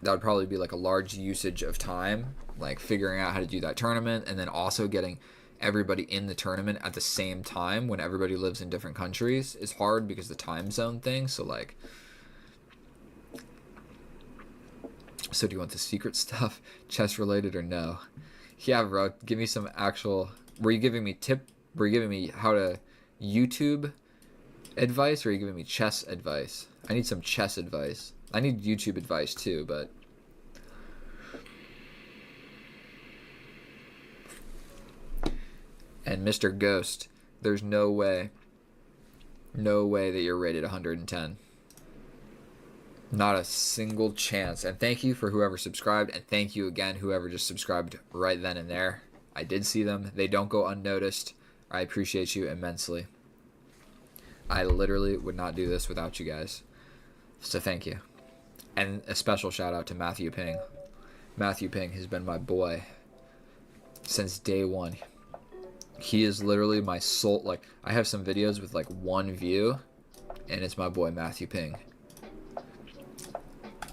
that would probably be like a large usage of time, like figuring out how to do that tournament, and then also getting everybody in the tournament at the same time when everybody lives in different countries is hard because the time zone thing. So like, so do you want the secret stuff, chess related or no? Yeah, bro, give me some actual... Were you giving me how to YouTube advice, or are you giving me chess advice? I need some chess advice. I need YouTube advice too, but... And Mr. Ghost, there's no way that you're rated 110. Not a single chance. And thank you for whoever subscribed, and thank you again whoever just subscribed right then and there. I did see them. They don't go unnoticed. I appreciate you immensely. I literally would not do this without you guys. So thank you. And a special shout out to Matthew Ping. Matthew Ping has been my boy since day one. He is literally my soul. Like, I have some videos with like 1 view, and it's my boy Matthew Ping.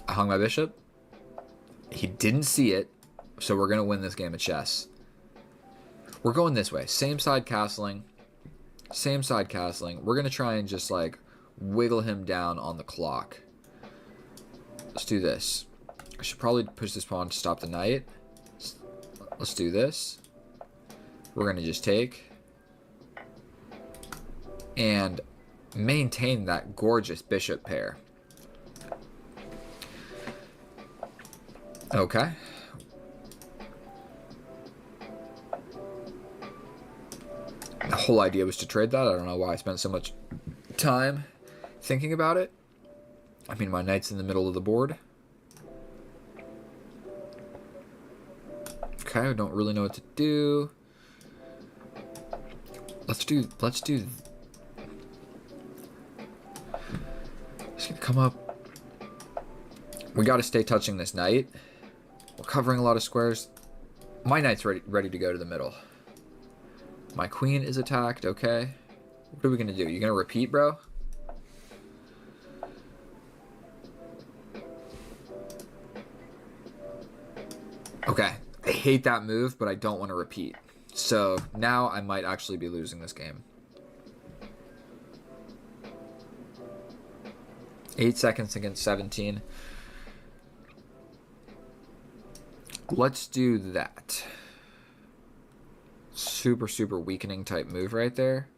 I hung my bishop. He didn't see it, so we're gonna win this game of chess. We're going this way. Same side castling. Same side castling. We're gonna try and just like wiggle him down on the clock. Let's do this. I should probably push this pawn to stop the knight. Let's do this. We're going to just take and maintain that gorgeous bishop pair. Okay. The whole idea was to trade that. I don't know why I spent so much time thinking about it. I mean, my knight's in the middle of the board. Okay, I don't really know what to do. Let's do just gonna come up. We gotta stay touching this knight. We're covering a lot of squares. My knight's ready to go to the middle. My queen is attacked, okay. What are we gonna do? You gonna repeat, bro? Okay, I hate that move, but I don't want to repeat. So now I might actually be losing this game. 8 seconds against 17. Let's do that. Super, super weakening type move right there.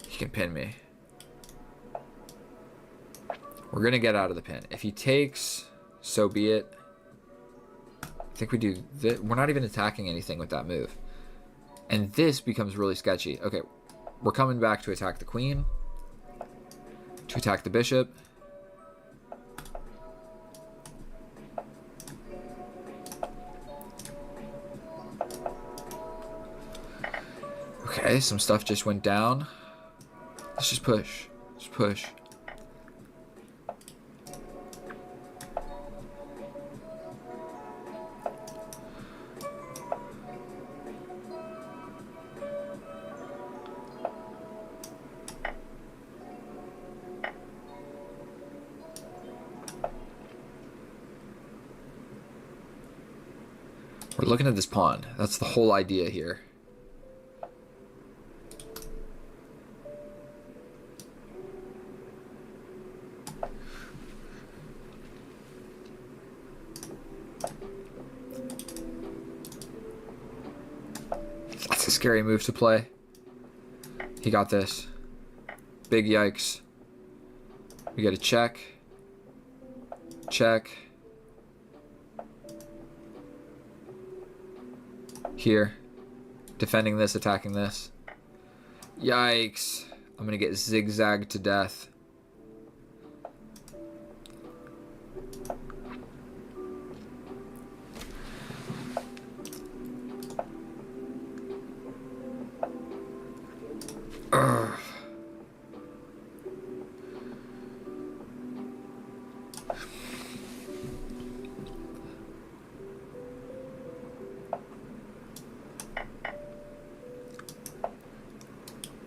He can pin me. We're going to get out of the pin. If he takes, so be it. I think we do this. We're not even attacking anything with that move. And this becomes really sketchy. Okay, we're coming back to attack the queen. To attack the bishop. Okay, some stuff just went down. Let's just push. Just push. We're looking at this pawn. That's the whole idea here. That's a scary move to play. He got this. Big yikes. We get a check. Check. Here. Defending this, attacking this. Yikes. I'm gonna get zigzagged to death. Ugh.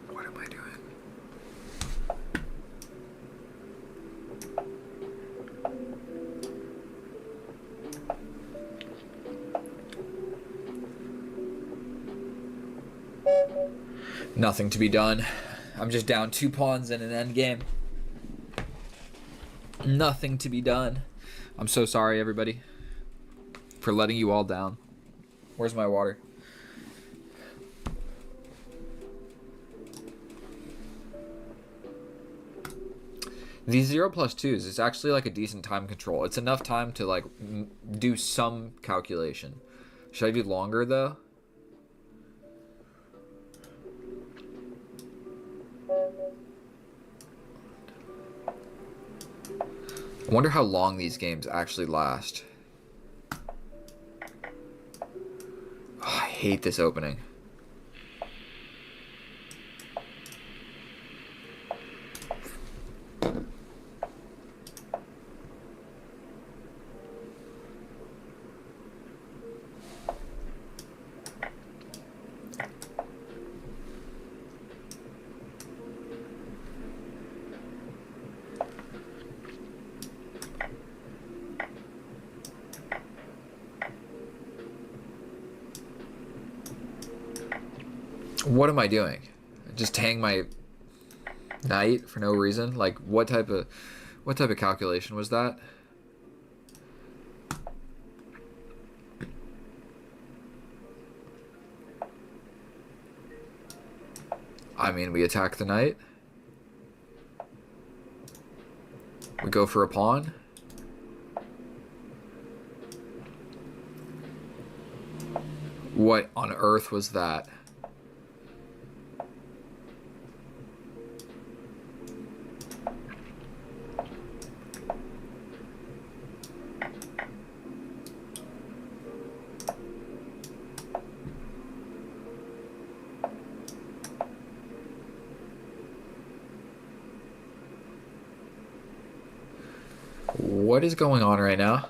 What am I doing? Nothing to be done. I'm just down 2 pawns in an endgame. Nothing to be done. I'm so sorry, everybody, for letting you all down. Where's my water? These 0+2s is actually like a decent time control. It's enough time to like do some calculation. Should I do longer though? I wonder how long these games actually last. Oh, I hate this opening. What am I doing? Just hang my knight for no reason? Like what type of calculation was that? I mean, we attack the knight. We go for a pawn. What on earth was that? What is going on right now?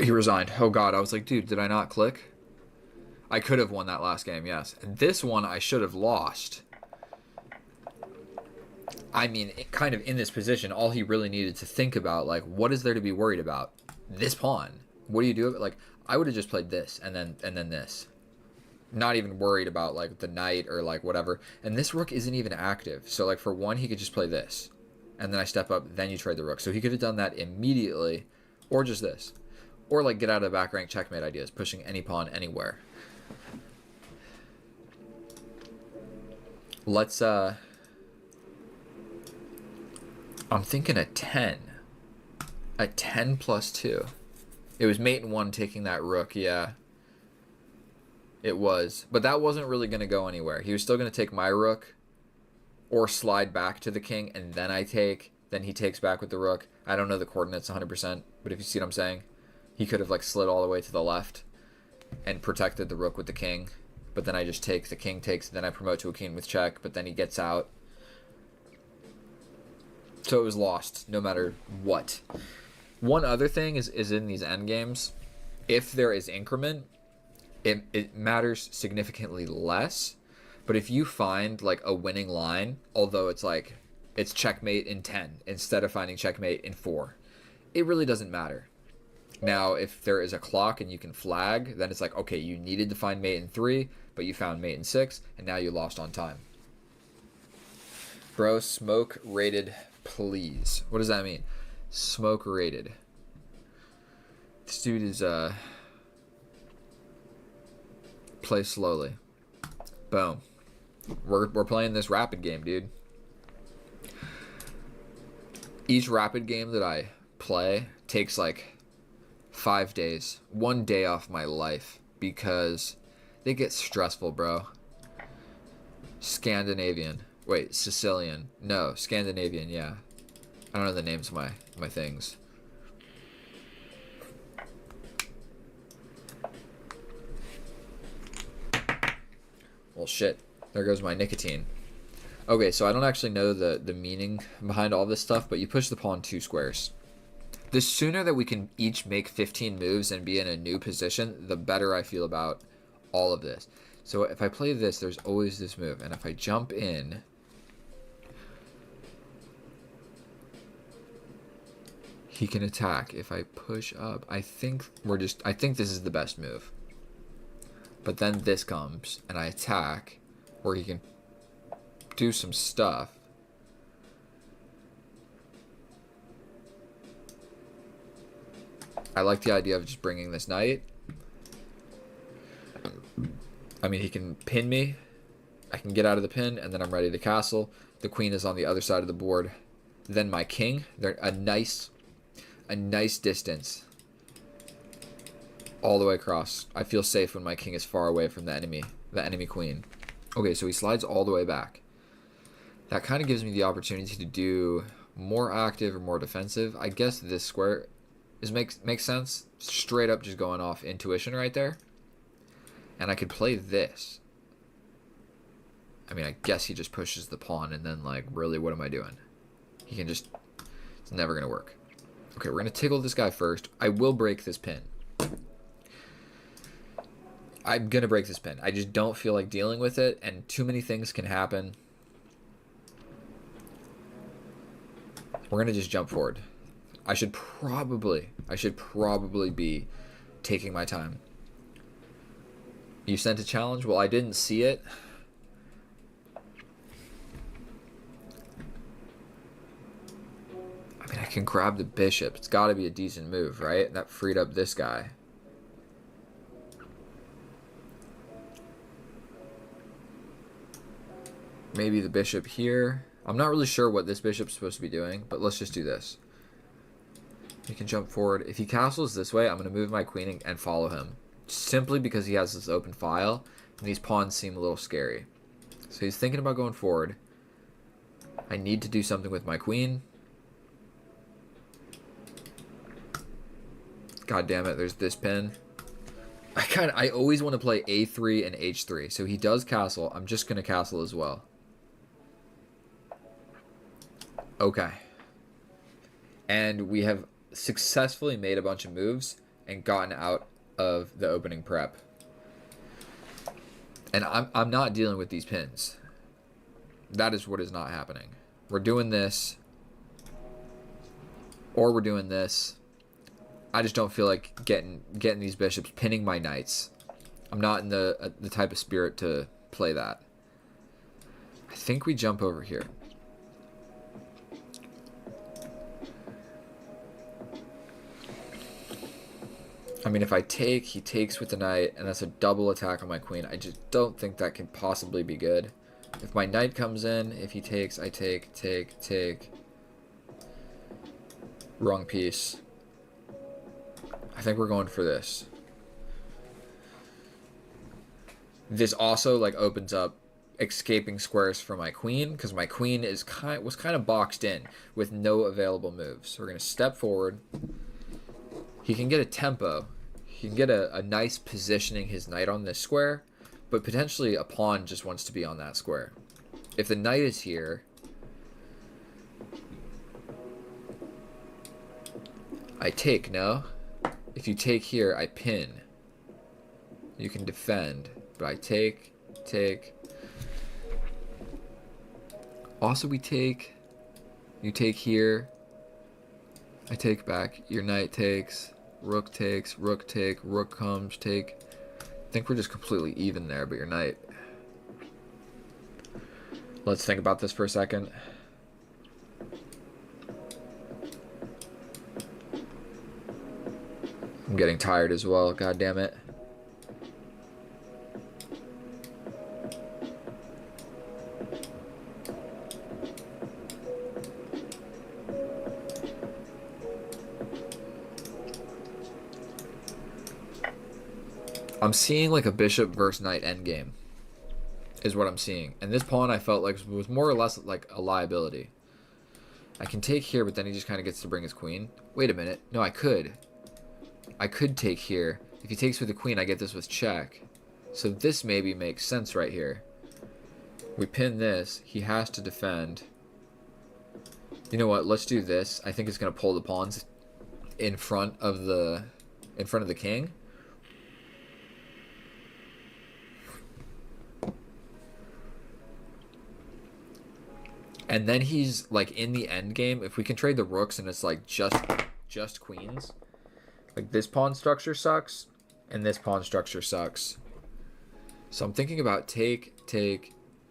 He resigned. Oh god, I was like, dude, did I not click? I could have won that last game, yes. And this one I should have lost. I mean, kind of in this position, all he really needed to think about, like, what is there to be worried about? This pawn. What do you do? Like, I would have just played this and then this. Not even worried about, like, the knight or, like, whatever. And this rook isn't even active. So, like, for one, he could just play this. And then I step up, then you trade the rook. So he could have done that immediately. Or just this. Or, like, get out of the back rank checkmate ideas, pushing any pawn anywhere. Let's, I'm thinking a 10. A 10 plus 2. It was mate in 1 taking that rook, yeah. It was. But that wasn't really going to go anywhere. He was still going to take my rook or slide back to the king, and then I take. Then he takes back with the rook. I don't know the coordinates 100%, but if you see what I'm saying, he could have like slid all the way to the left and protected the rook with the king. But then I just take, the king takes, then I promote to a king with check, but then he gets out. So it was lost, no matter what. One other thing is in these endgames, if there is increment, it matters significantly less. But if you find like a winning line, although it's like it's checkmate in 10 instead of finding checkmate in 4, it really doesn't matter. Now, if there is a clock and you can flag, then it's like, okay, you needed to find mate in 3, but you found mate in 6, and now you lost on time. Bro, smoke rated, please. What does that mean? Smoke rated. This dude is play slowly. Boom. We're playing this rapid game, dude. Each rapid game that I play takes like 5 days. 1 day off my life because they get stressful, bro. Scandinavian. Wait, Sicilian. No, Scandinavian, yeah. I don't know the names of my things. Well, shit. There goes my nicotine. Okay, so I don't actually know the meaning behind all this stuff, but you push the pawn 2 squares. The sooner that we can each make 15 moves and be in a new position, the better I feel about all of this. So if I play this, there's always this move. And if I jump in, he can attack. If I push up, I think this is the best move. But then this comes, and I attack, where he can do some stuff. I like the idea of just bringing this knight. I mean, he can pin me. I can get out of the pin, and then I'm ready to castle. The queen is on the other side of the board. Then my king. They're a nice distance all the way across. I feel safe when my king is far away from the enemy queen. Okay, so he slides all the way back. That kind of gives me the opportunity to do more active or more defensive. I guess this square makes sense. Straight up just going off intuition right there. And I could play this. I mean, I guess he just pushes the pawn, and then, like, really, what am I doing? He can just... It's never going to work. Okay, we're going to tickle this guy first. I will break this pin. I'm going to break this pin. I just don't feel like dealing with it, and too many things can happen. We're going to just jump forward. I should probably be taking my time. You sent a challenge? Well, I didn't see it. I mean, I can grab the bishop. It's got to be a decent move, right? That freed up this guy. Maybe the bishop here. I'm not really sure what this bishop's supposed to be doing, but let's just do this. He can jump forward. If he castles this way, I'm going to move my queen and follow him. Simply because he has this open file, and these pawns seem a little scary. So he's thinking about going forward. I need to do something with my queen. God damn it, there's this pin. I always want to play a3 and h3. So he does castle. I'm just going to castle as well. Okay. And we have successfully made a bunch of moves and gotten out of the opening prep. And I'm not dealing with these pins. That is what is not happening. We're doing this, or we're doing this. I just don't feel like getting these bishops, pinning my knights. I'm not in the type of spirit to play that. I think we jump over here. I mean, if I take, he takes with the knight, and that's a double attack on my queen. I just don't think that can possibly be good. If my knight comes in, if he takes, I take. Wrong piece. I think we're going for this. This also like opens up escaping squares for my queen, because my queen was kind of boxed in with no available moves. So we're going to step forward. He can get a tempo. He can get a nice positioning his knight on this square, but potentially a pawn just wants to be on that square. If the knight is here, I take, no? If you take here, I pin. You can defend, but I take. Also, we take. You take here. I take back. Your knight takes. Rook takes. Rook take. Rook comes. Take. I think we're just completely even there, but your knight. Let's think about this for a second. I'm getting tired as well. God damn it. I'm seeing like a bishop versus knight endgame is what I'm seeing. And this pawn I felt like was more or less like a liability. I can take here, but then he just kind of gets to bring his queen. Wait a minute. No, I could take here. If he takes with the queen, I get this with check. So this maybe makes sense right here. We pin this. He has to defend. You know what? Let's do this. I think it's going to pull the pawns in front of the king. And then he's like in the end game. If we can trade the rooks and it's like just queens, like this pawn structure sucks and this pawn structure sucks. So I'm thinking about take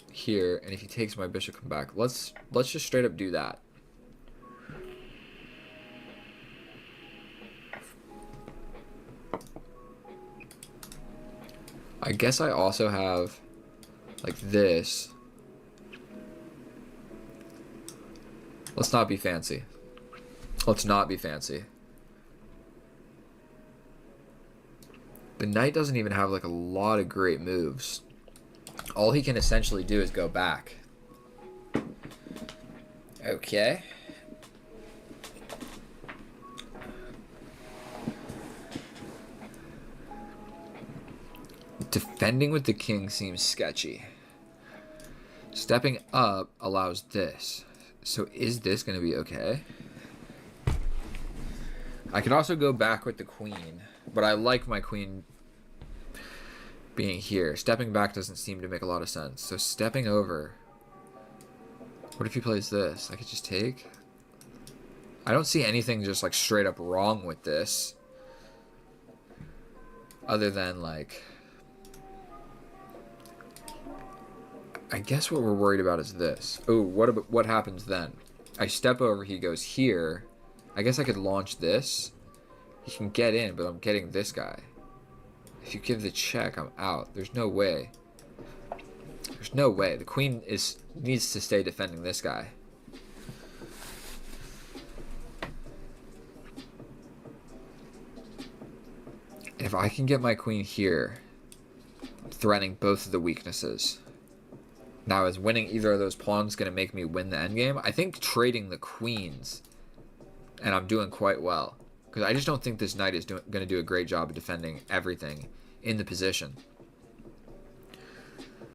here, and if he takes, my bishop come back. Let's just straight up do that. I guess I also have like this. Let's not be fancy. Let's not be fancy. The knight doesn't even have like a lot of great moves. All he can essentially do is go back. Okay. Defending with the king seems sketchy. Stepping up allows this. So is this going to be okay? I could also go back with the queen, but I like my queen being here. Stepping back doesn't seem to make a lot of sense. So stepping over. What if he plays this? I could just take. I don't see anything just like straight up wrong with this. Other than like... I guess what we're worried about is this. Oh, what happens then? I step over, he goes here. I guess I could launch this. He can get in, but I'm getting this guy. If you give the check, I'm out. There's no way. There's no way. The queen needs to stay defending this guy. If I can get my queen here, I'm threatening both of the weaknesses. Now, is winning either of those pawns going to make me win the endgame? I think trading the queens, and I'm doing quite well. Because I just don't think this knight is going to do a great job of defending everything in the position.